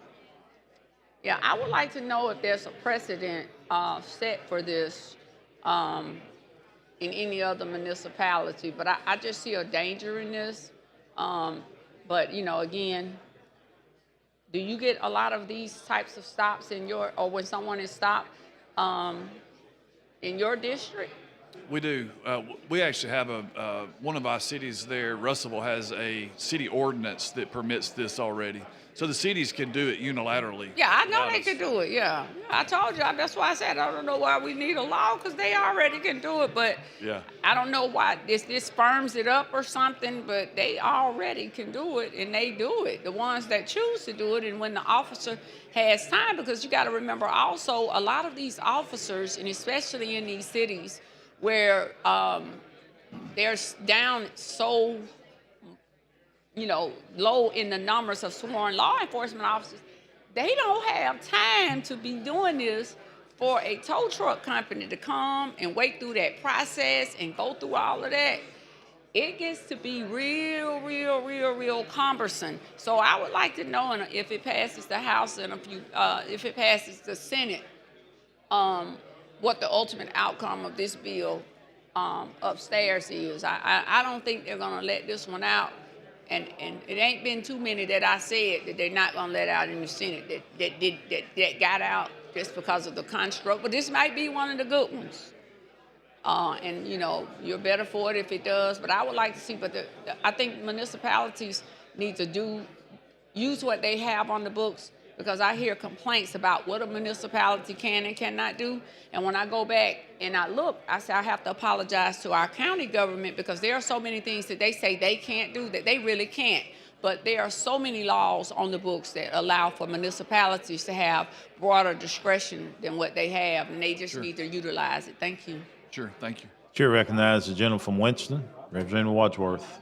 Yeah, I would like to know if there's a precedent set for this in any other municipality, but I just see a danger in this. But, again, do you get a lot of these types of stops or when someone is stopped in your district? We do. We actually have one of our cities there, Russellville, has a city ordinance that permits this already. So the cities can do it unilaterally. Yeah, I know they can do it, yeah. I told you, that's why I said I don't know why we need a law, because they already can do it, but yeah. I don't know why this firms it up or something, but they already can do it, and they do it, the ones that choose to do it, and when the officer has time, because you got to remember also, a lot of these officers, and especially in these cities, where they're down so low in the numbers of sworn law enforcement officers, they don't have time to be doing this for a tow truck company to come and wait through that process and go through all of that. It gets to be real cumbersome. So I would like to know if it passes the House and if it passes the Senate, what the ultimate outcome of this bill upstairs is. I don't think they're gonna let this one out. And it ain't been too many that I said that they're not gonna let out in the Senate that got out just because of the construct. But this might be one of the good ones. And you know, you're better for it if it does. But I would like to see. But I think municipalities need to use what they have on the books, because I hear complaints about what a municipality can and cannot do. And when I go back and I look, I say I have to apologize to our county government, because there are so many things that they say they can't do that they really can't. But there are so many laws on the books that allow for municipalities to have broader discretion than what they have, and they just need to utilize it. Thank you. Sure, thank you. Chair recognizes the gentleman from Winston, Representative Wadsworth.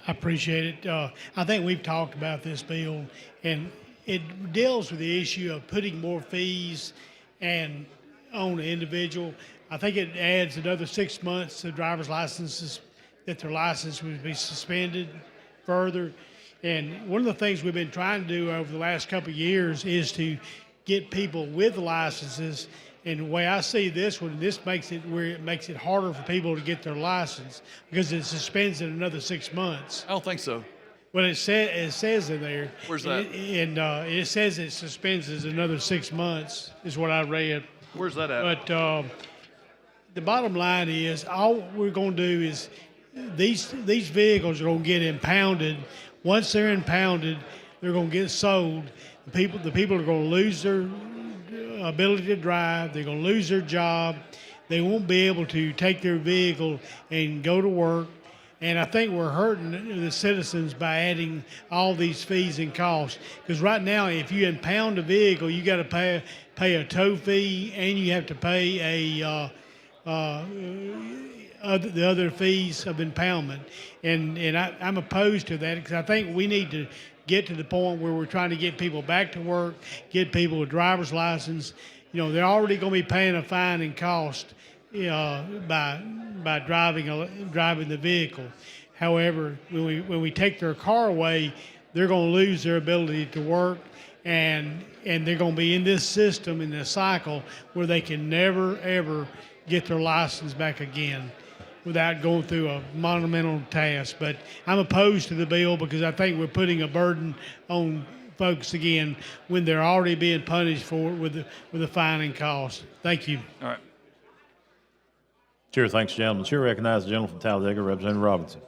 I appreciate it. I think we've talked about this bill, and it deals with the issue of putting more fees and on the individual. I think it adds another 6 months to driver's licenses, that their license would be suspended further. And one of the things we've been trying to do over the last couple of years is to get people with licenses. And the way I see this one, this makes it where it makes it harder for people to get their license, because it suspends it another 6 months. I don't think so. Well, it says in there. Where's that? It says it suspends it another 6 months, is what I read. Where's that at? But the bottom line is, all we're going to do is these vehicles are going to get impounded. Once they're impounded, they're going to get sold. The people are going to lose their ability to drive. They're going to lose their job. They won't be able to take their vehicle and go to work. And I think we're hurting the citizens by adding all these fees and costs. Because right now, if you impound a vehicle, you got to pay a tow fee, and you have to pay the other fees of impoundment. And I'm opposed to that, because I think we need to get to the point where we're trying to get people back to work, get people a driver's license. You know, they're already going to be paying a fine and cost by driving the vehicle. However, when we take their car away, they're going to lose their ability to work, and they're going to be in this system, in this cycle, where they can never ever get their license back again without going through a monumental task. But I'm opposed to the bill, because I think we're putting a burden on folks again when they're already being punished for it with a fine and cost. Thank you. All right. Chair thanks the gentleman. Chair recognizes the gentleman from Talladega, Representative Robinson.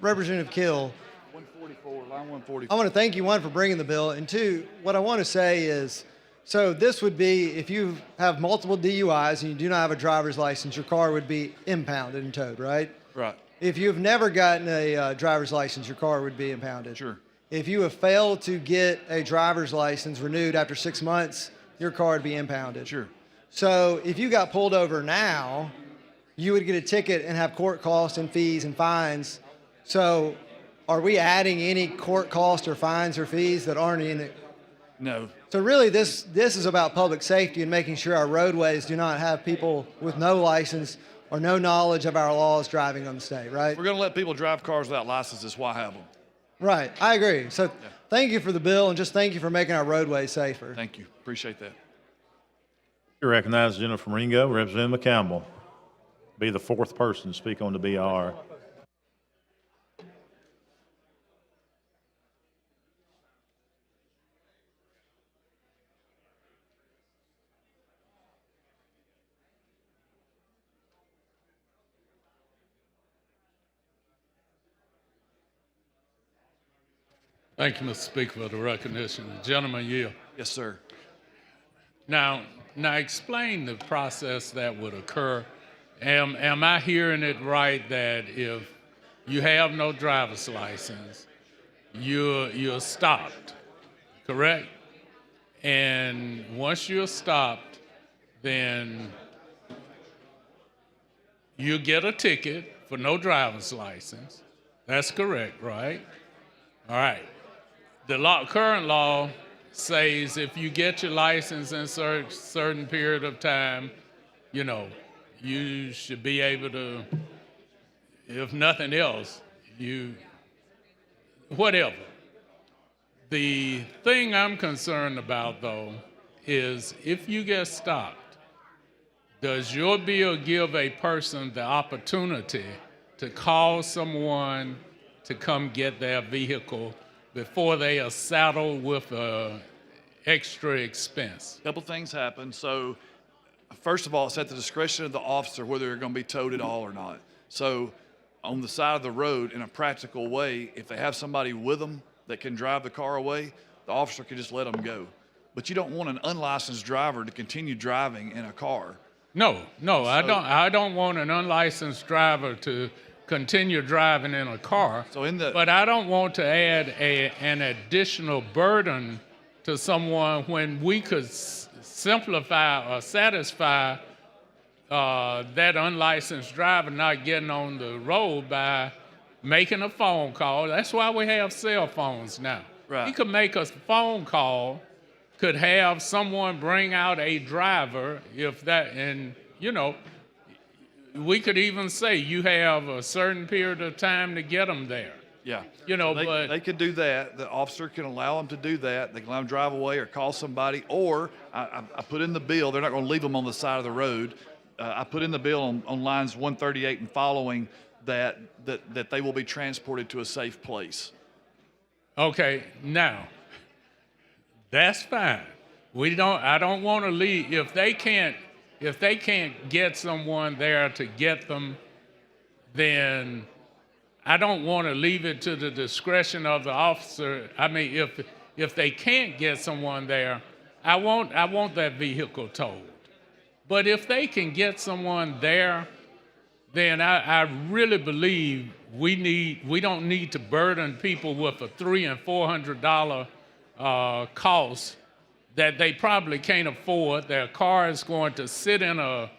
Representative Kill, 144, line 144. I want to thank you, one, for bringing the bill, and two, what I want to say is, so this would be, if you have multiple DUIs and you do not have a driver's license, your car would be impounded and towed, right? Right. If you've never gotten a driver's license, your car would be impounded. Sure. If you have failed to get a driver's license renewed after 6 months, your car would be impounded. Sure. So if you got pulled over now, you would get a ticket and have court costs and fees and fines. So are we adding any court costs or fines or fees that aren't in it? No. So really, this is about public safety and making sure our roadways do not have people with no license or no knowledge of our laws driving on the state, right? We're going to let people drive cars without licenses. Why have them? Right, I agree. So thank you for the bill, and just thank you for making our roadways safer. Thank you. Appreciate that. Chair recognizes the gentleman from Ringo, Representative McCampbell. Be the fourth person to speak on the BR. Thank you, Mr. Speaker, for the recognition. Gentleman, yield. Yes, sir. Now explain the process that would occur. Am I hearing it right that if you have no driver's license, you're stopped, correct? And once you're stopped, then you get a ticket for no driver's license. That's correct, right? All right. The current law says if you get your license in a certain period of time, you should be able to, if nothing else, whatever. The thing I'm concerned about, though, is if you get stopped, does your bill give a person the opportunity to call someone to come get their vehicle before they are saddled with extra expense? A couple things happen. So, first of all, it's at the discretion of the officer whether they're going to be towed at all or not. So, on the side of the road, in a practical way, if they have somebody with them that can drive the car away, the officer can just let them go. But you don't want an unlicensed driver to continue driving in a car. No, I don't want an unlicensed driver to continue driving in a car. But I don't want to add an additional burden to someone when we could simplify or satisfy that unlicensed driver not getting on the road by making a phone call. That's why we have cell phones now. Right. He could make a phone call, could have someone bring out a driver we could even say you have a certain period of time to get them there. Yeah. But they could do that. The officer can allow them to do that. They can let them drive away or call somebody. Or I put in the bill, they're not going to leave them on the side of the road. I put in the bill on lines 138 and following that they will be transported to a safe place. Okay, now, that's fine. I don't want to leave, if they can't get someone there to get them, then I don't want to leave it to the discretion of the officer. I mean, if they can't get someone there, I want that vehicle towed. But if they can get someone there, then I really believe we don't need to burden people with a $300 and $400 cost that they probably can't afford. Their car is going to sit in a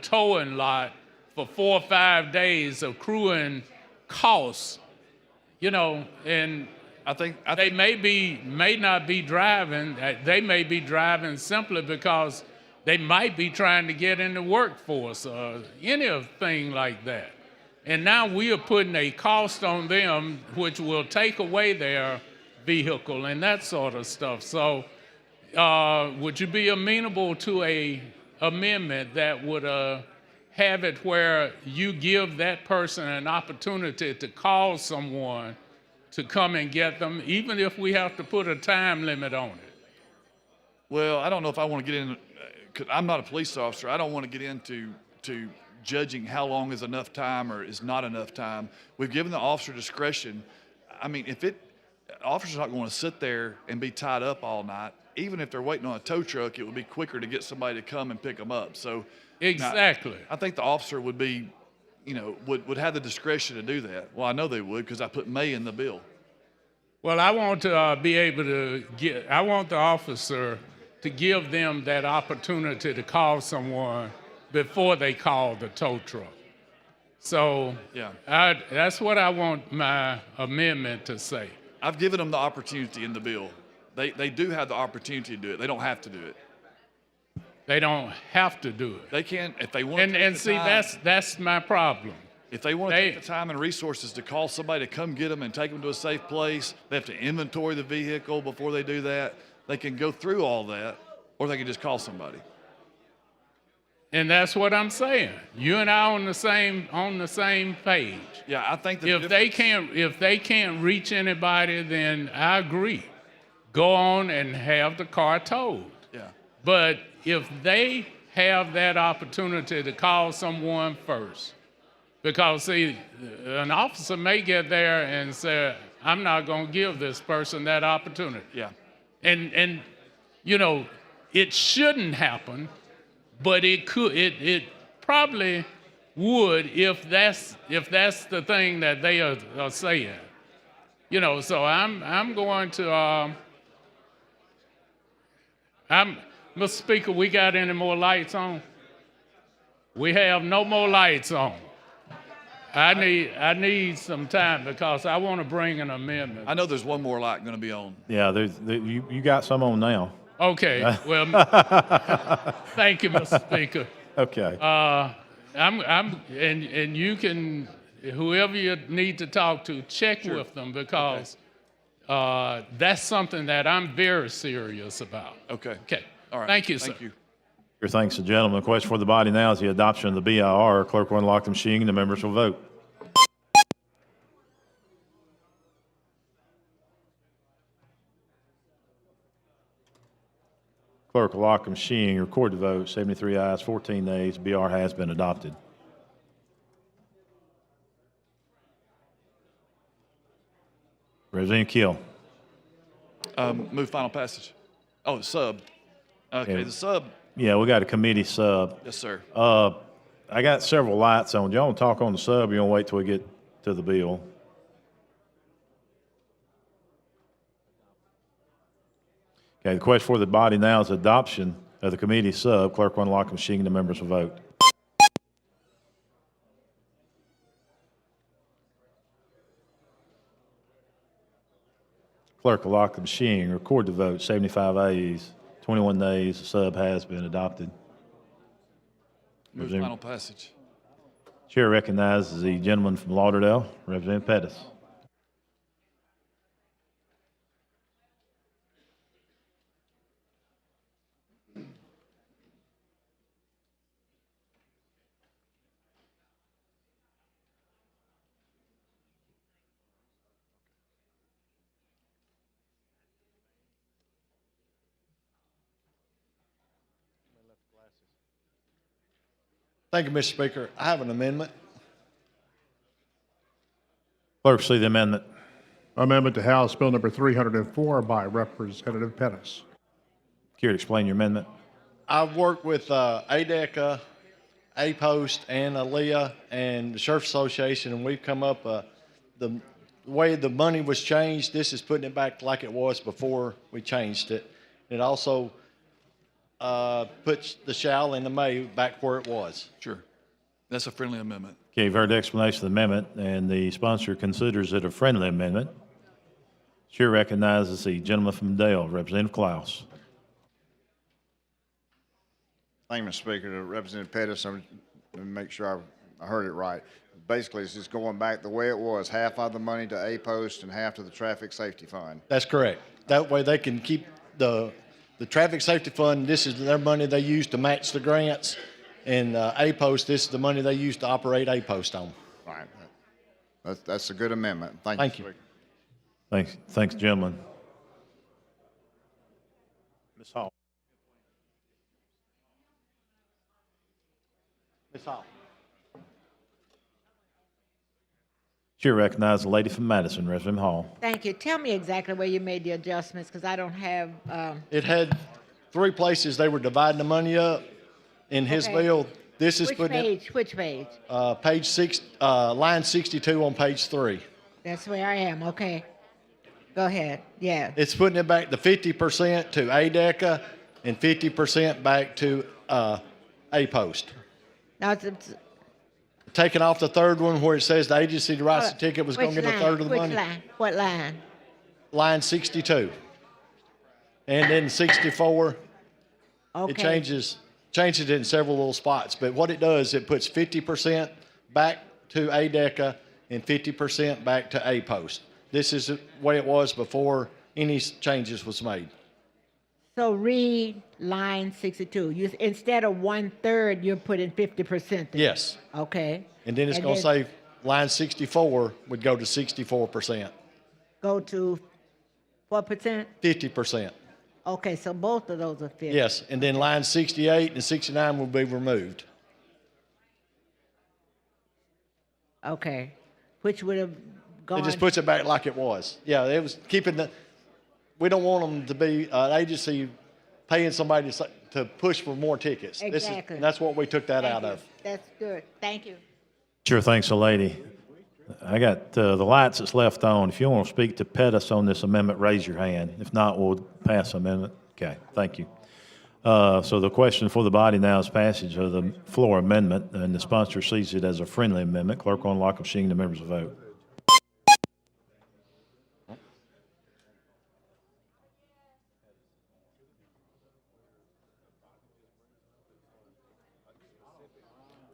towing lot for 4 or 5 days, accruing costs, and I think they may not be driving. They may be driving simply because they might be trying to get in the workforce or anything like that. And now we are putting a cost on them, which will take away their vehicle and that sort of stuff. So would you be amenable to a amendment that would have it where you give that person an opportunity to call someone to come and get them, even if we have to put a time limit on it? Well, I don't know if I want to get in, because I'm not a police officer. I don't want to get into judging how long is enough time or is not enough time. We've given the officer discretion. I mean, the officer's not going to sit there and be tied up all night. Even if they're waiting on a tow truck, it would be quicker to get somebody to come and pick them up. So exactly. I think the officer would be, would have the discretion to do that. Well, I know they would because I put may in the bill. Well, I want to be able to I want the officer to give them that opportunity to call someone before they call the tow truck. So yeah, that's what I want my amendment to say. I've given them the opportunity in the bill. They do have the opportunity to do it. They don't have to do it. They don't have to do it. They can if they want to. And see, that's my problem. If they want to take the time and resources to call somebody to come get them and take them to a safe place, they have to inventory the vehicle before they do that. They can go through all that, or they can just call somebody. And that's what I'm saying. You and I on the same page. Yeah, I think that if they can't reach anybody, then I agree. Go on and have the car towed. Yeah. But if they have that opportunity to call someone first, because see, an officer may get there and say, I'm not going to give this person that opportunity. Yeah. And it shouldn't happen, but it could. It probably would if that's the thing that they are saying. So I'm going to. Mr. Speaker, we got any more lights on? We have no more lights on. I need some time because I want to bring an amendment. I know there's one more light going to be on. Yeah, you got some on now. Okay, well, thank you, Mr. Speaker. Okay. And you can, whoever you need to talk to, check with them because that's something that I'm very serious about. Okay. Okay. All right. Thank you, sir. Thank you. Your thanks, the gentleman. The question for the body now is the adoption of the BIR. Clerk will unlock the machine and the members will vote. Clerk will lock the machine, record the vote, 73 ayes, 14 nays. BR has been adopted. Representative Keel. Move final passage. Oh, the sub. Okay, Yeah. the sub. Yeah, we got a committee sub. Yes, sir. I got several lights on. Y'all want to talk on the sub, or you want to wait till we get to the bill? Okay, the question for the body now is adoption of the committee sub. Clerk will unlock the machine and the members will vote. Clerk will lock the machine, record the vote, 75 ayes, 21 nays. The sub has been adopted. Move final passage. Chair recognizes the gentleman from Lauderdale, Representative Pettis. Thank you, Mr. Speaker. I have an amendment. Clerk, see the amendment. Amendment to House Bill number 304 by Representative Pettis. Care to explain your amendment? I've worked with ADECA, A-Post, and ALEA, and the Sheriff's Association, and we've come up, the way the money was changed, this is putting it back like it was before we changed it. It also puts the shall and the may back where it was. Sure. That's a friendly amendment. Okay, you've heard the explanation of the amendment, and the sponsor considers it a friendly amendment. Chair recognizes the gentleman from Dale, Representative Klaus. Thank you, Mr. Speaker. To Representative Pettis, let me make sure I heard it right. Basically, it's just going back the way it was, half of the money to A-Post and half to the Traffic Safety Fund. That's correct. That way they can keep the Traffic Safety Fund, this is their money they use to match the grants, and A-Post, this is the money they use to operate A-Post on. Right. That's a good amendment. Thank you. Thank you. Thanks, gentlemen. Ms. Hall. Ms. Hall. Chair recognizes the lady from Madison, Representative Hall. Thank you. Tell me exactly where you made the adjustments, because I don't have, It had three places they were dividing the money up in his Okay. bill. This is which putting page, which page? it, page 6, line 62 on page 3. That's where I am, okay. Go ahead, yeah. It's putting it back to 50% to ADECA and 50% back to A-Post. Now, it's Taking off the third one where it says the agency that writes the ticket was going to which get a line? third of the Which money. line? What line? Line 62. And then 64, Okay. it changes it in several little spots. But what it does, it puts 50% back to ADECA and 50% back to A-Post. This is the way it was before any changes was made. So read line 62. Instead of 1/3, you're putting 50% there. Yes. Okay. And then it's going to say line 64 would go to 64%, Go to what percent? 50%. Okay, so both of those are 50. Yes, and then line 68 and 69 will be removed. Okay. Which would have gone. It just puts it back like it was. Yeah, it was keeping we don't want them to be an agency paying somebody to push for more tickets. Exactly. That's what we took that Thank out you. of. That's good. Thank you. Sure, thanks, the lady. I got the lights that's left on. If you want to speak to Pettis on this amendment, raise your hand. If not, we'll pass the amendment. Okay, thank you. So the question for the body now is passage of the floor amendment, and the sponsor sees it as a friendly amendment. Clerk will unlock the machine. The members will vote.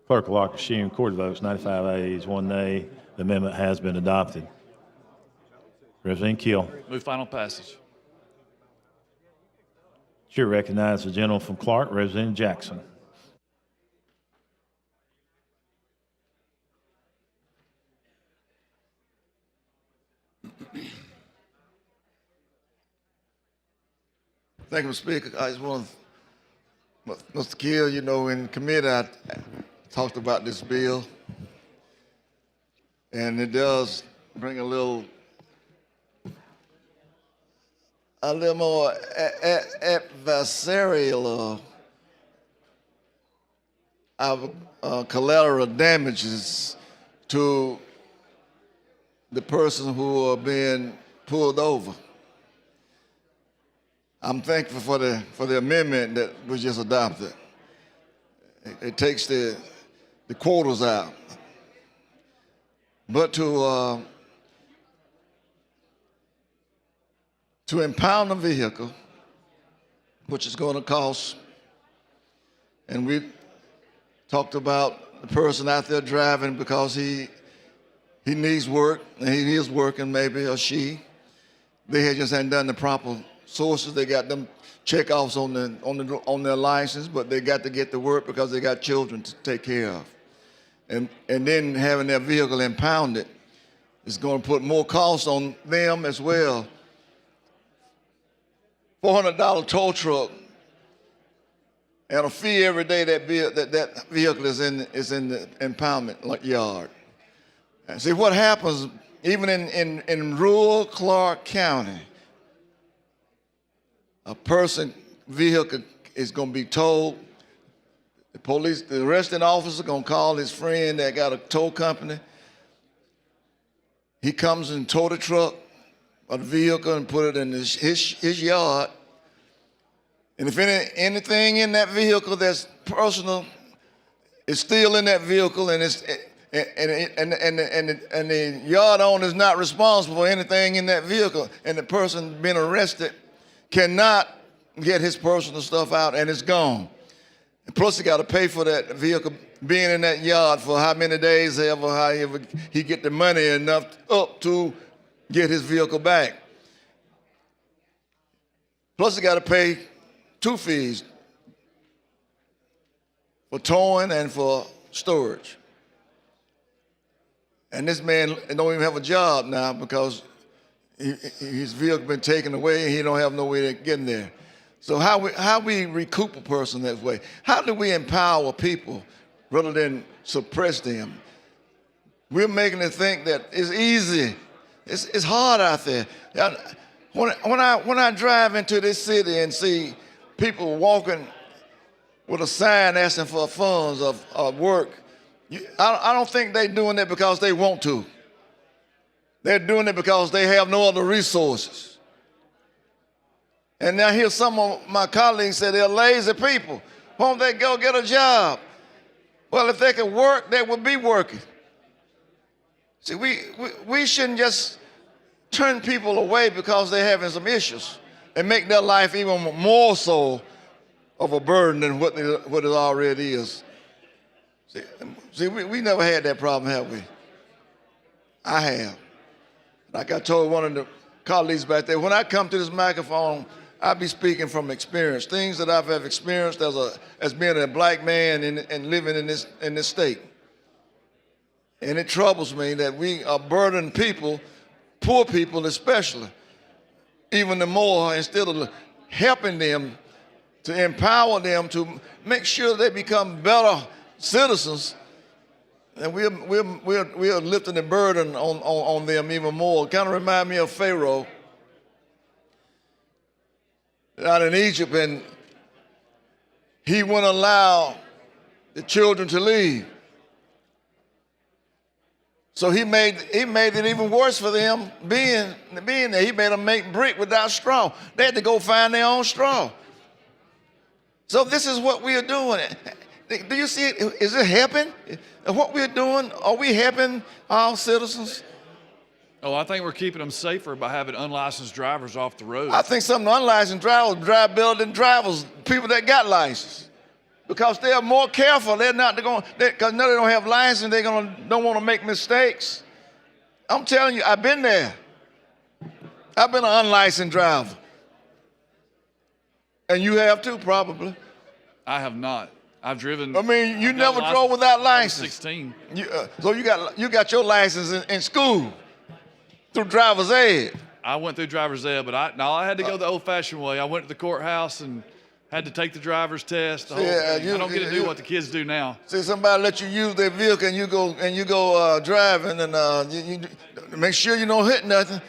Clerk will lock the machine. Record the votes. 95 ayes, 1 nay. The amendment has been adopted. Representative Keel. Move final passage. Chair recognizes the gentleman from Clark, Representative Jackson. Thank you, Mr. Speaker. I just want to, Mr. Keel, you know, in committee I talked about this bill, and it does bring a little more adversarial collateral damages to the person who are being pulled over. I'm thankful for the amendment that was just adopted. It takes the quotas out. But to impound a vehicle, which is going to cost, and we talked about the person out there driving because he needs work, and he is working maybe, or she. They just hadn't done the proper sources. They got them checkoffs on their license, but they got to get to work because they got children to take care of. And then having their vehicle impounded is going to put more costs on them as well. $400 tow truck and a fee every day that vehicle is in the impoundment yard. And see what happens even in rural Clark County. A person vehicle is going to be towed. The arresting officer going to call his friend that got a tow company. He comes and tow the truck or the vehicle and put it in his yard. And if anything in that vehicle that's personal is still in that vehicle, and the yard owner is not responsible for anything in that vehicle, and the person being arrested cannot get his personal stuff out, and it's gone. And plus, he got to pay for that vehicle being in that yard for how many days ever, however he get the money enough up to get his vehicle back. Plus, he got to pay 2 fees for towing and for storage. And this man don't even have a job now because his vehicle been taken away and he don't have no way to get in there. So how we recoup a person that way? How do we empower people rather than suppress them? We're making it think that it's easy. It's hard out there. When I drive into this city and see people walking with a sign asking for funds of work, I don't think they're doing it because they want to. They're doing it because they have no other resources. And now hear some of my colleagues say they're lazy people. Why don't they go get a job? Well, if they could work, they would be working. See, we shouldn't just turn people away because they're having some issues and make their life even more so of a burden than what it already is. See, we never had that problem, have we? I have. Like I told one of the colleagues back there, when I come to this microphone, I be speaking from experience, things that I've experienced as being a black man and living in this state. And it troubles me that we are burdening people, poor people especially, even the more, instead of helping them to empower them to make sure they become better citizens. And we're lifting the burden on them even more. It kind of remind me of Pharaoh out in Egypt, and he wouldn't allow the children to leave. So he made it even worse for them being there. He made them make brick without straw. They had to go find their own straw. So this is what we are doing. Do you see it? Is it helping? What we're doing, are we helping our citizens? Oh, I think we're keeping them safer by having unlicensed drivers off the road. I think some unlicensed drivers drive better than drivers, people that got license. Because they are more careful. They're not going, because now they don't have license, they don't want to make mistakes. I'm telling you, I've been there. I've been an unlicensed driver. And you have too, probably. I have not. I've driven. I mean, you never drove without license. 16. So you got your license in school through driver's ed. I went through driver's ed, but I had to go the old-fashioned way. I went to the courthouse and had to take the driver's test. The whole thing. I don't get to do what the kids do now. See, somebody let you use their vehicle and you go driving and you make sure you don't hit nothing.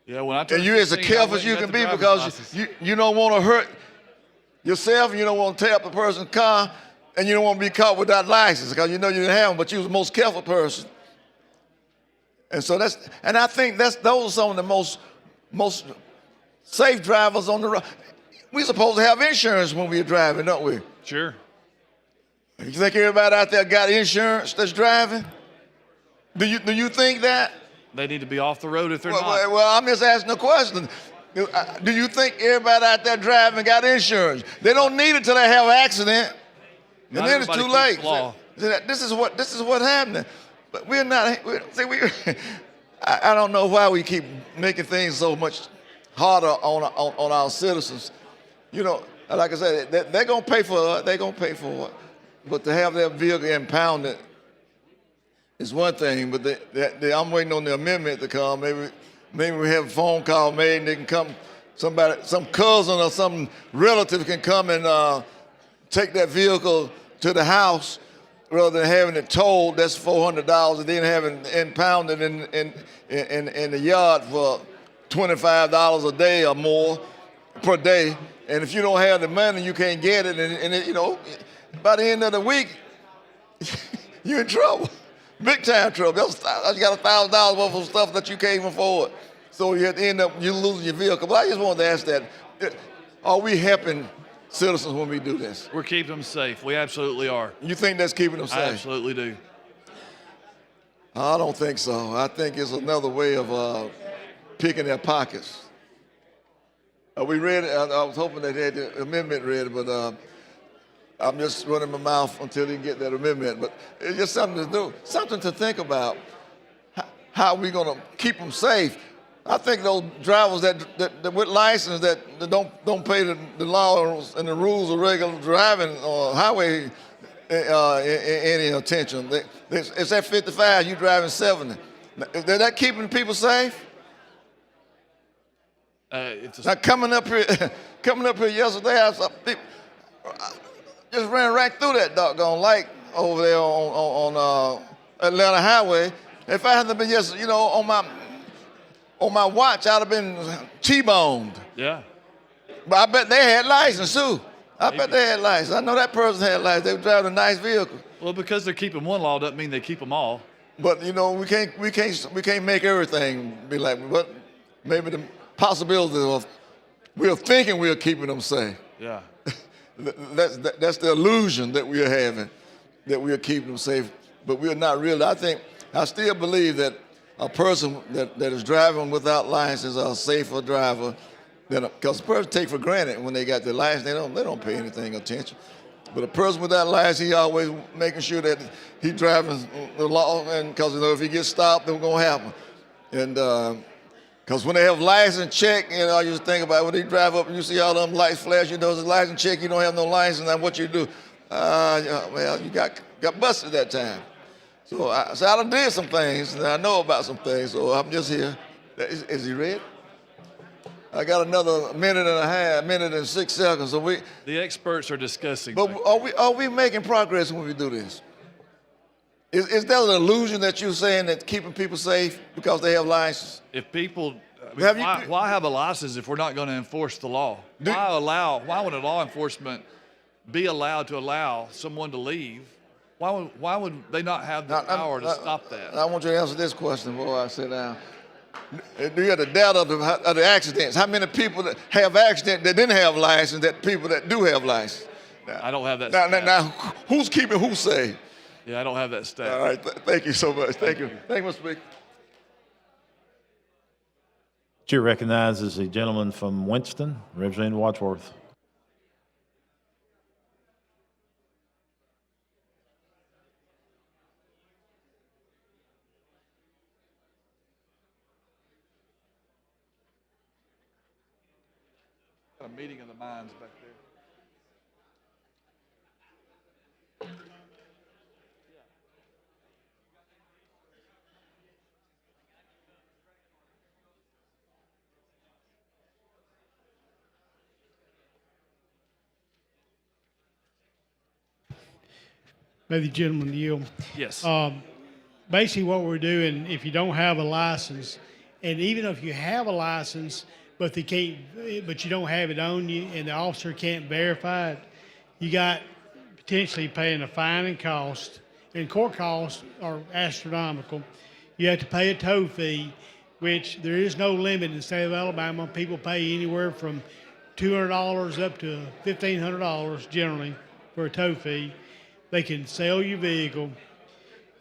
Yeah, when I and you as careful as you can be because you don't want to hurt yourself and you don't want to tear up the person's car and you don't want to be caught without license because you know you didn't have them, but you was the most careful person. And so I think those are some of the most safe drivers on the road. We're supposed to have insurance when we're driving, don't we? Sure. You think everybody out there got insurance that's driving? Do you think that? They need to be off the road if they're not. Well, I'm just asking a question. Do you think everybody out there driving got insurance? They don't need it till they have an accident, and then it's too late. This is what happening. But we're not. I don't know why we keep making things so much harder on our citizens. You know, like I said, they're gonna pay for it. They're gonna pay for it. But to have their vehicle impounded is one thing. But I'm waiting on the amendment to come. Maybe we have a phone call made and they can come. Some cousin or some relative can come and take that vehicle to the house rather than having it towed. That's $400, and then having it impounded in the yard for $25 a day or more per day. And if you don't have the money, you can't get it. And you know, by the end of the week, you're in trouble, big time trouble. You got $1,000 worth of stuff that you can't even afford. So you end up losing your vehicle. But I just wanted to ask that: are we helping citizens when we do this? We're keeping them safe. We absolutely are. You think that's keeping them safe? I absolutely do. I don't think so. I think it's another way of picking their pockets. We read it. I was hoping they had the amendment ready, but I'm just running my mouth until they can get that amendment. But it's just something to do, something to think about. How are we going to keep them safe? I think those drivers that with license that don't pay the laws and the rules of regular driving or highway any attention. It's at 55, you driving 70. Is that keeping people safe? Now coming up here yesterday, I just ran right through that doggone light over there on Atlanta Highway. If I hadn't been yesterday, you know, on my watch, I'd have been T-boned. Yeah. But I bet they had license too. I bet they had license. I know that person had license. They were driving a nice vehicle. Well, because they're keeping one law doesn't mean they keep them all. But you know, we can't make everything be like. But maybe the possibility of we're thinking we're keeping them safe. Yeah. That's the illusion that we are having, that we are keeping them safe. But we are not really. I still believe that a person that is driving without license is a safer driver than because a person take for granted when they got their license, they don't pay anything attention. But a person without license, he always making sure that he driving the law, and because you know if he gets stopped, it's gonna happen. And because when they have license check, you know, you just think about it, when they drive up and you see all them lights flash, you know, it's a license check, you don't have no license, and what you do? Well, you got busted that time. So I done did some things, and I know about some things, so I'm just here. Is he ready? I got another minute and 6 seconds. So the experts are discussing. But are we making progress when we do this? Is that an illusion that you're saying that keeping people safe because they have license? If people, why have a license if we're not going to enforce the law? Why would a law enforcement be allowed to allow someone to leave? Why would they not have the power to stop that? I want you to answer this question before I sit down. Do you have the data of the accidents? How many people that have accidents that didn't have license, that people that do have license? I don't have that Now, stat. now, who's keeping who safe? Yeah, I don't have that stat. All right, thank you so much. Thank you. Thank you, Mr. Speaker. Chair recognizes the gentleman from Winston, Representative Wadsworth. A meeting of the minds back there. Maybe the gentleman yield. Yes. Basically, what we're doing, if you don't have a license, and even if you have a license, but you don't have it on you, and the officer can't verify it, you got potentially paying a fine and cost. And court costs are astronomical. You have to pay a tow fee, which there is no limit in the state of Alabama. People pay anywhere from $200 up to $1,500 generally for a tow fee. They can sell your vehicle.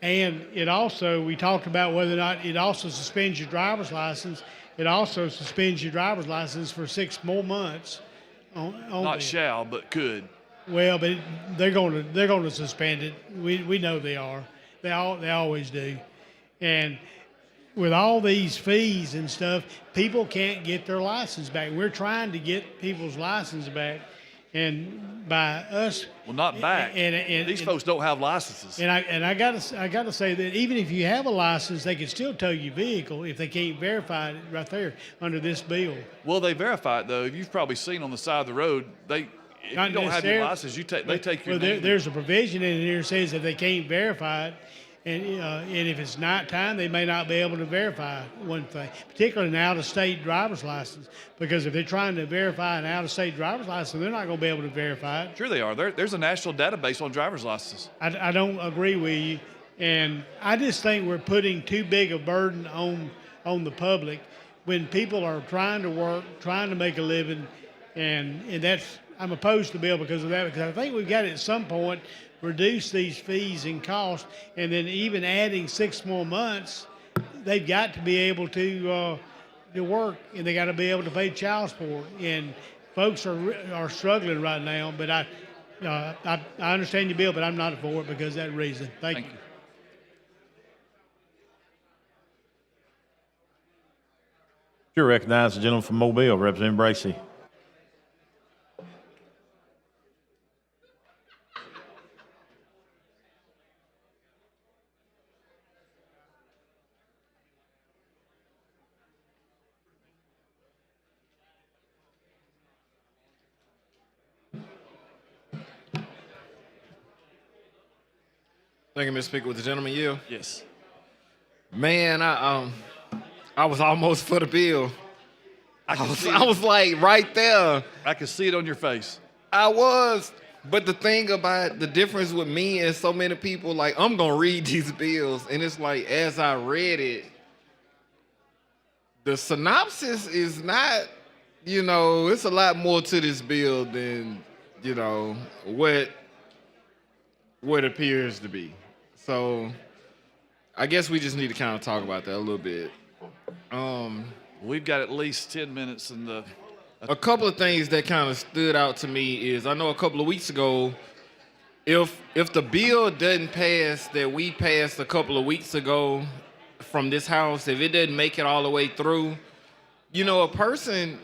And it also, we talked about whether or not it also suspends your driver's license. It also suspends your driver's license for 6 more months. Not shall, but could. Well, but they're going to suspend it. We know they are. They always do. And with all these fees and stuff, people can't get their license back. We're trying to get people's license back. And by us, well, not back. These folks don't have licenses. And I gotta say that even if you have a license, they can still tow your vehicle if they can't verify it right there under this bill. Well, they verify it though. You've probably seen on the side of the road. If you don't have your license, they take your name. There's a provision in here that says if they can't verify it, and if it's nighttime, they may not be able to verify one thing, particularly an out-of-state driver's license. Because if they're trying to verify an out-of-state driver's license, they're not going to be able to verify it. Sure they are. There's a national database on driver's licenses. I don't agree with you, and I just think we're putting too big a burden on the public when people are trying to work, trying to make a living, and that's I'm opposed to the bill because of that. Because I think we've got to at some point reduce these fees and costs, and then even adding 6 more months, they've got to be able to work, and they got to be able to pay child support. And folks are struggling right now. But I understand your bill, but I'm not for it because of that reason. Thank you. Chair recognizes the gentleman from Mobile, Representative Bracy. Thank you, Mr. Speaker. With the gentleman yield? Yes. Man, I was almost for the bill. I was like right there. I could see it on your face. I was. But the thing about the difference with me and so many people, like, I'm going to read these bills, and it's like, as I read it, the synopsis is not, it's a lot more to this bill than, what appears to be. So I guess we just need to kind of talk about that a little bit. We've got at least 10 minutes in the... A couple of things that kind of stood out to me is I know a couple of weeks ago, if the bill doesn't pass that we passed a couple of weeks ago from this house, if it doesn't make it all the way through, a person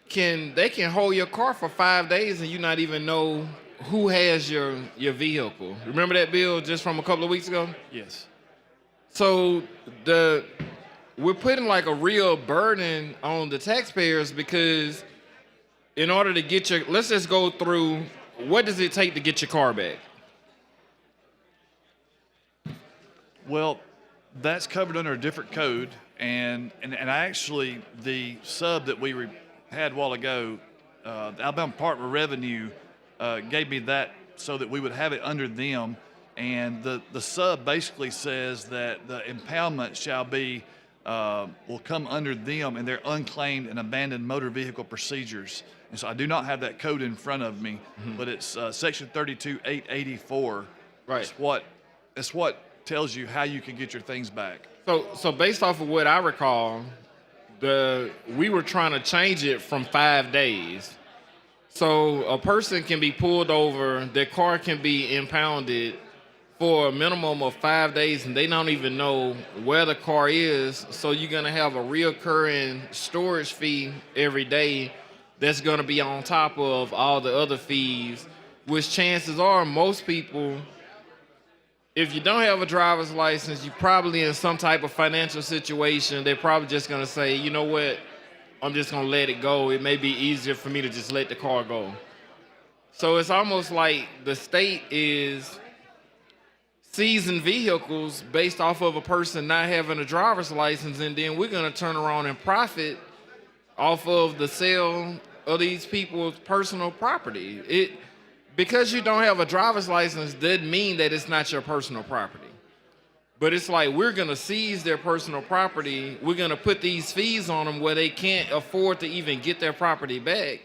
can hold your car for 5 days and you not even know who has your vehicle. Remember that bill just from a couple of weeks ago? Yes. So we're putting like a real burden on the taxpayers because in order to get let's just go through, what does it take to get your car back? Well, that's covered under a different code, and actually the sub that we had a while ago, the Alabama Department of Revenue gave me that so that we would have it under them, and the sub basically says that the impoundment shall be will come under them and their unclaimed and abandoned motor vehicle procedures. And so I do not have that code in front of me, but it's section 32884. Right. It's what tells you how you can get your things back. So based off of what I recall, we were trying to change it from 5 days. So a person can be pulled over, their car can be impounded for a minimum of 5 days, and they don't even know where the car is. So you're gonna have a reoccurring storage fee every day that's gonna be on top of all the other fees, which chances are most people, if you don't have a driver's license, you're probably in some type of financial situation. They're probably just gonna say, you know what, I'm just gonna let it go. It may be easier for me to just let the car go. So it's almost like the state is seizing vehicles based off of a person not having a driver's license, and then we're gonna turn around and profit off of the sale of these people's personal property. Because you don't have a driver's license doesn't mean that it's not your personal property. But it's like we're gonna seize their personal property, we're gonna put these fees on them where they can't afford to even get their property back,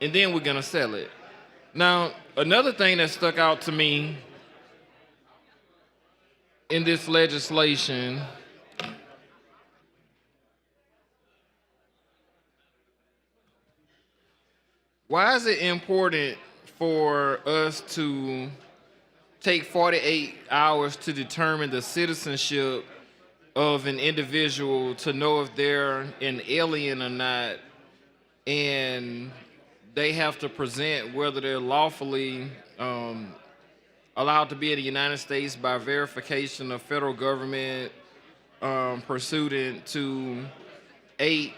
and then we're gonna sell it. Now, another thing that stuck out to me in this legislation, why is it important for us to take 48 hours to determine the citizenship of an individual to know if they're an alien or not, and they have to present whether they're lawfully allowed to be in the United States by verification of federal government pursuant to 8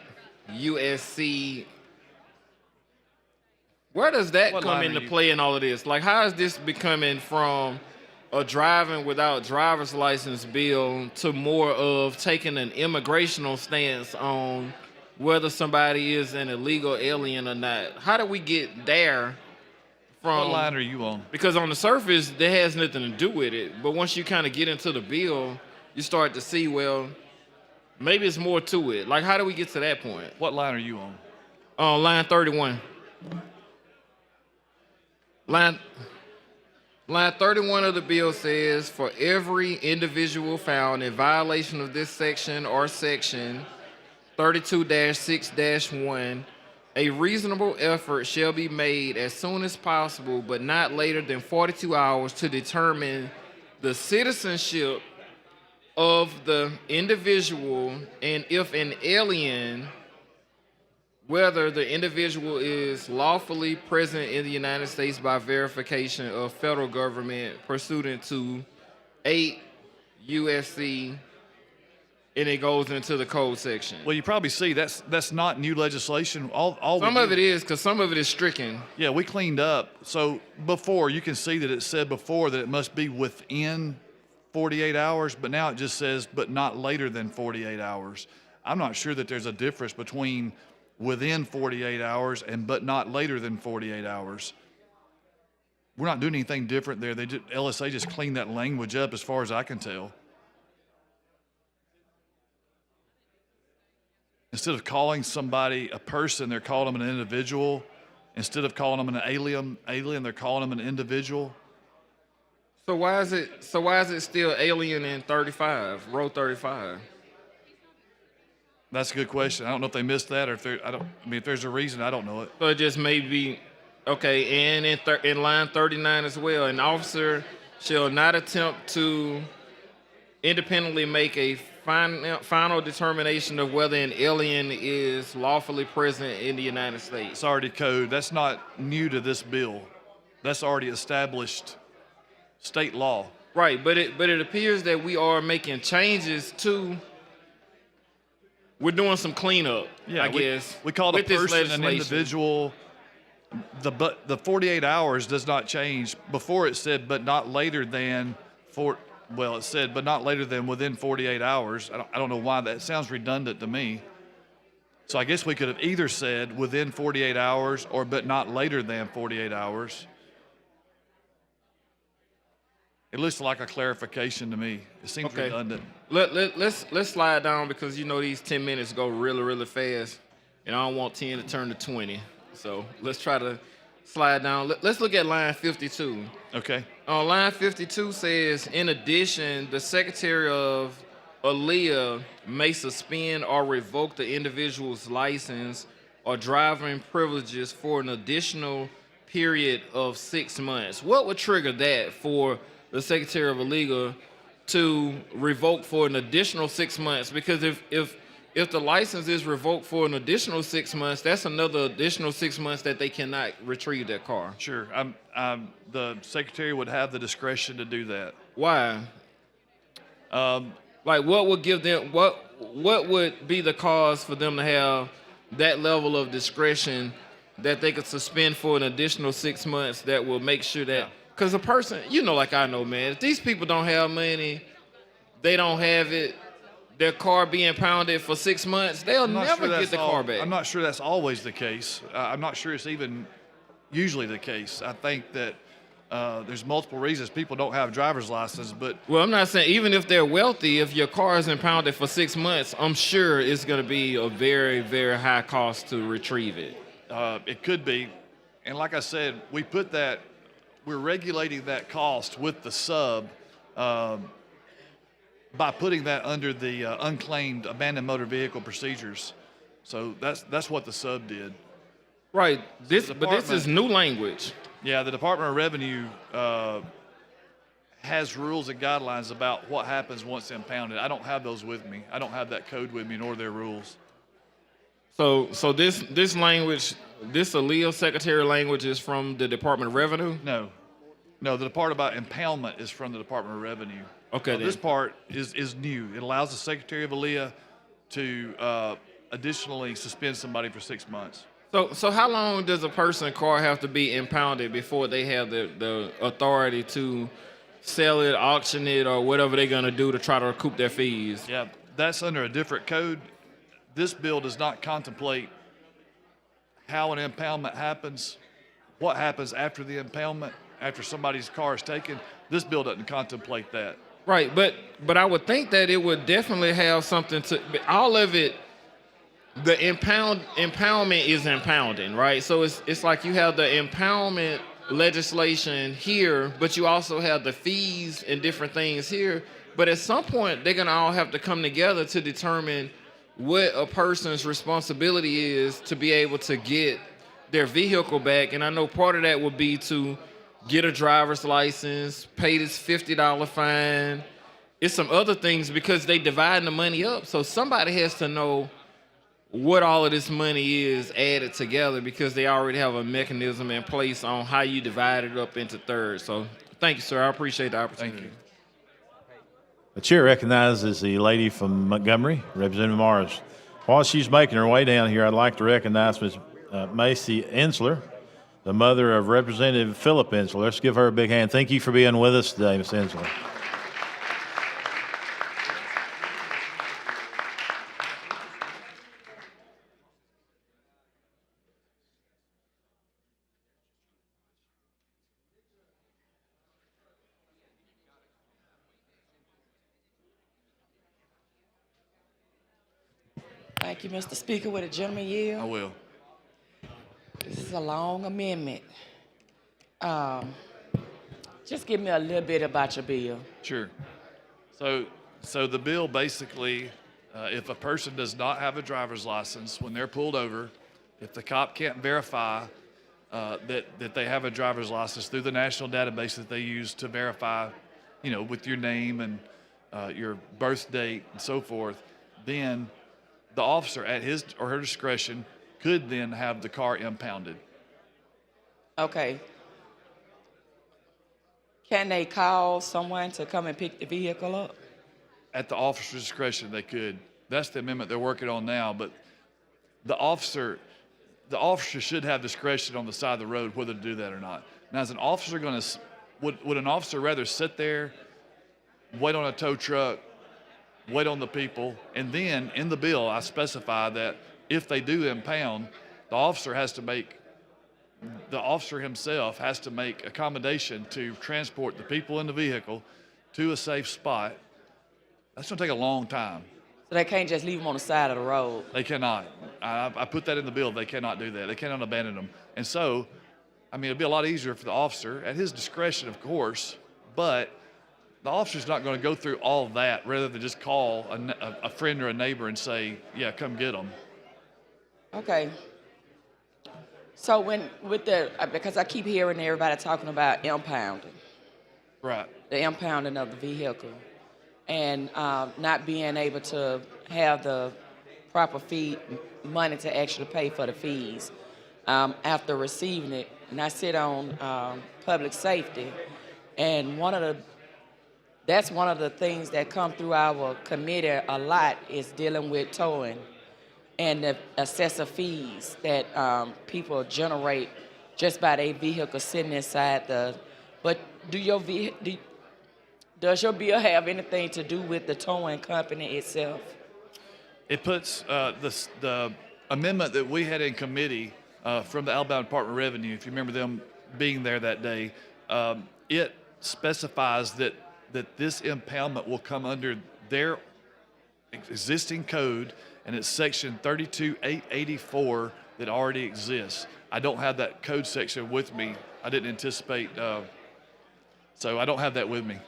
USC. Where does that come into play in all of this? Like, how is this becoming from a driving without driver's license bill to more of taking an immigrational stance on whether somebody is an illegal alien or not? How do we get there from... What line are you on? Because on the surface, that has nothing to do with it. But once you kind of get into the bill, you start to see, well, maybe it's more to it. Like, how do we get to that point? What line are you on? Line 31. Line 31 of the bill says, for every individual found in violation of this section or section 32-6-1, a reasonable effort shall be made as soon as possible, but not later than 42 hours to determine the citizenship of the individual, and if an alien, whether the individual is lawfully present in the United States by verification of federal government pursuant to 8 USC, and it goes into the code section. Well, you probably see that's not new legislation. Some of it is, because some of it is stricken. Yeah, we cleaned up. So before, you can see that it said before that it must be within 48 hours, but now it just says, but not later than 48 hours. I'm not sure that there's a difference between within 48 hours and but not later than 48 hours. We're not doing anything different there. LSA just cleaned that language up as far as I can tell. Instead of calling somebody a person, they're calling them an individual. Instead of calling them an alien, they're calling them an individual. So why is it still alien in 35, row 35? That's a good question. I don't know if they missed that or if if there's a reason, I don't know it. So it just may be, okay, and in line 39 as well, an officer shall not attempt to independently make a final determination of whether an alien is lawfully present in the United States. It's already code. That's not new to this bill. That's already established state law. Right, but it appears that we are making changes to... We're doing some cleanup, I guess. We call the person an individual. The 48 hours does not change. Before it said, but not later than it said, but not later than within 48 hours. I don't know why that sounds redundant to me. So I guess we could have either said within 48 hours or but not later than 48 hours. It looks like a clarification to me. It seems Okay. redundant. Let's slide down because you know these 10 minutes go really, really fast, and I don't want 10 to turn to 20. So let's try to slide down. Let's look at line 52. Okay. Line 52 says, in addition, the Secretary of ALEA may suspend or revoke the individual's license or driving privileges for an additional period of 6 months. What would trigger that for the Secretary of ALEA to revoke for an additional 6 months? Because if the license is revoked for an additional 6 months, that's another additional 6 months that they cannot retrieve that car. Sure. The secretary would have the discretion to do that. Why? Like, what would give them? What would be the cause for them to have that level of discretion that they could suspend for an additional 6 months? That will make sure that, because a person, you know, like I know, man, if these people don't have money, they don't have it. Their car being pounded for 6 months, they'll never get the car back. I'm not sure that's always the case. I'm not sure it's even usually the case. I think that there's multiple reasons people don't have a driver's license, but... Well, I'm not saying, even if they're wealthy, if your car is impounded for 6 months, I'm sure it's going to be a very, very high cost to retrieve it. It could be. And like I said, we're regulating that cost with the sub by putting that under the unclaimed abandoned motor vehicle procedures. So that's what the sub did. Right. But this is new language. Yeah, the Department of Revenue has rules and guidelines about what happens once impounded. I don't have those with me. I don't have that code with me, nor their rules. So this language, this ALEA secretary language is from the Department of Revenue? No, the part about impoundment is from the Department of Revenue. Okay. This part is new. It allows the Secretary of ALEA to additionally suspend somebody for 6 months. So how long does a person's car have to be impounded before they have the authority to sell it, auction it, or whatever they're going to do to try to recoup their fees? Yeah, that's under a different code. This bill does not contemplate how an impoundment happens, what happens after the impoundment, after somebody's car is taken. This bill doesn't contemplate that. Right, but I would think that it would definitely have something to all of it. The impoundment is impounding, right? So it's like you have the impoundment legislation here, but you also have the fees and different things here. But at some point, they're gonna all have to come together to determine what a person's responsibility is to be able to get their vehicle back. And I know part of that would be to get a driver's license, pay this $50 fine. It's some other things because they divide the money up. So somebody has to know what all of this money is added together because they already have a mechanism in place on how you divide it up into thirds. So thank you, sir. I appreciate the opportunity. Thank you. The chair recognizes the lady from Montgomery, Representative Morris. While she's making her way down here, I'd like to recognize Ms. Macy Ensler, the mother of Representative Philip Ensler. Let's give her a big hand. Thank you for being with us today, Ms. Ensler. Thank you, Mr. Speaker. With a gentleman yield. I will. This is a long amendment. Just give me a little bit about your bill. Sure. So the bill basically, if a person does not have a driver's license when they're pulled over, if the cop can't verify that they have a driver's license through the national database that they use to verify, with your name and your birth date and so forth, then the officer at his or her discretion could then have the car impounded. Okay. Can they call someone to come and pick the vehicle up? At the officer's discretion, they could. That's the amendment they're working on now, but the officer should have discretion on the side of the road whether to do that or not. Now, is an officer would an officer rather sit there, wait on a tow truck, wait on the people, and then in the bill I specify that if they do impound, the officer has to make the officer himself has to make accommodation to transport the people in the vehicle to a safe spot. That's going to take a long time. So they can't just leave them on the side of the road. They cannot. I put that in the bill. They cannot do that. They cannot abandon them. And so, I mean, it'd be a lot easier for the officer at his discretion, of course, but the officer's not going to go through all of that rather than just call a friend or a neighbor and say, yeah, come get them. Okay. So because I keep hearing everybody talking about impounding. Right. The impounding of the vehicle and not being able to have the proper money to actually pay for the fees after receiving it. And I sit on public safety, and that's one of the things that come through our committee a lot is dealing with towing and the excessive fees that people generate just by their vehicle sitting inside the. But does your bill have anything to do with the towing company itself? It puts the amendment that we had in committee from the Alabama Department of Revenue, if you remember them being there that day, it specifies that this impoundment will come under their existing code, and it's section 32884 that already exists. I don't have that code section with me. I didn't anticipate, so I don't have that with me.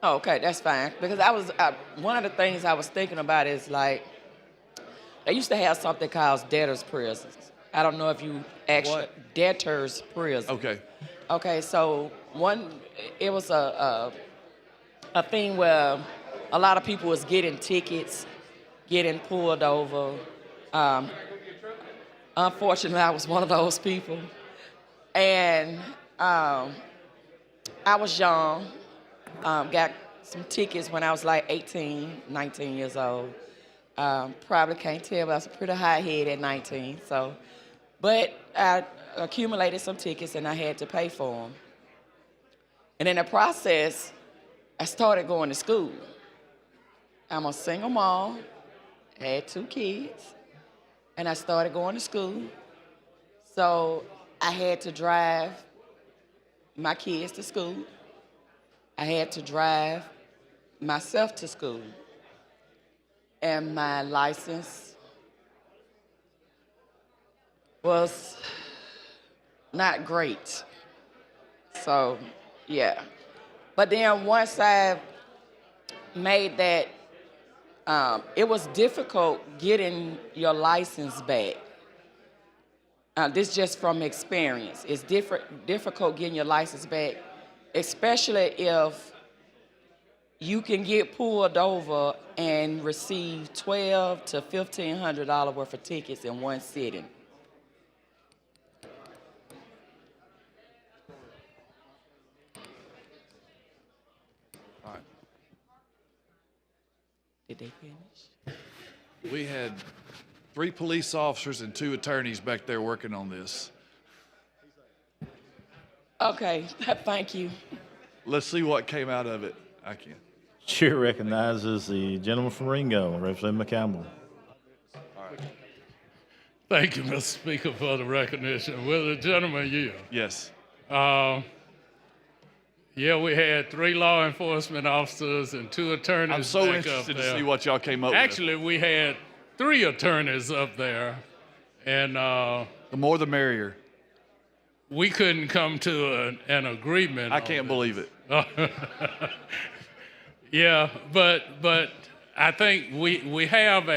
Oh, okay, that's fine. Because one of the things I was thinking about is like, they used to have something called debtors' prisons. I don't know if you actually, debtors' prison. Okay. Okay, so it was a thing where a lot of people was getting tickets, getting pulled over. Unfortunately, I was one of those people. And I was young, got some tickets when I was like 18, 19 years old. Probably can't tell, but I was a pretty high head at 19. But I accumulated some tickets and I had to pay for them. And in the process, I started going to school. I'm a single mom, had 2 kids, and I started going to school. So I had to drive my kids to school. I had to drive myself to school. And my license was not great. So, yeah. But then once I made that, it was difficult getting your license back. This just from experience. It's difficult getting your license back, especially if you can get pulled over and receive $1,200 to $1,500 worth of tickets in one sitting. All right. Did they finish? We had 3 police officers and 2 attorneys back there working on this. Okay, thank you. Let's see what came out of it. I can't. Chair recognizes the gentleman from Ringo, Representative McCampbell. Thank you, Mr. Speaker, for the recognition. Will the gentleman yield? Yes. Yeah, we had 3 law enforcement officers and 2 attorneys. I'm so back interested up to there. see what y'all came up Actually, we had 3 attorneys up there, and the more the merrier. We couldn't come to an agreement. I can't believe it. Yeah, but I think we have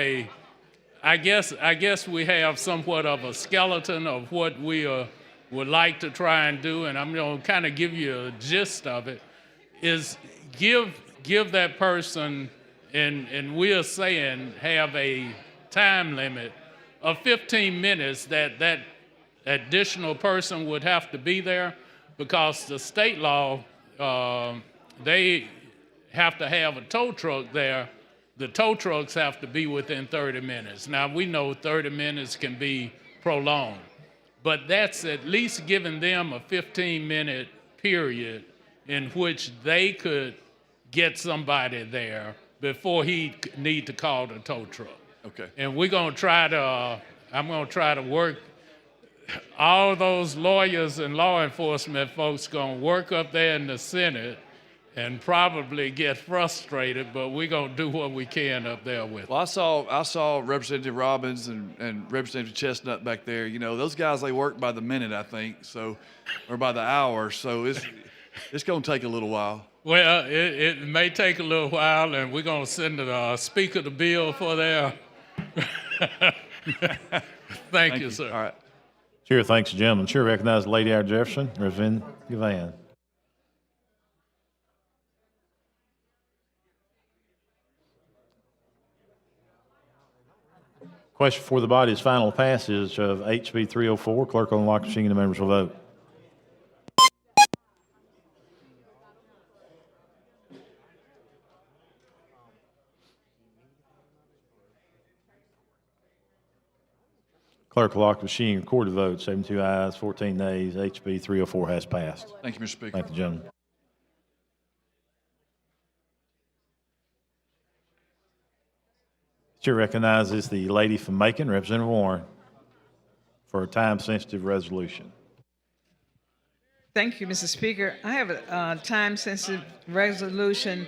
I guess we have somewhat of a skeleton of what we would like to try and do, and I'm going to kind of give you a gist of it, is give that person, and we're saying have a time limit of 15 minutes that additional person would have to be there, because the state law, they have to have a tow truck there. The tow trucks have to be within 30 minutes. Now, we know 30 minutes can be prolonged, but that's at least giving them a 15-minute period in which they could get somebody there before he need to call the tow truck. Okay. And we're going to try to, I'm going to try to work all those lawyers and law enforcement folks gonna work up there in the Senate and probably get frustrated, but we're gonna do what we can up there with. Well, I saw Representative Robbins and Representative Chestnut back there. You know, those guys, they work by the minute, I think, so, or by the hour. So it's going to take a little while. Well, it may take a little while, and we're gonna send the speaker the bill for their. Thank you, sir. All right. Chair thanks the gentleman. Chair recognizes Lady Al Jefferson, Representative Gavan. Question for the body is final passage of HB 304. Clerk will unlock the machine and the members will vote. Clerk will lock the machine, record the vote. 72 ayes, 14 nays. HB 304 has passed. Thank you, Mr. Speaker. Thank the gentleman. Chair recognizes the lady from Macon, Representative Warren, for a time-sensitive resolution. Thank you, Mr. Speaker. I have a time-sensitive resolution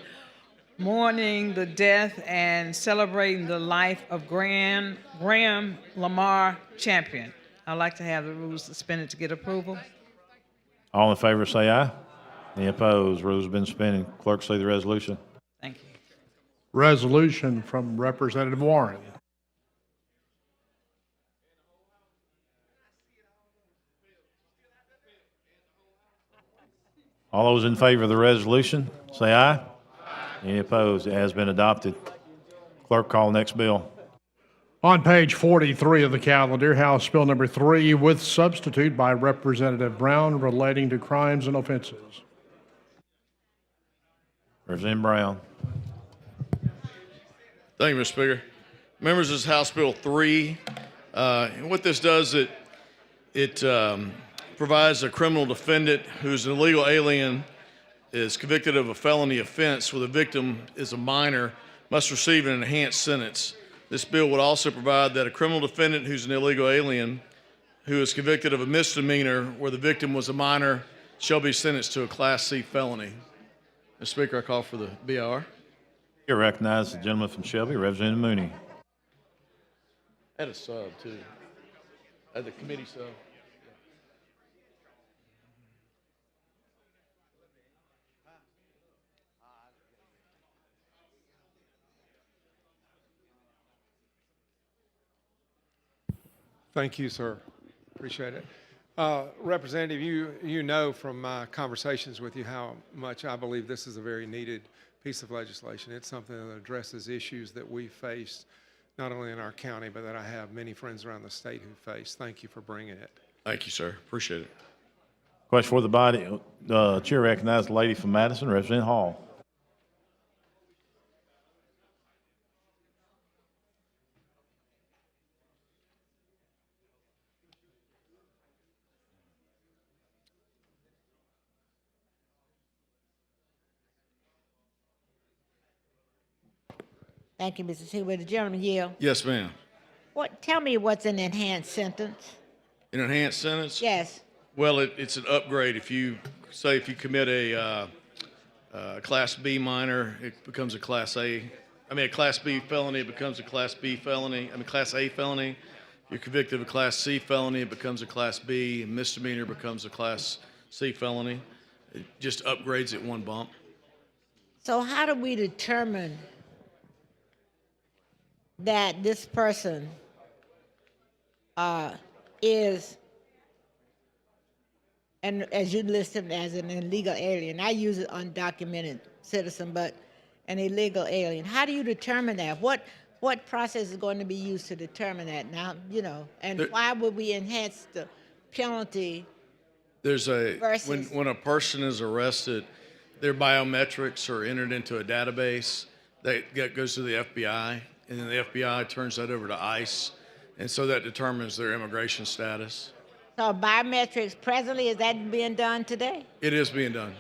mourning the death and celebrating the life of Graham Lamar Champion. I'd like to have the rules suspended to get approval. All in favor say aye. Any opposed? Rules have been suspended. Clerk, say the resolution. Thank you. Resolution from Representative Warren. All those in favor of the resolution, say aye. Any opposed? It has been adopted. Clerk, call next bill. On page 43 of the calendar, House Bill number 3 with substitute by Representative Brown relating to crimes and offenses. Representative Brown. Thank you, Mr. Speaker. Members, this is House Bill 3. And what this does, it provides a criminal defendant who's an illegal alien, is convicted of a felony offense where the victim is a minor, must receive an enhanced sentence. This bill would also provide that a criminal defendant who's an illegal alien who is convicted of a misdemeanor where the victim was a minor shall be sentenced to a Class C felony. Mr. Speaker, I call for the BR. Here recognize the gentleman from Shelby, Representative Mooney. I had a sub, too. I had the committee sub. Thank you, sir. Appreciate it. Representative, you know from my conversations with you how much I believe this is a very needed piece of legislation. It's something that addresses issues that we face not only in our county, but that I have many friends around the state who face. Thank you for bringing it. Thank you, sir. Appreciate it. Question for the body. Chair recognizes the lady from Madison, Representative Hall. Thank you, Mr. Speaker. Will the gentleman yield? Yes, ma'am. Tell me what's an enhanced sentence? An enhanced sentence? Yes. Well, it's an upgrade. If you commit a Class B minor, it becomes a Class A. I mean, a Class B felony, it becomes a Class B felony. I mean, Class A felony. If you're convicted of a Class C felony, it becomes a Class B. A misdemeanor becomes a Class C felony. It just upgrades it one bump. So how do we determine that this person is, and as you list him as an illegal alien, I use it undocumented citizen, but an illegal alien. How do you determine that? What process is going to be used to determine that now, and why would we enhance the penalty? There's versus when a person is arrested, their biometrics are entered into a database that goes to the FBI, and then the FBI turns that over to ICE, and so that determines their immigration status. So biometrics presently, is that being done today? It is being done.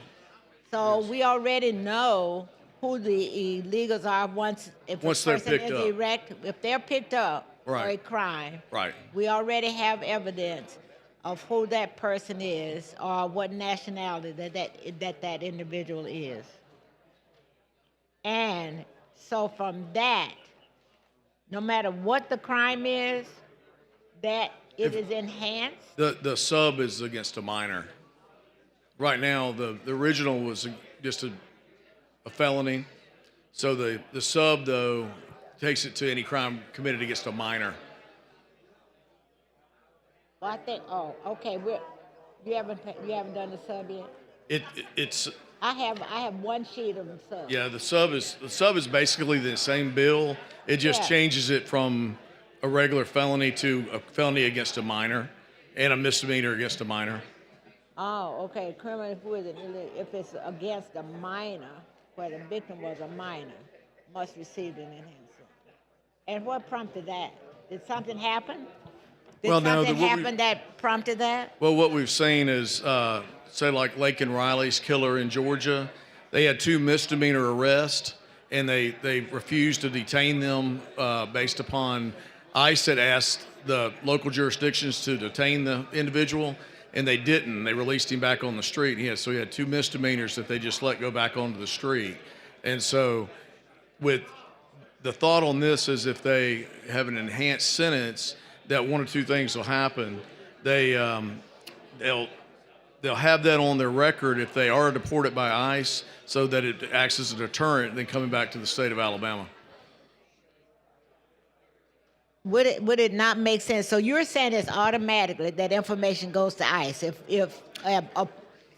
So we already know who the illegals are once They're person picked is up. if they're picked up for a Right. crime. Right. We already have evidence of who that person is or what nationality that individual is. And so from that, no matter what the crime is, that it is enhanced. The sub is against a minor. Right now, the original was just a felony. So the sub, though, takes it to any crime committed against a minor. Well, I think. Oh, okay. You haven't done the sub yet. It's I have one sheet of the sub. yeah. The sub is basically the same bill. It just Yeah. changes it from a regular felony to a felony against a minor, and a misdemeanor against a minor. Oh, okay. Criminal, if it's against a minor, where the victim was a minor, must receive an enhancement. And what prompted that? Did something happen? Did Well, no, something happen that prompted that? Well, what we've seen is, say, like Lake and Riley's killer in Georgia, they had 2 misdemeanor arrests, and they refused to detain them based upon ICE had asked the local jurisdictions to detain the individual, and they didn't. They released him back on the street. So he had 2 misdemeanors that they just let go back onto the street. And so with the thought on this is if they have an enhanced sentence, that one or two things will happen. They'll have that on their record if they are deported by ICE, so that it acts as a deterrent then coming back to the state of Alabama. Would it not make sense? So you're saying it's automatically that information goes to ICE if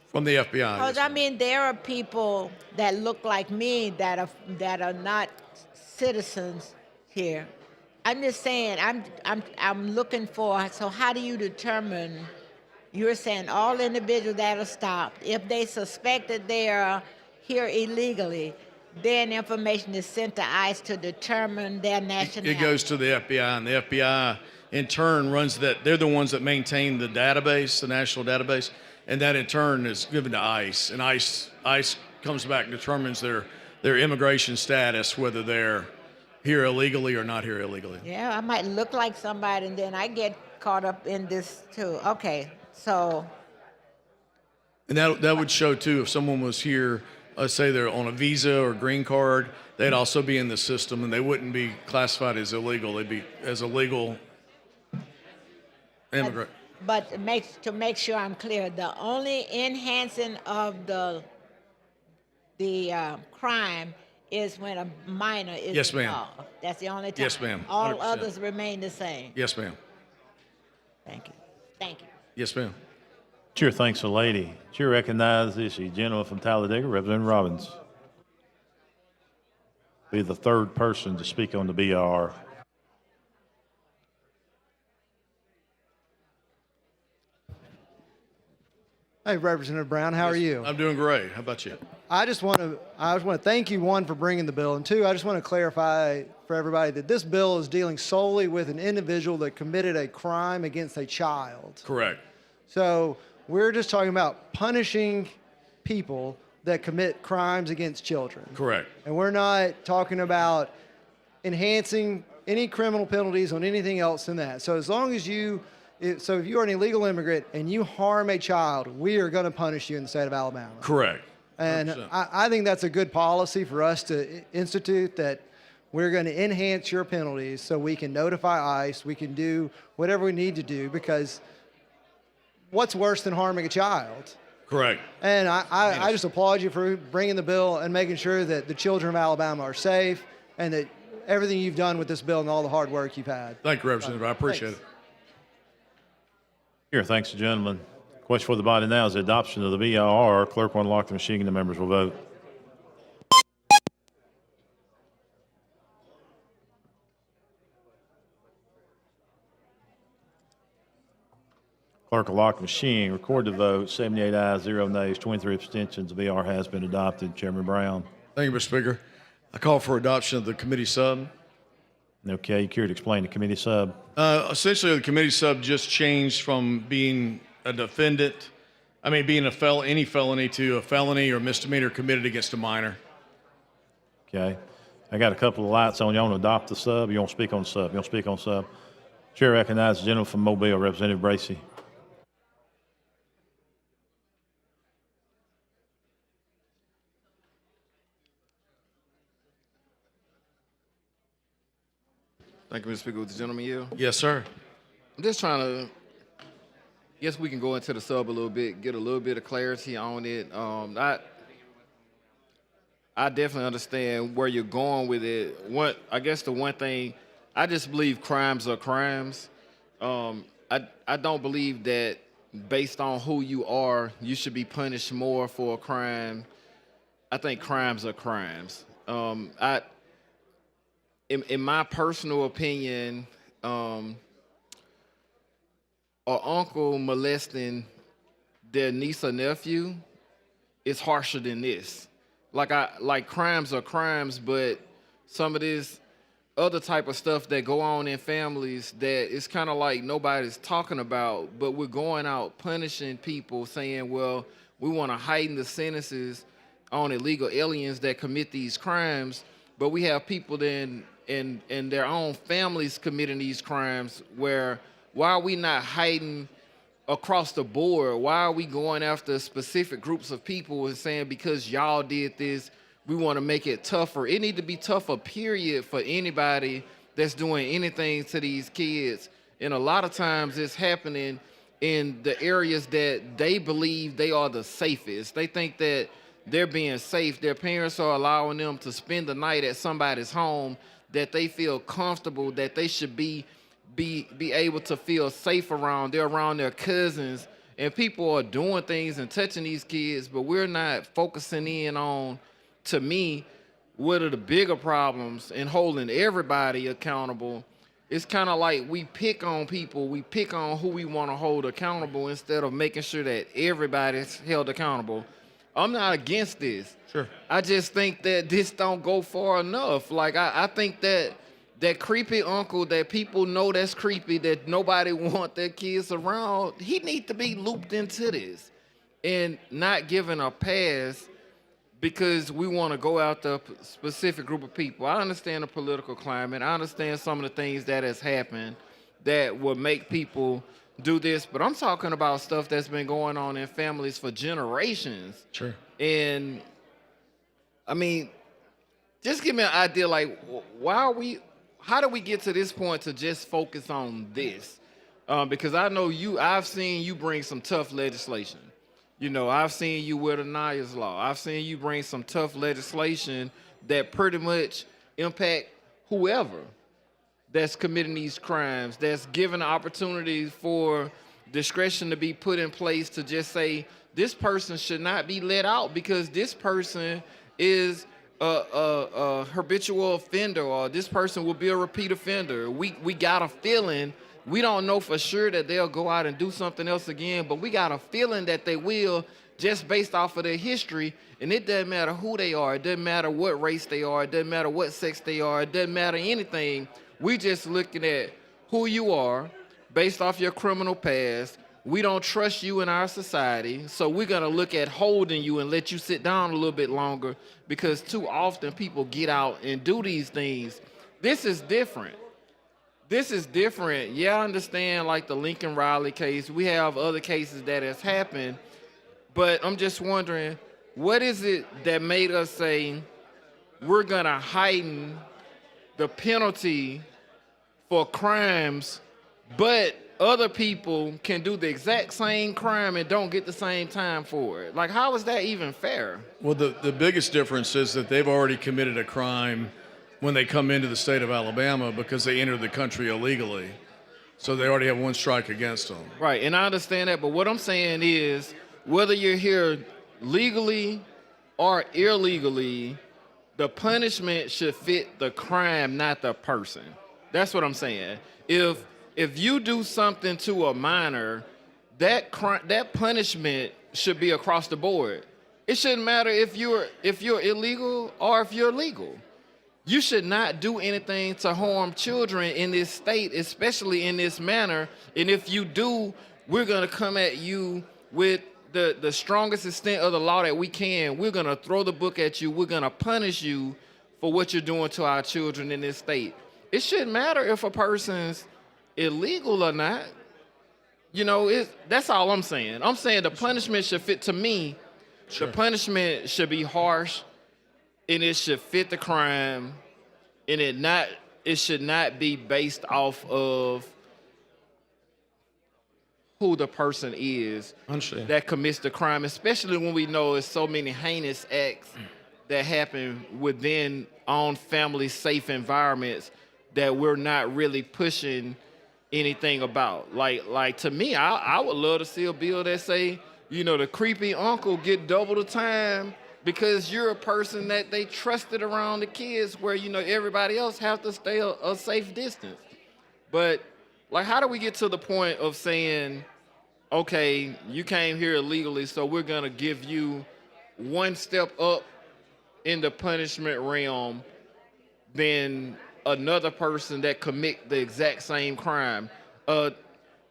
From the FBI. because I mean there are people that look like me that are not citizens here. I'm just saying I'm looking for. So how do you determine? You're saying all individuals that are stopped, if they suspect that they are here illegally, then information is sent to ICE to determine their nationality. It goes to the FBI, and the FBI in turn runs that. They're the ones that maintain the database, the national database, and that in turn is given to ICE. And ICE comes back and determines their immigration status, whether they're here illegally or not here illegally. Yeah, I might look like somebody, and then I get caught up in this too. Okay, so. And that would show too if someone was here, let's say they're on a visa or green card, they'd also be in the system, and they wouldn't be classified as illegal. They'd be as a legal immigrant. But to make sure I'm clear, the only enhancing of the crime is when a minor is Yes, ma'am. involved. That's the only time. Yes, ma'am. All 100%. others remain the same. Yes, ma'am. Thank you. Thank you. Yes, ma'am. Chair thanks the lady. Chair recognizes the gentleman from Talladega, Representative Robbins. Be the third person to speak on the BR. Hey, Representative Brown, how are you? I'm doing great. How about you? I just want to thank you, one, for bringing the bill, and two, I just want to clarify for everybody that this bill is dealing solely with an individual that committed a crime against a child. Correct. So we're just talking about punishing people that commit crimes against children. Correct. And we're not talking about enhancing any criminal penalties on anything else than that. So as long as if you are an illegal immigrant and you harm a child, we are going to punish you in the state of Alabama. Correct. And 100%. I think that's a good policy for us to institute, that we're going to enhance your penalties so we can notify ICE, we can do whatever we need to do, because what's worse than harming a child? Correct. And I just applaud you for bringing the bill and making sure that the children of Alabama are safe, and that everything you've done with this bill and all the hard work you've had. Thank you, Representative. I appreciate Thanks. it. Here, thanks, gentlemen. Question for the body now is the adoption of the BIR. Clerk will unlock the machine and the members will vote. Clerk will lock the machine. Record the vote. 78 ayes, 0 nays, 23 abstentions. The BR has been adopted. Chairman Brown. Thank you, Mr. Speaker. I call for adoption of the committee sub. Okay, you care to explain the committee sub? Essentially, the committee sub just changed from being a defendant, being any felony, to a felony or misdemeanor committed against a minor. Okay. I got a couple of lights on. You want to adopt the sub? You want to speak on the sub? You want to speak on the sub? Chair recognizes the gentleman from Mobile, Representative Bracy. Thank you, Mr. Speaker. With the gentleman yield? Yes, sir. I'm just trying to, guess we can go into the sub a little bit, get a little bit of clarity on it. I definitely understand where you're going with it. I guess the one thing, I just believe crimes are crimes. I don't believe that based on who you are, you should be punished more for a crime. I think crimes are crimes. In my personal opinion, an uncle molesting their niece or nephew is harsher than this. Like crimes are crimes, but some of this other type of stuff that go on in families that it's kind of like nobody's talking about, but we're going out punishing people, saying, well, we want to heighten the sentences on illegal aliens that commit these crimes, but we have people in their own families committing these crimes. Why are we not heightening across the board? Why are we going after specific groups of people and saying because y'all did this, we want to make it tougher? It need to be tougher, period, for anybody that's doing anything to these kids. And a lot of times it's happening in the areas that they believe they are the safest. They think that they're being safe. Their parents are allowing them to spend the night at somebody's home that they feel comfortable, that they should be able to feel safe around. They're around their cousins, and people are doing things and touching these kids, but we're not focusing in on, to me, what are the bigger problems and holding everybody accountable. It's kind of like we pick on people, we pick on who we want to hold accountable instead of making sure that everybody's held accountable. I'm not against this. Sure. I just think that this don't go far enough. Like, I think that creepy uncle that people know that's creepy, that nobody want their kids around, he need to be looped into this and not given a pass because we want to go after a specific group of people. I understand the political climate. I understand some of the things that has happened that would make people do this, but I'm talking about stuff that's been going on in families for generations. Sure. And I mean, just give me an idea, like, how do we get to this point to just focus on this? Because I know I've seen you bring some tough legislation. You know, I've seen you with Anaya's law. I've seen you bring some tough legislation that pretty much impact whoever that's committing these crimes, that's given opportunities for discretion to be put in place to just say, this person should not be let out because this person is a habitual offender, or this person will be a repeat offender. We got a feeling, we don't know for sure that they'll go out and do something else again, but we got a feeling that they will just based off of their history. And it doesn't matter who they are, it doesn't matter what race they are, it doesn't matter what sex they are, it doesn't matter anything. We just looking at who you are based off your criminal past. We don't trust you in our society, so we're gonna look at holding you and let you sit down a little bit longer because too often people get out and do these things. This is different. This is different. Yeah, I understand like the Lincoln Riley case. We have other cases that has happened, but I'm just wondering, what is it that made us say we're gonna heighten the penalty for crimes, but other people can do the exact same crime and don't get the same time for it? Like, how is that even fair? Well, the biggest difference is that they've already committed a crime when they come into the state of Alabama because they entered the country illegally. So they already have one strike against them. Right, and I understand that, but what I'm saying is, whether you're here legally or illegally, the punishment should fit the crime, not the person. That's what I'm saying. If you do something to a minor, that punishment should be across the board. It shouldn't matter if you're illegal or if you're legal. You should not do anything to harm children in this state, especially in this manner. And if you do, we're gonna come at you with the strongest extent of the law that we can. We're gonna throw the book at you. We're gonna punish you for what you're doing to our children in this state. It shouldn't matter if a person's illegal or not. You know, that's all I'm saying. I'm saying the punishment should fit, to me, the punishment should be harsh and it should fit the crime, and it it should not be based off of who the person is that commits the crime, especially when we know there's so many heinous acts that happen within own family safe environments that we're not really pushing anything about. Like to me, I would love to see a bill that say, you know, the creepy uncle get double the time because you're a person that they trusted around the kids where, you know, everybody else have to stay a safe distance. But like, how do we get to the point of saying, okay, you came here illegally, so we're gonna give you one step up in the punishment realm than another person that commit the exact same crime?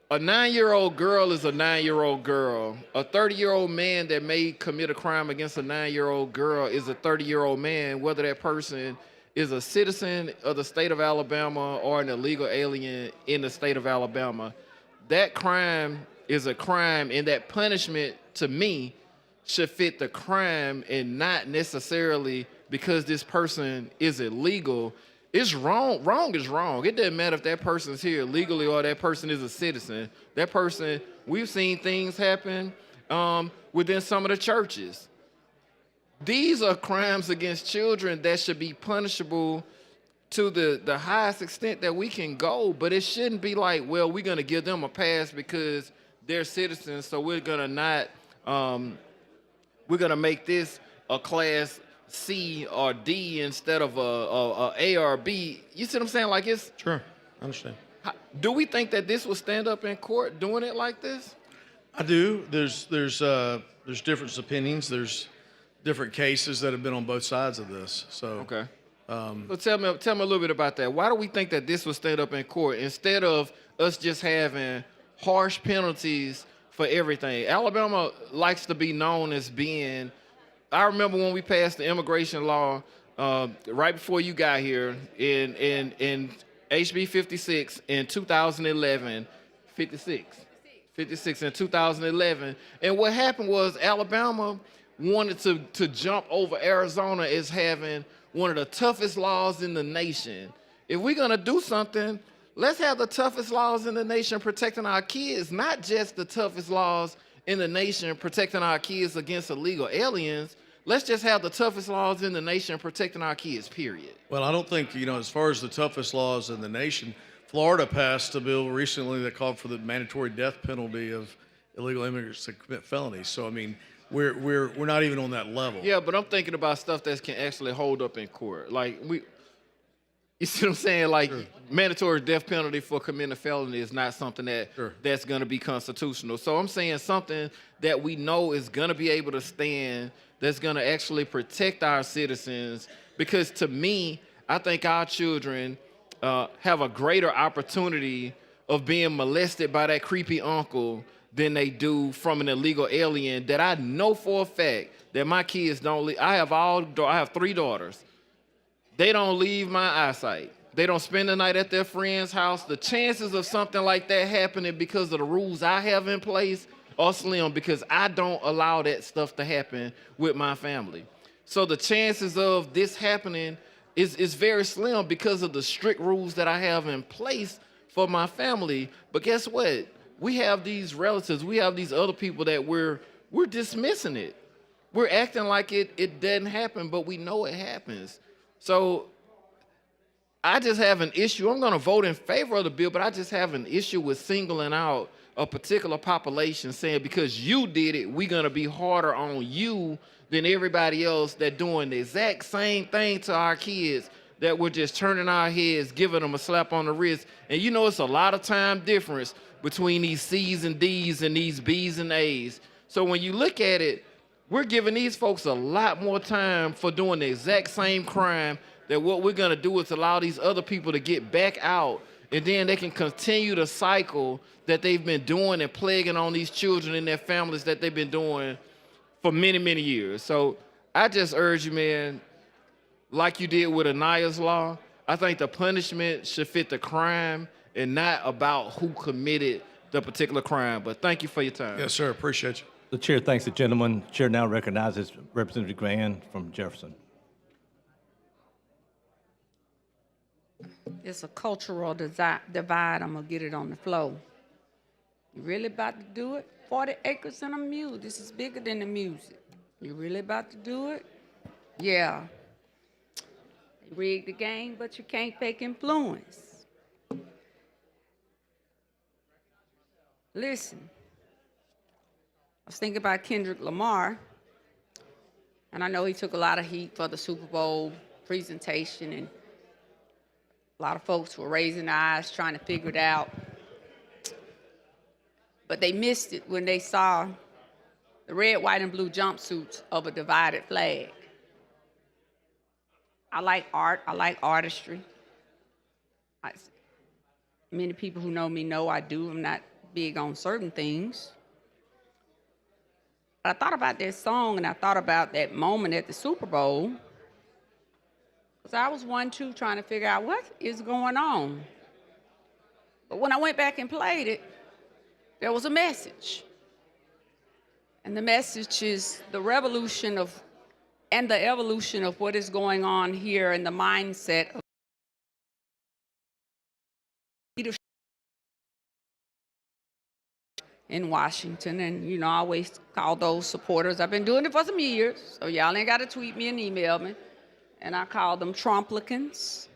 A 9-year-old girl is a 9-year-old girl. A 30-year-old man that may commit a crime against a 9-year-old girl is a 30-year-old man, whether that person is a citizen of the state of Alabama or an illegal alien in the state of Alabama. That crime is a crime, and that punishment, to me, should fit the crime and not necessarily because this person is illegal. It's wrong. Wrong is wrong. It doesn't matter if that person's here legally or that person is a citizen. That person, we've seen things happen within some of the churches. These are crimes against children that should be punishable to the highest extent that we can go, but it shouldn't be like, well, we're gonna give them a pass because they're citizens, so we're gonna not, we're gonna make this a class C or D instead of a or B. You see what I'm saying? Like, it's Sure, I understand. Do we think that this will stand up in court doing it like this? I do. There's different opinions. There's different cases that have been on both sides of this. So okay. So tell me a little bit about that. Why do we think that this will stand up in court instead of us just having harsh penalties for everything? Alabama likes to be known as being, I remember when we passed the immigration law right before you got here in HB 56 in 2011, 56 in 2011. And what happened was Alabama wanted to jump over Arizona as having one of the toughest laws in the nation. If we're gonna do something, let's have the toughest laws in the nation protecting our kids, not just the toughest laws in the nation protecting our kids against illegal aliens. Let's just have the toughest laws in the nation protecting our kids, period. Well, I don't think, as far as the toughest laws in the nation, Florida passed a bill recently that called for the mandatory death penalty of illegal immigrants that commit felonies. So, I mean, we're not even on that level. Yeah, but I'm thinking about stuff that can actually hold up in court. Like, you see what I'm saying? Like, sure. Mandatory death penalty for committing a felony is not something that's going to be constitutional. So I'm saying something that we know is going to be able to stand, that's going to actually protect our citizens. Because to me, I think our children have a greater opportunity of being molested by that creepy uncle than they do from an illegal alien that I know for a fact that my kids don't leave. I have 3 daughters. They don't leave my eyesight. They don't spend the night at their friend's house. The chances of something like that happening because of the rules I have in place are slim because I don't allow that stuff to happen with my family. So the chances of this happening is very slim because of the strict rules that I have in place for my family. But guess what? We have these relatives, we have these other people that we're dismissing it. We're acting like it doesn't happen, but we know it happens. So I just have an issue. I'm going to vote in favor of the bill, but I just have an issue with singling out a particular population, saying because you did it, we're going to be harder on you than everybody else that doing the exact same thing to our kids, that we're just turning our heads, giving them a slap on the wrist. And it's a lot of time difference between these C's and D's and these B's and A's. So when you look at it, we're giving these folks a lot more time for doing the exact same crime, that what we're gonna do is allow these other people to get back out, and then they can continue the cycle that they've been doing and plaguing on these children and their families that they've been doing for many, many years. So I just urge you, man, like you did with Anaya's law, I think the punishment should fit the crime and not about who committed the particular crime. But thank you for your time. Yes, sir. Appreciate you. The chair thanks the gentleman. The chair now recognizes Representative Grand from Jefferson. It's a cultural divide. I'm going to get it on the floor. You really about to do it? 40 acres and a mule. This is bigger than the music. You really about to do it? Yeah. You rigged the game, but you can't fake influence. Listen, I was thinking about Kendrick Lamar, and I know he took a lot of heat for the Super Bowl presentation, and a lot of folks were raising their eyes trying to figure it out. But they missed it when they saw the red, white, and blue jumpsuits of a divided flag. I like art. I like artistry. Many people who know me know I do. I'm not big on certain things. But I thought about that song, and I thought about that moment at the Super Bowl. Because I was trying to figure out what is going on. But when I went back and played it, there was a message. And the message is the revolution of and the evolution of what is going on here in the mindset of leadership in Washington. And, you know, I always call those supporters. I've been doing it for some years, so y'all ain't got to tweet me and email me. And I call them Trumplicans.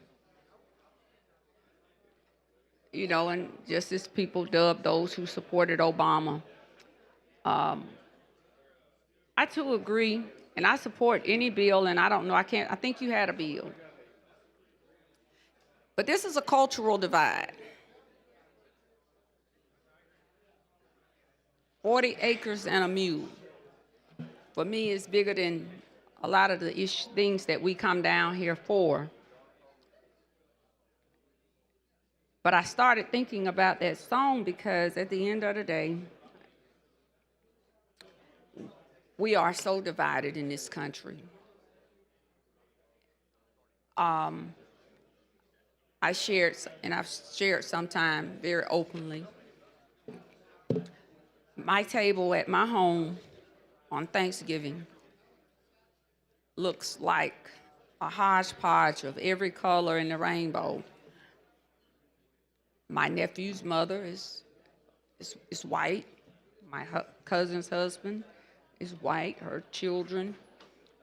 You know, and just as people dub those who supported Obama. I too agree, and I support any bill, and I think you had a bill. But this is a cultural divide. 40 acres and a mule. For me, it's bigger than a lot of the things that we come down here for. But I started thinking about that song because at the end of the day, we are so divided in this country. I've shared sometime very openly. My table at my home on Thanksgiving looks like a hodgepodge of every color in the rainbow. My nephew's mother is white. My cousin's husband is white. Her children.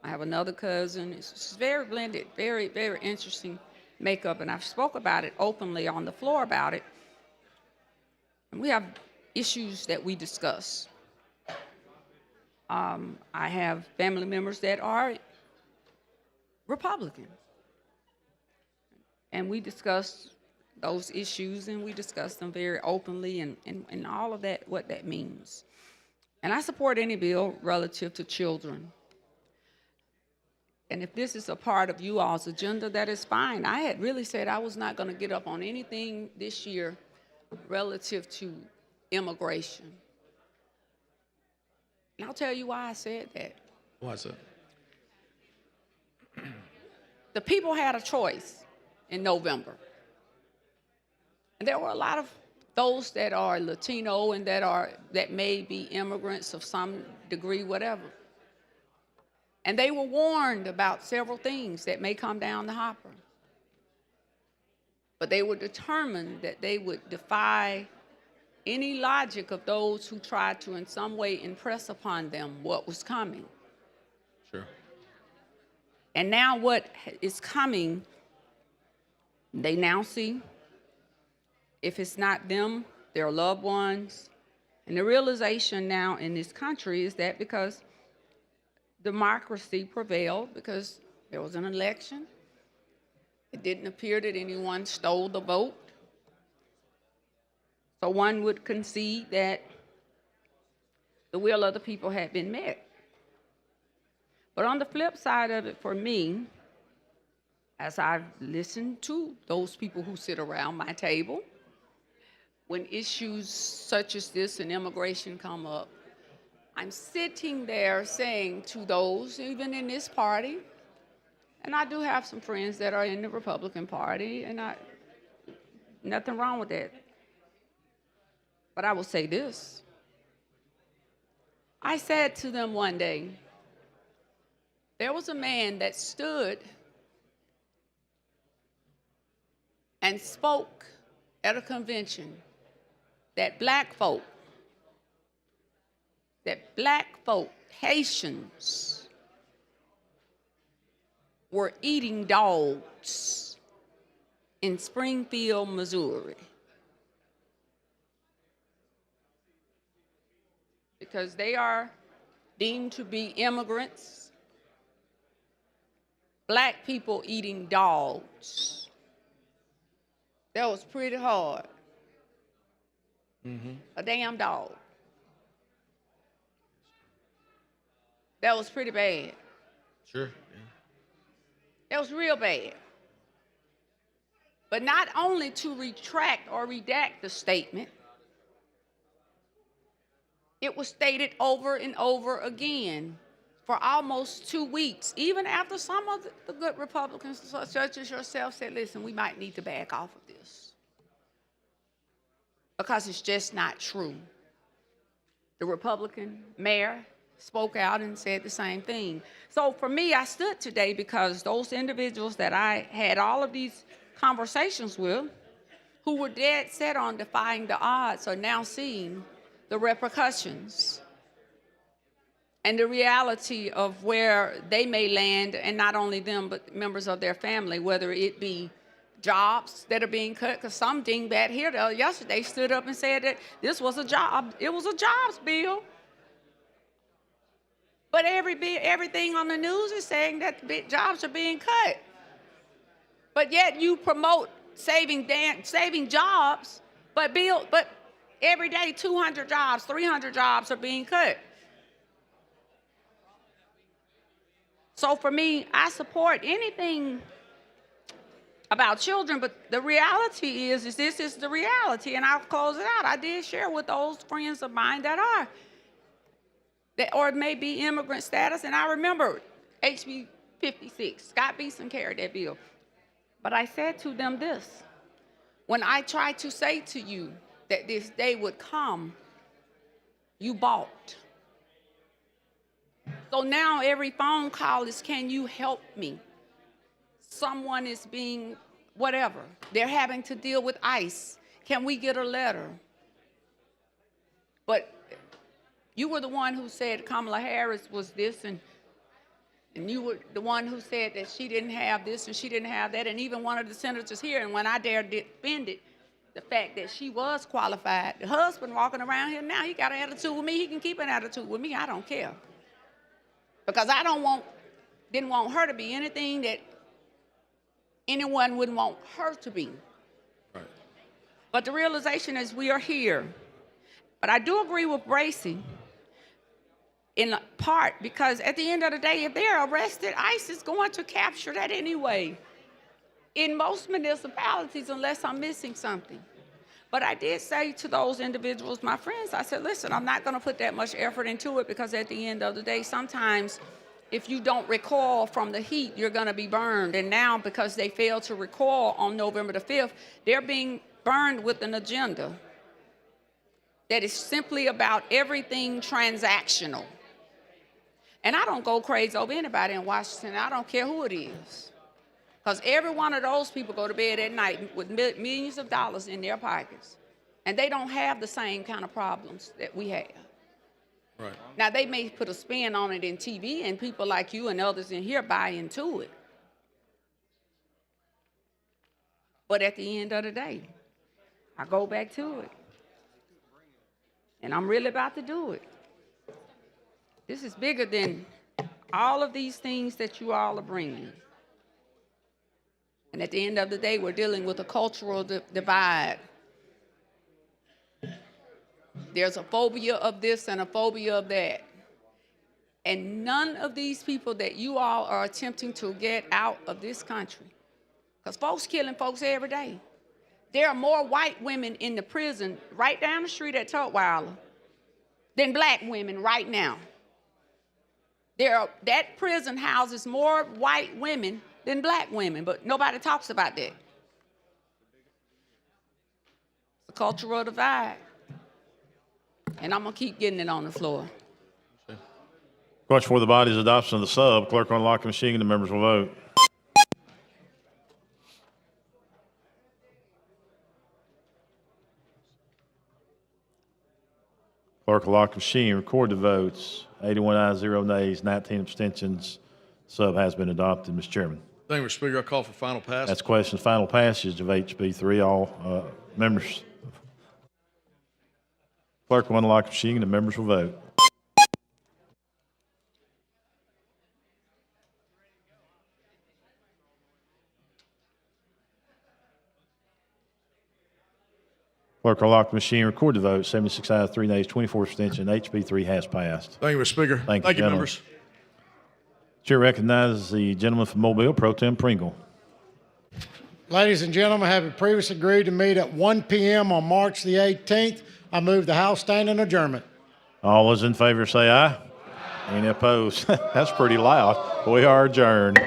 I have another cousin. It's very blended, very, very interesting makeup. And I've spoke about it openly on the floor about it. And we have issues that we discuss. I have family members that are Republican. And we discuss those issues, and we discuss them very openly and all of that, what that means. And I support any bill relative to children. And if this is a part of you all's agenda, that is fine. I had really said I was not going to get up on anything this year relative to immigration. And I'll tell you why I said that. Why is that? The people had a choice in November. And there were a lot of those that are Latino and that may be immigrants of some degree, whatever. And they were warned about several things that may come down the hopper. But they were determined that they would defy any logic of those who tried to in some way impress upon them what was coming. Sure. And now what is coming, they now see. If it's not them, their loved ones. And the realization now in this country is that because democracy prevailed, because there was an election, it didn't appear that anyone stole the vote. So one would concede that the will of the people had been met. But on the flip side of it, for me, as I've listened to those people who sit around my table, when issues such as this and immigration come up, I'm sitting there saying to those, even in this party, and I do have some friends that are in the Republican Party, and nothing wrong with that. But I will say this. I said to them one day, there was a man that stood and spoke at a convention that black folk, Haitians, were eating dogs in Springfield, Missouri. Because they are deemed to be immigrants, black people eating dogs. That was pretty hard. A damn dog. That was pretty bad. Sure. That was real bad. But not only to retract or redact the statement, it was stated over and over again for almost 2 weeks, even after some of the good Republicans, such as yourself, said, listen, we might need to back off of this because it's just not true. The Republican mayor spoke out and said the same thing. So for me, I stood today because those individuals that I had all of these conversations with, who were dead set on defying the odds, are now seeing the repercussions and the reality of where they may land, and not only them, but members of their family, whether it be jobs that are being cut, because some dingbat here yesterday stood up and said that this was a job, it was a jobs bill. But everything on the news is saying that jobs are being cut. But yet you promote saving jobs, but every day 200 jobs, 300 jobs are being cut. So for me, I support anything about children, but the reality is this is the reality, and I'll close it out. I did share with those friends of mine that or it may be immigrant status, and I remember HB 56, Scott Beeson carried that bill. But I said to them this, when I tried to say to you that this day would come, you balked. So now every phone call is, can you help me? Someone is being whatever. They're having to deal with ICE. Can we get a letter? But you were the one who said Kamala Harris was this, and you were the one who said that she didn't have this and she didn't have that, and even one of the senators here, and when I dared defend it, the fact that she was qualified. The husband walking around here now, he got an attitude with me, he can keep an attitude with me, I don't care. Because I didn't want her to be anything that anyone wouldn't want her to be. Right. But the realization is we are here. But I do agree with Bracy in part, because at the end of the day, if they're arrested, ICE is going to capture that anyway. In most municipalities, unless I'm missing something. But I did say to those individuals, my friends, I said, listen, I'm not going to put that much effort into it, because at the end of the day, sometimes if you don't recoil from the heat, you're going to be burned. And now, because they failed to recoil on November the 5th, they're being burned with an agenda that is simply about everything transactional. And I don't go crazy over anybody in Washington. I don't care who it is. Because every one of those people go to bed at night with millions of dollars in their pockets. And they don't have the same kind of problems that we have. Right. Now, they may put a spin on it in TV, and people like you and others in here buy into it. But at the end of the day, I go back to it. And I'm really about to do it. This is bigger than all of these things that you all are bringing. And at the end of the day, we're dealing with a cultural divide. There's a phobia of this and a phobia of that. And none of these people that you all are attempting to get out of this country, because folks killing folks every day. There are more white women in the prison right down the street at Tutwiler than black women right now. That prison houses more white women than black women, but nobody talks about that. It's a cultural divide. And I'm going to keep getting it on the floor. Question for the body's adoption of the sub. Clerk unlock the machine and the members will vote. Clerk will lock the machine, record the votes. 81 ayes, 0 nays, 19 abstentions. Sub has been adopted, Mr. Chairman. Thank you, Mr. Speaker. I call for final passage. That's question final passage of HB 3. All members. Clerk will unlock the machine and the members will vote. Clerk will lock the machine, record the vote. 76 ayes, 3 nays, 24 abstentions. HB 3 has passed. Thank you, Mr. Speaker. Thank you, gentlemen. members. Chair recognizes the gentleman from Mobile, Pro Tem Pringle. Ladies and gentlemen, having previously agreed to meet at 1 p.m. on March the 18th, I move the House stand in adjournment. All those in favor say aye. Any opposed? That's pretty loud. We are adjourned.